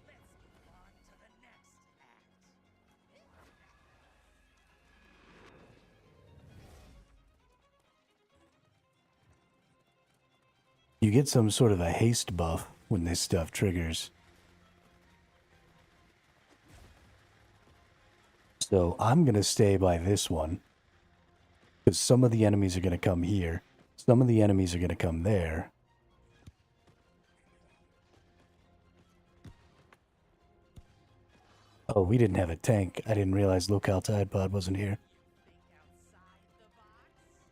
Let's move on to the next act. You get some sort of a haste buff when this stuff triggers. So I'm going to stay by this one. Because some of the enemies are going to come here. Some of the enemies are going to come there. Oh, we didn't have a tank. I didn't realize Locale Tide Pod wasn't here. Think outside the box? It's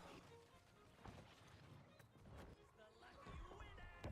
all smoke and mirrors. This is how I the lucky winner.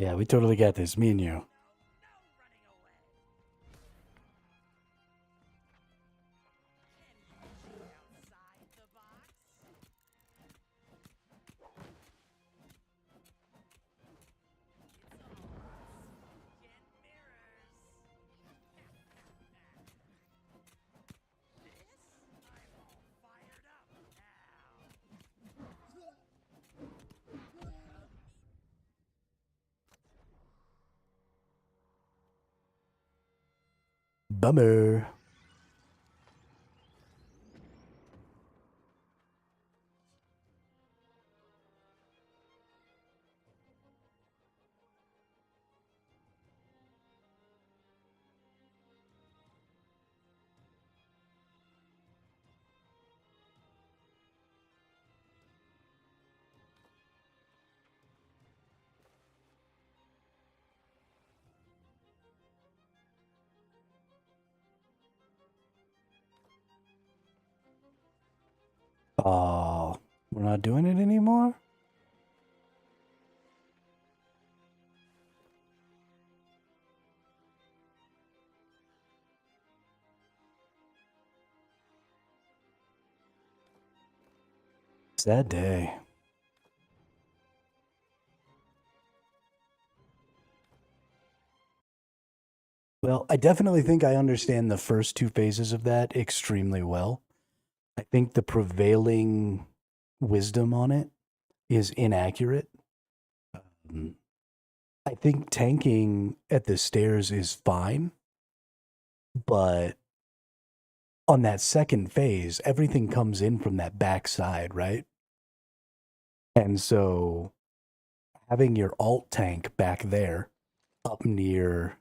Yeah, we totally got this, me and you. No running away. Can you think outside the box? It's all get mirrors. This? I'm all fired up now. Bummer. Oh, we're not doing it anymore? Sad day. Well, I definitely think I understand the first two phases of that extremely well. I think the prevailing wisdom on it is inaccurate. Um, I think tanking at the stairs is fine, but on that second phase, everything comes in from that back side, right? And so having your alt tank back there up near,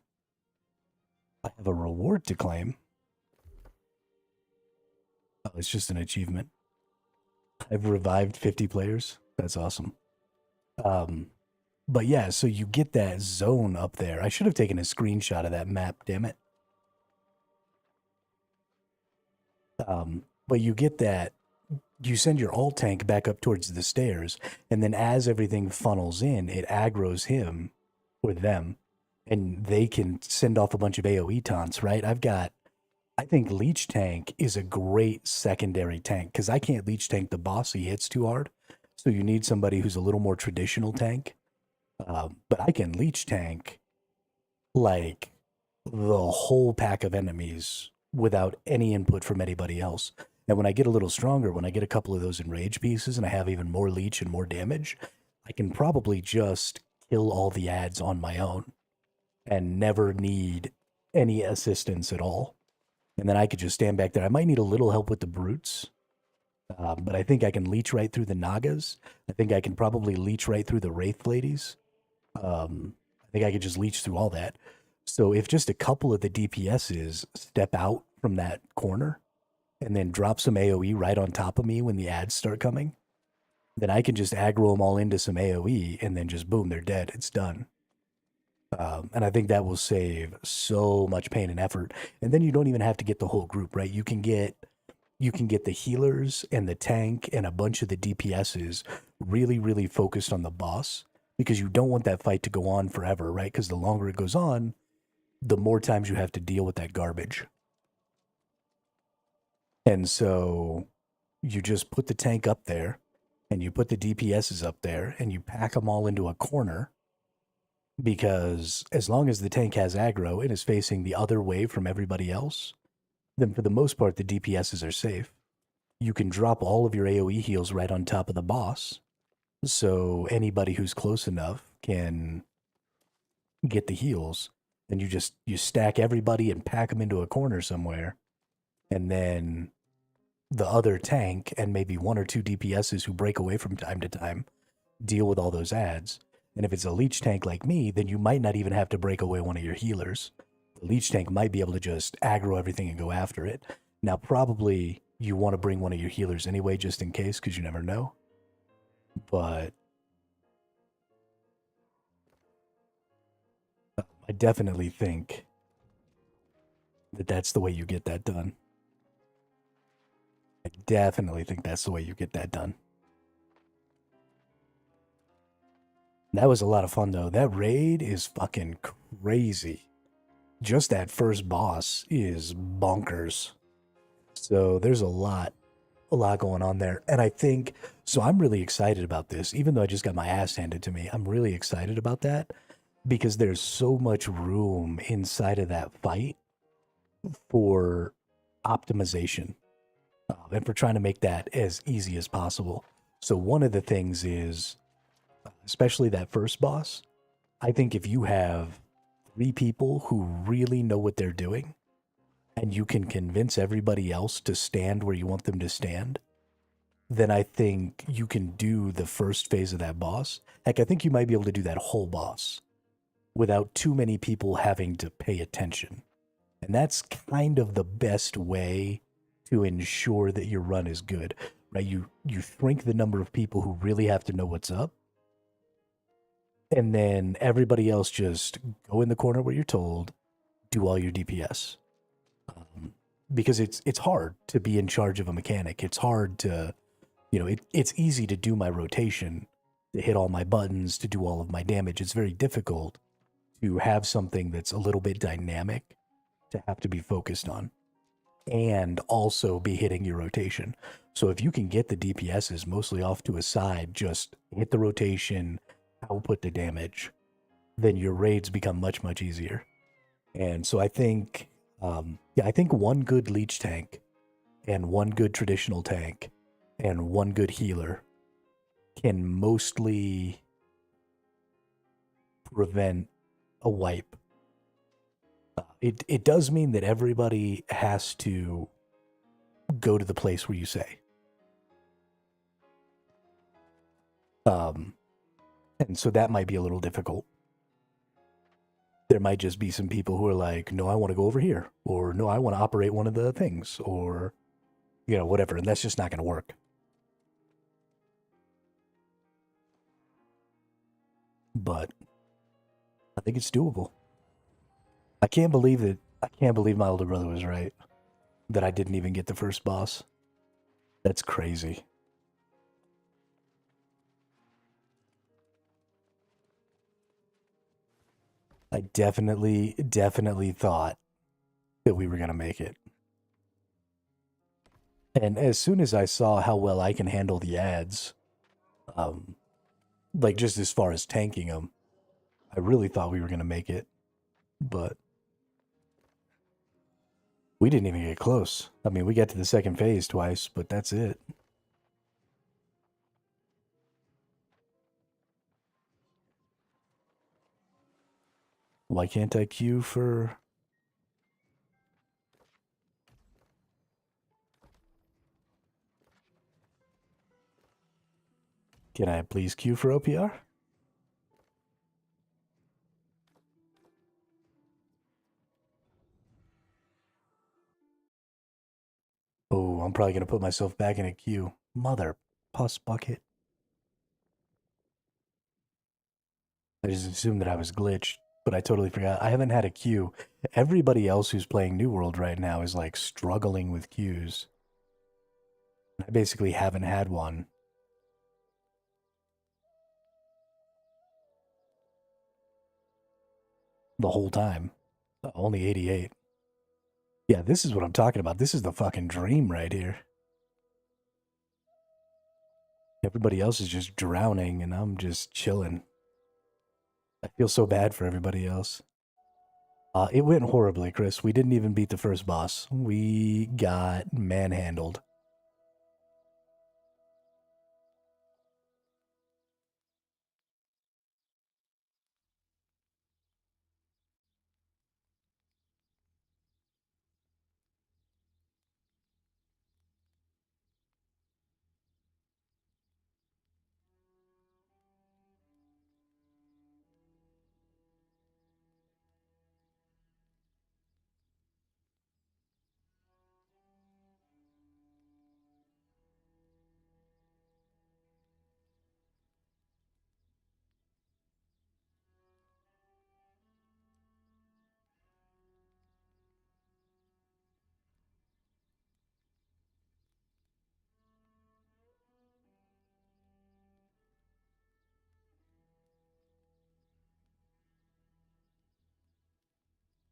I have a reward to claim. Oh, it's just an achievement. I've revived 50 players. That's awesome. But yeah, so you get that zone up there. I should have taken a screenshot of that map, damn it. But you get that, you send your alt tank back up towards the stairs, and then as everything funnels in, it aggroes him or them, and they can send off a bunch of AoE taunts, right? I think leech tank is a great secondary tank, because I can't leech tank the boss, he hits too hard. So you need somebody who's a little more traditional tank. But I can leech tank like the whole pack of enemies without any input from anybody else. And when I get a little stronger, when I get a couple of those enrage pieces and I have even more leech and more damage, I can probably just kill all the ads on my own and never need any assistance at all. And then I could just stand back there. I might need a little help with the brutes, but I think I can leech right through the Nagas. I think I can probably leech right through the Wraith ladies. I think I could just leech through all that. So if just a couple of the DPSs step out from that corner and then drop some AoE right on top of me when the ads start coming, then I can just aggro them all into some AoE and then just boom, they're dead. It's done. And I think that will save so much pain and effort. And then you don't even have to get the whole group, right? You can get the healers and the tank and a bunch of the DPSs really, really focused on the boss, because you don't want that fight to go on forever, right? Because the longer it goes on, the more times you have to deal with that garbage. And so you just put the tank up there and you put the DPSs up there and you pack them all into a corner, because as long as the tank has aggro and is facing the other way from everybody else, then for the most part, the DPSs are safe. You can drop all of your AoE heals right on top of the boss, so anybody who's close enough can get the heals. Then you stack everybody and pack them into a corner somewhere, and then the other tank and maybe one or two DPSs who break away from time to time deal with all those ads. And if it's a leech tank like me, then you might not even have to break away one of your healers. The leech tank might be able to just aggro everything and go after it. Now, probably you want to bring one of your healers anyway, just in case, because you never know. But I definitely think that that's the way you get that done. I definitely think that's the way you get that done. That was a lot of fun, though. That raid is fucking crazy. Just that first boss is bonkers. So there's a lot going on there. And I think, so I'm really excited about this. Even though I just got my ass handed to me, I'm really excited about that because there's so much room inside of that fight for optimization and for trying to make that as easy as possible. So one of the things is, especially that first boss, I think if you have 3 people who really know what they're doing and you can convince everybody else to stand where you want them to stand, then I think you can do the first phase of that boss. Heck, I think you might be able to do that whole boss without too many people having to pay attention. And that's kind of the best way to ensure that your run is good, right? You shrink the number of people who really have to know what's up, and then everybody else just go in the corner where you're told, do all your DPS. Because it's hard to be in charge of a mechanic. It's hard to, it's easy to do my rotation, to hit all my buttons, to do all of my damage. It's very difficult to have something that's a little bit dynamic to have to be focused on and also be hitting your rotation. So if you can get the DPSs mostly off to a side, just hit the rotation, output the damage, then your raids become much, much easier. And so I think, I think one good leech tank and one good traditional tank and one good healer can mostly prevent a wipe. It does mean that everybody has to go to the place where you say. And so that might be a little difficult. There might just be some people who are like, no, I want to go over here, or no, I want to operate one of the things, or, whatever. And that's just not going to work. But I think it's doable. I can't believe my older brother was right that I didn't even get the first boss. That's crazy. I definitely thought that we were going to make it. And as soon as I saw how well I can handle the ads, like just as far as tanking them, I really thought we were going to make it. But we didn't even get close. I mean, we got to the second phase twice, but that's it. Why can't I queue for... Can I please queue for OPR? Oh, I'm probably going to put myself back in a queue. Mother puss bucket. I just assumed that I was glitched, but I totally forgot. I haven't had a queue. Everybody else who's playing New World right now is like struggling with queues. I basically haven't had one. The whole time. Only 88. Yeah, this is what I'm talking about. This is the fucking dream right here. Everybody else is just drowning and I'm just chilling. I feel so bad for everybody else. It went horribly, Chris. We didn't even beat the first boss. We got manhandled.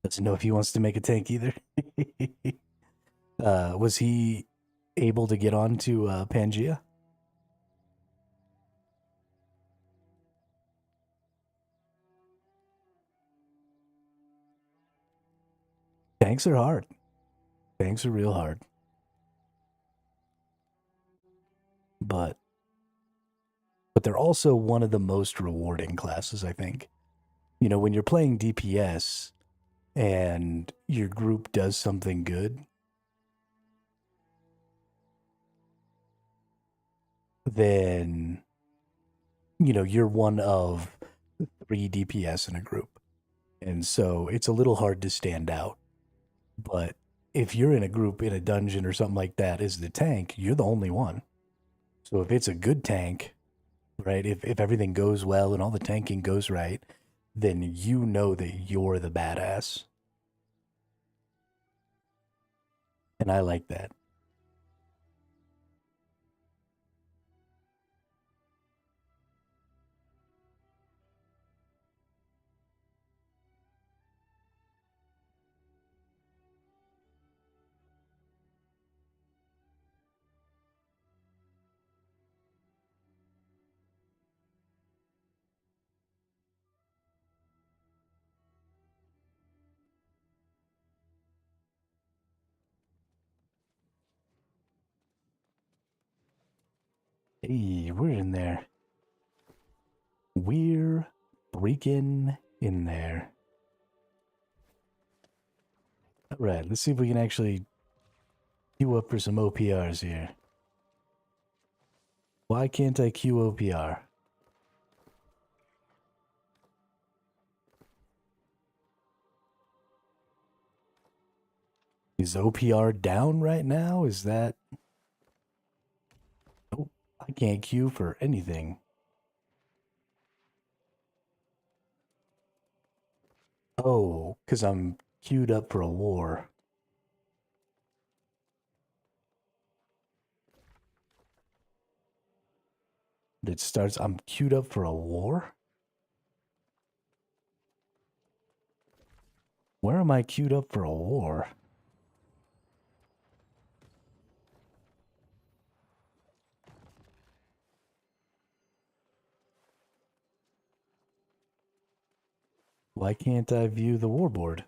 Doesn't know if he wants to make a tank either. Was he able to get on to Pangea? Tanks are hard. Tanks are real hard. But they're also one of the most rewarding classes, I think. You know, when you're playing DPS and your group does something good, then, you know, you're one of 3 DPS in a group. And so it's a little hard to stand out. But if you're in a group in a dungeon or something like that as the tank, you're the only one. So if it's a good tank, right, if everything goes well and all the tanking goes right, then you know that you're the badass. And I like that. Hey, we're in there. We're freaking in there. All right, let's see if we can actually queue up for some OPRs here. Why can't I queue OPR? Is OPR down right now? Is that... Oh, I can't queue for anything. Oh, because I'm queued up for a war. It starts... I'm queued up for a war? Where am I queued up for a war? Why can't I view the war board?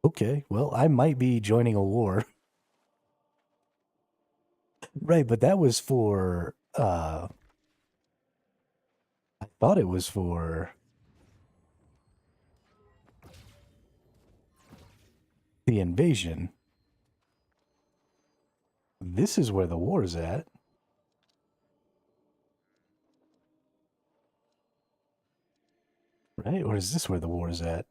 Okay, well, I might be joining a war. Right, but that was for, I thought it was for the invasion. This is where the war is at. Right, or is this where the war is at?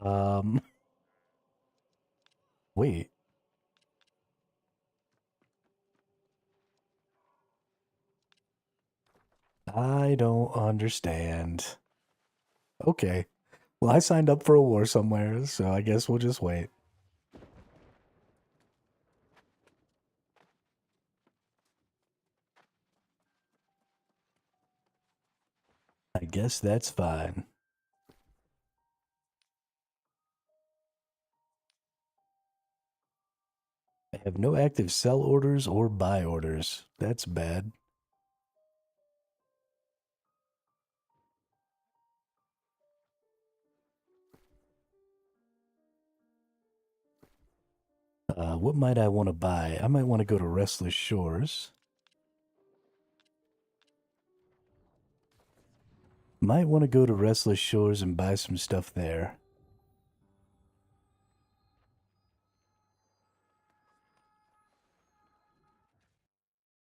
Um, wait. I don't understand. Okay. Well, I signed up for a war somewhere, so I guess we'll just wait. I guess that's fine. I have no active sell orders or buy orders. That's bad. What might I want to buy? I might want to go to Restless Shores. Might want to go to Restless Shores and buy some stuff there.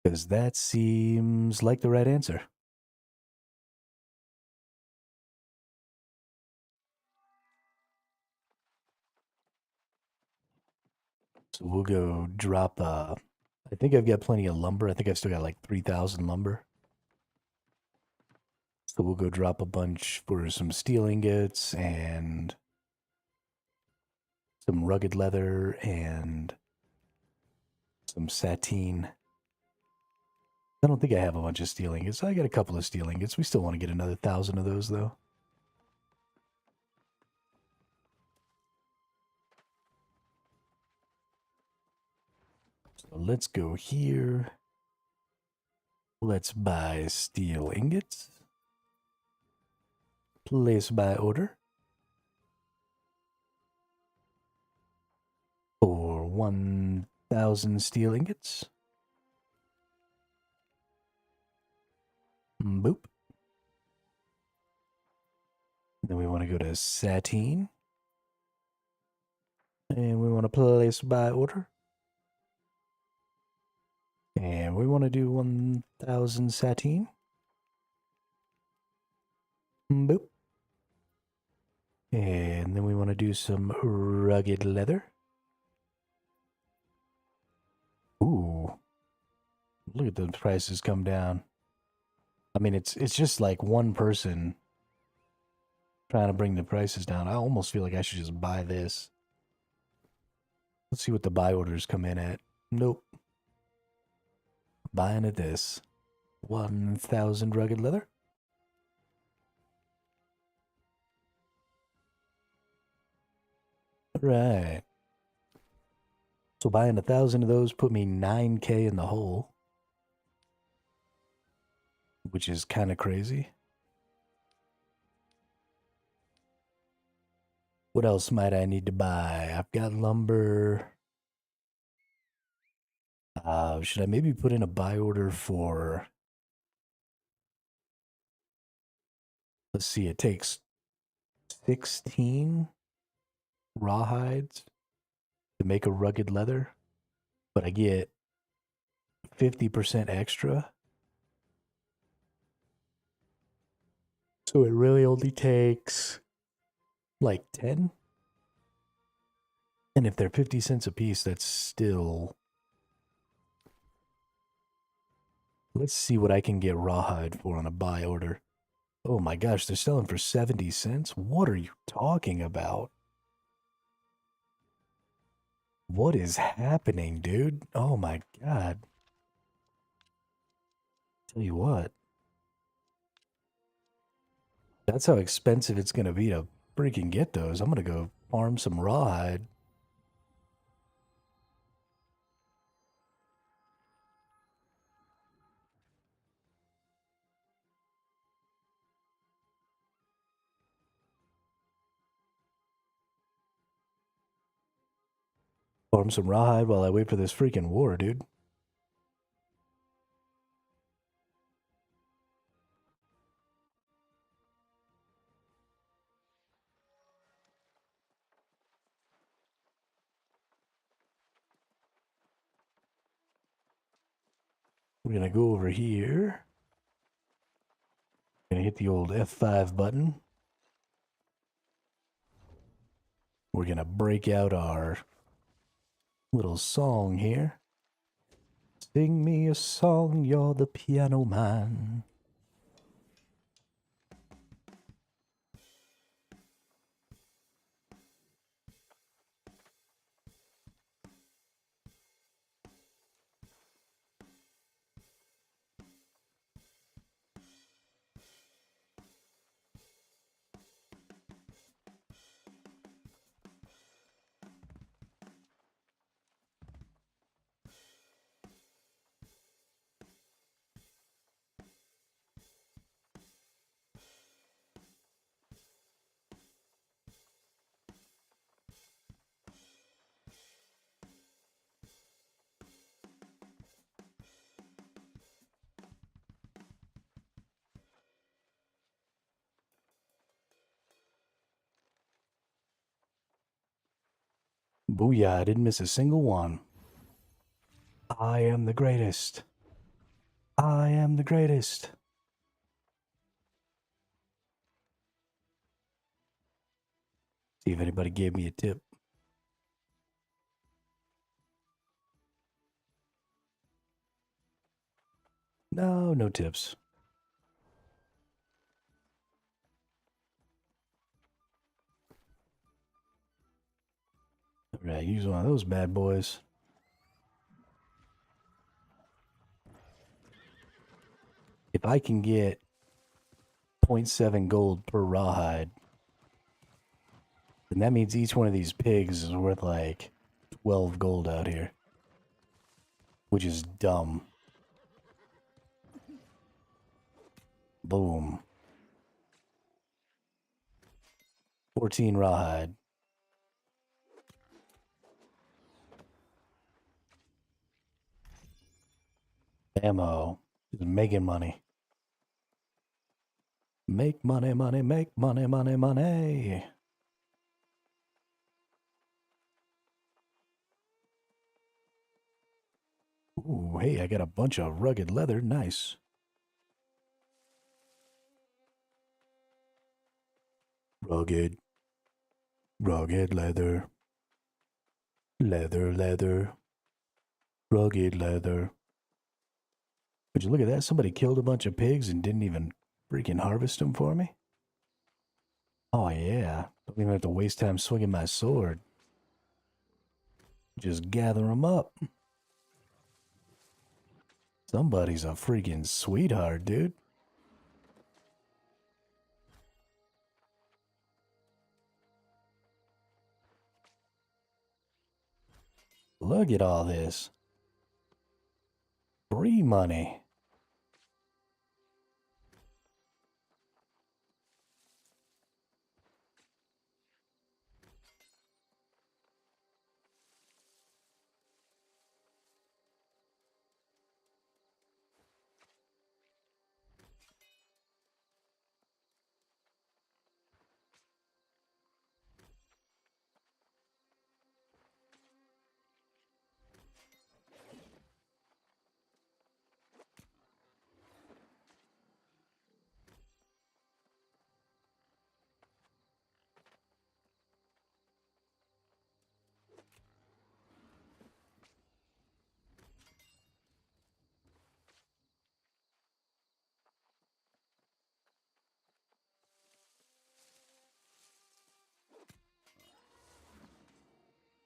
Because that seems like the right answer. So we'll go drop, I think I've got plenty of lumber. I think I've still got like 3,000 lumber. So we'll go drop a bunch for some steel ingots and some rugged leather and some sateen. I don't think I have a bunch of steel ingots. I got a couple of steel ingots. We still want to get another 1,000 of those, though. So let's go here. Let's buy steel ingots. Place by order. For 1,000 steel ingots. Boop. Then we want to go to sateen. And we want to place by order. And we want to do 1,000 sateen. Boop. And then we want to do some rugged leather. Ooh. Look at the prices come down. I mean, it's just like one person trying to bring the prices down. I almost feel like I should just buy this. Let's see what the buy orders come in at. Nope. Buying at this. 1,000 rugged leather. Right. So buying 1,000 of those put me 9K in the hole. Which is kind of crazy. What else might I need to buy? I've got lumber. Should I maybe put in a buy order for... Let's see, it takes 16 rawhides to make a rugged leather, but I get 50% extra. So it really only takes like 10. And if they're 50 cents a piece, that's still... Let's see what I can get rawhide for on a buy order. Oh my gosh, they're selling for 70 cents? What are you talking about? What is happening, dude? Oh my god. Tell you what. That's how expensive it's going to be to freaking get those. I'm going to go farm some rawhide. Farm some rawhide while I wait for this freaking war, dude. We're going to go over here. Going to hit the old F5 button. We're going to break out our little song here. Sing me a song, you're the piano man. Booyah, I didn't miss a single one. I am the greatest. I am the greatest. See if anybody gave me a tip. No, no tips. Yeah, use one of those bad boys. If I can get 0.7 gold per rawhide, then that means each one of these pigs is worth like 12 gold out here. Which is dumb. Boom. 14 rawhide. Ammo. Just making money. Make money, money, make money, money, money. Ooh, hey, I got a bunch of rugged leather. Nice. Rugged. Rugged leather. Leather, leather. Rugged leather. Would you look at that? Somebody killed a bunch of pigs and didn't even freaking harvest them for me? Oh, yeah. Don't even have to waste time swinging my sword. Just gather them up. Somebody's a freaking sweetheart, dude. Look at all this. Free money.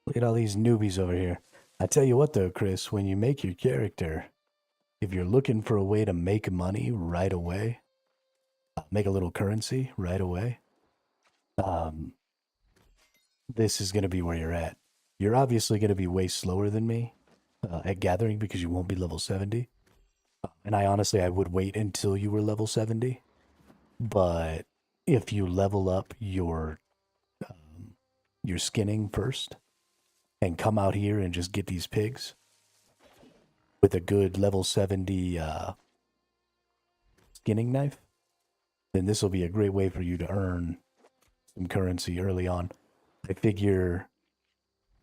Look at all these newbies over here. I tell you what though, Chris, when you make your character, if you're looking for a way to make money right away, make a little currency right away, this is going to be where you're at. You're obviously going to be way slower than me at gathering because you won't be level 70. And I would wait until you were level 70. But if you level up your skinning first and come out here and just get these pigs with a good level 70 skinning knife, then this will be a great way for you to earn some currency early on. I figure,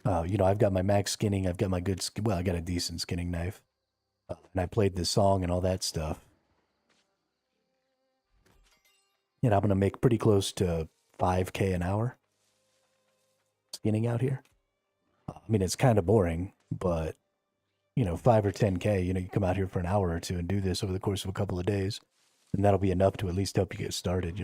I've got my max skinning, I've got my good, I got a decent skinning knife, and I played this song and all that stuff. And I'm going to make pretty close to 5K an hour skinning out here. I mean, it's kind of boring, but, 5 or 10K, you come out here for an hour or two and do this over the course of a couple of days, and that'll be enough to at least help you get started,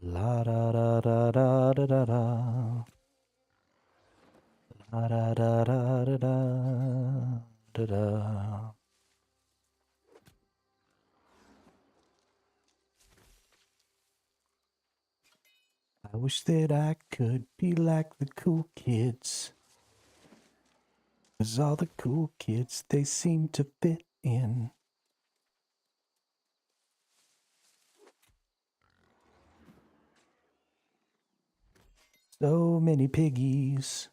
La da da da da da da da. La da da da da da da da. I wish that I could be like the cool kids. 'Cause all the cool kids, they seem to fit in. So many piggies.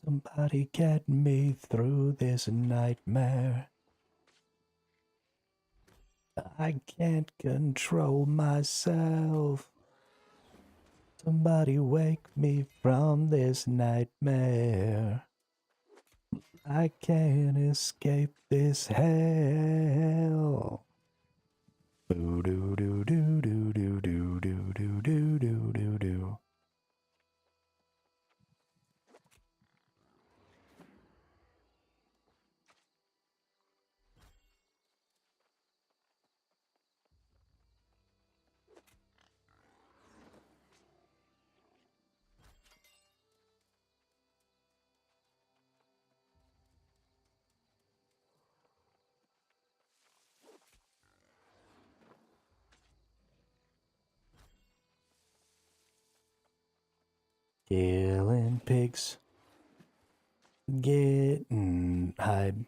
Somebody get me through this nightmare. I can't control myself. Somebody wake me from this nightmare. I can't escape this hell. Boo doo doo doo doo doo doo doo doo doo doo doo doo. Killing pigs. Getting hide.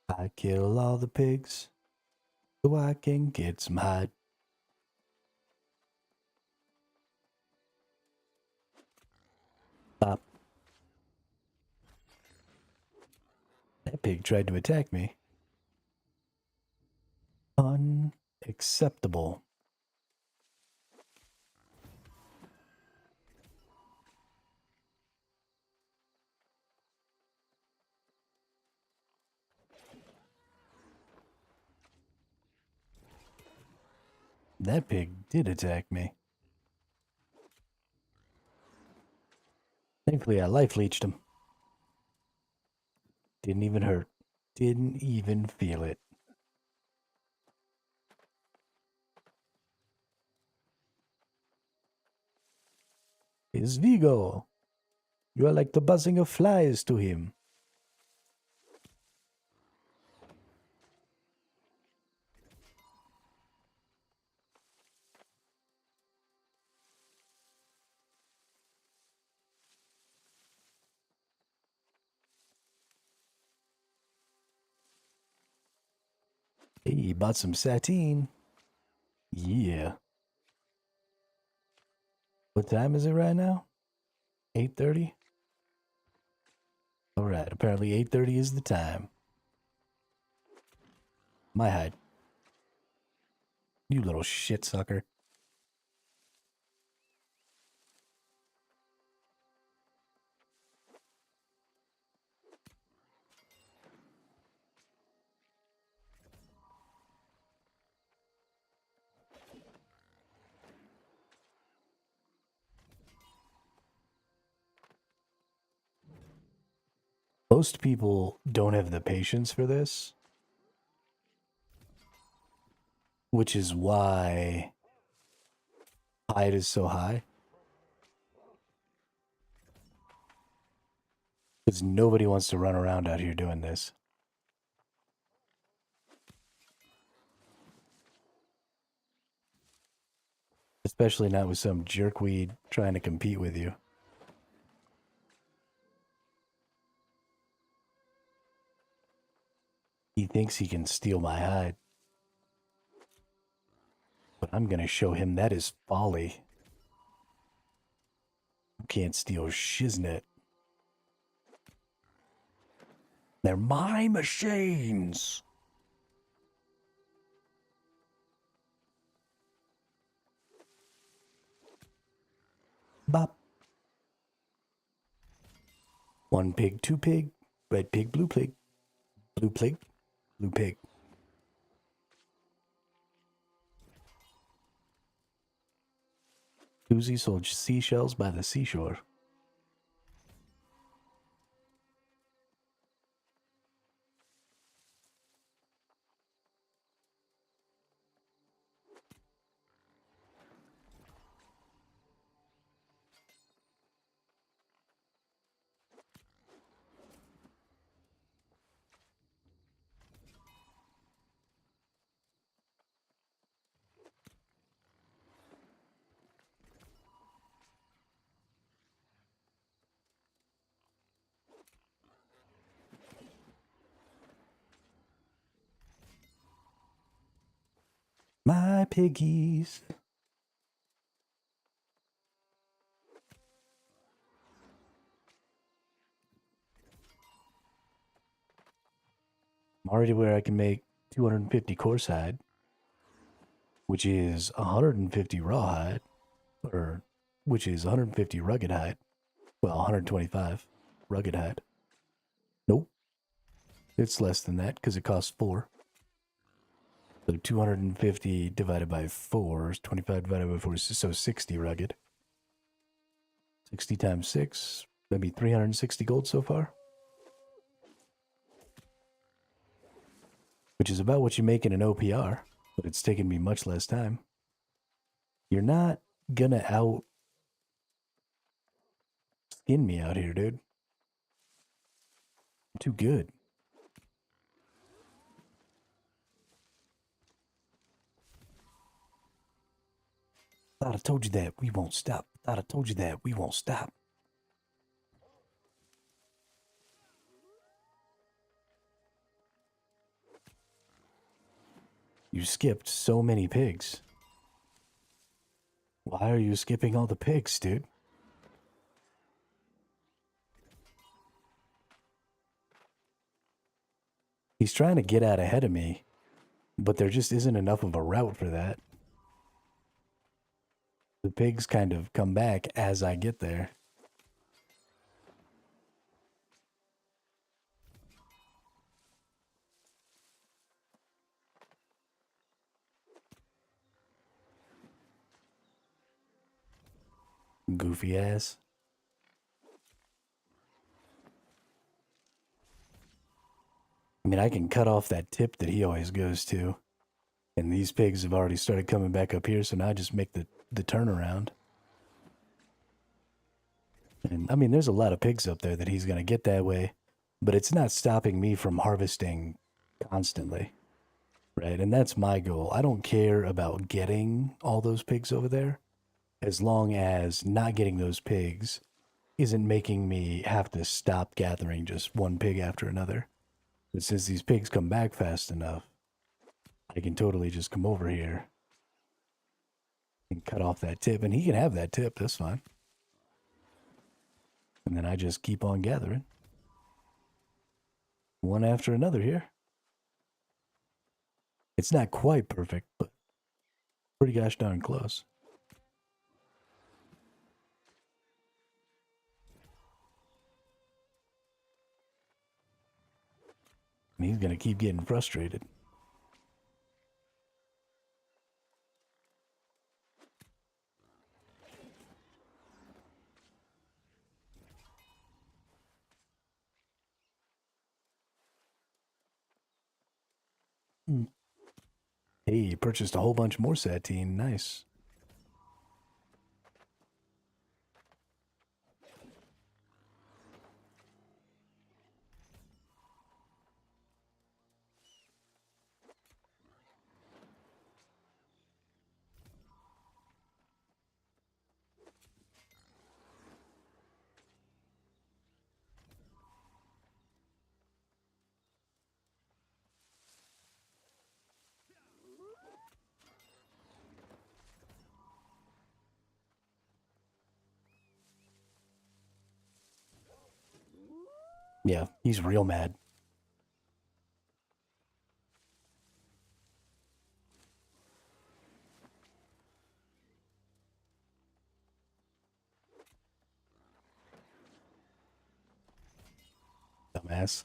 I kill all the pigs so I can get some hide. Stop. That pig tried to attack me. Unacceptable. That pig did attack me. Thankfully, I life leeched him. Didn't even hurt. Didn't even feel it. It's Vigo. You are like the buzzing of flies to him. Hey, he bought some sateen. Yeah. What time is it right now? 8:30? Alright, apparently 8:30 is the time. My hide. You little shit sucker. Most people don't have the patience for this, which is why hide is so high. Because nobody wants to run around out here doing this. Especially not with some jerkweed trying to compete with you. He thinks he can steal my hide. But I'm gonna show him that is folly. You can't steal shiznit. They're my machines. Bop. One pig, two pig, red pig, blue pig, blue pig, blue pig. Susie sold seashells by the seashore. My piggies. already where I can make 250 coarse hide, which is 150 rawhide, or which is 150 rugged hide. Well, 125 rugged hide. Nope. It's less than that because it costs 4. So 250 divided by 4 is 25 divided by 4, so 60 rugged. 60 times 6, that'd be 360 gold so far. Which is about what you make in an OPR, but it's taken me much less time. You're not gonna out skin me out here, dude. I'm too good. Thought I told you that we won't stop. Thought I told you that we won't stop. You skipped so many pigs. Why are you skipping all the pigs, dude? He's trying to get out ahead of me, but there just isn't enough of a route for that. The pigs kind of come back as I get there. Goofy ass. I mean, I can cut off that tip that he always goes to. And these pigs have already started coming back up here, so now I just make the turnaround. And I mean, there's a lot of pigs up there that he's going to get that way, but it's not stopping me from harvesting constantly. Right? And that's my goal. I don't care about getting all those pigs over there, as long as not getting those pigs isn't making me have to stop gathering just one pig after another. But since these pigs come back fast enough, I can totally just come over here and cut off that tip. And he can have that tip, that's fine. And then I just keep on gathering. One after another here. It's not quite perfect, but pretty gosh darn close. And he's going to keep getting frustrated. Hey, you purchased a whole bunch more satine. Nice. Yeah, he's real mad. Dumbass.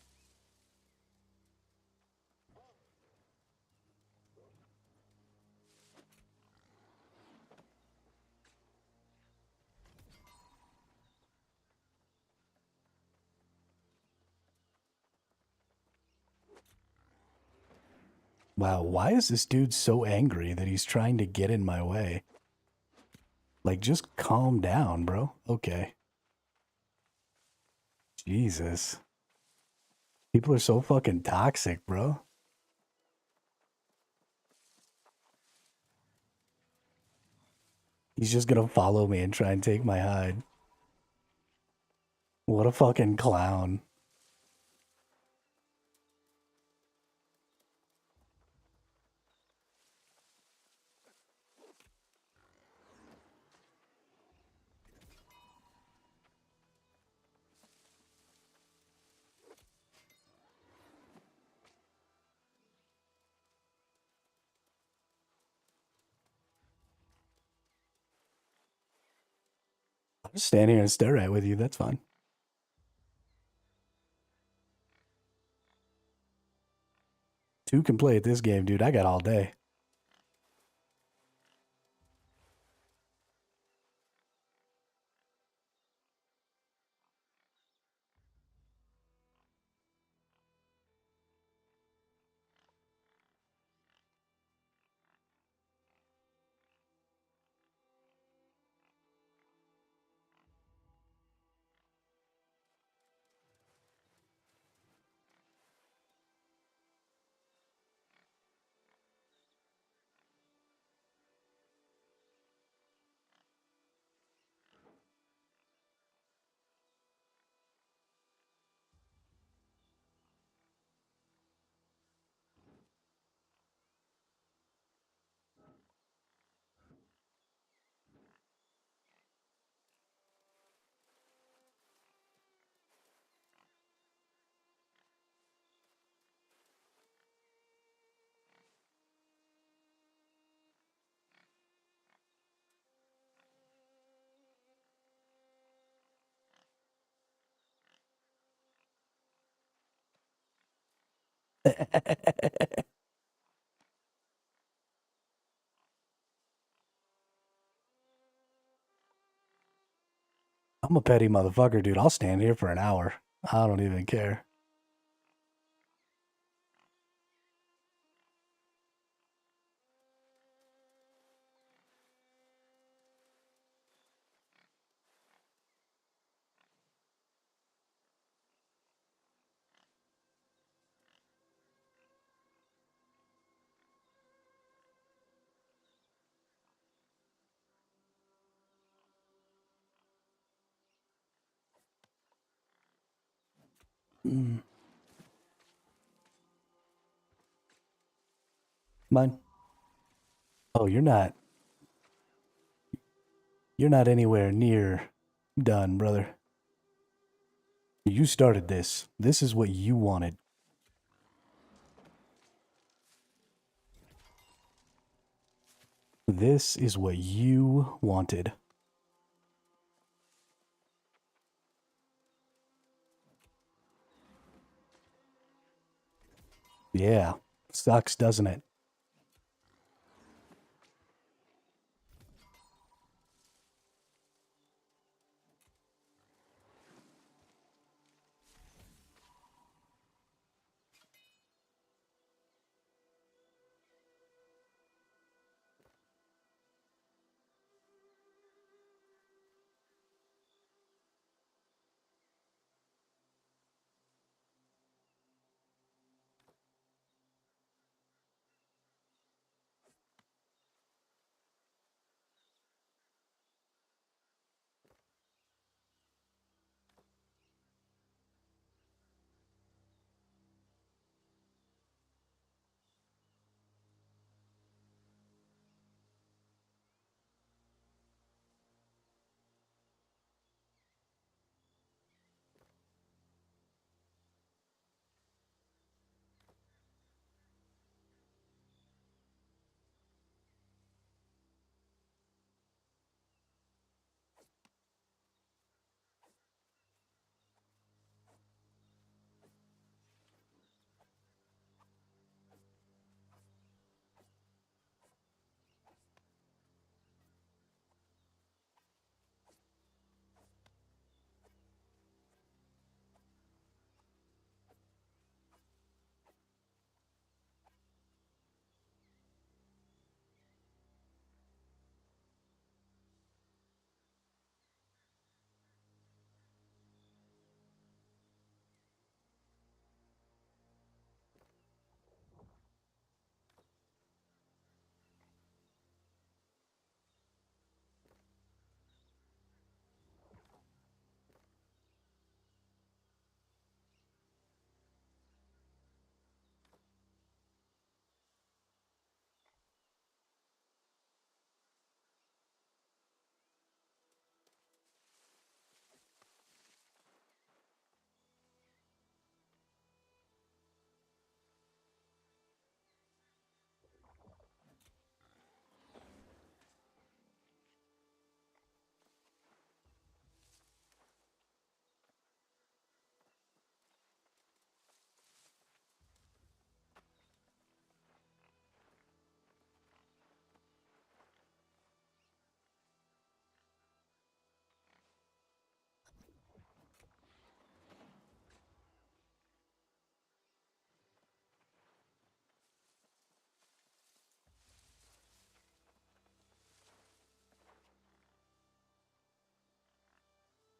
Wow, why is this dude so angry that he's trying to get in my way? Like, just calm down, bro. Okay. Jesus. People are so fucking toxic, bro. He's just gonna follow me and try and take my hide. What a fucking clown. I'll just stand here and stare at with you. That's fine. Two can play at this game, dude. I got all day. I'm a petty motherfucker, dude. I'll stand here for an hour. I don't even care. Mm. Mine. Oh, you're not. You're not anywhere near done, brother. You started this. This is what you wanted. This is what you wanted. Yeah. Sucks, doesn't it?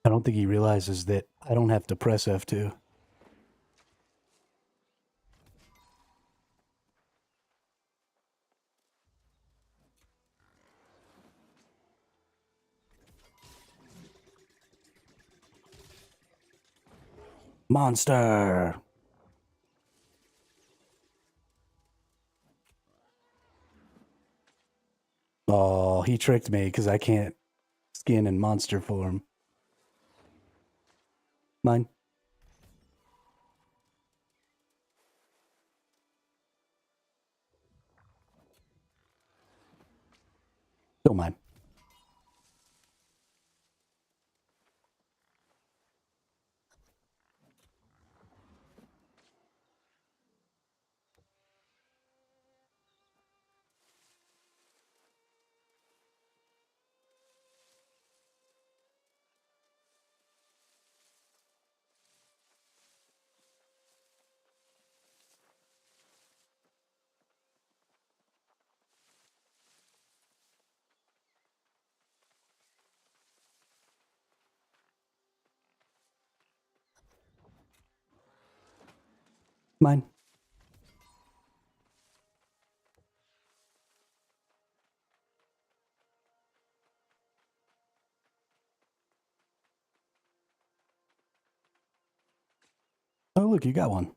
I don't think he realizes that I don't have to press F2. Monster! Oh, he tricked me because I can't skin in monster form. Mine. Still mine. Mine. Oh, look, you got one.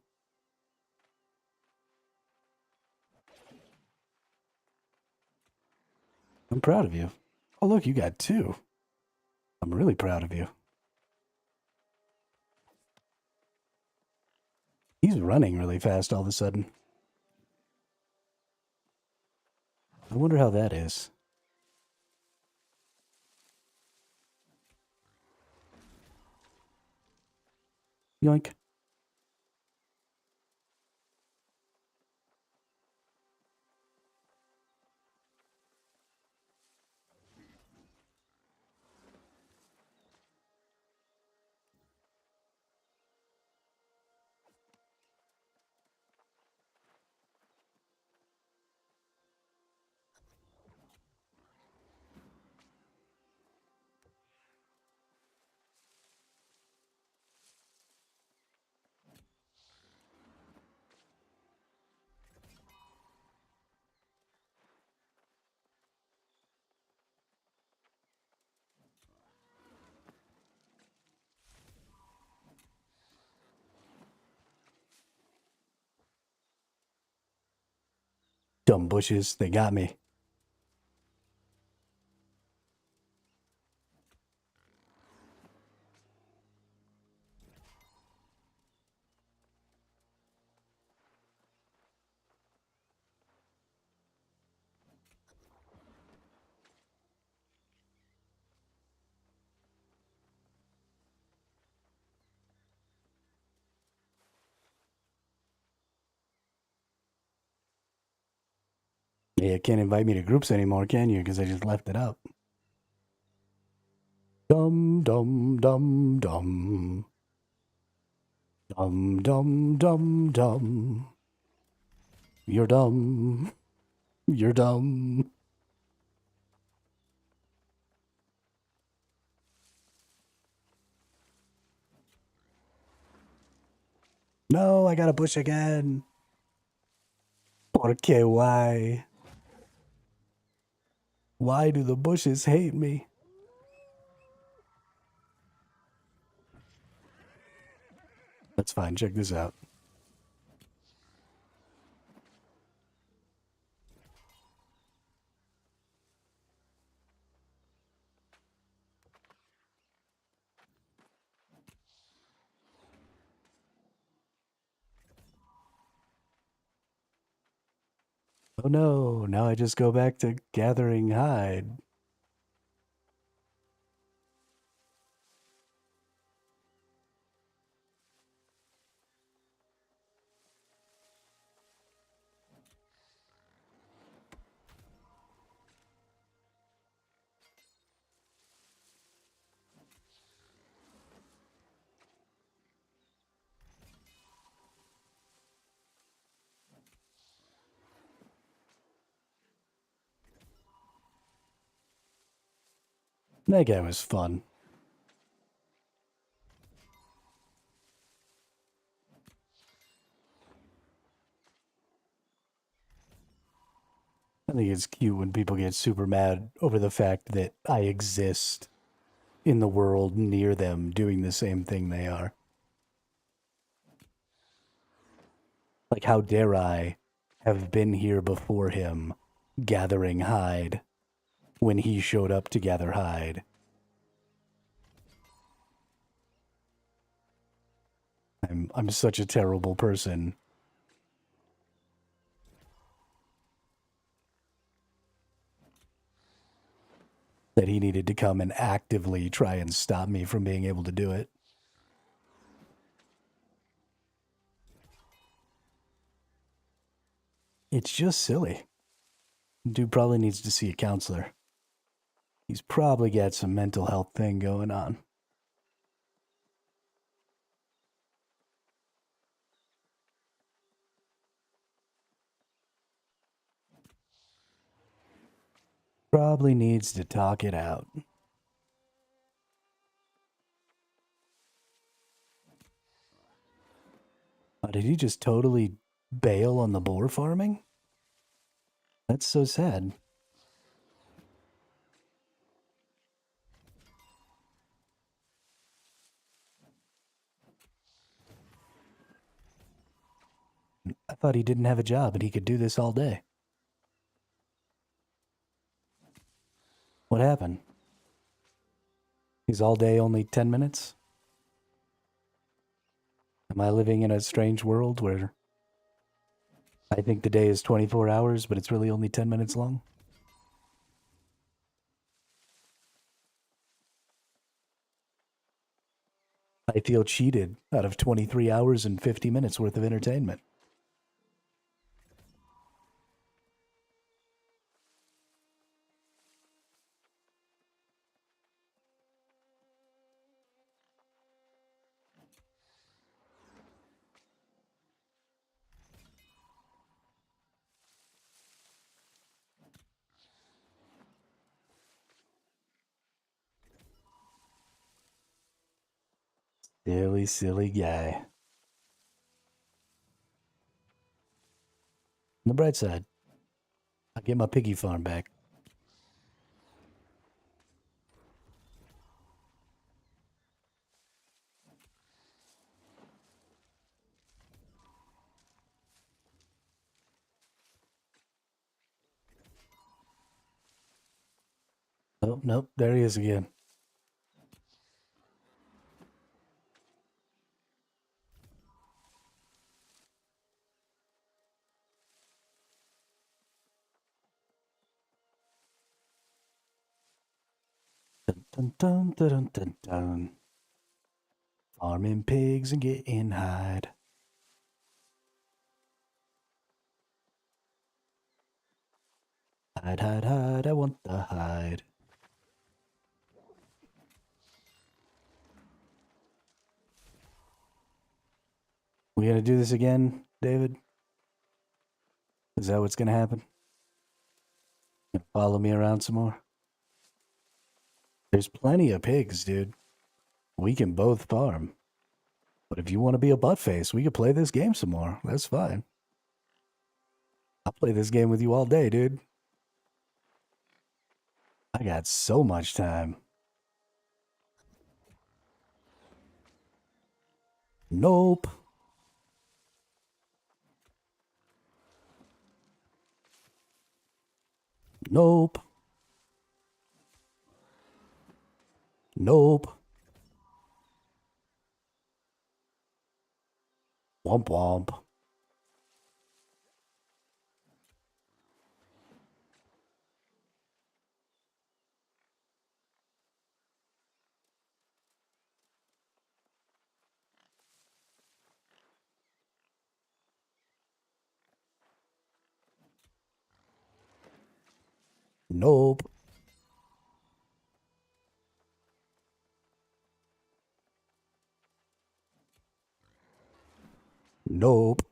I'm proud of you. Oh, look, you got two. I'm really proud of you. He's running really fast all of a sudden. I wonder how that is. Yoink. Dumb bushes, they got me. Yeah, can't invite me to groups anymore, can you? Because I just left it up. Dum, dum, dum, dum. Dum, dum, dum, dum. You're dumb. You're dumb. No, I got a bush again. Porque why? Why do the bushes hate me? That's fine. Check this out. Oh no, now I just go back to gathering hide. That guy was fun. I think it's cute when people get super mad over the fact that I exist in the world near them doing the same thing they are. Like, how dare I have been here before him gathering hide when he showed up to gather hide? I'm such a terrible person. That he needed to come and actively try and stop me from being able to do it. It's just silly. Dude probably needs to see a counselor. He's probably got some mental health thing going on. Probably needs to talk it out. Oh, did he just totally bail on the boar farming? That's so sad. I thought he didn't have a job and he could do this all day. What happened? He's all day only 10 minutes? Am I living in a strange world where I think the day is 24 hours, but it's really only 10 minutes long? I feel cheated out of 23 hours and 50 minutes worth of entertainment. Silly, silly guy. On the bright side, I'll get my piggy farm back. Oh, nope, there he is again. Dun, dun, dun, dun, dun, dun, dun. Farming pigs and getting hide. Hide, hide, hide, I want the hide. We gonna do this again, David? Is that what's gonna happen? You follow me around some more? There's plenty of pigs, dude. We can both farm. But if you want to be a buttface, we could play this game some more. That's fine. I'll play this game with you all day, dude. I got so much time. Nope. Nope. Nope. Womp womp. Nope. Nope.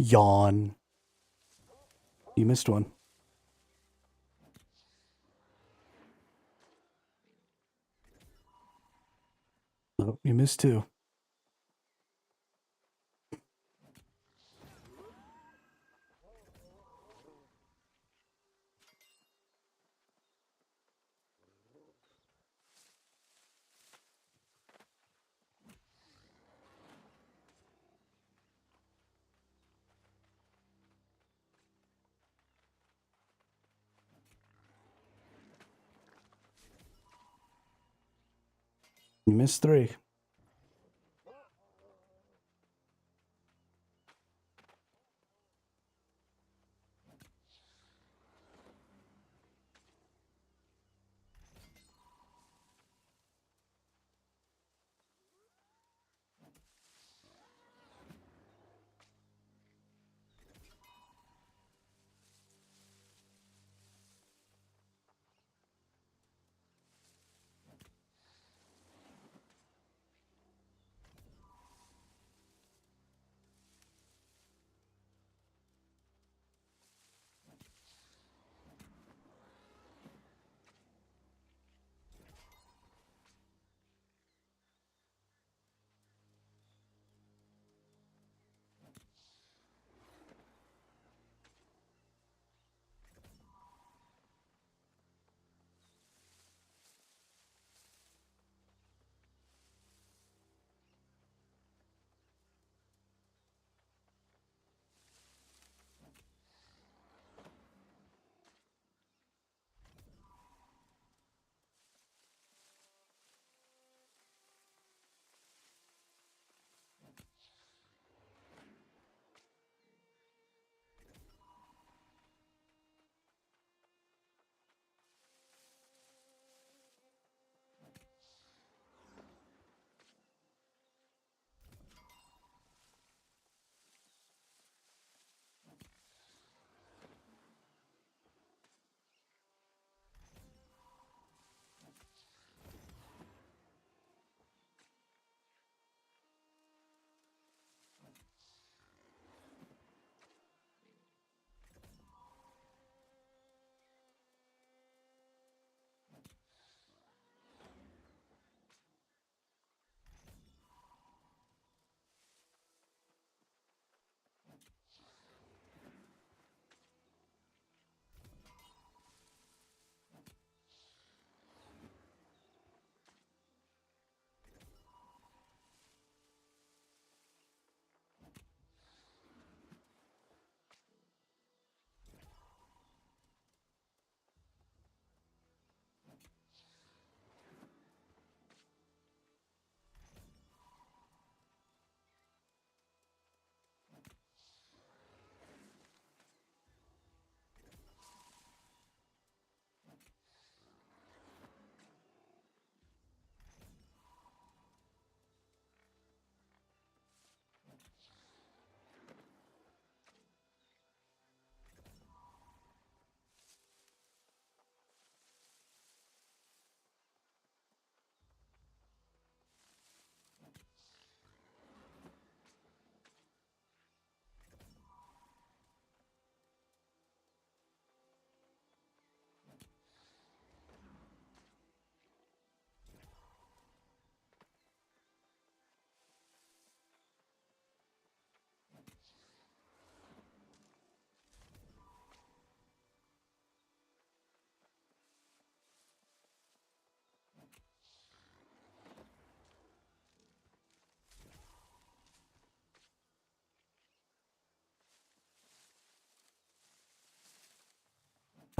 Yawn. You missed one. Oh, you missed two. You missed three.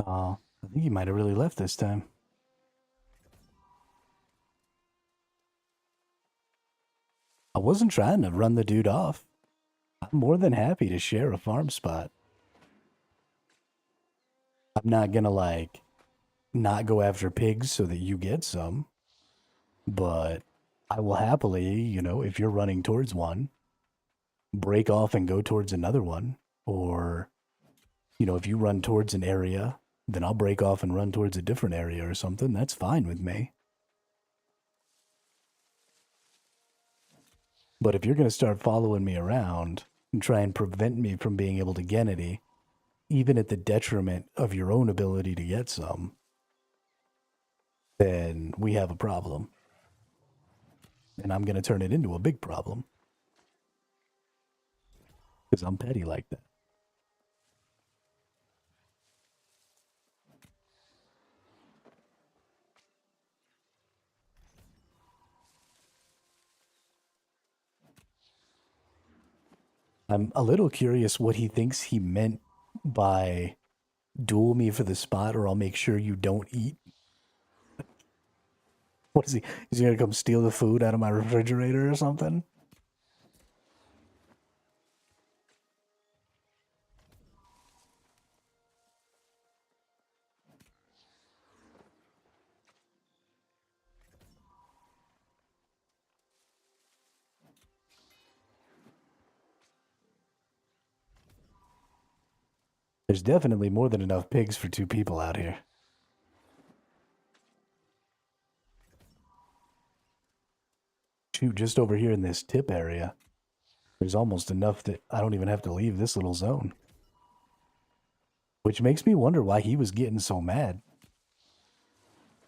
Oh, I think he might have really left this time. I wasn't trying to run the dude off. I'm more than happy to share a farm spot. I'm not gonna, like, not go after pigs so that you get some. But I will happily, you know, if you're running towards one, break off and go towards another one. Or, you know, if you run towards an area, then I'll break off and run towards a different area or something. That's fine with me. But if you're going to start following me around, and try and prevent me from being able to get any, even at the detriment of your own ability to get some, then we have a problem. And I'm going to turn it into a big problem. Because I'm petty like that. I'm a little curious what he thinks he meant by duel me for the spot or I'll make sure you don't eat. What is he? Is he going to come steal the food out of my refrigerator or something? There's definitely more than enough pigs for 2 people out here. Shoot, just over here in this tip area, there's almost enough that I don't even have to leave this little zone. Which makes me wonder why he was getting so mad.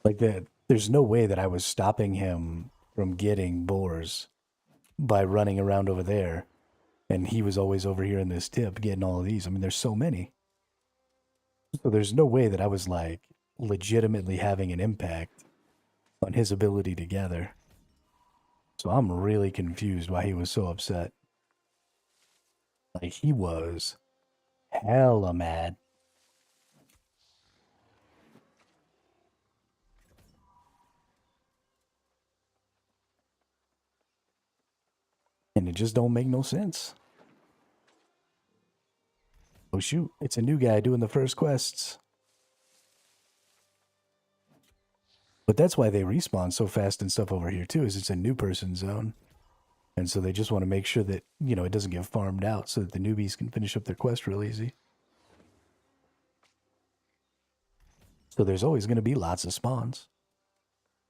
Like that, there's no way that I was stopping him from getting boars by running around over there. And he was always over here in this tip getting all of these. I mean, there's so many. So there's no way that I was like legitimately having an impact on his ability to gather. So I'm really confused why he was so upset. Like he was hella mad. And it just don't make no sense. Oh shoot, it's a new guy doing the first quests. But that's why they respawn so fast and stuff over here too, is it's a new person zone. And so they just want to make sure that, you know, it doesn't get farmed out so that the newbies can finish up their quest real easy. So there's always going to be lots of spawns.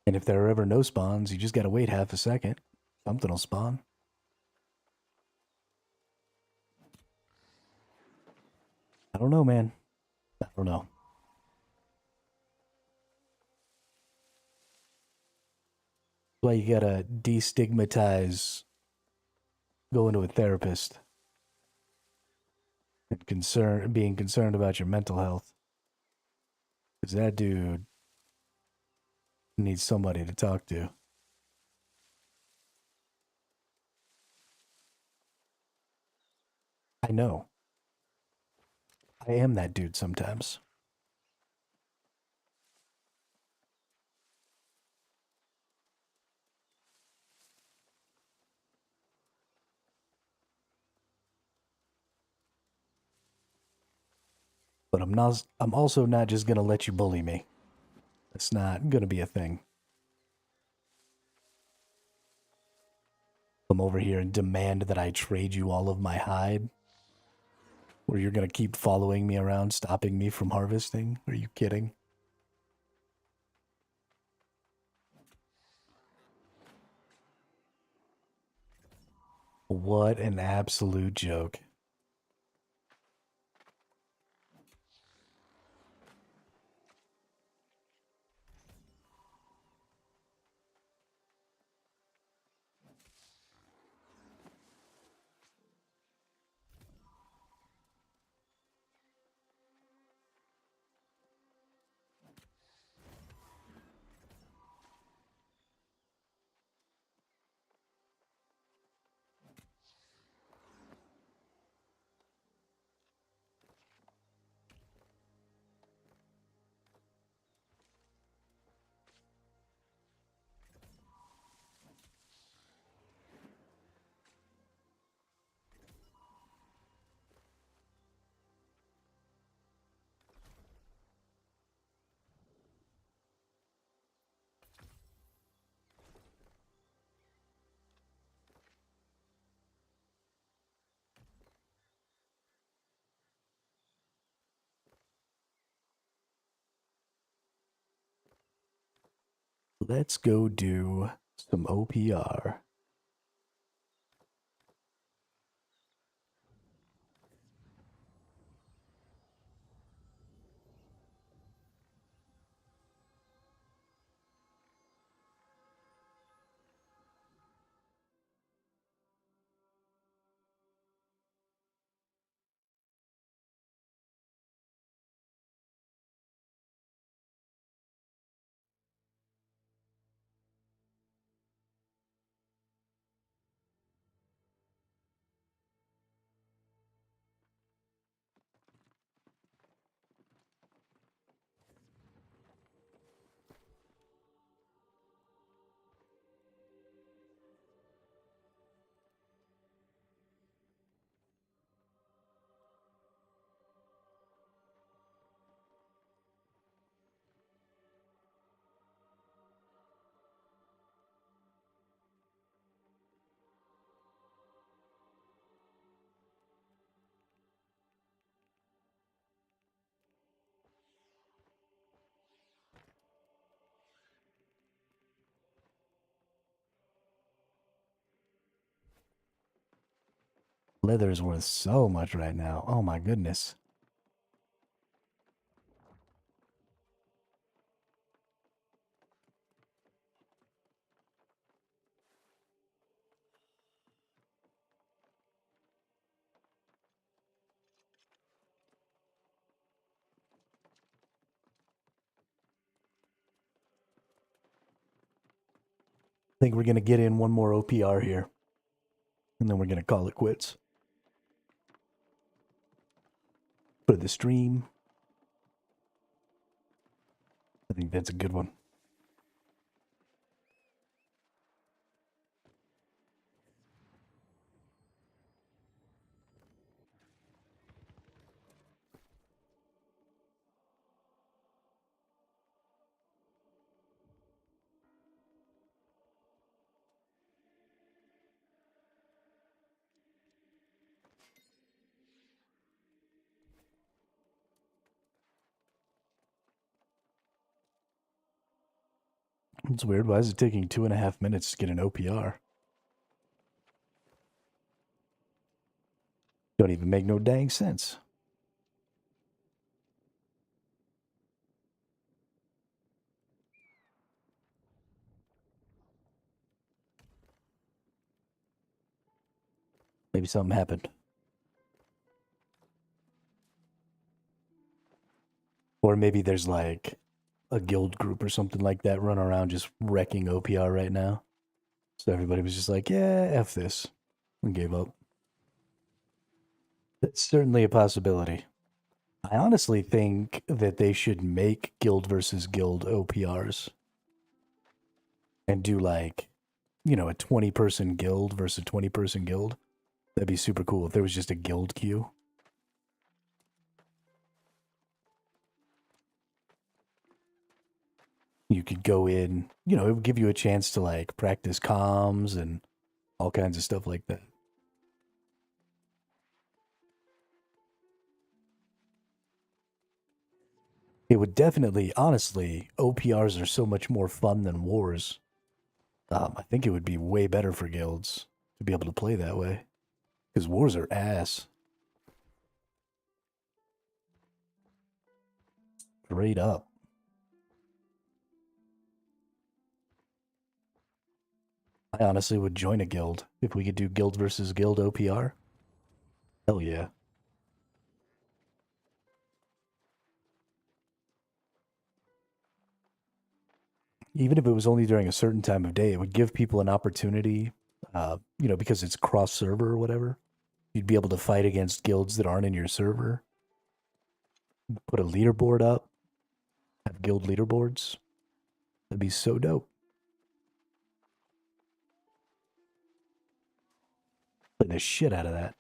And if there are ever no spawns, you just got to wait half a second. Something will spawn. I don't know, man. I don't know. That's why you gotta destigmatize going to a therapist and being concerned about your mental health. Because that dude needs somebody to talk to. I know. I am that dude sometimes. But I'm also not just gonna let you bully me. It's not gonna be a thing. Come over here and demand that I trade you all of my hide. Or you're gonna keep following me around, stopping me from harvesting? Are you kidding? What an absolute joke. Let's go do some OPR. Leather is worth so much right now. Oh my goodness. I think we're going to get in one more OPR here. And then we're going to call it quits. For the stream. I think that's a good one. It's weird. Why is it taking 2.5 minutes to get an OPR? Don't even make no dang sense. Maybe something happened. Or maybe there's like a guild group or something like that running around just wrecking OPR right now. So everybody was just like, yeah, F this. And gave up. That's certainly a possibility. I honestly think that they should make guild versus guild OPRs. And do like, you know, a 20-person guild versus a 20-person guild. That'd be super cool if there was just a guild queue. You could go in, you know, it would give you a chance to like practice comms and all kinds of stuff like that. It would definitely, honestly, OPRs are so much more fun than wars. I think it would be way better for guilds to be able to play that way. Because wars are ass. Straight up. I honestly would join a guild if we could do guild versus guild OPR. Hell yeah. Even if it was only during a certain time of day, it would give people an opportunity, you know, because it's cross server or whatever. You'd be able to fight against guilds that aren't in your server. Put a leaderboard up, have guild leaderboards. That'd be so dope. Play the shit out of that.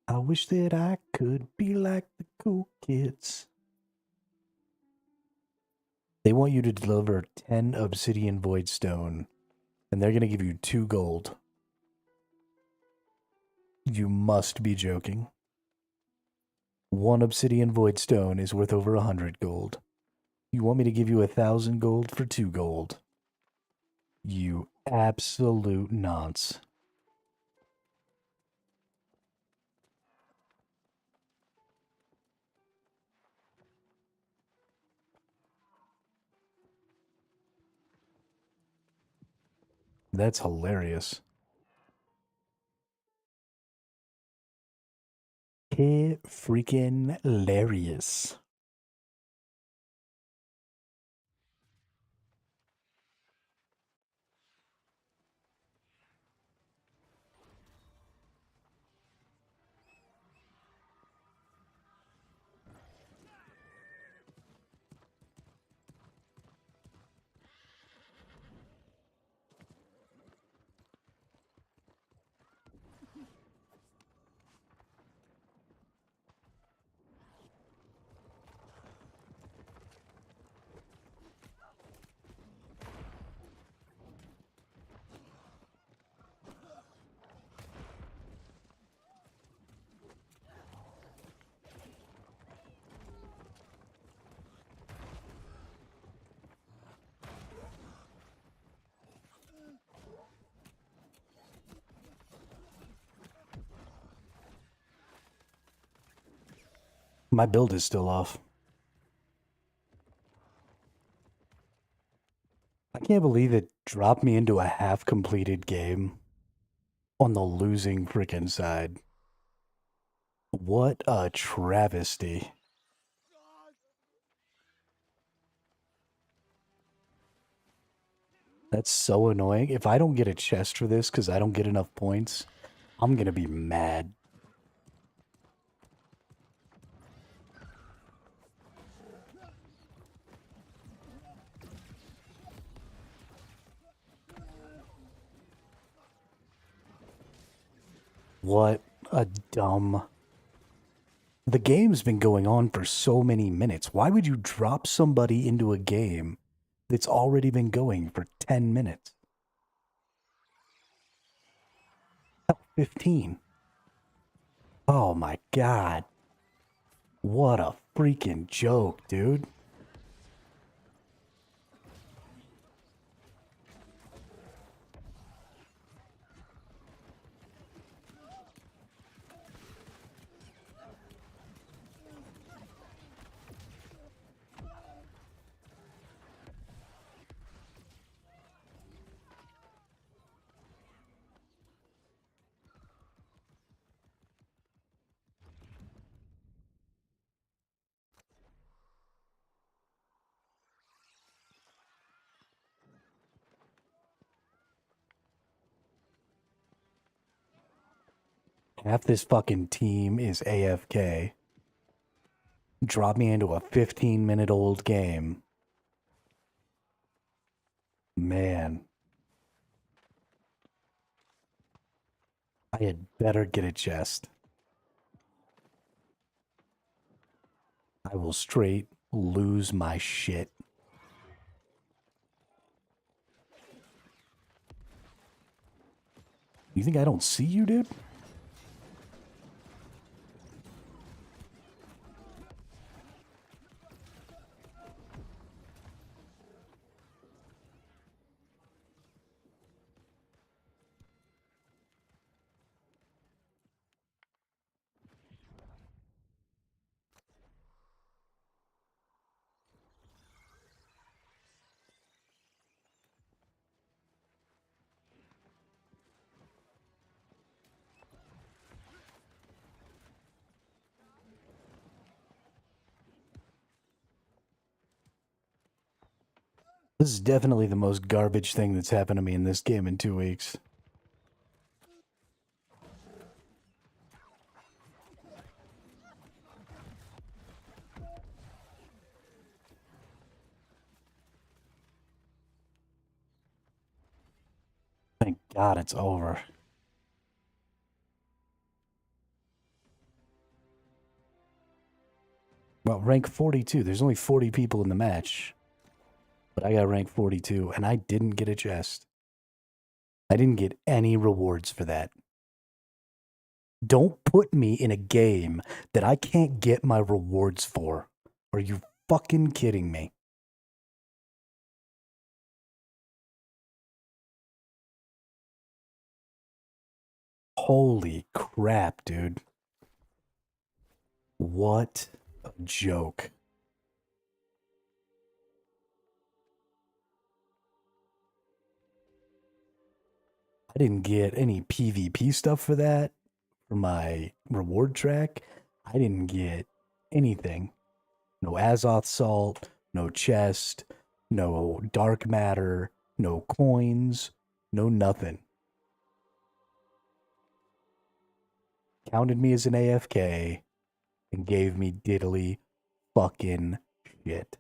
I wish that I could be like the cool kids. They want you to deliver 10 obsidian void stone, and they're going to give you 2 gold. You must be joking. 1 obsidian void stone is worth over 100 gold. You want me to give you 1,000 gold for 2 gold? You absolute nonce. That's hilarious. Freaking hilarious. My build is still off. I can't believe it dropped me into a half-completed game on the losing freaking side. What a travesty. That's so annoying. If I don't get a chest for this because I don't get enough points, I'm gonna be mad. What a dumb... The game's been going on for so many minutes. Why would you drop somebody into a game that's already been going for 10 minutes? Hell, 15. Oh my god. What a freaking joke, dude. Half this fucking team is AFK. Drop me into a 15-minute-old game. Man. I had better get a chest. I will straight lose my shit. You think I don't see you, dude? This is definitely the most garbage thing that's happened to me in this game in 2 weeks. Thank God it's over. Well, rank 42. There's only 40 people in the match. But I got rank 42, and I didn't get a chest. I didn't get any rewards for that. Don't put me in a game that I can't get my rewards for. Are you fucking kidding me? Holy crap, dude. What a joke. I didn't get any PvP stuff for that, for my reward track. I didn't get anything. No Azoth Salt, no chest, no dark matter, no coins, no nothing. Counted me as an AFK and gave me diddly fucking shit.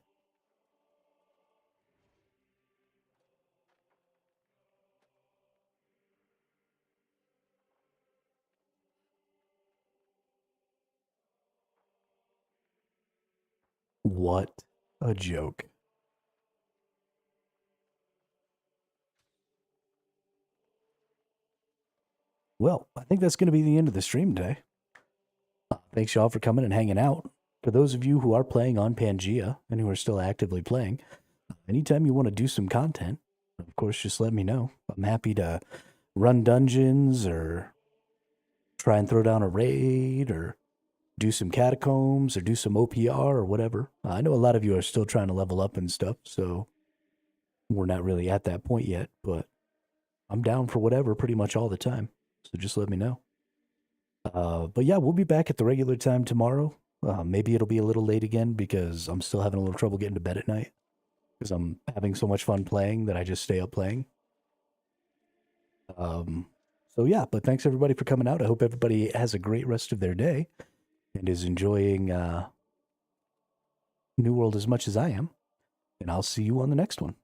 What a joke. Well, I think that's going to be the end of the stream today. Thanks, y'all, for coming and hanging out. For those of you who are playing on Pangea and who are still actively playing, anytime you want to do some content, of course, just let me know. I'm happy to run dungeons or try and throw down a raid or do some catacombs or do some OPR or whatever. I know a lot of you are still trying to level up and stuff, so we're not really at that point yet, but I'm down for whatever pretty much all the time. So just let me know. But yeah, we'll be back at the regular time tomorrow. Maybe it'll be a little late again because I'm still having a little trouble getting to bed at night because I'm having so much fun playing that I just stay up playing. So yeah, but thanks everybody for coming out. I hope everybody has a great rest of their day and is enjoying New World as much as I am. And I'll see you on the next one.